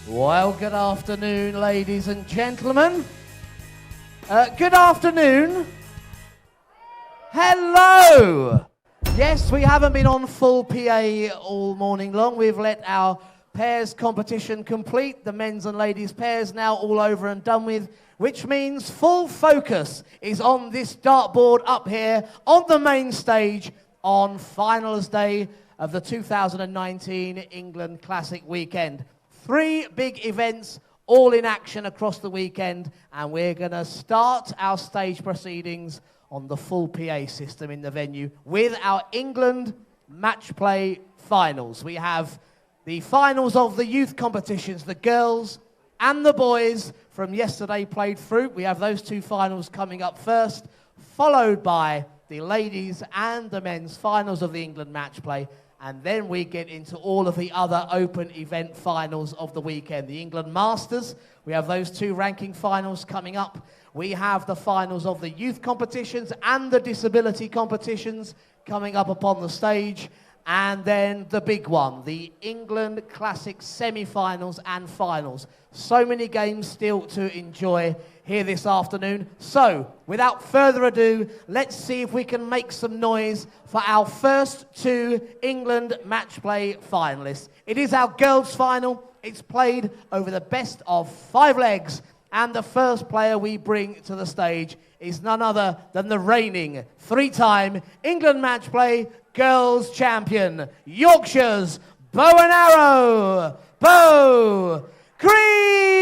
Well, good afternoon, ladies and gentlemen. Good afternoon. Hello. Yes, we haven't been on full PA all morning long. We've let our pairs competition complete. The men's and ladies pairs now all over and done with, which means full focus is on this dartboard up here on the main stage on finals day of the 2019 England Classic weekend. 3 big events all in action across the weekend, and we're going to start our stage proceedings on the full PA system in the venue with our England match play finals. We have the finals of the youth competitions, the girls and the boys from yesterday played through. We have those 2 finals coming up first, followed by the ladies and the men's finals of the England match play. And then we get into all of the other open event finals of the weekend. The England Masters, we have those 2 ranking finals coming up. We have the finals of the youth competitions and the disability competitions coming up upon the stage. And then the big one, the England Classic semi-finals and finals. So many games still to enjoy here this afternoon. So, without further ado, let's see if we can make some noise for our first 2 England match play finalists. It is our girls' final. It's played over the best of 5 legs. And the first player we bring to the stage is none other than the reigning 3-time England match play girls champion, Yorkshire's bow and arrow, Bo Crees.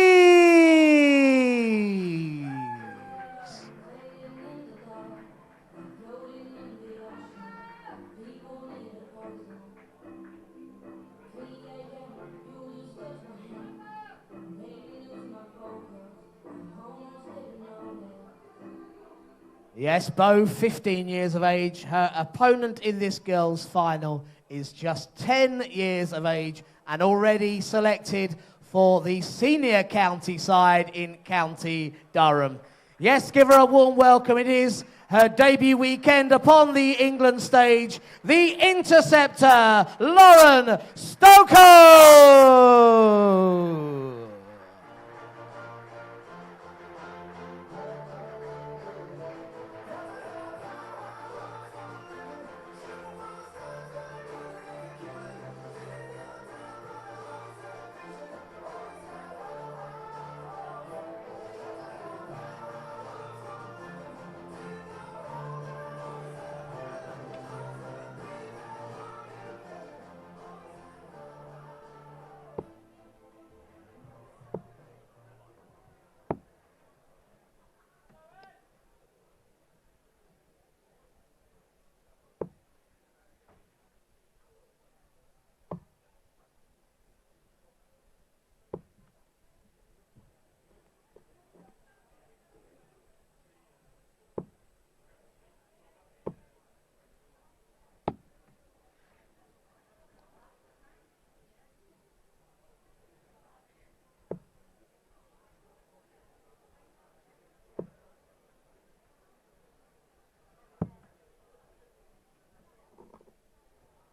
Yes, Bo, 15 years of age. Her opponent in this girls' final is just 10 years of age and already selected for the senior county side in County Durham. Yes, give her a warm welcome. It is her debut weekend upon the England stage, the interceptor, Lauren Stoko.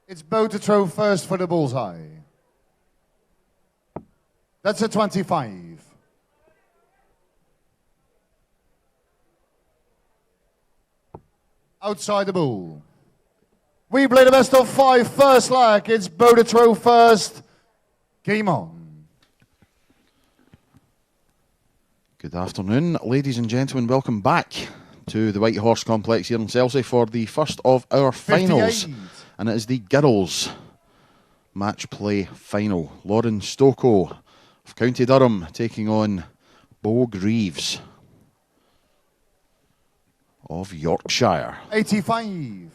It's Bo to throw first for the bullseye. That's a 25. Outside the bull. We play the best of 5 first leg. It's Bo to throw first. Game on. Good afternoon, ladies and gentlemen. Welcome back to the White Horse Complex here in Chelsea for the first of our finals. 58. And it is the girls' match play final. Lauren Stoko of County Durham taking on Bo Greaves of Yorkshire. 85.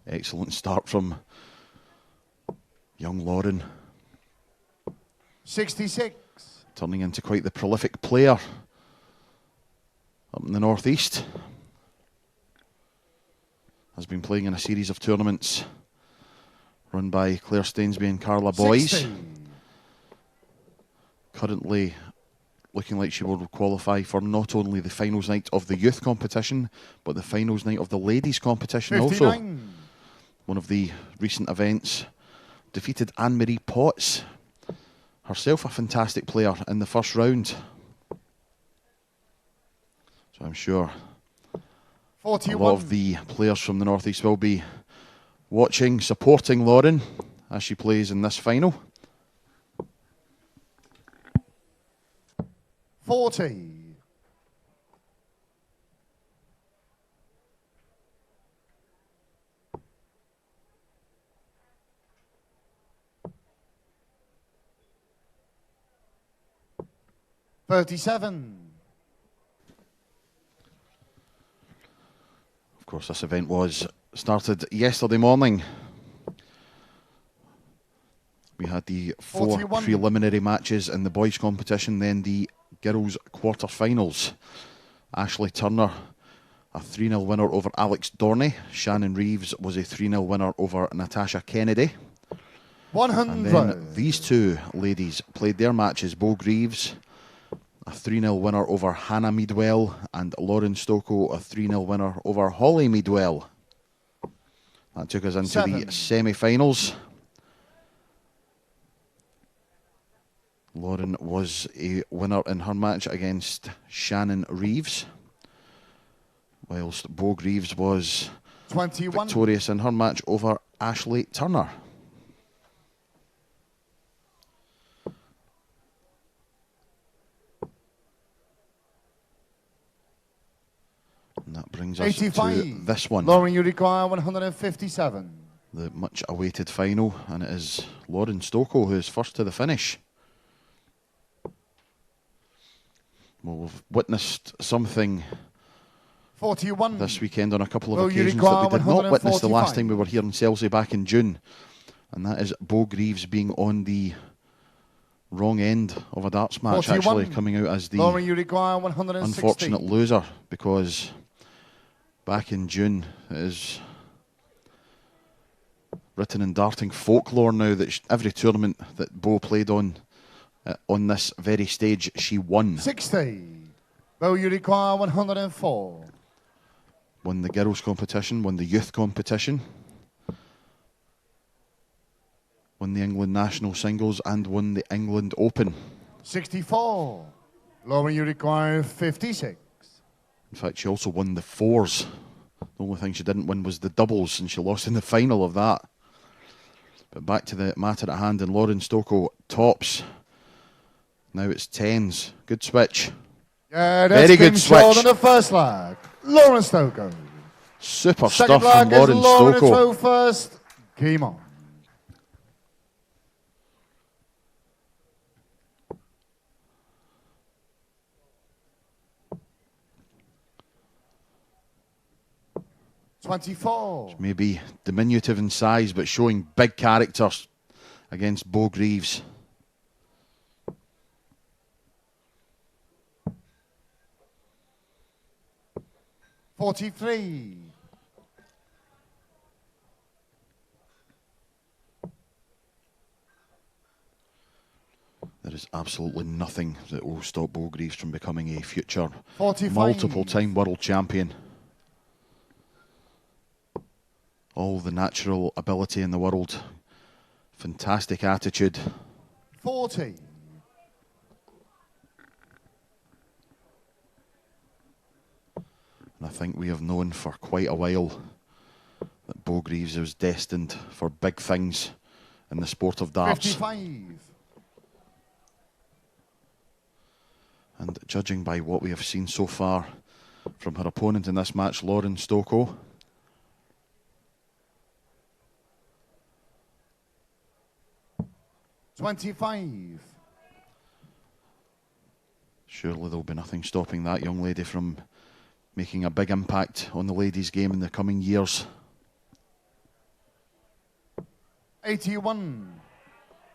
Excellent start from young Lauren. 66. Turning into quite the prolific player up in the northeast. Has been playing in a series of tournaments run by Claire Stainsby and Carla Boys. 60. Currently looking like she will qualify for not only the finals night of the youth competition, but the finals night of the ladies competition 59. also. One of the recent events defeated Anne-Marie Potts, herself a fantastic player in the first round. So I'm sure 41. a lot of the players from the Northeast will be watching, supporting Lauren as she plays in this final. 40. $37. Of course, this event was started yesterday morning. We had the 4 41. preliminary matches in the boys' competition, then the girls' quarterfinals. Ashley Turner, a 3-0 winner over Alex Dorney. Shannon Reeves was a 3-0 winner over Natasha Kennedy. 100. And then these two ladies played their matches. Bo Greaves, a 3-0 winner over Hannah Meadwell, and Lauren Stocco, a 3-0 winner over Holly Meadwell. That took us into 7. the semi-finals. Lauren was a winner in her match against Shannon Reeves, whilst Bo Greaves was 21. victorious in her match over Ashley Turner. And that brings us 85. to this one. Lauren, you require 157. The much awaited final, and it is Lauren Stocco who is first to the finish. Well, we've witnessed something 41. this weekend on a couple of Will you occasions that we require did not witness the last 145? time we were here in Selsey back in June, and that is Bo Greaves being on the wrong end of a darts match, 41. actually coming out as the Lauren, you require 160. unfortunate loser, because back in June it is written in darting folklore now that every tournament that Bo played on this very stage, she won. 60. Will you require 104? Won the girls' competition, won the youth competition, won the England national singles, and won the England Open. 64. Lauren, you require 56. In fact, she also won the fours. The only thing she didn't win was the doubles, and she lost in the final of that. But back to the matter at hand, and Lauren Stocco tops. Now it's tens. Good switch. Yeah, that's Very good been short switch. on the first leg. Lauren Stocco. Super Second stuff from leg is Lauren Lauren to Stocco. throw first. Game on. $24. Maybe diminutive in size, but showing big characters against Bo Greaves. $43. There is absolutely nothing that will stop Bo Greaves from becoming a future 45. multiple-time world champion. All the natural ability in the world. Fantastic attitude. 40. And I think we have known for quite a while that Bo Greaves was destined for big things in the sport of darts. 55. And judging by what we have seen so far from her opponent in this match, Lauren Stocco, $25. surely there'll be nothing stopping that young lady from making a big impact on the ladies' game in the coming years. 81.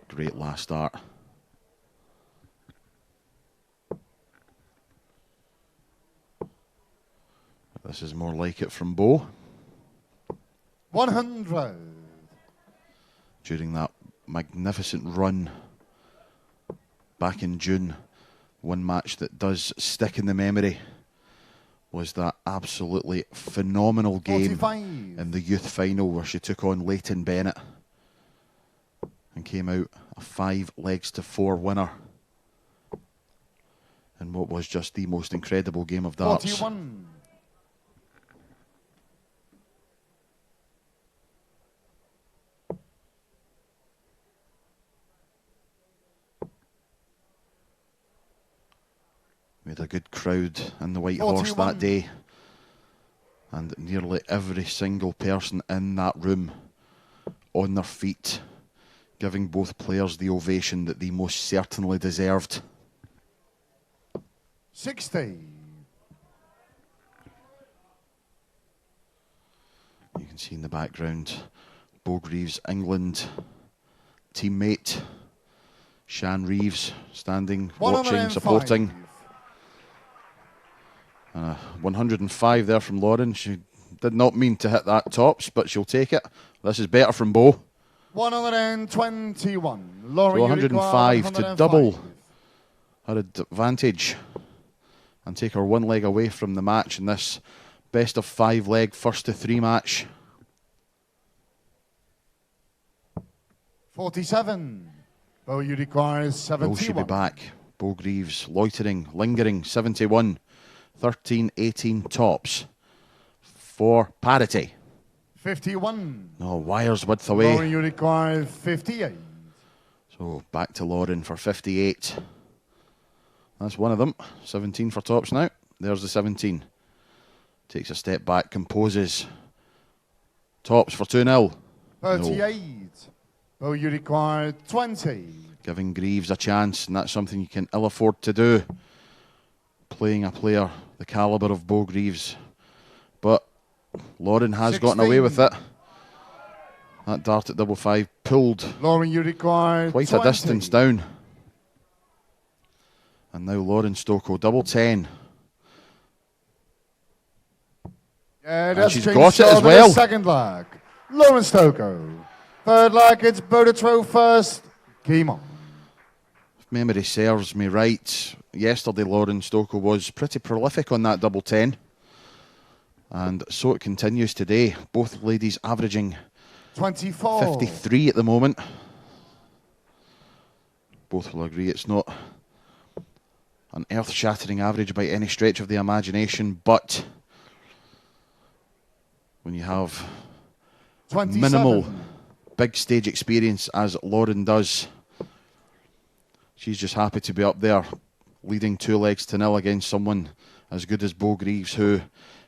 Great last start. This is more like it from Bo. 100. During that magnificent run back in June, one match that does stick in the memory was that absolutely phenomenal game 45. in the youth final where she took on Leighton Bennett. and came out a 5 legs to 4 winner in what was just the most incredible game of darts. 41. We had a good crowd in the White Horse that day, and nearly every single person in that room on their feet, giving both players the ovation that they most certainly deserved. 60. You can see in the background Bo Greaves' England teammate Shan Reeves standing, watching, supporting. 105 there from Lauren. She did not mean to hit that tops, but she'll take it. This is better from Bo. 121. So Lauren 105 to double her advantage and take her 1 leg away from the match in this best of 5 leg first to 3 match. 47. Bo, you require 71. Bo should be back. Bo Greaves loitering, lingering, 71. 13-18 tops for parity. 51. No, wires width away. Lauren, you require 58. So back to Lauren for 58. That's one of them. 17 for tops now. There's the 17. Takes a step back, composes. Tops for 2-0. 38. Bo, you require 20. Giving Greaves a chance, and that's something you can ill afford to do. Playing a player the calibre of Bo Greaves. But Lauren has 16. gotten away with it. That dart at double 5 pulled Lauren, you require quite 20. a distance down. And now Lauren Stoko, double 10. Yeah, And that's she's changed got it as short in the well. second leg. Lauren Stoko. Third leg, it's Bo to throw first. Game on. If memory serves me right, yesterday Lauren Stoko was pretty prolific on that double 10. And so it continues today. Both ladies averaging 24. 53 at the moment. Both will agree it's not an earth-shattering average by any stretch of the imagination, but when you have 27. minimal big stage experience as Lauren does, she's just happy to be up there leading 2 legs to 0 against someone as good as Bo Greaves, who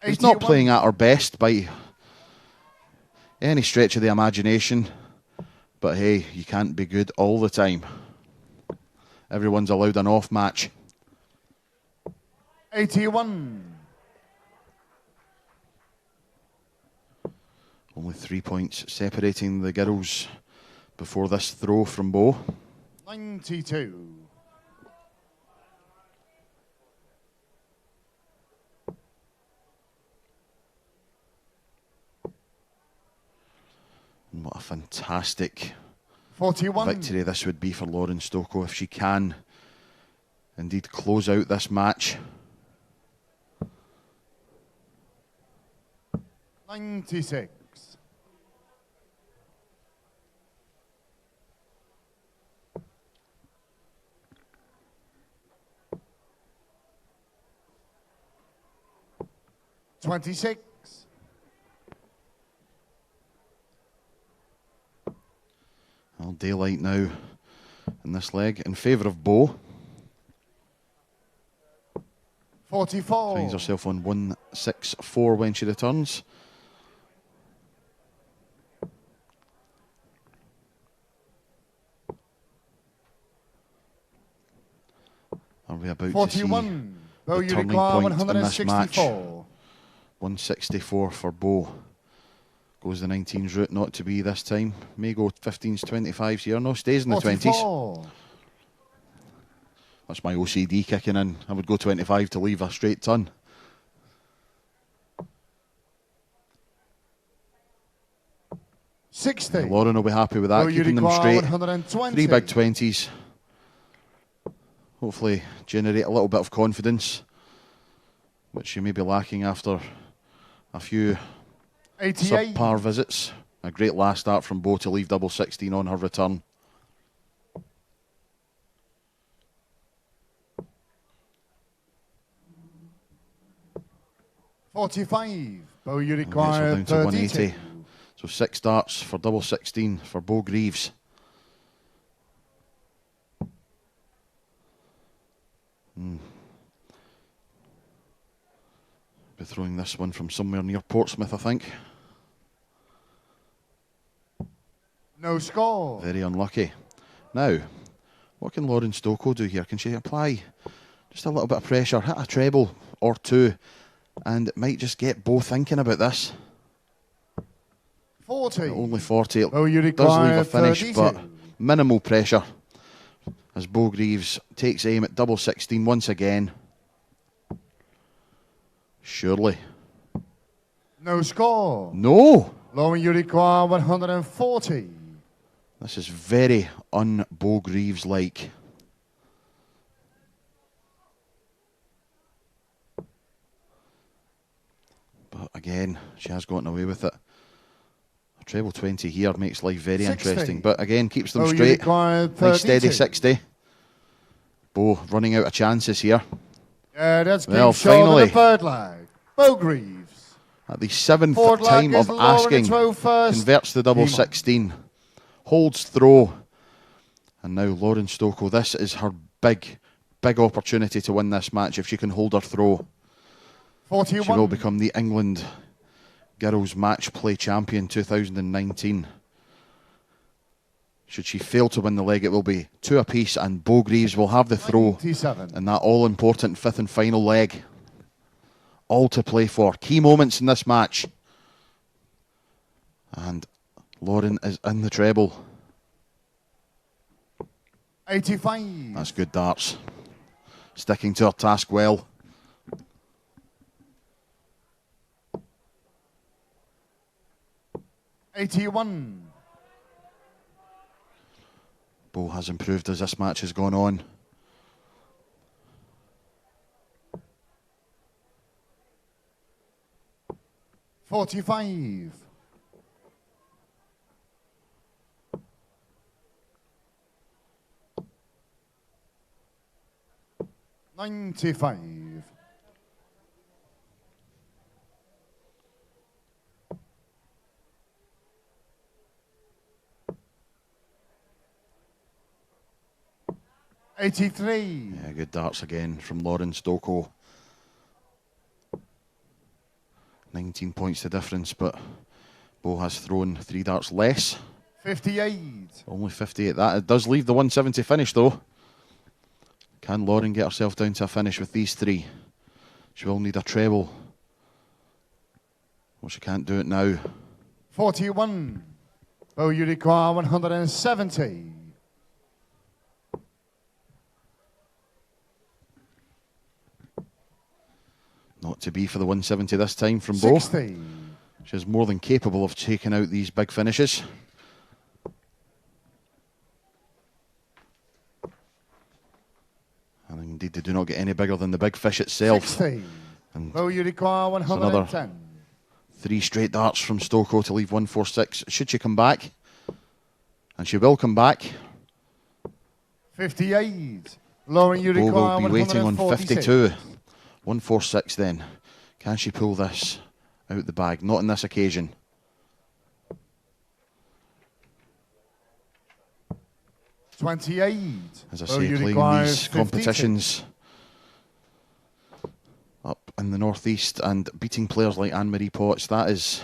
is not 81. playing at her best by any stretch of the imagination. But hey, you can't be good all the time. Everyone's allowed an off match. 81. Only 3 points separating the girls before this throw from Bo. 92. And what a fantastic 41. victory this would be for Lauren Stoko if she can indeed close out this match. 96. $26. Well, daylight now in this leg in favour of Bo. 44. Finds herself on 164 when she returns. Are we about 41. Bo, to see you the turning require point in this match? 164. 164 for Bo. Goes the 19s route, not to be this time. May go 15s, 25s here. No, stays in the 20s. 44. That's my OCD kicking in. I would go 25 to leave a straight ton. $60. Lauren will be happy with that, Bo, you keeping them require straight. 120. 3 big 20s. Hopefully generate a little bit of confidence, which she may be lacking after a few 88. subpar visits. A great last start from Bo to leave double 16 on her return. 45. Bo, you And gets her require down to 180. 32. So 6 darts for double 16 for Bo Greaves. Be throwing this one from somewhere near Portsmouth, I think. No score. Very unlucky. Now, what can Lauren Stoko do here? Can she apply just a little bit of pressure, hit a treble or two, and it might just get Bo thinking about this? 40. Only 40. Oh, you It does leave require a finish, 32. but minimal pressure as Bo Greaves takes aim at double 16 once again. Surely. No score. No! Lauren, you require 140. This is very un-Bo Greaves-like. But again, she has gotten away with it. A treble 20 here makes life very 60. interesting. But again, keeps them Oh, you straight. require Nice steady 32. 60. Bo running out of chances here. Yeah, that's Well, game short in finally. the third leg. Bo Greaves. At the 7th Forward leg time is of Lauren asking, throw first. converts the double Game on. 16. Holds throw. And now Lauren Stoko, this is her big opportunity to win this match if she can hold her throw. 41. She will become the England Girls Match Play Champion 2019. Should she fail to win the leg, it will be 2 apiece, and Bo Greaves will have the throw 97. in that all-important 5th and final leg. All to play for. Key moments in this match. And Lauren is in the treble. 85. That's good darts. Sticking to her task well. $81. Bo has improved as this match has gone on. $45. $95. $83. Yeah, good darts again from Lauren Stoko. 19 points the difference, but Bo has thrown 3 darts less. 58. Only 58. That it does leave the 170 finish though. Can Lauren get herself down to a finish with these 3? She will need a treble. Well, she can't do it now. 41. Oh, you require 170. Not to be for the 170 this time from Bo. 60. She's more than capable of taking out these big finishes. And indeed, they do not get any bigger than the big fish itself. 60. And Oh, you require 110. 3 straight darts from Stoko to leave 146. Should she come back? And she will come back. 58. Lauren, you Bo require will be waiting on 146. 52. 146 then. Can she pull this out the bag? Not on this occasion. $28. As I Oh, say, you playing require these 52. competitions up in the northeast and beating players like Anne-Marie Potts, that is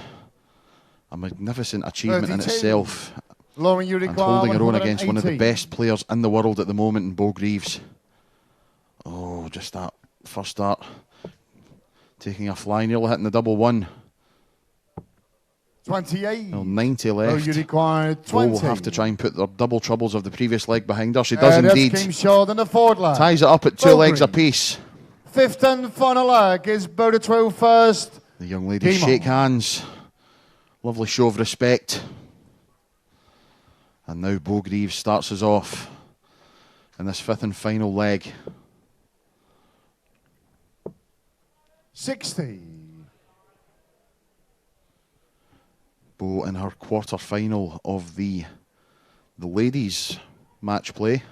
a magnificent achievement in 32. itself. Lauren, you And require holding her own against one of the 118. best players in the world at the moment in Bo Greaves. Oh, just that first start. Taking a fly, nearly hitting the double 1. 28. Well, 90 Oh, left. you require Bo 20. will have to try and put the double troubles of the previous leg behind her. She does indeed. That's game short in the forward leg. Ties it up at 2 Bo legs Greaves. apiece. 5th and final leg is Bo to throw first. The young ladies Game shake on. hands. Lovely show of respect. And now Bo Greaves starts us off in this 5th and final leg. 60. Bo in her quarter final of the ladies match play.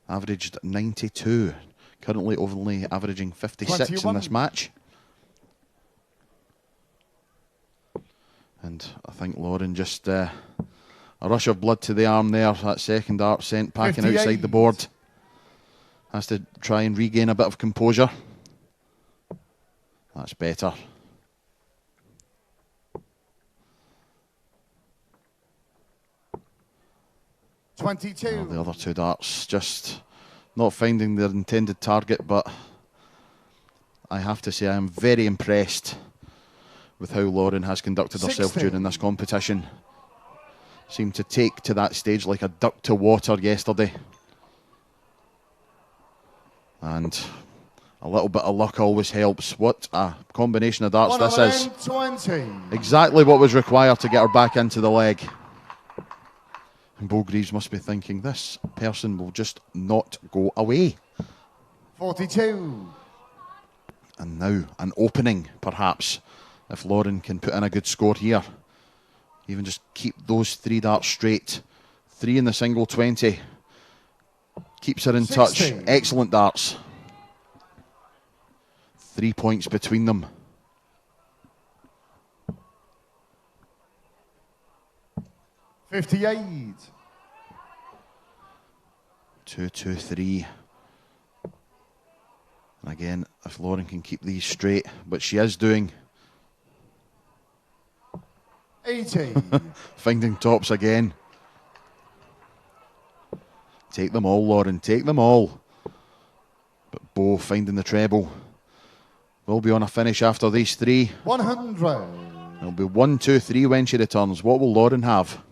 Averaged 92. Currently only averaging 56 in 21. this match. And I think Lauren just a rush of blood to the arm there. That second dart sent packing 58. outside the board. Has to try and regain a bit of composure. That's better. 22. The other two darts just not finding their intended target, but I have to say I am very impressed with how Lauren has conducted herself 60. during this competition. Seemed to take to that stage like a duck to water yesterday. And a little bit of luck always helps. What a combination of darts this is. 120. Exactly what was required to get her back into the leg. And Bo Greaves must be thinking, this person will just not go away. 42. And now an opening, perhaps, if Lauren can put in a good score here. Even just keep those three darts straight. 3 in the single 20. Keeps her in 60. touch. Excellent darts. 3 points between them. 58. 2, 2, 3. And again, if Lauren can keep these straight, but she is doing. 80. Finding tops again. Take them all, Lauren, take them all. But Bo finding the treble. Will be on a finish after these 3. 100. It'll be 1, 2, 3 when she returns. What will Lauren have?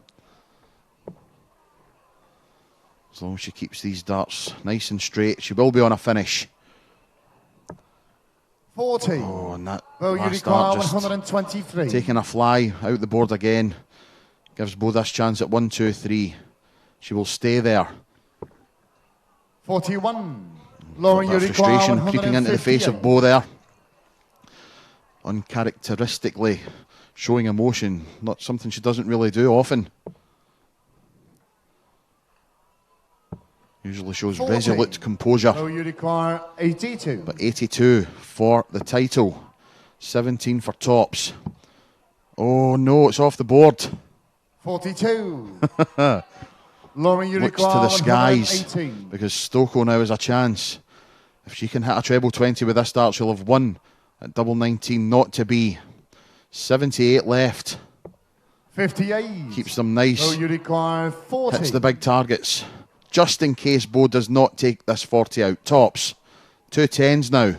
As long as she keeps these darts nice and straight, she will be on a finish. 40. Oh, and that Well, you last require dart just 123. taking a fly out the board again. Gives Bo this chance at 1, 2, 3. She will stay there. 41. Lauren, you That require frustration creeping into the face of 158. Bo there. Uncharacteristically showing emotion, not something she doesn't really do often. Usually shows 40. resolute composure. Oh, you require 82. But 82 for the title. 17 for tops. Oh no, it's off the board. 42. Lauren, you Looks to require the skies 118. because Stokoe now has a chance. If she can hit a treble 20 with this start, she'll have won at double 19, not to be. 78 left. 58. Keeps them nice. Oh, you require 40. Hits the big targets. Just in case Bo does not take this 40 out. Tops. 2 10s now.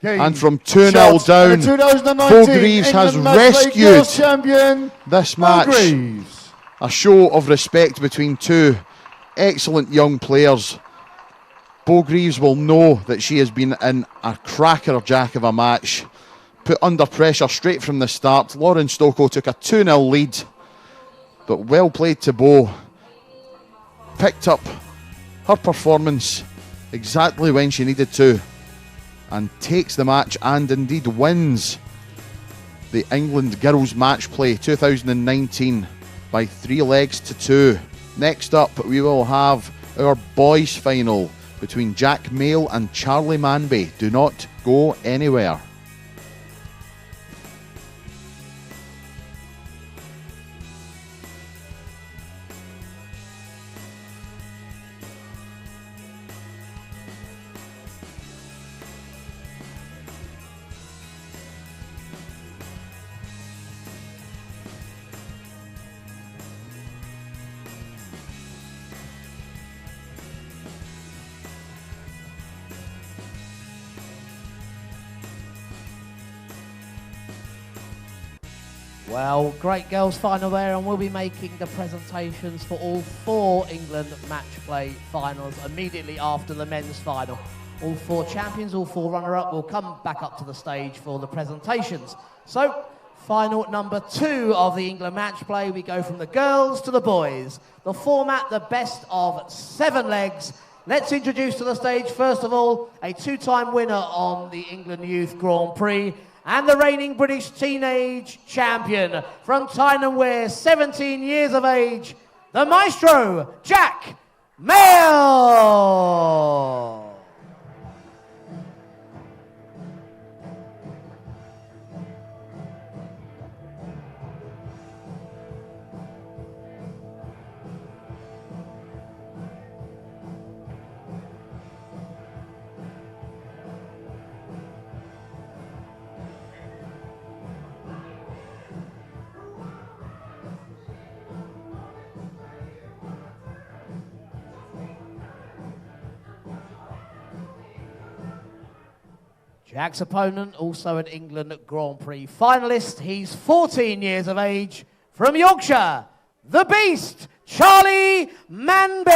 Game. And from 2-0 Shots. down, And the 2019 Bo Greaves has England Match Play rescued Girls champion this Bo match. Greaves. A show of respect between two excellent young players. Bo Greaves will know that she has been in a cracker-jack of a match. Put under pressure straight from the start. Lauren Stokoe took a 2-0 lead. But well played to Bo. Picked up her performance exactly when she needed to. And takes the match and indeed wins the England Girls Match Play 2019 by 3 legs to 2. Next up, we will have our boys' final between Jack Mail and Charlie Manby. Do not go anywhere. Well, great girls final there, and we'll be making the presentations for all 4 England match play finals immediately after the men's final. All 4 champions, all 4 runner-up will come back up to the stage for the presentations. So, final number 2 of the England match play. We go from the girls to the boys. The format, the best of 7 legs. Let's introduce to the stage, first of all, a 2-time winner on the England Youth Grand Prix, and the reigning British teenage champion from Tyne Wear, 17 years of age, the maestro, Jack Mail. Jack's opponent, also an England Grand Prix finalist. He's 14 years of age, from Yorkshire, the Beast, Charlie Manby.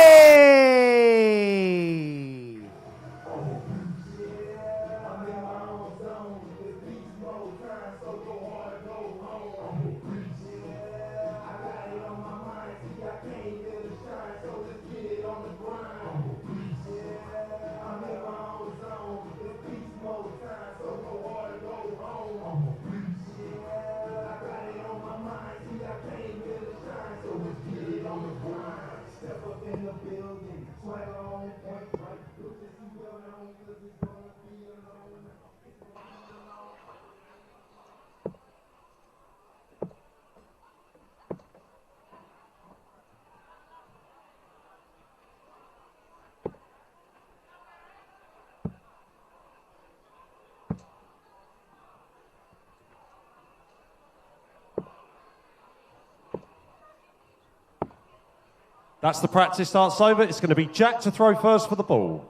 That's the practice starts over. It's going to be Jack to throw first for the ball.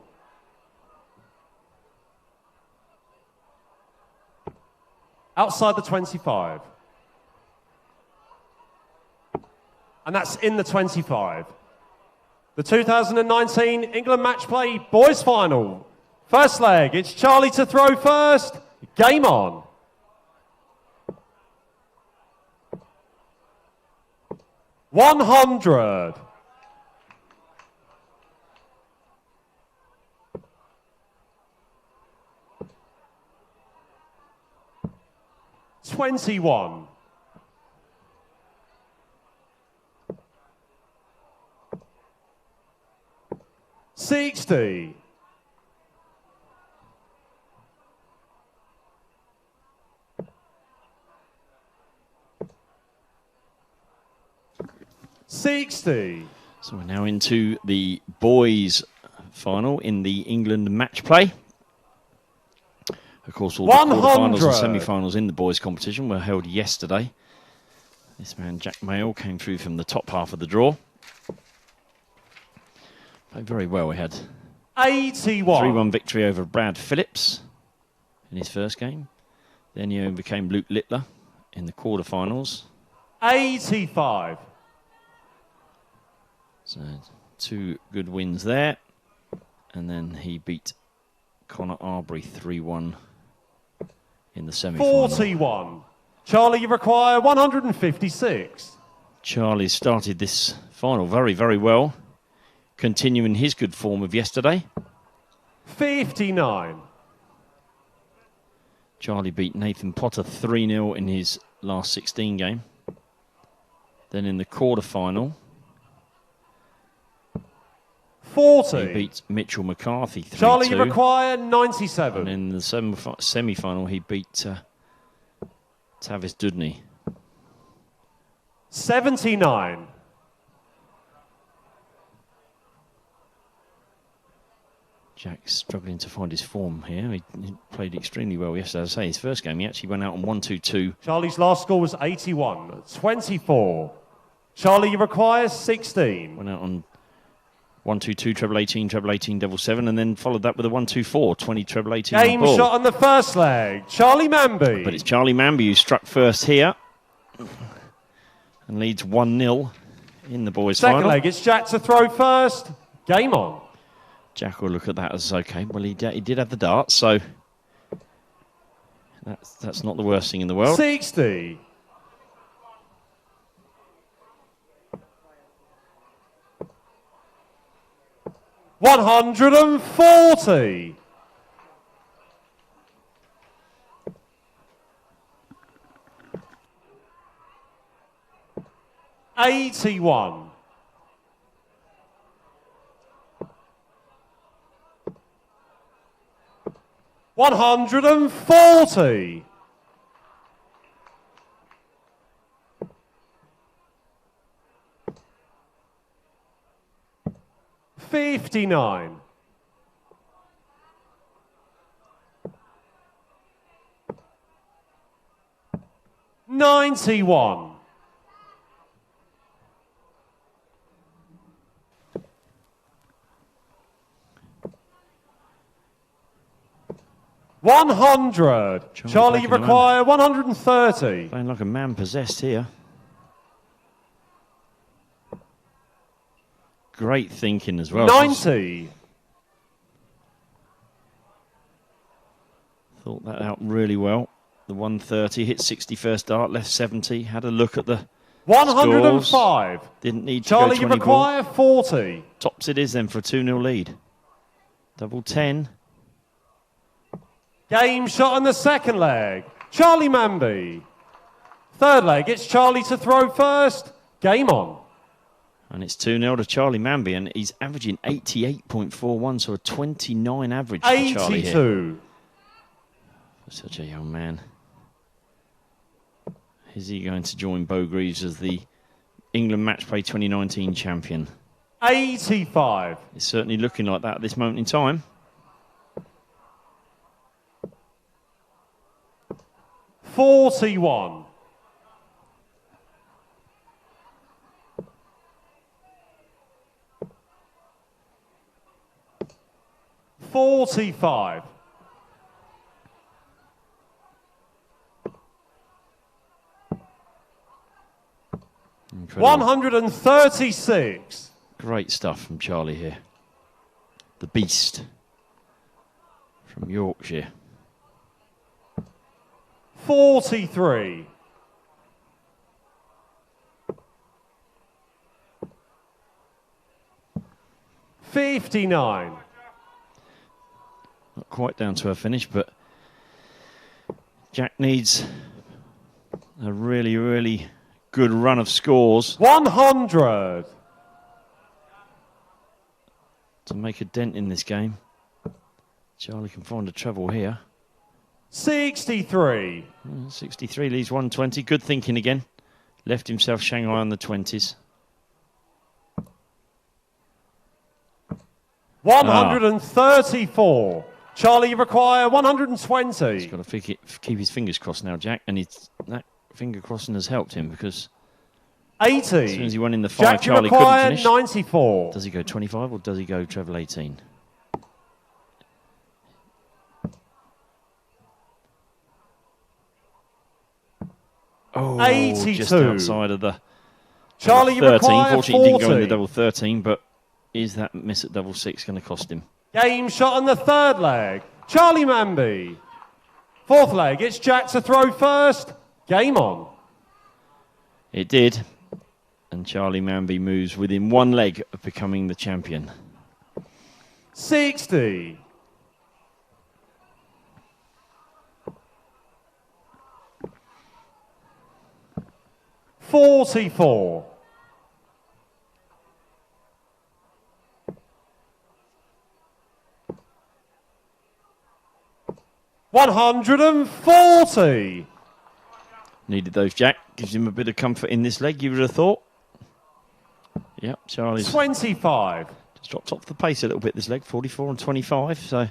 Outside the 25. And that's in the 25. The 2019 England Match Play Boys Final. First leg, it's Charlie to throw first. Game on. $100. 21. 60. 60. So we're now into the boys' final in the England match play. Of course, all the quarterfinals and semi-finals in the boys' competition were held yesterday. This man, Jack Mayle, came through from the top half of the draw. Played very well. We had 81. 3-1 victory over Brad Phillips in his first game. Then he overcame Luke Littler in the quarterfinals. 85. So 2 good wins there. And then he beat Connor Arbery 3-1 in the semi-final. 41. Charlie, you require 156. Charlie started this final very, very well, continuing his good form of yesterday. 59. Charlie beat Nathan Potter 3-0 in his last 16 game. Then in the quarterfinal, 40. he beat Mitchell McCarthy 3-2. Charlie, you require 97. And in the semi-final, he beat Tavis Dudney. 79. Jack's struggling to find his form here. He played extremely well yesterday. As I say, his first game, he actually went out on 1-2-2. Charlie's last score was 81. 24. Charlie, you require 16. Went out on 1-2-2, treble 18, treble 18, double 7, and then followed that with a 1-2-4, 20, treble 18. Game shot on the first leg. Charlie Manby. But it's Charlie Manby who struck first here and leads 1-0 in the boys' final. Second leg, it's Jack to throw first. Game on. Jack will look at that as okay. Well, he did have the darts, so that's not the worst thing in the world. 60. 140. 81. 140. 59. 91. 100. 100. Charlie, you taking the require 130. Playing like a man possessed here. Great thinking as well. 90. Thought that out really well. The 130 hit 60 first dart, left 70. Had a look at the 105. Scores. Didn't need to Charlie, go 20 you require 40. Tops it is then for a 2-0 lead. Double 10. Game shot on the second leg. Charlie Manby. Third leg, it's Charlie to throw first. Game on. And it's 2-0 to Charlie Manby, and he's averaging 88.41, so a 29 average for Charlie here. 82. For such a young man. Is he going to join Beau Greaves as the England Matchplay 2019 champion? 85. It's certainly looking like that at this moment in time. 41. 45. 136. Great stuff from Charlie here. The beast from Yorkshire. 43. 59. Not quite down to a finish, but Jack needs a really, really good run of scores 100. to make a dent in this game. Charlie can find a treble here. 63. 63 leaves 120. Good thinking again. Left himself Shanghai on the 20s. 134. Charlie, you require 120. He's got to keep his fingers crossed now, Jack. And that finger crossing has helped him because 80. as soon as he won in the 5, Jack, you Charlie couldn't require finish. 94. Does he go 25 or does he go treble 18? Oh, 82. just outside of the Charlie, you 13. require Fortunately, he didn't go in 40. the double 13, but is that miss at double 6 going to cost him? Game shot on the third leg. Charlie Manby. Fourth leg, it's Jack to throw first. Game on. It did. And Charlie Manby moves within one leg of becoming the champion. 60. 44. 140. Needed those, Jack. Gives him a bit of comfort in this leg, you would have thought. Yep, Charlie's 25. just dropped off the pace a little bit this leg, 44 and 25. So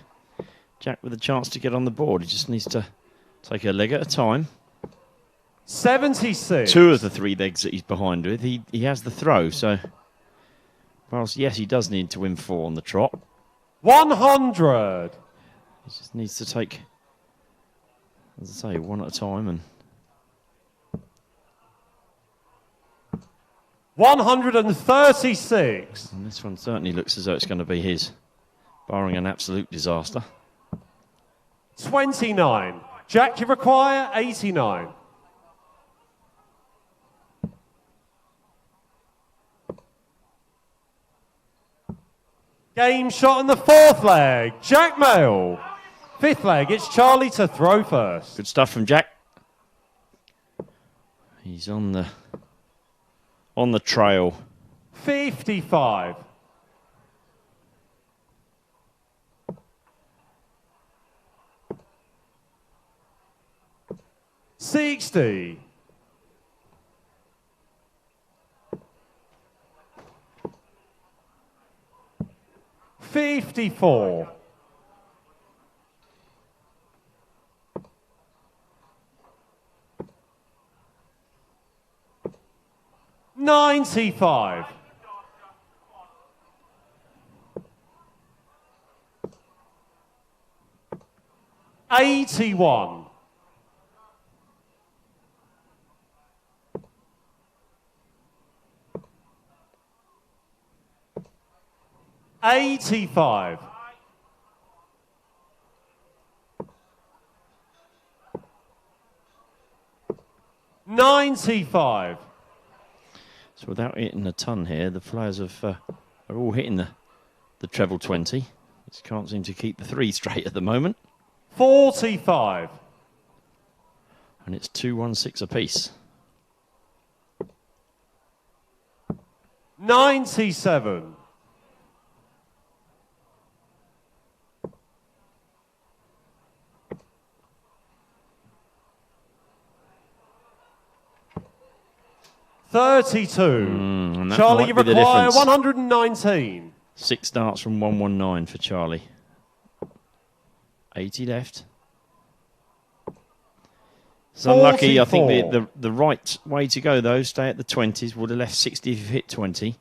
Jack with a chance to get on the board. He just needs to take a leg at a time. 76. 2 of the 3 legs that he's behind with, he has the throw. So, whilst, yes, he does need to win 4 on the trot. 100. He just needs to take, as I say, 1 at a time. And 136. And this one certainly looks as though it's going to be his, barring an absolute disaster. 29. Jack, you require 89. Game shot on the fourth leg. Jack Mail. Fifth leg, it's Charlie to throw first. Good stuff from Jack. He's on the trail. 55. 60. 54. 95. 100. 81. 85. 95. So without hitting a ton here, the players are all hitting the treble 20. Just can't seem to keep the 3 straight at the moment. 45. And it's 2-1-6 apiece. 97. 32. And that Charlie, might you be the require difference. 119. 6 starts from 119 for Charlie. 80 left. It's unlucky. I think the right way to go, though, stay at the 20s. Would have left 60 if he hit 20.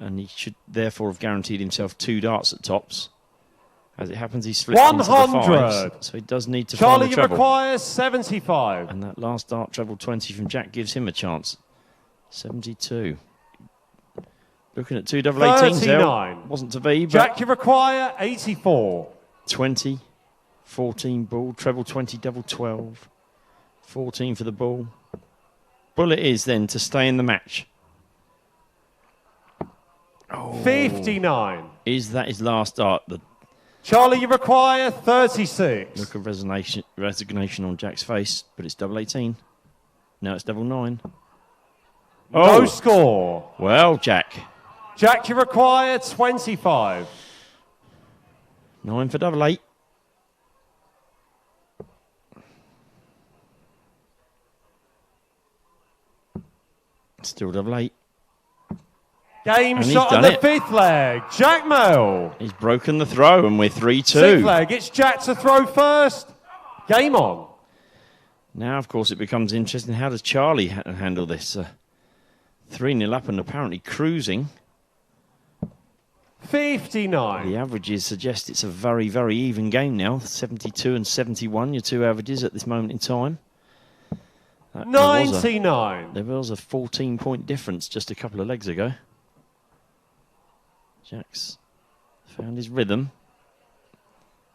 And he should therefore have guaranteed himself 2 darts at tops. As it happens, he's split into the 5s. So he does need to Charlie, find the treble. you require 75. And that last dart treble 20 from Jack gives him a chance. 72. Looking at 2 double 18s there. Wasn't to be, but Jack, you require 84. 20, 14 ball, treble 20, double 12. 14 for the ball. Bull it is then to stay in the match. 59. Is that his last dart? Charlie, you require 36. Look of resignation on Jack's face, but it's double 18. Now it's double 9. No score. Well, Jack. Jack, you require 25. 9 for double 8. Still double 8. Game And shot he's on done the it. 5th leg. Jack Mel. He's broken the throw, and we're 3-2. 6th leg, it's Jack to throw first. Game on. Now, of course, it becomes interesting. How does Charlie handle this? 3-0 up and apparently cruising. 59. The averages suggest it's a very, very even game now. 72 and 71, your 2 averages at this moment in time. 99. There was a 14-point difference just a couple of legs ago. Jack's found his rhythm.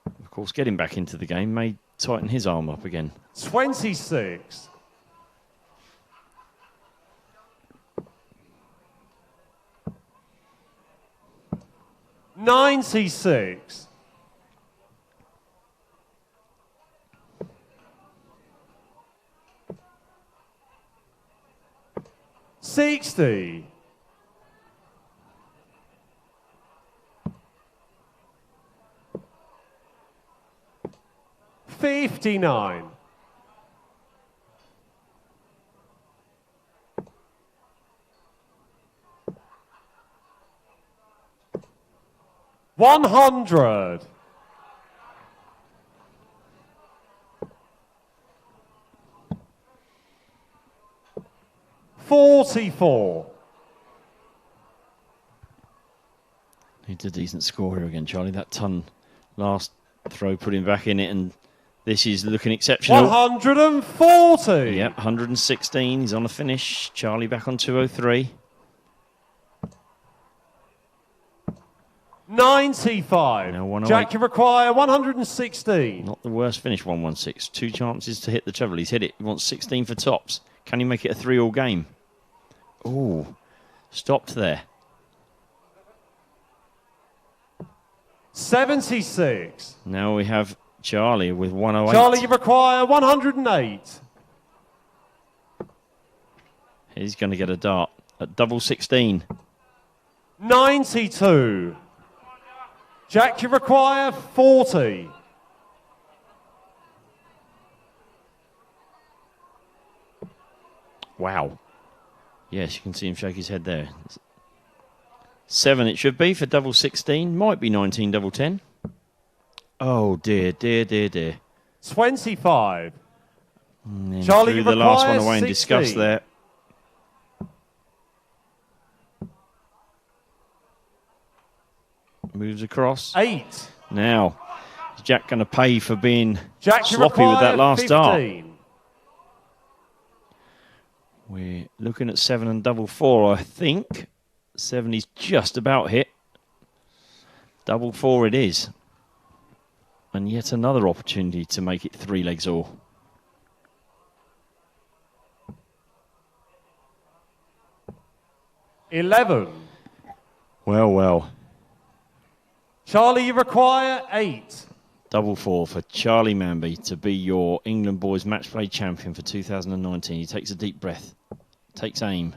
Of course, getting back into the game may tighten his arm up again. 26. 96. 60. 59. 100. 44. Needs a decent score here again, Charlie. That ton last throw put him back in it, and this is looking exceptional. 140. Yep, 116. He's on the finish. Charlie back on 203. 95. Now 108. Jack, you require 116. Not the worst finish, 116. 2 chances to hit the treble. He's hit it. He wants 16 for tops. Can he make it a 3-all game? Oh, stopped there. 76. Now we have Charlie with 108. Charlie, you require 108. He's going to get a dart at double 16. 92. Jack, you require 40. Wow. Yes, you can see him shake his head there. 7 it should be for double 16. Might be 19 double 10. Oh, dear, dear, dear, dear. 25. Charlie, you threw the last one require away in 60. disgust there. Moves across. 8. Now, Is Jack going to pay for being Jack, you sloppy with that require last 15. start? We're looking at 7 and double 4, I think. 7 is just about hit. Double 4 it is. And yet another opportunity to make it 3 legs all. $11. Well, well. Charlie, you require 8. Double 4 for Charlie Manby to be your England boys match play champion for 2019. He takes a deep breath, takes aim.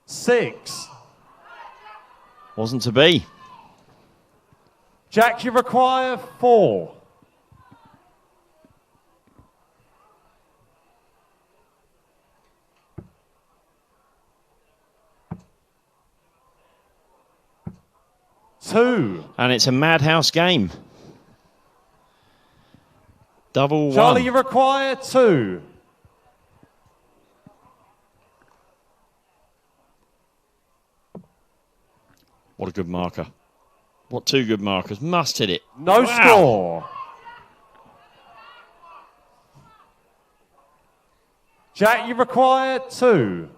6. Wasn't to be. Jack, you require 4. $2. And it's a madhouse game. Double Charlie, 1. you require 2. What a good marker. What 2 good markers. Must hit it. No score. Jack, you require 2.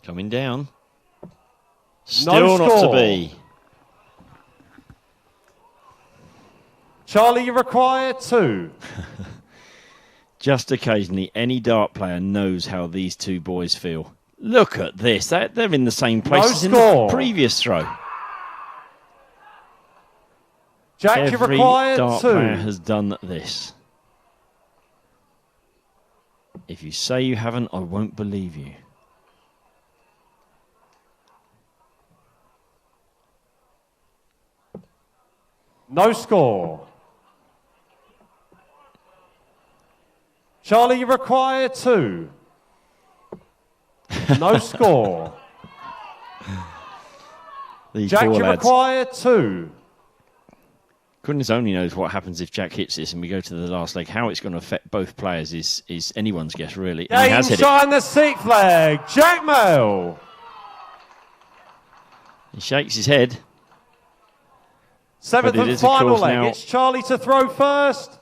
Coming down. Still No not score. to be. Charlie, you require 2. Just occasionally, any dart player knows how these 2 boys feel. Look at this. They're in the same place No as in the score. previous throw. Jack, you Every require dart 2. player has done this. If you say you haven't, I won't believe you. No score. Charlie, you require 2. No score. These Jack, poor you lads. require 2. Goodness only knows what happens if Jack hits this and we go to the last leg. How it's going to affect both players is anyone's guess, really. And he Game has hit shot on the 6th leg. Jack Mail. He shakes his head. 7th But it and is, of final course, leg. now- It's Charlie to throw first.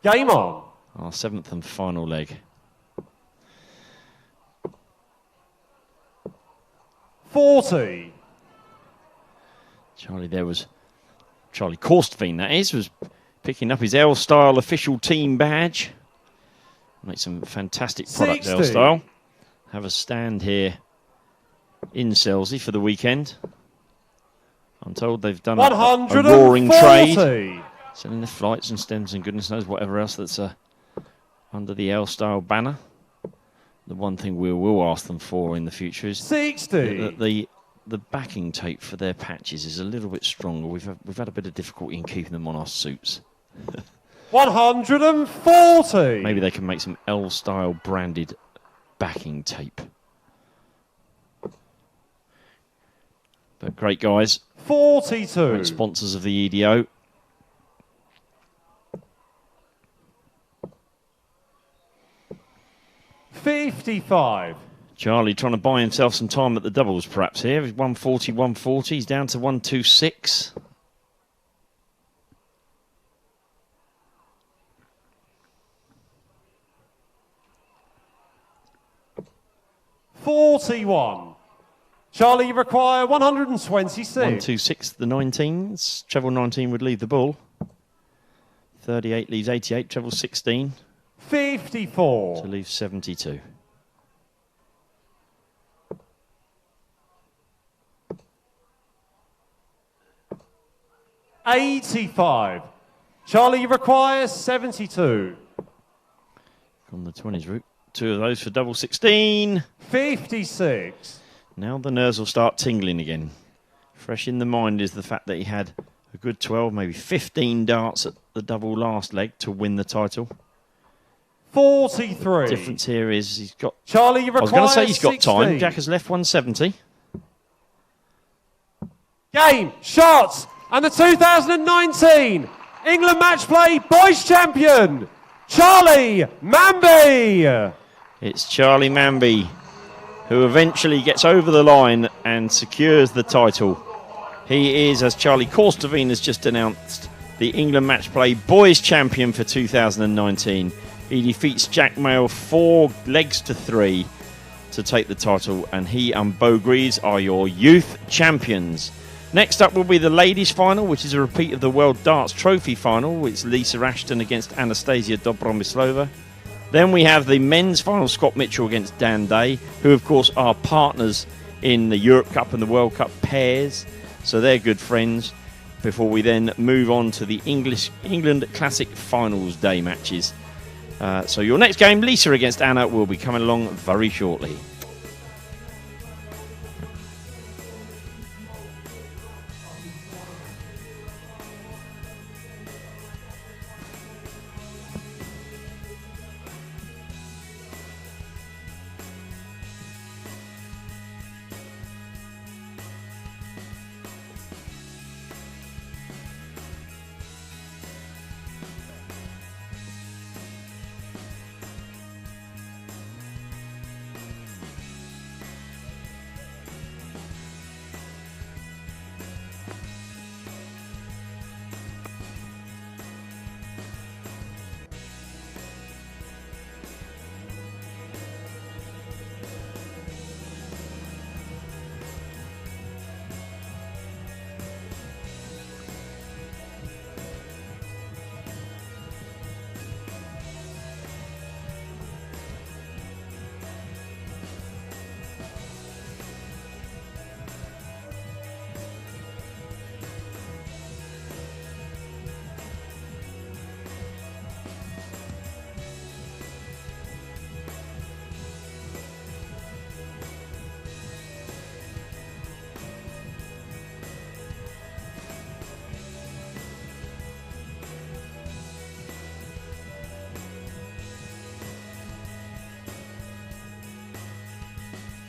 Game on. Our 7th and final leg. 40. Charlie Korstvein, that is, was picking up his L-Style official team badge. Make some fantastic product, 60. L-Style. Have a stand here in Selzy for the weekend. I'm told they've done a roaring trade. Selling the flights and stems and goodness knows whatever else that's under the L-Style banner. The one thing we will ask them for in the future is 60. The backing tape for their patches is a little bit stronger. We've had a bit of difficulty in keeping them on our suits. 140. Maybe they can make some L-Style branded backing tape. But great guys. 42. Great sponsors of the EDO. $55. Charlie trying to buy himself some time at the doubles perhaps here. He's 140, 140. He's down to 126. $41. Charlie, you require 126. 126, the 19s. Treble 19 would leave the ball. 38 leaves 88. Treble 16 $54. to leave 72. $85. Charlie, you require 72. On the 20s route. 2 of those for double 16. $56. Now the nerves will start tingling again. Fresh in the mind is the fact that he had a good 12, maybe 15 darts at the double last leg to win the title. 43. Difference here is he's got... Charlie, you I was require going to say he's got 16. time. Jack has left 170. Game, shots, and the 2019 England Match Play Boys Champion, Charlie Manby. It's Charlie Manby who eventually gets over the line and secures the title. He is, as Charlie Corstavine has just announced, the England Match Play Boys Champion for 2019. He defeats Jack Mail 4 legs to 3 to take the title, and he and Beau Greaves are your youth champions. Next up will be the ladies' final, which is a repeat of the World Darts Trophy final. It's Lisa Ashton against Anastasia Dobromislova. Then we have the men's final, Scott Mitchell against Dan Day, who of course are partners in the Europe Cup and the World Cup pairs, so they're good friends, before we then move on to the England Classic Finals Day matches. So your next game, Lisa against Anna, will be coming along very shortly.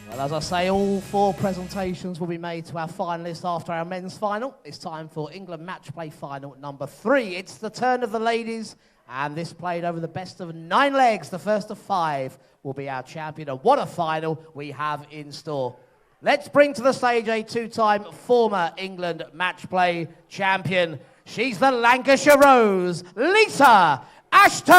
Well, as I say, all 4 presentations will be made to our finalists after our men's final. It's time for England Match Play final number 3. It's the turn of the ladies, and this played over the best of 9 legs. The first of 5 will be our champion, and what a final we have in store. Let's bring to the stage a 2-time former England Match Play champion. She's the Lancashire Rose, Lisa Ashton.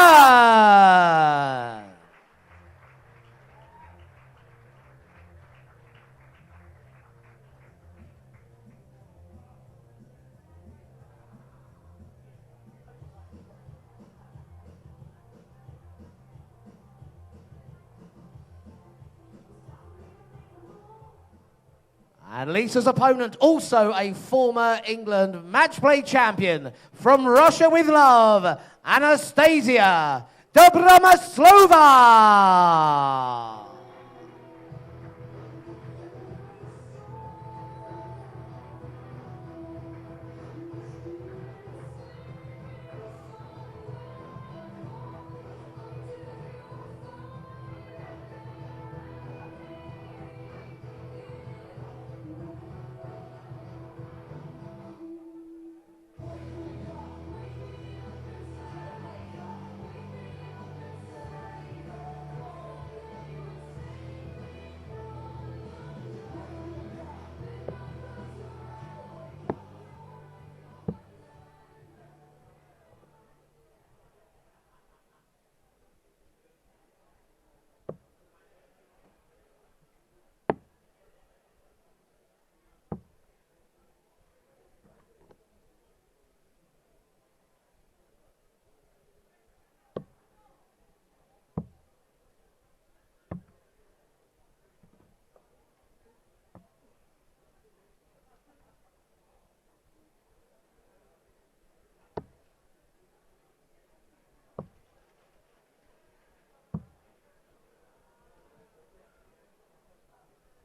And Lisa's opponent, also a former England Match Play champion, from Russia with love, Anastasia Dobromoslova.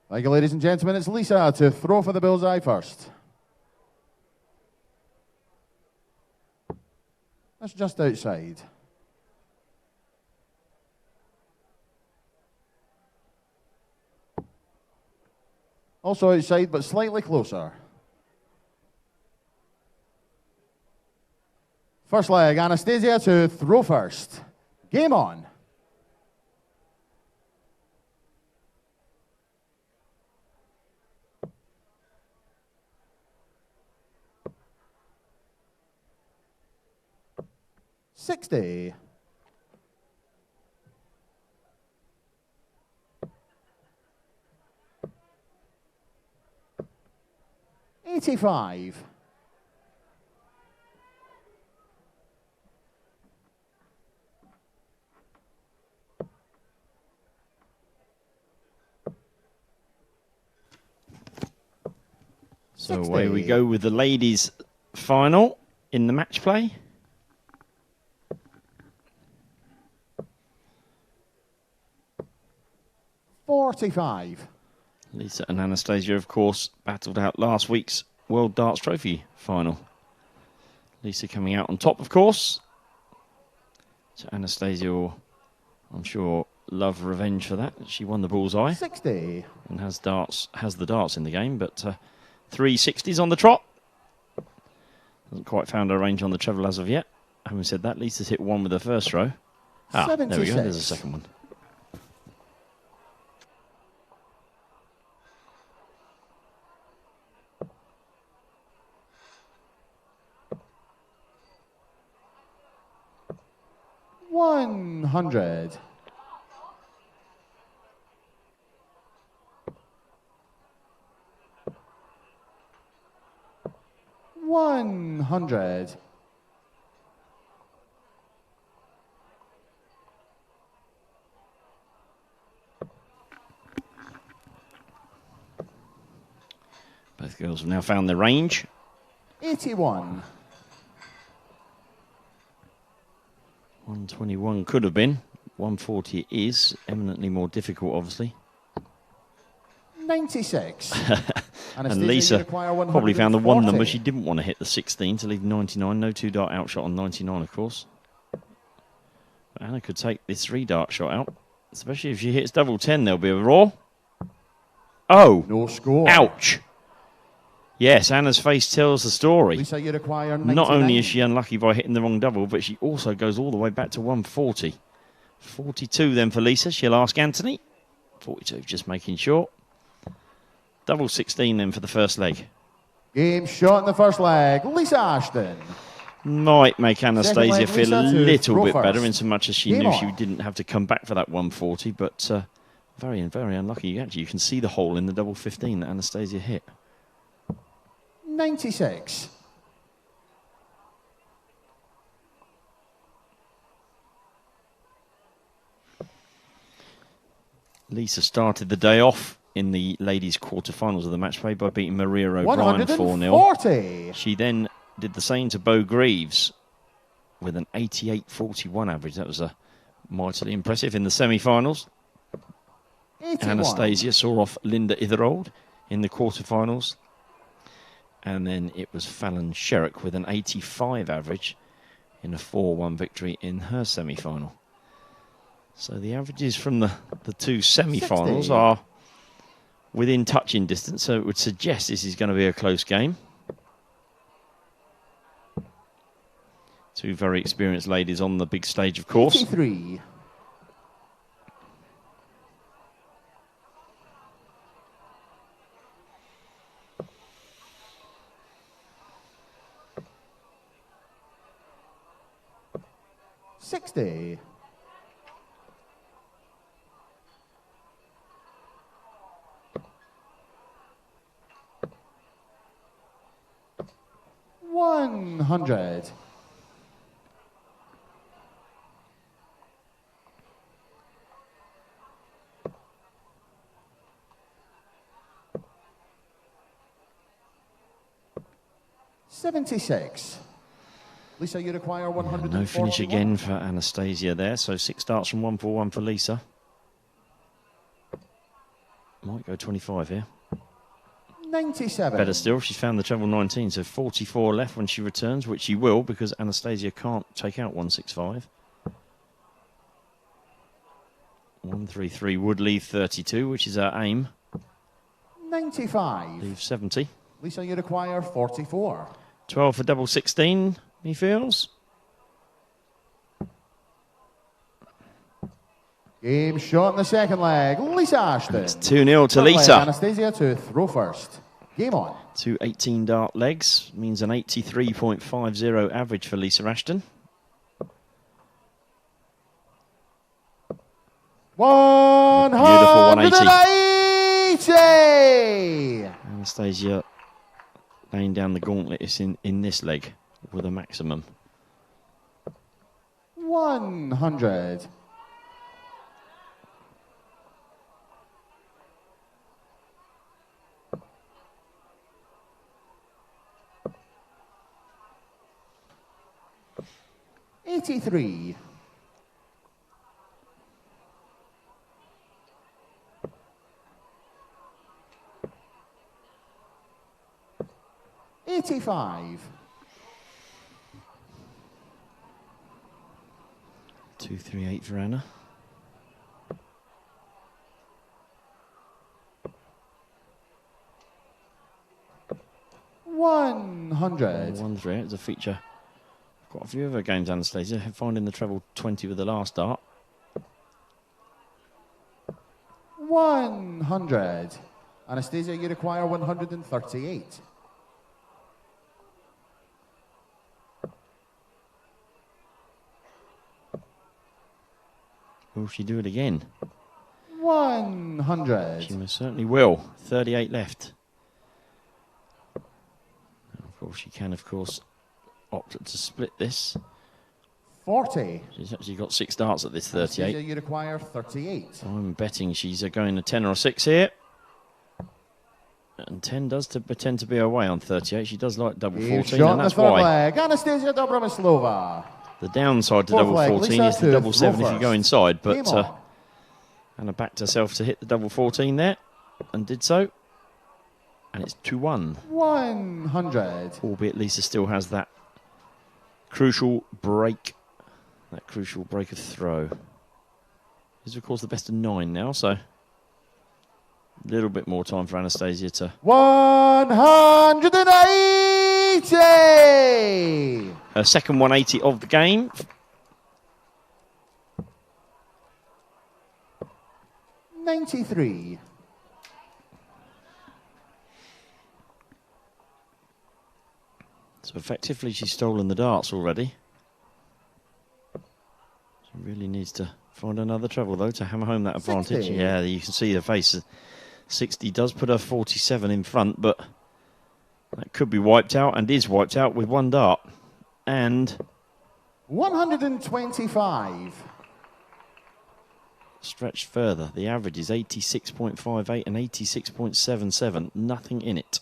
Thank you, ladies and gentlemen. It's Lisa to throw for the bullseye first. That's just outside. Also outside, but slightly closer. First leg, Anastasia to throw first. Game on. $60. 85. So away we go with the ladies' final in the match play. $45. Lisa and Anastasia, of course, battled out last week's World Darts Trophy final. Lisa coming out on top, of course. So Anastasia will, I'm sure, love revenge for that. She won the bullseye. 60. And has the darts in the game, but 3 60s on the trot. Hasn't quite found her range on the treble as of yet. Having said that, Lisa's hit one with her first row. There we go, there's a second one. $100. $100. Both girls have now found their range. 81. 121 could have been. 140 is eminently more difficult, obviously. 96. And Lisa probably found the one number she didn't want to hit, the 16, to leave 99. No 2-dart outshot on 99, of course. But Anna could take this 3-dart shot out, especially if she hits double 10. There'll be a roar. Oh, no score. Ouch. Yes, Anna's face tells the story. Lisa, you require 99. Not only is she unlucky by hitting the wrong double, but she also goes all the way back to 140. 42 then for Lisa. She'll ask Anthony. 42, just making sure. Double 16 then for the first leg. Game shot in the first leg. Lisa Ashton. Might make Anastasia feel a little bit better, in so much as she knew she on. didn't have to come back for that 140, but very, very unlucky. Actually, you can see the hole in the double 15 that Anastasia hit. 96. Lisa started the day off in the ladies' quarterfinals of the match play by beating Maria O'Brien 4-0. She then did the same to Bo Greaves with an 88.41 average. That was mightily impressive in the semi-finals. Anastasia saw off Linda Itherold in the quarterfinals. And then it was Fallon Sherrick with an 85 average in a 4-1 victory in her semi-final. So the averages from the two semi-finals are within touching distance, so it would suggest this is going to be a close game. Two very experienced ladies on the big stage, of course. 83. $60. $100. $76. Lisa, you require 100. No finish again for Anastasia there, so 6 darts from 141 for Lisa. Might go 25 here. 97. Better still, she's found the treble 19, so 44 left when she returns, which she will, because Anastasia can't take out 165. 133 would leave 32, which is her aim. 95. Leave 70. Lisa, you require 44. 12 for double 16, he feels. Game shot in the second leg. Lisa Ashton. It's 2-0 to Third leg, Lisa. Anastasia to throw first. Game on. 2 18-dart legs means an 83.50 average for Lisa Ashton. 180. Anastasia laying down the gauntlet is in this leg with a maximum. 100. $83. 85. 238 for Anna. 100. 1-3. It's a feature. Quite a few of her games, Anastasia, finding the treble 20 with the last dart. 100. Anastasia, you require 138. Will she do it again? 100. She most certainly will. 38 left. Of course, she can, of course, opt to split this. 40. She's actually got 6 darts at this 38. Anastasia, you require 38. I'm betting she's going a 10 or a 6 here. And 10 does pretend to be her way on 38. She does like double 14, and that's why. Leg. Anastasia Dobromyslova. The downside to Fourth double leg, 14 Lisa is the double to 7 throw if you go first. inside. Game But on. Anna backed herself to hit the double 14 there and did so. And it's 2-1. 100. Albeit Lisa still has that crucial break. That crucial break of throw. This is, of course, the best of 9 now, so a little bit more time for Anastasia to... 180. Her second 180 of the game. 93. So effectively she's stolen the darts already. She really needs to find another treble, though, to hammer home that advantage. 60. Yeah, you can see her face. 60 does put her 47 in front, but that could be wiped out and is wiped out with 1 dart. And 125. stretched further. The average is 86.58 and 86.77. Nothing in it.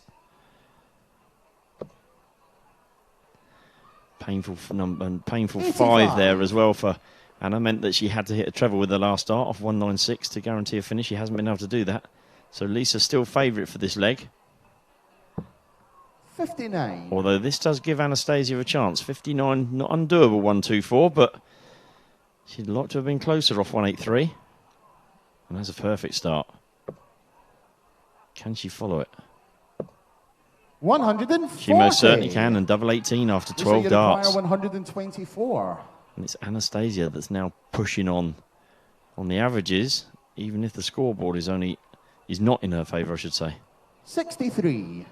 Painful number and painful 85. 5 there as well for Anna. Meant that she had to hit a treble with the last dart off 196 to guarantee a finish. She hasn't been able to do that. So Lisa's still favourite for this leg. 59. Although this does give Anastasia a chance. 59, not undoable 124, but she'd like to have been closer off 183. And that's a perfect start. Can she follow it? 140. She most certainly can, and double 18 after Lisa, 12 you require darts. 124. And it's Anastasia that's now pushing on the averages, even if the scoreboard is not in her favour, I should say. 63.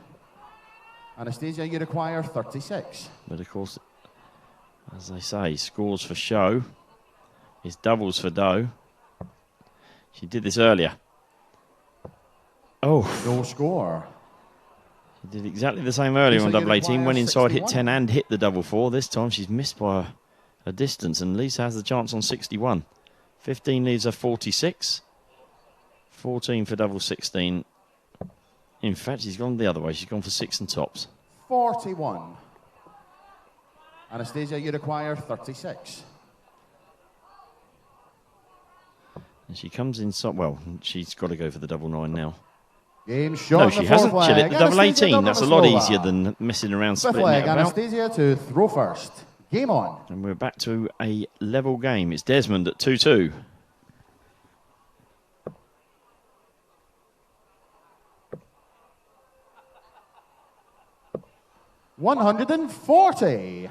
Anastasia, you require 36. But of course, as they say, scores for show is doubles for dough. She did this earlier. Oh. No score. She did exactly the same earlier Lisa, on you double 18. Went inside, 61. hit 10 and hit the double 4. This time she's missed by a distance, and Lisa has the chance on 61. 15 leaves her 46. 14 for double 16. In fact, she's gone the other way. She's gone for 6 and tops. 41. Anastasia, you require 36. And she comes inside. Well, she's got to go for the double 9 now. Game shot. No, in she the hasn't. fourth She'll leg. hit the double Anastasia 18. That's a lot Dobromyslova. easier than messing around Fifth splitting leg, it about. Anastasia to throw first. Game on. And we're back to a level game. It's Desmond at 2-2. $140.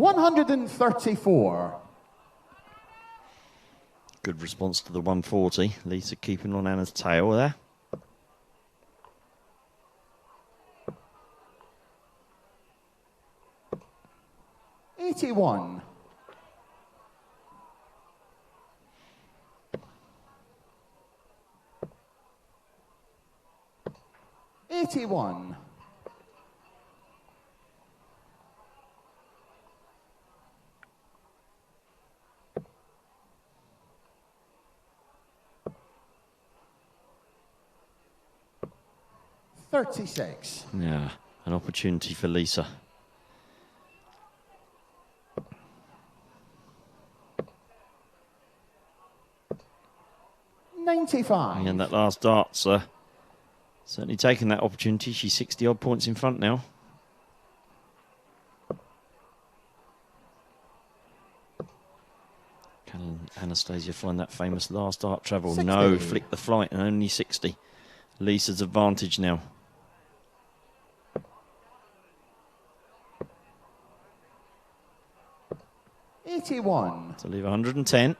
134. Good response to the 140. Lisa keeping on Anna's tail there. $81. 81. $36. Yeah, an opportunity for Lisa. $95. And that last dart's certainly taken that opportunity. She's 60 odd points in front now. Can Anastasia find that famous last dart treble? 60. No, flick the flight and only 60. Lisa's advantage now. $81. To leave 110.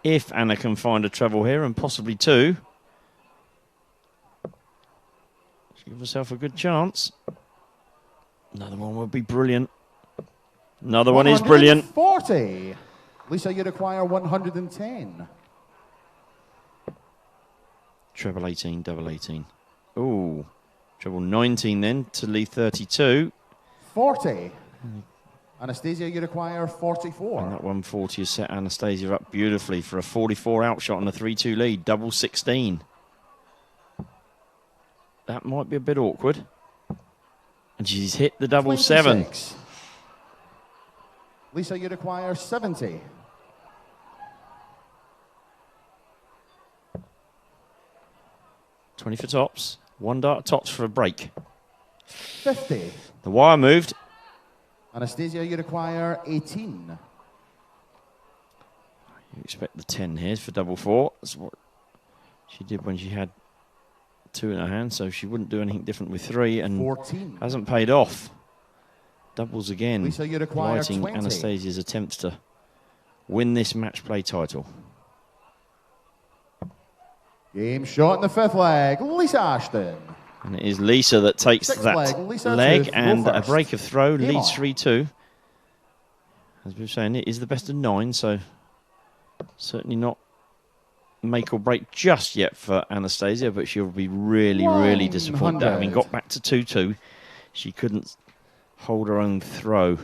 If Anna can find a treble here and possibly two, she'll give herself a good chance. Another one would be brilliant. Another one is brilliant. 40. Lisa, you require 110. Treble 18, double 18. Ooh, treble 19 then to leave 32. 40. Anastasia, you require 44. And that 140 has set Anastasia up beautifully for a 44 outshot on a 3-2 lead. Double 16. That might be a bit awkward. And she's hit the double 7. Lisa, you require 70. $20 for tops. One dart tops for a break. 50. The wire moved. Anastasia, you require 18. You expect the 10 here for double 4. That's what she did when she had 2 in her hand, so she wouldn't do anything different with 3, and 14. hasn't paid off. Doubles again. Lisa, you require Lighting 20. Anastasia's attempts to win this match play title. Game shot in the fifth leg. Lisa Ashton. And it is Lisa that takes Sixth that leg, Lisa leg to and throw a first. break of throw. Game Leads on. 3-2. As we were saying, it is the best of 9, so certainly not make or break just yet for Anastasia, but she'll be really, really disappointed that having 100. got back to 2-2, she couldn't hold her own throw.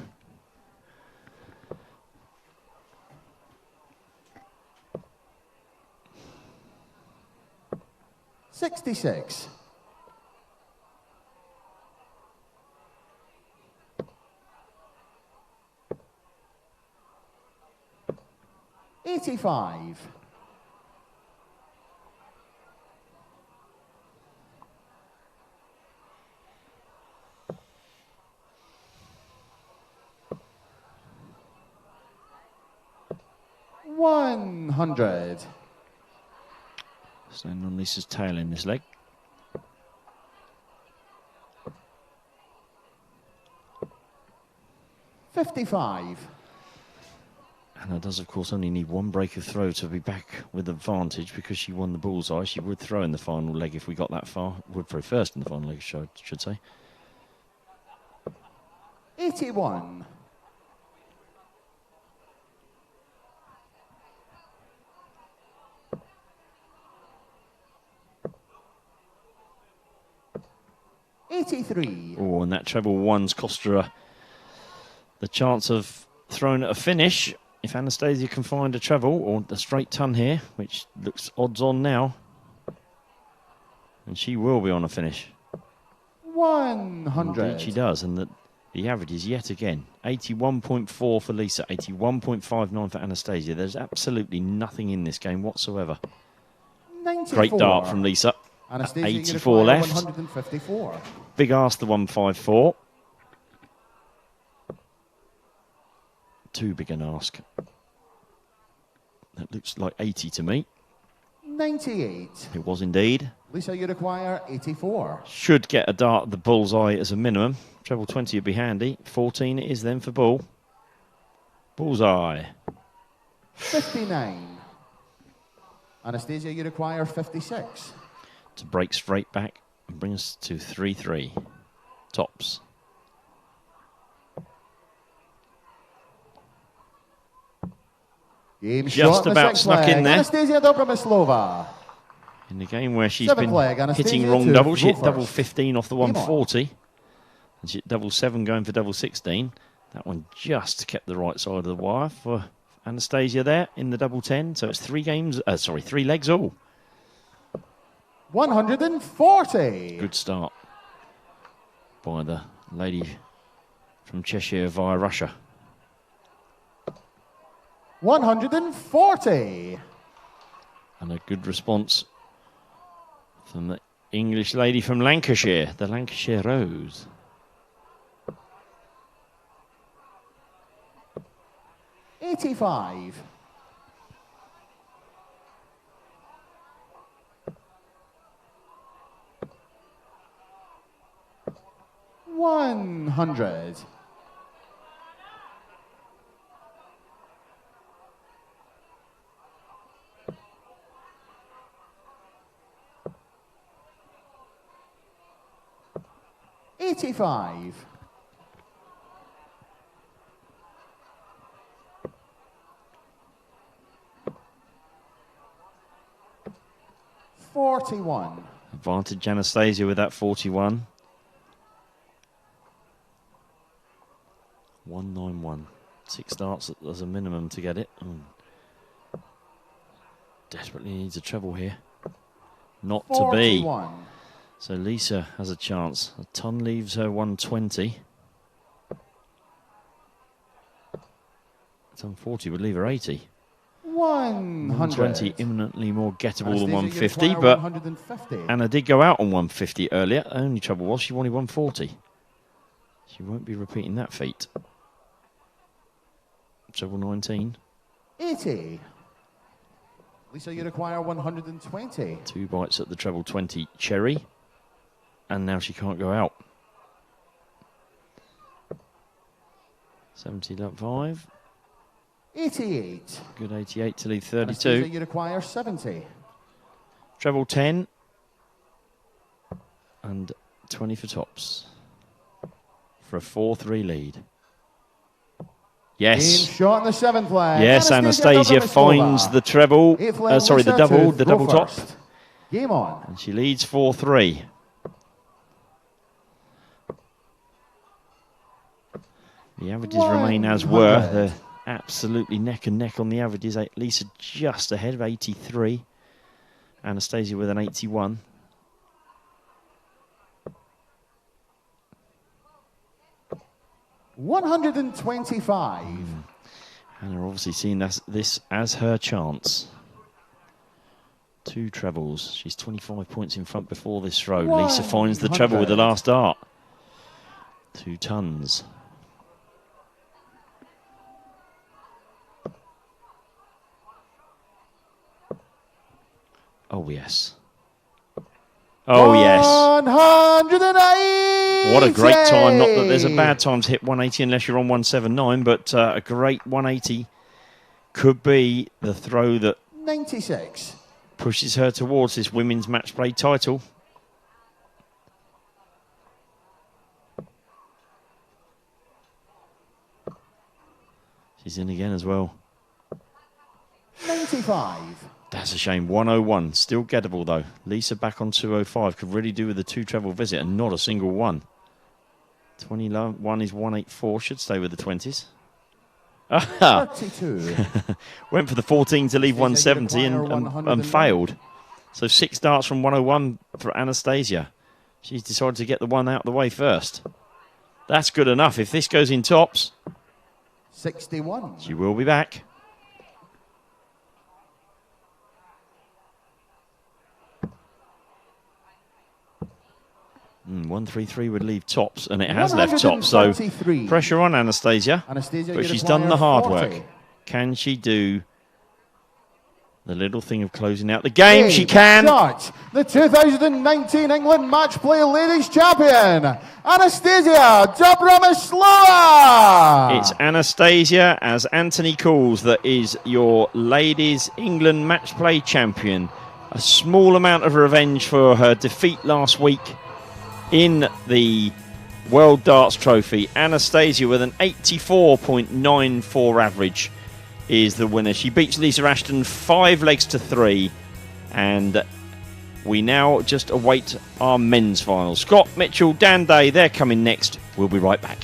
$66. $85. $100. Standing on Lisa's tail in this leg. $55. Anna does, of course, only need one break of throw to be back with advantage because she won the bullseye. She would throw in the final leg if we got that far. Would throw first in the final leg, I should say. 81. $83. Oh, and that treble 1's cost her the chance of throwing at a finish. If Anastasia can find a treble or a straight ton here, which looks odds on now, and she will be on a finish. 100. Indeed she does, and the average is yet again 81.4 for Lisa, 81.59 for Anastasia. There's absolutely nothing in this game whatsoever. 94. Great dart from Lisa. Anastasia, you 84 require left. 154. Big ask the 154. Too big an ask. That looks like 80 to me. 98. It was indeed. Lisa, you require 84. Should get a dart at the bullseye as a minimum. Treble 20 would be handy. 14 it is then for Bull. Bullseye. 59. Anastasia, you require 56. To break straight back and bring us to 3-3. Tops. Game Just shot about the snuck in there. Anastasia Dobromyslova. In the game where she's Seventh been leg, Anastasia hitting wrong to doubles, she go hit double first. 15 off the Game on. 140. And she hit double 7 going for double 16. That one just kept the right side of the wire for Anastasia there in the double 10. So it's 3 legs all. 140. Good start by the lady from Cheshire via Russia. 140. And a good response from the English lady from Lancashire, the Lancashire Rose. $85. $100. $85. $41. Advantage Anastasia with that 41. 191. 6 starts as a minimum to get it. Desperately needs a treble here. Not to be. 41. So Lisa has a chance. A ton leaves her 120. A ton 40 would leave her 80. 120 $100. imminently more gettable than Anastasia, 150, you require but 150. Anna did go out on 150 earlier. Only trouble was she wanted 140. She won't be repeating that feat. Treble 19. 80. Lisa, you require 120. 2 bites at the treble 20 cherry. And now she can't go out. 75. 88. Good 88 to leave Anastasia, 32. you require 70. Treble 10. And 20 for tops. For a 4-3 lead. Yes. Game shot in the 7th leg. Yes, Anastasia finds the treble. Eighth leg, Sorry, the Lisa double, to the throw double top. first. Game on. And she leads 4-3. The averages remain as were. They're absolutely neck and neck on the averages. Lisa just ahead of 83. Anastasia with an 81. $125. Anna obviously seeing this as her chance. 2 trebles. She's 25 points in front before this throw. Lisa finds the treble with the last dart. 2 tons. Oh, yes. Oh, yes. 180. What a great time. Not that there's a bad time to hit 180 unless you're on 179, but a great 180 could be the throw that 96. pushes her towards this women's match play title. She's in again as well. 95. That's a shame. 101. Still gettable, though. Lisa back on 205. Could really do with a 2 treble visit and not a single one. 21 is 184. Should stay with the 20s. 32. Went for the 14 to leave 170 and failed. So 6 darts from 101 for Anastasia. She's decided to get the one out of the way first. That's good enough. If this goes in tops, 61. she will be back. 133 would leave tops, and it has left tops. So pressure on Anastasia, Anastasia, but you she's require done the hard 40. work. Can she do the little thing of closing out the game. She can. Shot. The 2019 England Match Play Ladies Champion, Anastasia Dobromyslova. It's Anastasia, as Anthony calls, that is your Ladies England Match Play Champion. A small amount of revenge for her defeat last week in the World Darts Trophy. Anastasia with an 84.94 average is the winner. She beats Lisa Ashton 5 legs to 3, and we now just await our men's final. Scott Mitchell, Dan Day, they're coming next. We'll be right back.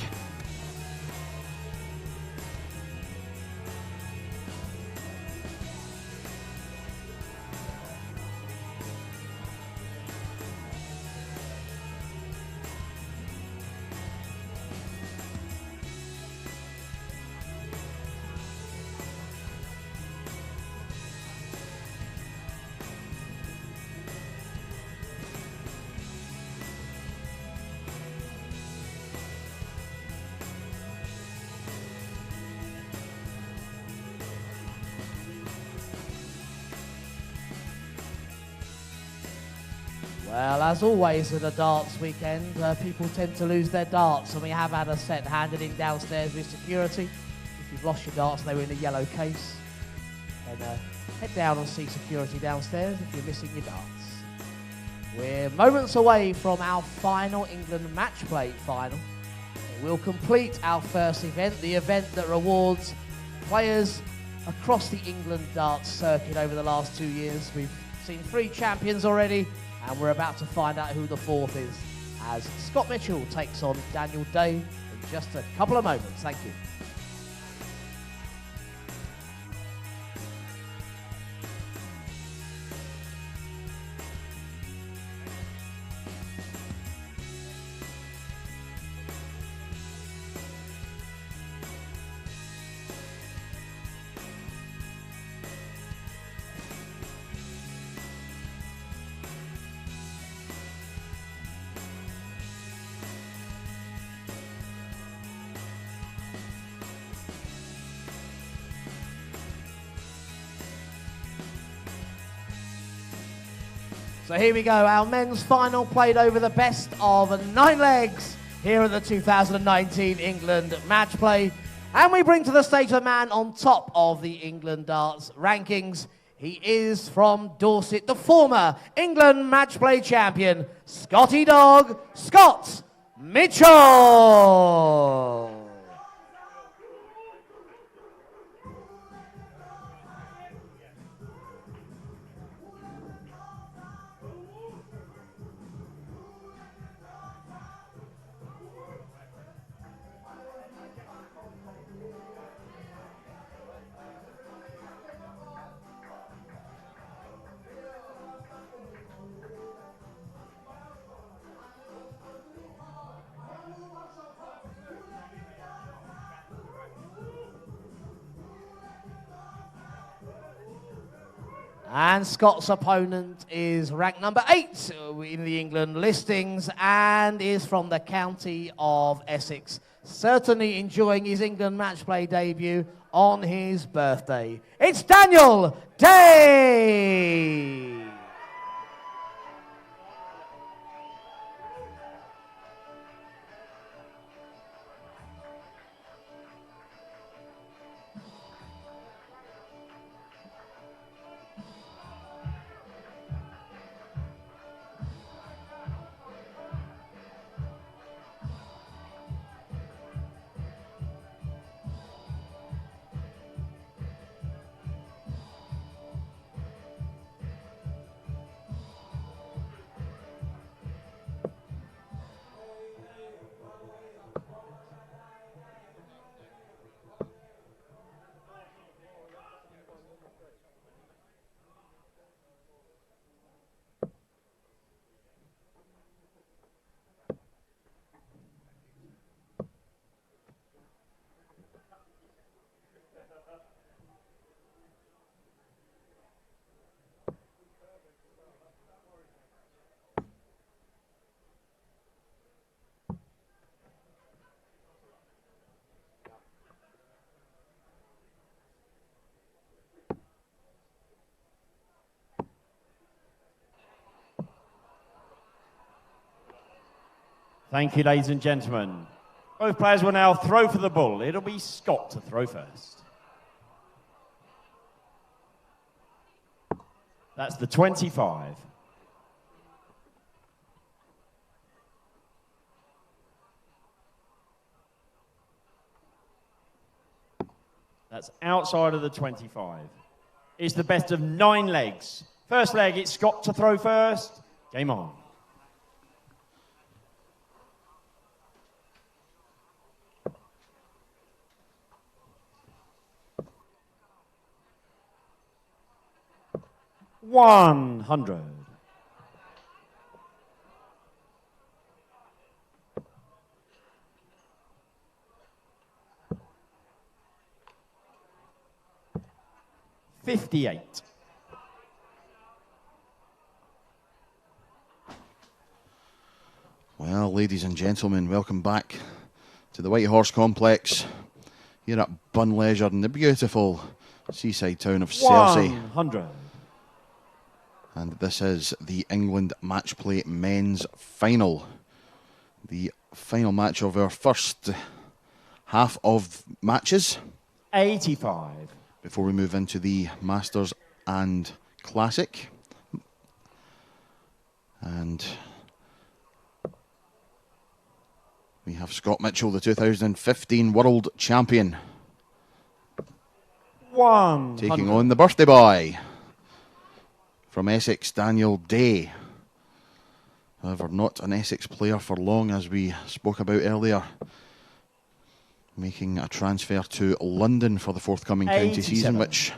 Well, as always at a darts weekend, people tend to lose their darts, and we have had a set handed in downstairs with security. If you've lost your darts and they were in a yellow case, then head down and see security downstairs if you're missing your darts. We're moments away from our final England Match Play final. We'll complete our first event, the event that rewards players across the England darts circuit over the last 2 years. We've seen 3 champions already, and we're about to find out who the 4th is, as Scott Mitchell takes on Daniel Day in just a couple of moments. Thank you. So here we go, our men's final played over the best of 9 legs here at the 2019 England Match Play. And we bring to the stage the man on top of the England darts rankings. He is from Dorset, the former England Match Play champion, Scotty Dog, Scott Mitchell. And Scott's opponent is ranked number 8 in the England listings and is from the county of Essex. Certainly enjoying his England Match Play debut on his birthday. It's Daniel Day! Thank you, ladies and gentlemen. Both players will now throw for the bull. It'll be Scott to throw first. That's the 25. That's outside of the 25. It's the best of 9 legs. First leg, it's Scott to throw first. Game on. $100. $58. Well, ladies and gentlemen, welcome back to the White Horse Complex here at Bun Leisure in the beautiful seaside town of Cersei. 100. And this is the England MatchPlay men's final. The final match of our first half of matches. 85. Before we move into the Masters and Classic. And we have Scott Mitchell, the 2015 World Champion. 100. Taking on the birthday boy from Essex, Daniel Day. However, not an Essex player for long, as we spoke about earlier. Making a transfer to London for the forthcoming county season, which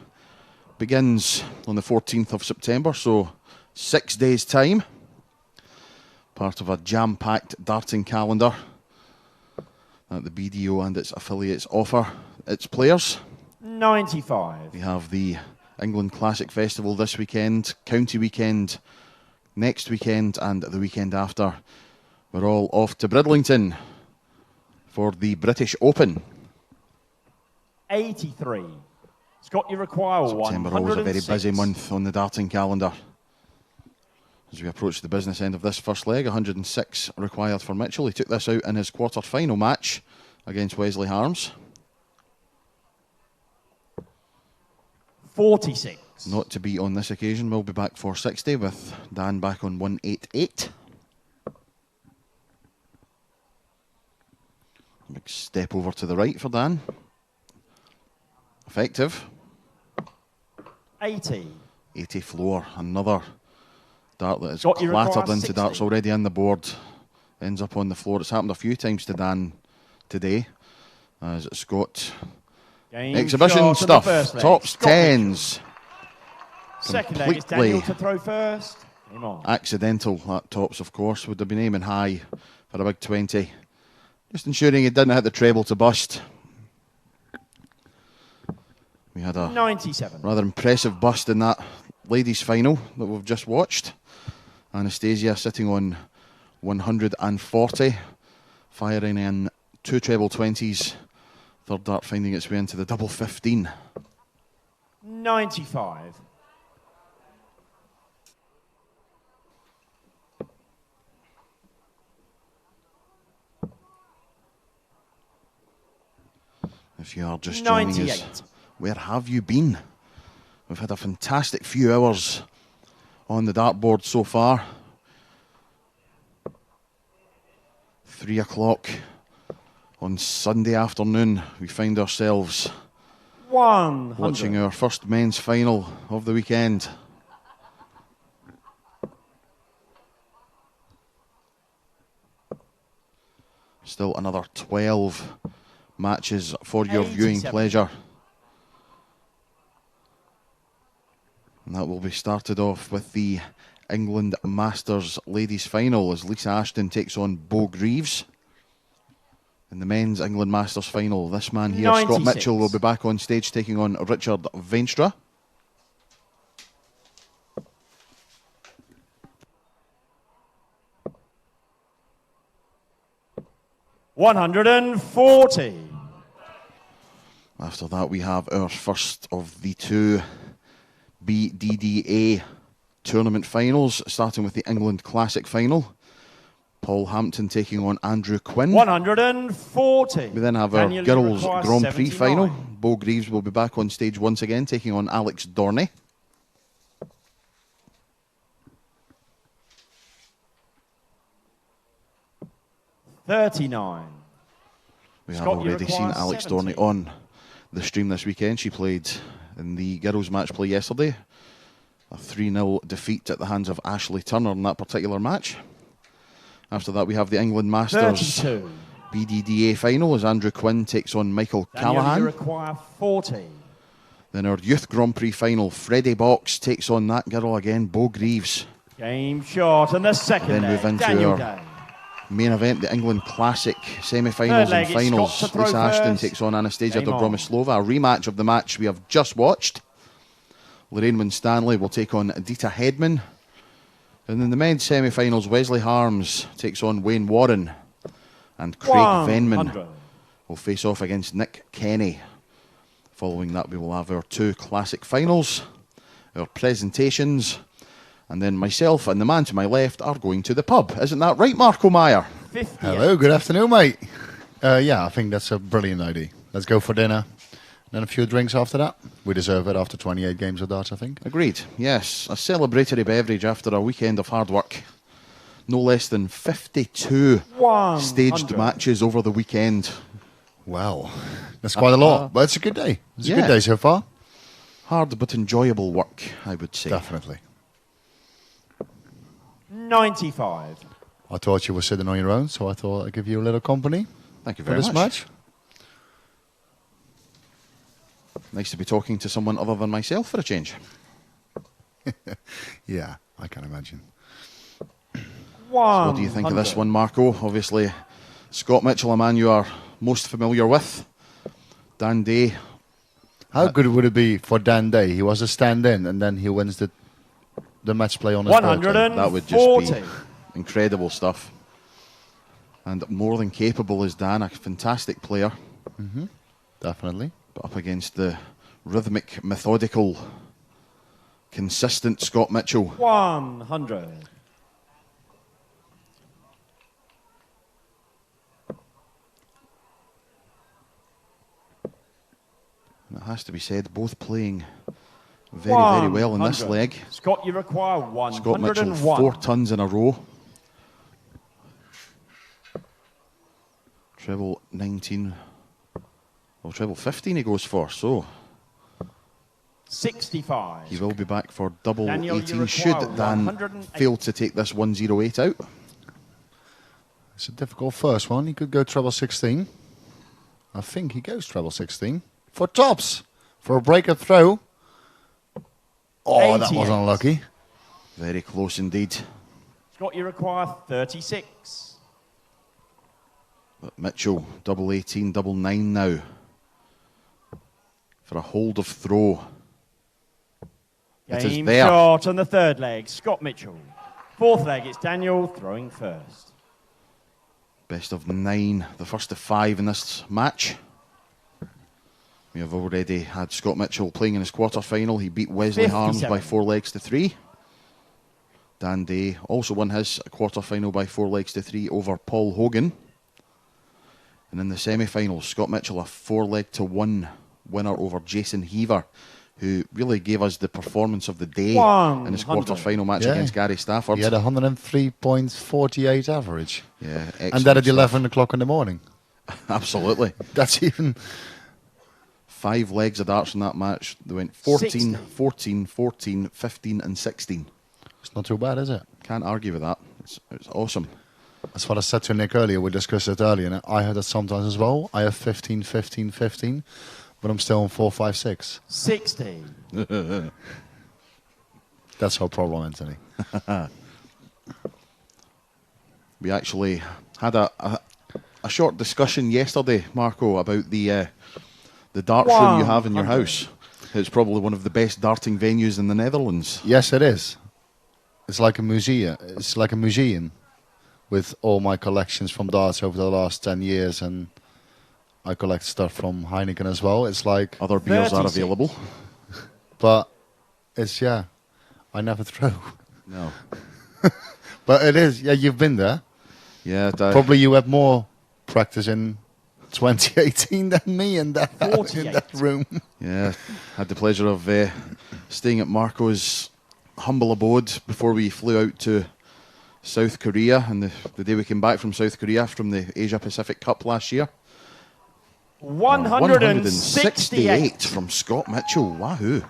begins on the 14th of September, so 6 days' time. Part of a jam-packed darting calendar that the BDO and its affiliates offer its players. 95. We have the England Classic Festival this weekend, County Weekend next weekend, and the weekend after. We're all off to Bridlington for the British Open. 83. Scott, you require September always a very busy month on the darting calendar. As we approach the business end of this first leg, 106 required for Mitchell. He took this out in his quarter-final match against Wesley Harms. 46. Not to be on this occasion. We'll be back for 60 with Dan back on 188. Big step over to the right for Dan. Effective. 80. 80 floor. Another dart that is Scott, you require clattered into 60. darts already on the board. Ends up on the floor. It's happened a few times to Dan today. As Scott... Game Exhibition shot stuff. of the first leg. Tops, Scott tens. Second leg, it's Daniel to throw first. Game on. Accidental at tops, of course. Would have been aiming high for a big 20. Just ensuring he didn't hit the treble to bust. We had a 97. rather impressive bust in that ladies' final that we've just watched. Anastasia sitting on 140, firing in 2 treble 20s. Third dart finding its way into the double 15. 95. If you are just joining 98. us, where have you been? We've had a fantastic few hours on the dartboard so far. 3 o'clock on Sunday afternoon, we find ourselves 100. watching our first men's final of the weekend. Still another 12 matches for your viewing 87. pleasure. And that will be started off with the England Masters Ladies Final as Lisa Ashton takes on Bo Greaves. In the men's England Masters Final, this man here, 96. Scott Mitchell, will be back on stage taking on Richard Veenstra. $140. After that, we have our first of the 2 BDDA tournament finals, starting with the England Classic Final. Paul Hampton taking on Andrew Quinn. 140. We then have our Daniel, you girls' require Grand Prix 79. final. Bo Greaves will be back on stage once again, taking on Alex Dorney. $39. We Scott, have you already seen require Alex 70. Dorney on the stream this weekend. She played in the girls' match play yesterday. A 3-0 defeat at the hands of Ashley Turner in that particular match. After that, we have the England Masters 32. BDDA final as Andrew Quinn takes on Michael Daniel, Callahan. you require 40. Then our Youth Grand Prix final, Freddie Box takes on that girl again, Bo Greaves. Game short, and the second Then leg, move into Daniel our Day. main event, the England Classic semi-finals Third leg, and it's finals. Scott to throw Lisa Ashton first. takes on Anastasia Game on. Dobromoslova. A rematch of the match we have just watched. Lorraine Winstanley will take on Dita Hedman. And in the men's semi-finals, Wesley Harms takes on Wayne Warren. And Craig 100. Venman will face off against Nick Kenny. Following that, we will have our two classic finals, our presentations, and then myself and the man to my left are going to the pub. Isn't that right, Marco Meyer? 58. Hello, good afternoon, mate. Yeah, I think that's a brilliant idea. Let's go for dinner. Then a few drinks after that. We deserve it after 28 games of darts, I think. Agreed, yes. A celebratory beverage after a weekend of hard work. No less than 52 staged 100. matches over the weekend. Wow, that's quite a lot, but it's a good day. It's a good day so far. Hard but enjoyable work, I would say. Definitely. 95. I thought you were sitting on your own, so I thought I'd give you a little company Thank you for very this much. match. Nice to be talking to someone other than myself for a change. Yeah, I can imagine. What do you think of this one, Marco? Obviously, Scott Mitchell, a man you are most familiar with. Dan Day. How good would it be for Dan Day? He was a stand-in, and then he wins the match play on his birthday. That would just be incredible stuff. And more than capable is Dan, a fantastic player. Mm-hmm. Definitely. But up against the rhythmic, methodical, consistent Scott Mitchell. 100. And it has to be said, both playing very, very well in this 100. leg. Scott, you require 101. Scott Mitchell, 4 tons in a row. Treble 19. Well, treble 15 he goes for, so 65. he will be back for double Daniel, you 18 should require Dan 108. fail to take this 108 out. It's a difficult first one. He could go treble 16. I think he goes treble 16. For tops. For a breaker throw. Oh, that 88. was unlucky. Very close indeed. Scott, you require 36. But Mitchell, double 18, double 9 now. For a hold of throw. It is Game there. short on the third leg, Scott Mitchell. Fourth leg, it's Daniel throwing first. Best of 9, the first of 5 in this match. We have already had Scott Mitchell playing in his quarter-final. He beat Wesley Harms 57. by 4 legs to 3. Dan Day also won his quarter-final by 4 legs to 3 over Paul Hogan. And in the semi-finals, Scott Mitchell, a 4-leg to 1 winner over Jason Heaver, who really gave us the performance of the day in his 100. quarter-final match against Gary Stafford. He had 103.48 average. Yeah, And that at excellent 11 o'clock in the morning. stuff. Absolutely. That's even... 5 legs of darts in that match. They went 14, 60. 14, 14, 15 and 16. It's not too bad, is it? Can't argue with that. It's awesome. That's what I said to Nick earlier. We discussed it earlier. And I had it sometimes as well. I have 15, 15, 15. But I'm still on 4, 5, 6. 60. That's our problem, Anthony. We actually had a short discussion yesterday, Marco, about the darts room you have in your house. It's probably one of the best darting venues in the Netherlands. Yes, it is. It's like a museum. It's like a museum with all my collections from darts over the last 10 years. And I collect stuff from Heineken as well. It's like... Other beers are 36. available. But it's, I never throw. No. But it is, you've been there. Yeah, Probably you had more practice in 2018 than me in that, in that room. Yeah, had the pleasure of staying at Marco's humble abode before we flew out to South Korea, and the day we came back from South Korea from the Asia Pacific Cup last year. 168 from Scott Mitchell. Wahoo.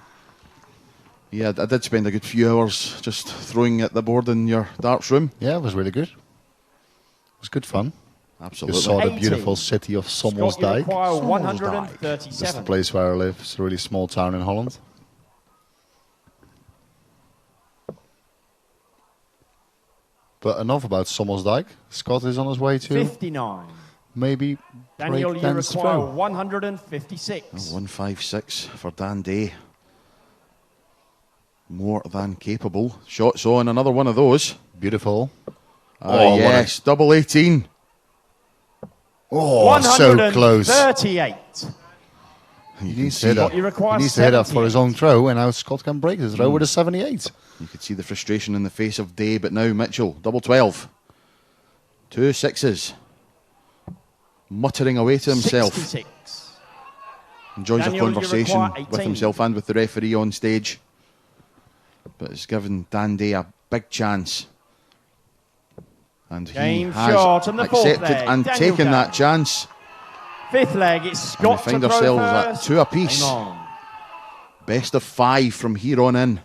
Yeah, I did spend a good few hours just throwing at the board in your darts room. Yeah, it was really good. It was good fun. Absolutely. You saw the 80. beautiful city of Scott, you Sommelsdijk. require Sommelsdijk. 137. That's the place where I live. It's a really small town in Holland. But enough about Sommelsdijk. Scott is on his way to 59. maybe Daniel, break you dance require throw. 156. 156 for Dan Day. More than capable. Shots on, another one of those. Beautiful. Oh, yes, double 18. Oh, so close. 138. He needs to hit that. You require He needs to hit that for his 78. own throw, and now Scott can break his throw with a 78. You could see the frustration in the face of Day, but now Mitchell, double 12. 2 sixes. Muttering away to himself. 66. Enjoys Daniel, a you conversation require with 18. himself and with the referee on stage. But it's given Dan Day a big chance. And Game he has shot on the fourth accepted leg. and Daniel taken Day. that chance. Fifth leg, it's And we Scott find to throw ourselves at first. 2 apiece. Game on. Best of 5 from here on in.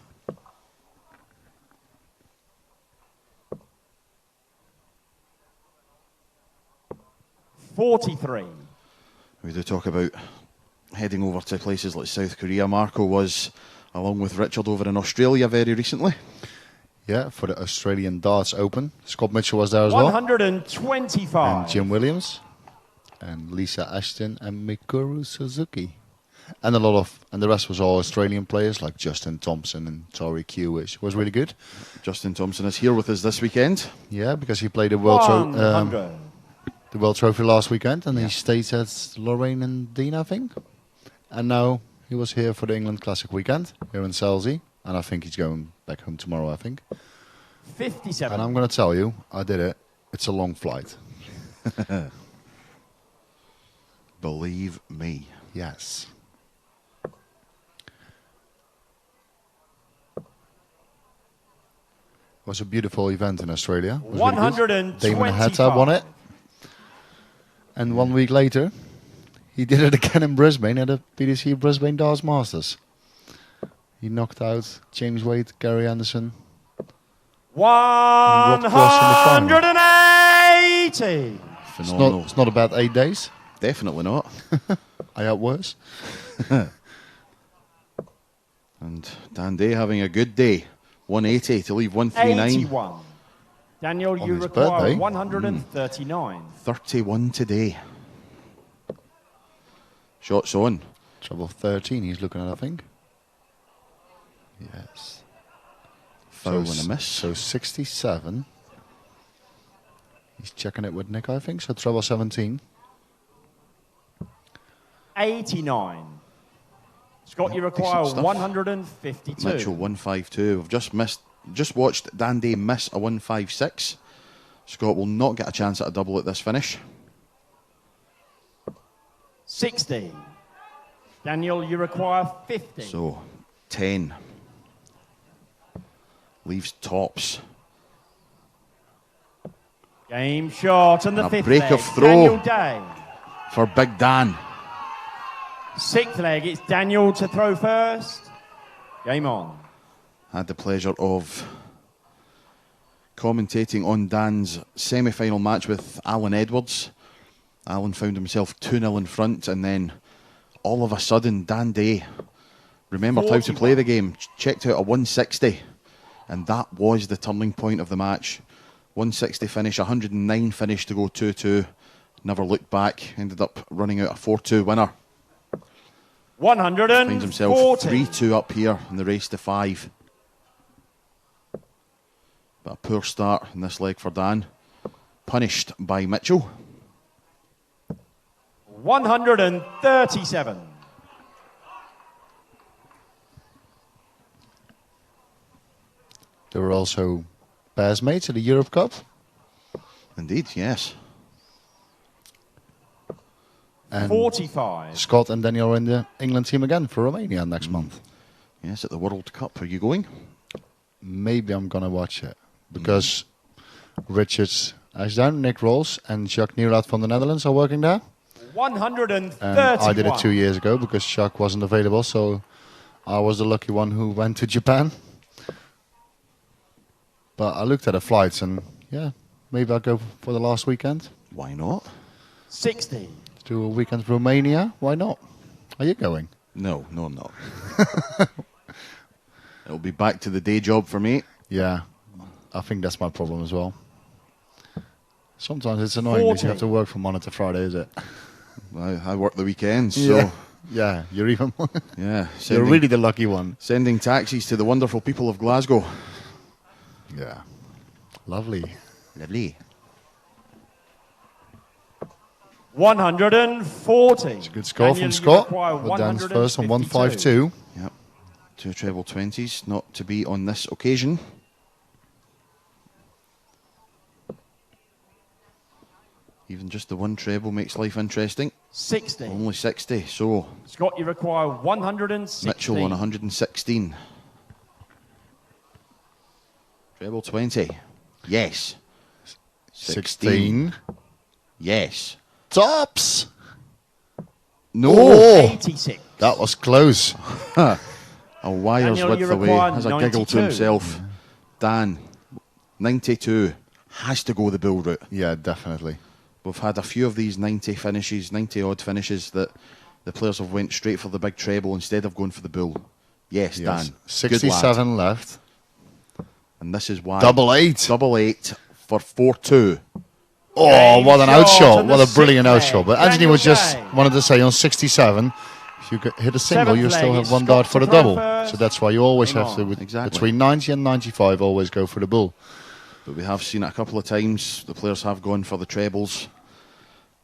$43. We do talk about heading over to places like South Korea. Marco was, along with Richard, over in Australia very recently. Yeah, for the Australian Darts Open. Scott Mitchell was there as well. 125. And Jim Williams. And Lisa Ashton and Mikuru Suzuki. And the rest was all Australian players like Justin Thompson and Tori Q, which was really good. Justin Thompson is here with us this weekend. Yeah, because he played the World, 100. the World Trophy last weekend, and he stayed at Lorraine and Dean, I think. And now he was here for the England Classic weekend here in Selsey, and I think he's going back home tomorrow, I think. 57. And I'm going to tell you, I did it. It's a long flight. Believe me. Yes. It was a beautiful event in Australia. It was really good. 125. Damon Hatta won it. And 1 week later, he did it again in Brisbane at the PDC Brisbane Darts Masters. He knocked out James Wade, Gary Anderson. 180. Phenomenal. It's not a bad 8 days. Definitely not. I had worse. And Dan Day having a good day. 180 to leave 139. 81. Daniel, On you his require birthday. 139. 31 today. Shots on. Trouble 13 he's looking at, I think. Yes. Foul and a miss. So 67. He's checking it with Nick, I think. So trouble 17. 89. Scott, you require Decent stuff. 152. Mitchell 152. We've just watched Dan Day miss a 156. Scott will not get a chance at a double at this finish. 60. Daniel, you require 50. So 10. Leaves tops. Game shot and the And a fifth break leg. of throw. Daniel Day. For Big Dan. Sixth leg, it's Daniel to throw first. Game on. Had the pleasure of commentating on Dan's semi-final match with Alan Edwards. Alan found himself 2-0 in front, and then all of a sudden Dan Day remembered how to play the game, checked out a 160, and that was the turning point of the match. 160 finish, 109 finish to go 2-2. Never looked back, ended up running out a 4-2 winner. 140. Finds himself 3-2 up here in the race to 5. But a poor start in this leg for Dan. Punished by Mitchell. 137. They were also pairs mates at the Europe Cup. Indeed, yes. And 45. Scott and Daniel are in the England team again for Romania next month. Yes, at the World Cup. Are you going? Maybe I'm going to watch it because Richards Ashdown, Nick Rolls, and Jacques Nieuwlaat from the Netherlands are working there. 131. And I did it 2 years ago because Jacques wasn't available, so I was the lucky one who went to Japan. But I looked at the flights and, yeah, maybe I'll go for the last weekend. Why not? 60. Do a weekend Romania. Why not? Are you going? No, I'm not. It'll be back to the day job for me. Yeah, I think that's my problem as well. Sometimes it's annoying that you have to work from Monday to Friday, is it? I work the weekends, so... Yeah, you're even... yeah. You're really the lucky one. Sending taxis to the wonderful people of Glasgow. Yeah. Lovely. Lovely. 140. It's a good score Daniel, from you Scott. require With Dan's first on 152. Yep. 2 treble 20s, not to be on this occasion. Even just the one treble makes life interesting. 60. Only 60, so... Scott, you require 160. Mitchell on 116. Treble 20. Yes. 16. Yes. Tops! No! Oh, 86. that was close. A wire's Daniel, width you away. require Has a giggle to 92. himself. Dan, 92. Has to go the bull route. Yeah, definitely. We've had a few of these 90 finishes, 90 odd finishes that the players have went straight for the big treble instead of going for the bull. Yes, Dan. Good 67 lad. left. And this is why. Double 8. Double 8 for 4-2. Oh, what an shot outshot. on What the a brilliant sixth outshot. But leg. Anthony was just Daniel wanted to say on 67, if you hit a single, Seventh you still leg, have one it's dart got for to the throw double. first. So that's why you always Game have to, on. Exactly. between 90 and 95, always go for the bull. But we have seen it a couple of times. The players have gone for the trebles.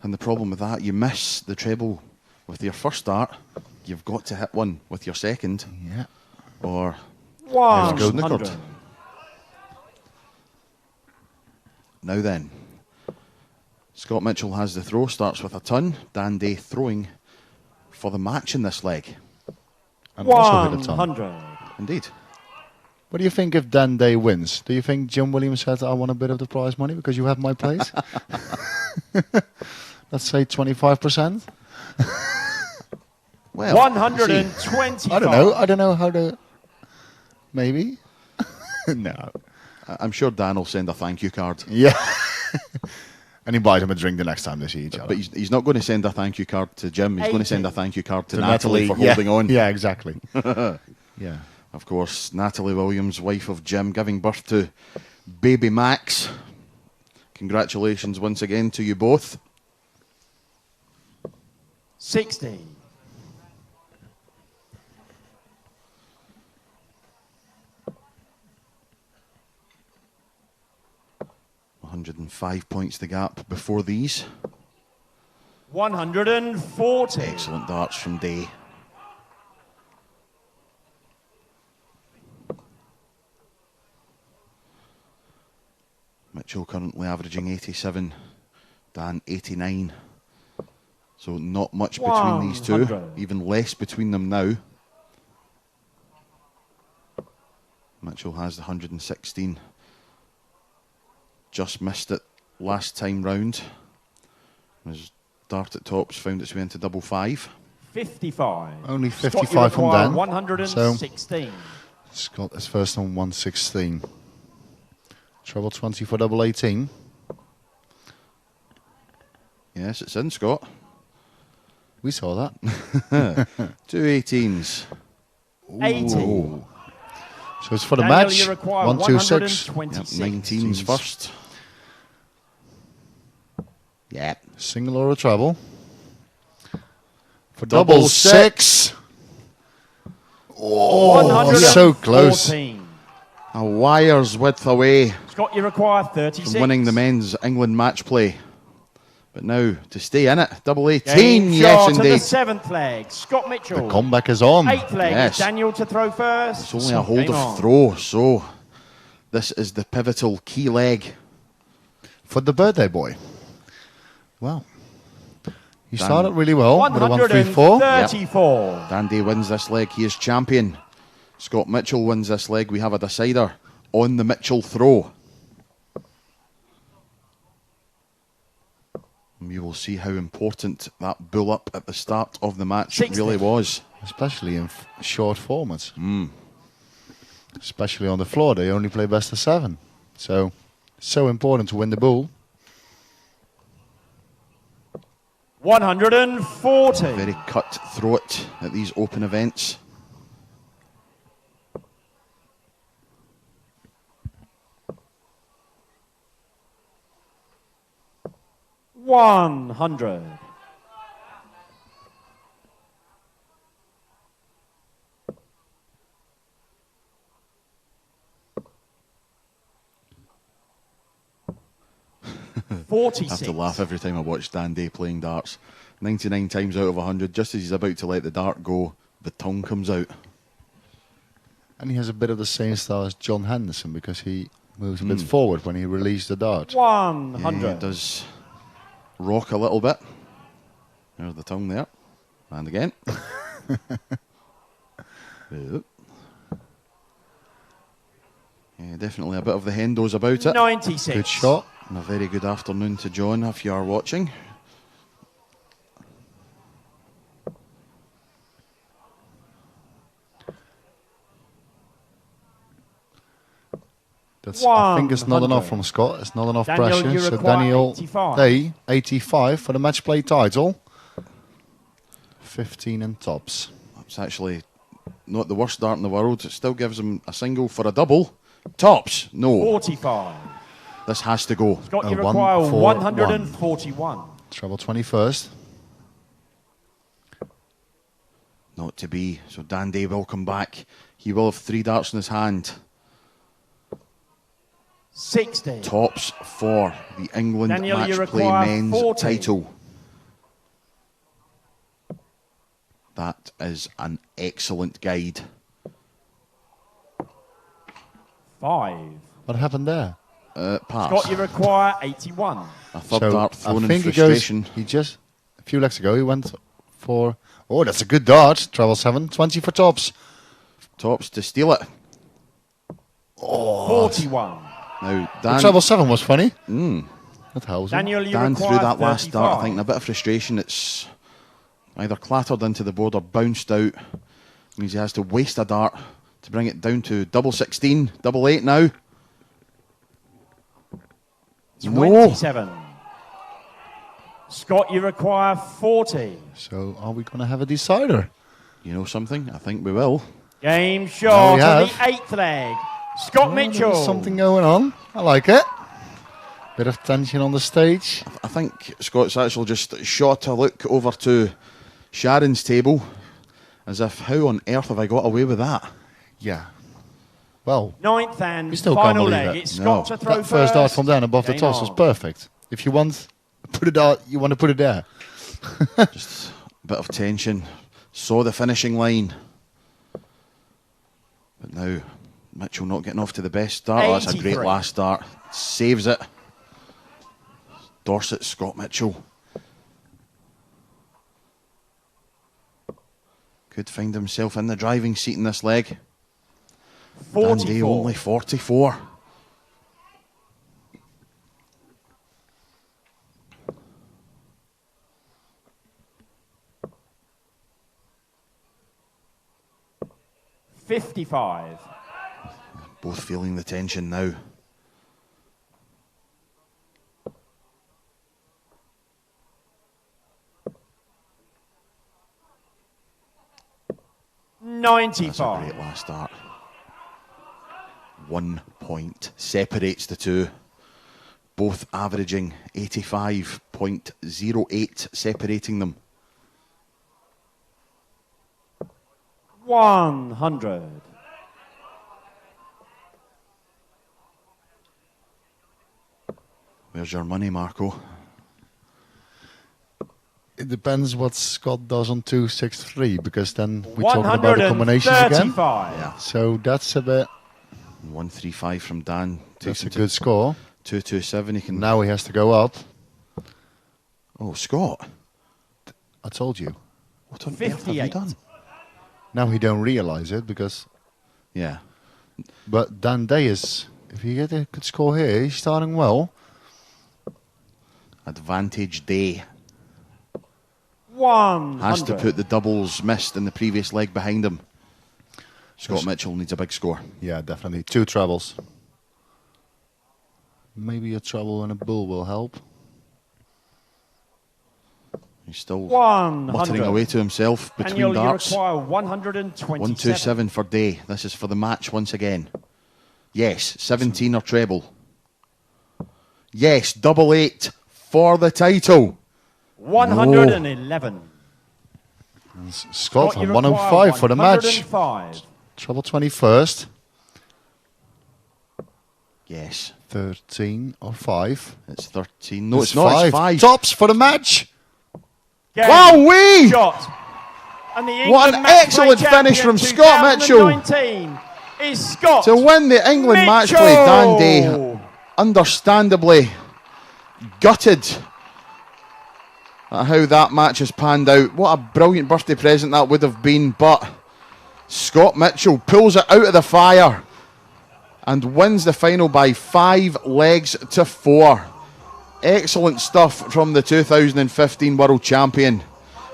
And the problem with that, you miss the treble with your first dart. You've got to hit one with your second. Yeah. Or One go hundred. snookered. Now then, Scott Mitchell has the throw, starts with a ton. Dan Day throwing for the match in this leg. And also hit a ton. 100. Indeed. What do you think if Dan Day wins? Do you think Jim Williams said, I want a bit of the prize money because you have my place? Let's say 25%. Well, 125. I don't know how to... Maybe? No. I'm sure Dan will send a thank you card. Yeah. And he buys him a drink the next time they see each other. But he's not going to send a thank you card to Jim. He's going to send a thank you card to To Natalie for yeah. holding on. Yeah, exactly. Yeah. Of course, Natalie Williams, wife of Jim, giving birth to baby Max. Congratulations once again to you both. 60. £105 points the gap before these. 140. Excellent darts from Day. Mitchell currently averaging 87, Dan 89. So not much between these two, 100. even less between them now. Mitchell has the 116. Just missed it last time round. His dart at tops found its way into double 5. 55. Only Scott, 55 you from require Dan. 116. Scott is first on 116. Treble 20 for double 18. Yes, it's in, Scott. We saw that. 2 18s. 80. So it's for the Daniel, match. you require 126. 126. Yep, 19s first. Yeah. Single or a treble. For Double double 6. Oh, so close. 114. A wire's width away Scott, you require 36. from winning the men's England match play. But now to stay in it, double 18, Game yes shot of the indeed. 7th leg, Scott Mitchell. The comeback is on. 8th leg, Yes. is Daniel to throw first. It's only a hold Game of on. throw, so this is the pivotal key leg. for the birthday boy. Well, he started really well with a 1-3-4. 134. Dandy wins this leg. He is champion. Scott Mitchell wins this leg. We have a decider on the Mitchell throw. We will see how important that bull up at the start of the match 60. really was. Especially in short formats. Especially on the floor, they only play best of 7. So important to win the bull. 140. Very cutthroat at these open events. $100. I 46. have to laugh every time I watch Dan Day playing darts. 99 times out of 100, just as he's about to let the dart go, the tongue comes out. And he has a bit of the same style as John Henderson because he moves a bit forward when he releases the dart. 100. Yeah, it does rock a little bit. There's the tongue there. And again. Yep. Yeah, definitely a bit of the hendos about it. 96. Good shot. And a very good afternoon to John if you are watching. I think it's not enough from Scott. It's not enough Daniel, pressure. you So require Daniel 85. Day, 85 for the match play title. 15 in tops. That's actually not the worst dart in the world. It still gives him a single for a double. Tops, no. 45. This has to go. Scott, you A one require for 141. Treble 21st. Not to be. So Dan Day will come back. He will have 3 darts in his hand. 60. Tops for the England Daniel, you Match Play require men's 40. title. That is an excellent guide. 5. What happened there? Pass. Scott, you require 81. A third So dart thrown I in think frustration. he just, a few legs ago, he went for, oh, that's a good dart. Treble 7, 20 for tops. Tops to steal it. 41. Now, The Dan, treble 7 was funny. That helps him. Daniel, you Dan require threw that last 35. dart, I think, in a bit of frustration. It's either clattered into the board or bounced out. Means he has to waste a dart to bring it down to double 16, double 8 now. No. 27. Scott, you require 40. So are we going to have a decider? You know something? I think we will. Game shot we on the have. 8th leg. Scott Mitchell. There's something going on. I like it. Bit of tension on the stage. I think Scott's actually just shot a look over to Sharon's table as if, how on earth have I got away with that? Yeah. Well, 9th and we still can't final believe leg. it. It's Scott to throw that first dart from Dan above the Game toss was on. perfect. If you want put it out, you want to put it there. Just a bit of tension. Saw the finishing line. But now, Mitchell not getting off to the best start. Oh, that's a great 83. last start. Saves it. Dorset, Scott Mitchell. Could find himself in the driving seat in this leg. Dan Day 44. only 44. $55. Both feeling the tension now. That's a 95. great last start. 1 point separates the two. Both averaging 85.08 separating them. 100. Where's your money, Marco? It depends what Scott does on 263 because then we're talking about the combinations again. 135. Yeah. So that's a bit. 135 from Dan. That's Takes a him to good score. 227. He can. Now he has to go up. Oh, Scott. I told you. What on earth have you 58. done? Now he don't realise it because... Yeah. But Dan Day is... If you get a good score here, he's starting well. Advantage Day. 100. Has to put the doubles missed in the previous leg behind him. Scott Mitchell needs a big score. Yeah, definitely. 2 trebles. Maybe a treble and a bull will help. He's still 100. muttering away to himself between Daniel, darts. you require 127. 127 for Day. This is for the match once again. Yes, 17 or treble. Yes, double 8 for the title. 111. Scott you on require 105 for the match. 105. Treble 21st. Yes. 13 or 5. It's 13. No, it's not. It's 5. Tops for the match. Game. Wow-wee! Shot. And the What an England Match excellent Play finish champion from Scott Mitchell. 2019 is Scott To win the England match play, Dan Day, understandably gutted at how that match has panned out. What a brilliant birthday present that would have been, but Scott Mitchell pulls it out of the fire and wins the final by 5 legs to 4. Excellent stuff from the 2015 World Champion,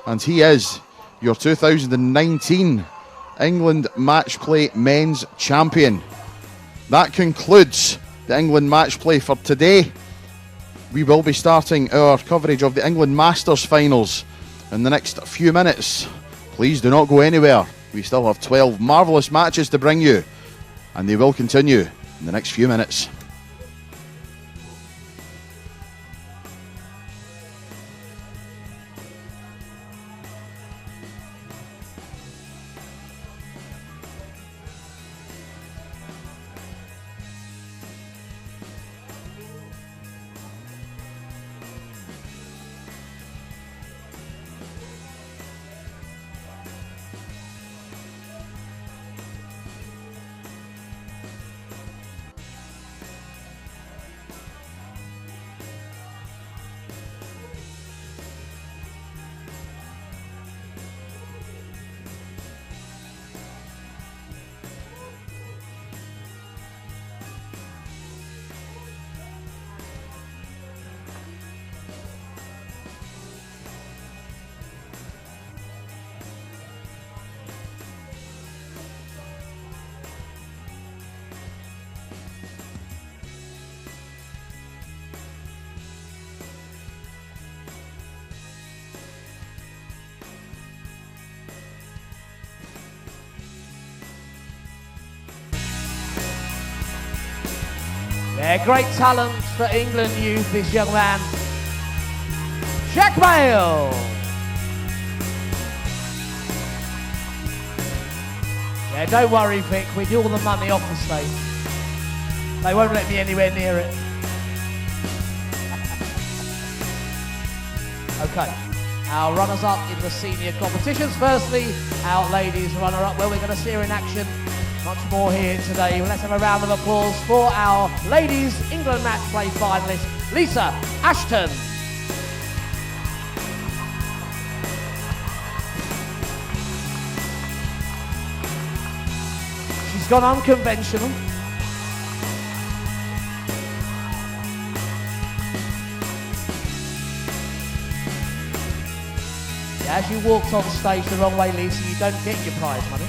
and he is your 2019 England Match Play Men's Champion. That concludes the England Match Play for today. We will be starting our coverage of the England Masters finals in the next few minutes. Please do not go anywhere. We still have 12 marvellous matches to bring you, and they will continue in the next few minutes. Yeah, great talent for England youth, this young man. Jack Bale. Yeah, don't worry, Vic, we do all the money off the stage. They won't let me anywhere near it. Okay, our runners-up in the senior competitions. Firstly, our ladies runner-up, where we're going to see her in action. Much more here today. Well, let's have a round of applause for our ladies England Match Play finalist, Lisa Ashton. She's gone unconventional. Yeah, as you walked on stage the wrong way, Lisa, you don't get your prize money.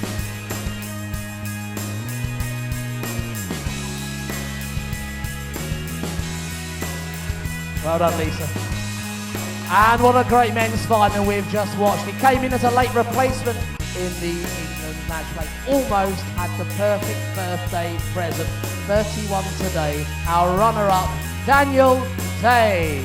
Well done, Lisa. And what a great men's final we've just watched. He came in as a late replacement in the England match play. Almost had the perfect birthday present. 31 today. Our runner-up, Daniel Day.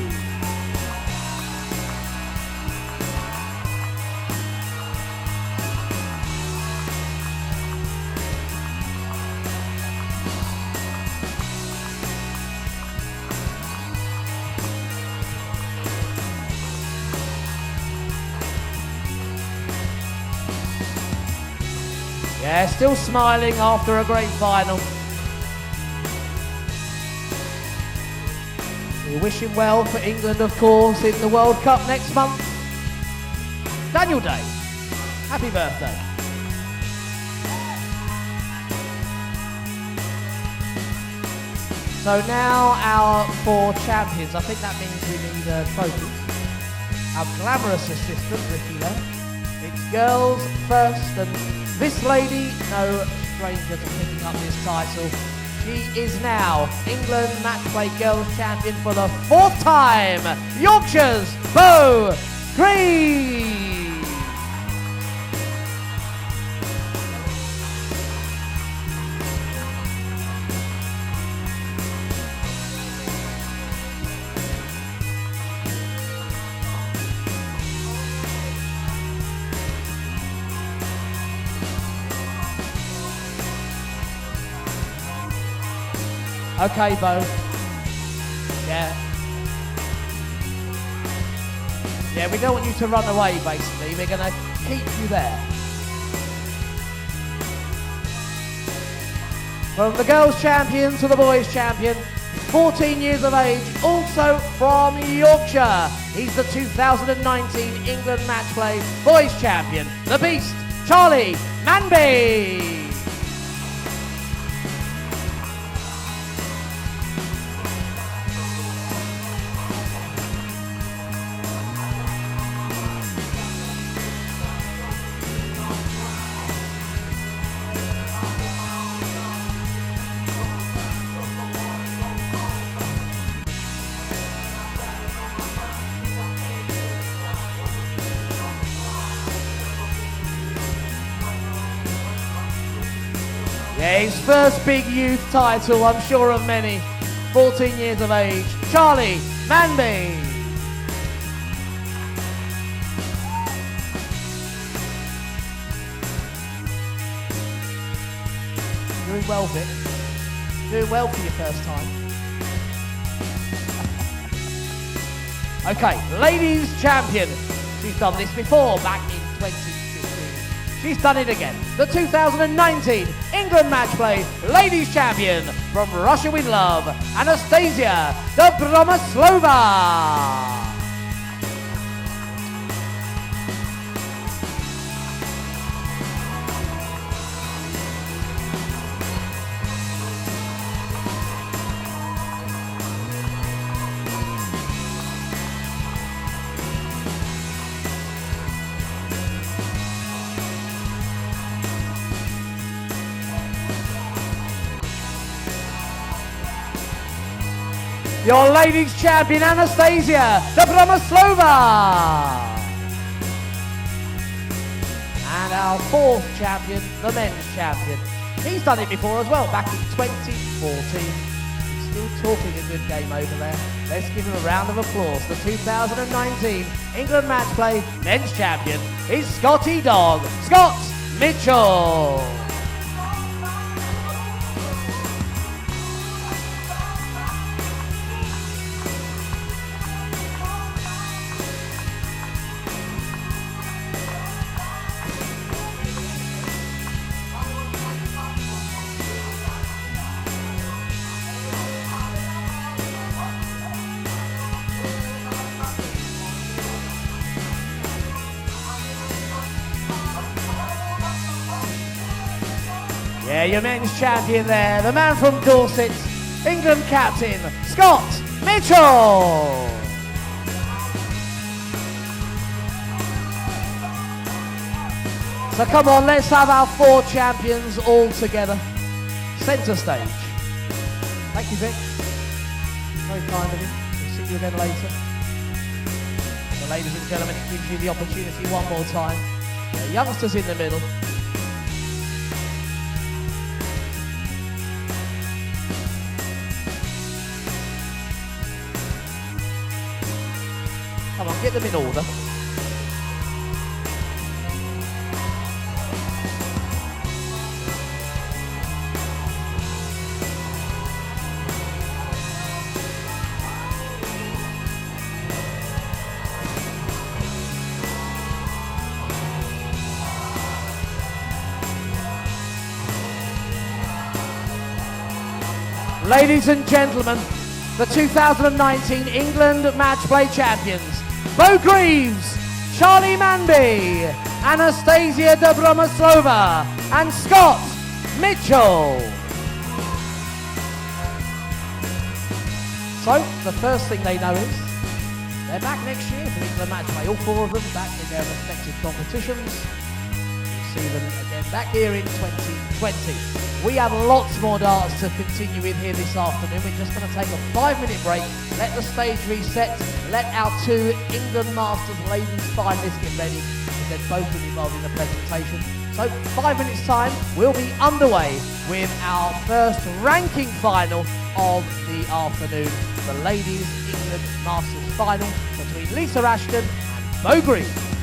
Yeah, still smiling after a great final. We wish him well for England, of course, in the World Cup next month. Daniel Day, happy birthday. So now our 4 champions. I think that means we need trophies. Our glamorous assistant, Ricky there. It's girls first, and this lady, no stranger to picking up this title. She is now England Matchplay Girls Champion for the 4th time. Yorkshire's Bo Green. Okay, Bo. Yeah. Yeah, we don't want you to run away, basically. We're going to keep you there. From the girls' champion to the boys' champion, 14 years of age, also from Yorkshire. He's the 2019 England Matchplay boys' champion, the Beast, Charlie Manby. Yeah, his first big youth title, I'm sure of many. 14 years of age, Charlie Manby. Doing well, Vic. Doing well for your first time. Okay, ladies champion. She's done this before, back in 2015. She's done it again. The 2019 England Matchplay Ladies Champion from Russia with Love, Anastasia Dobromoslova. Your ladies champion, Anastasia Dobromoslova. And our 4th champion, the men's champion. He's done it before as well, back in 2014. He's still talking a good game over there. Let's give him a round of applause. The 2019 England Matchplay men's champion is Scotty Dog, Scott Mitchell. Yeah, your men's champion there, the man from Dorset, England captain, Scott Mitchell. So come on, let's have our 4 champions all together. Centre stage. Thank you, Vic. Very kind of you. We'll see you again later. So ladies and gentlemen, it gives you the opportunity one more time. The youngsters in the middle. Come on, get them in order. Ladies and gentlemen, the 2019 England Match Play champions, Bo Greaves, Charlie Manby, Anastasia Dobromoslova, and Scott Mitchell. So, the first thing they know is they're back next year for England Match Play. All four of them back in their respective competitions. You see them again back here in 2020. We have lots more darts to continue with here this afternoon. We're just going to take a 5-minute break, let the stage reset, let our two England Masters ladies finalists get ready, because they've both been involved in the presentation. So 5 minutes time, we'll be underway with our first ranking final of the afternoon. The ladies England Masters final between Lisa Ashton and Bo Greaves.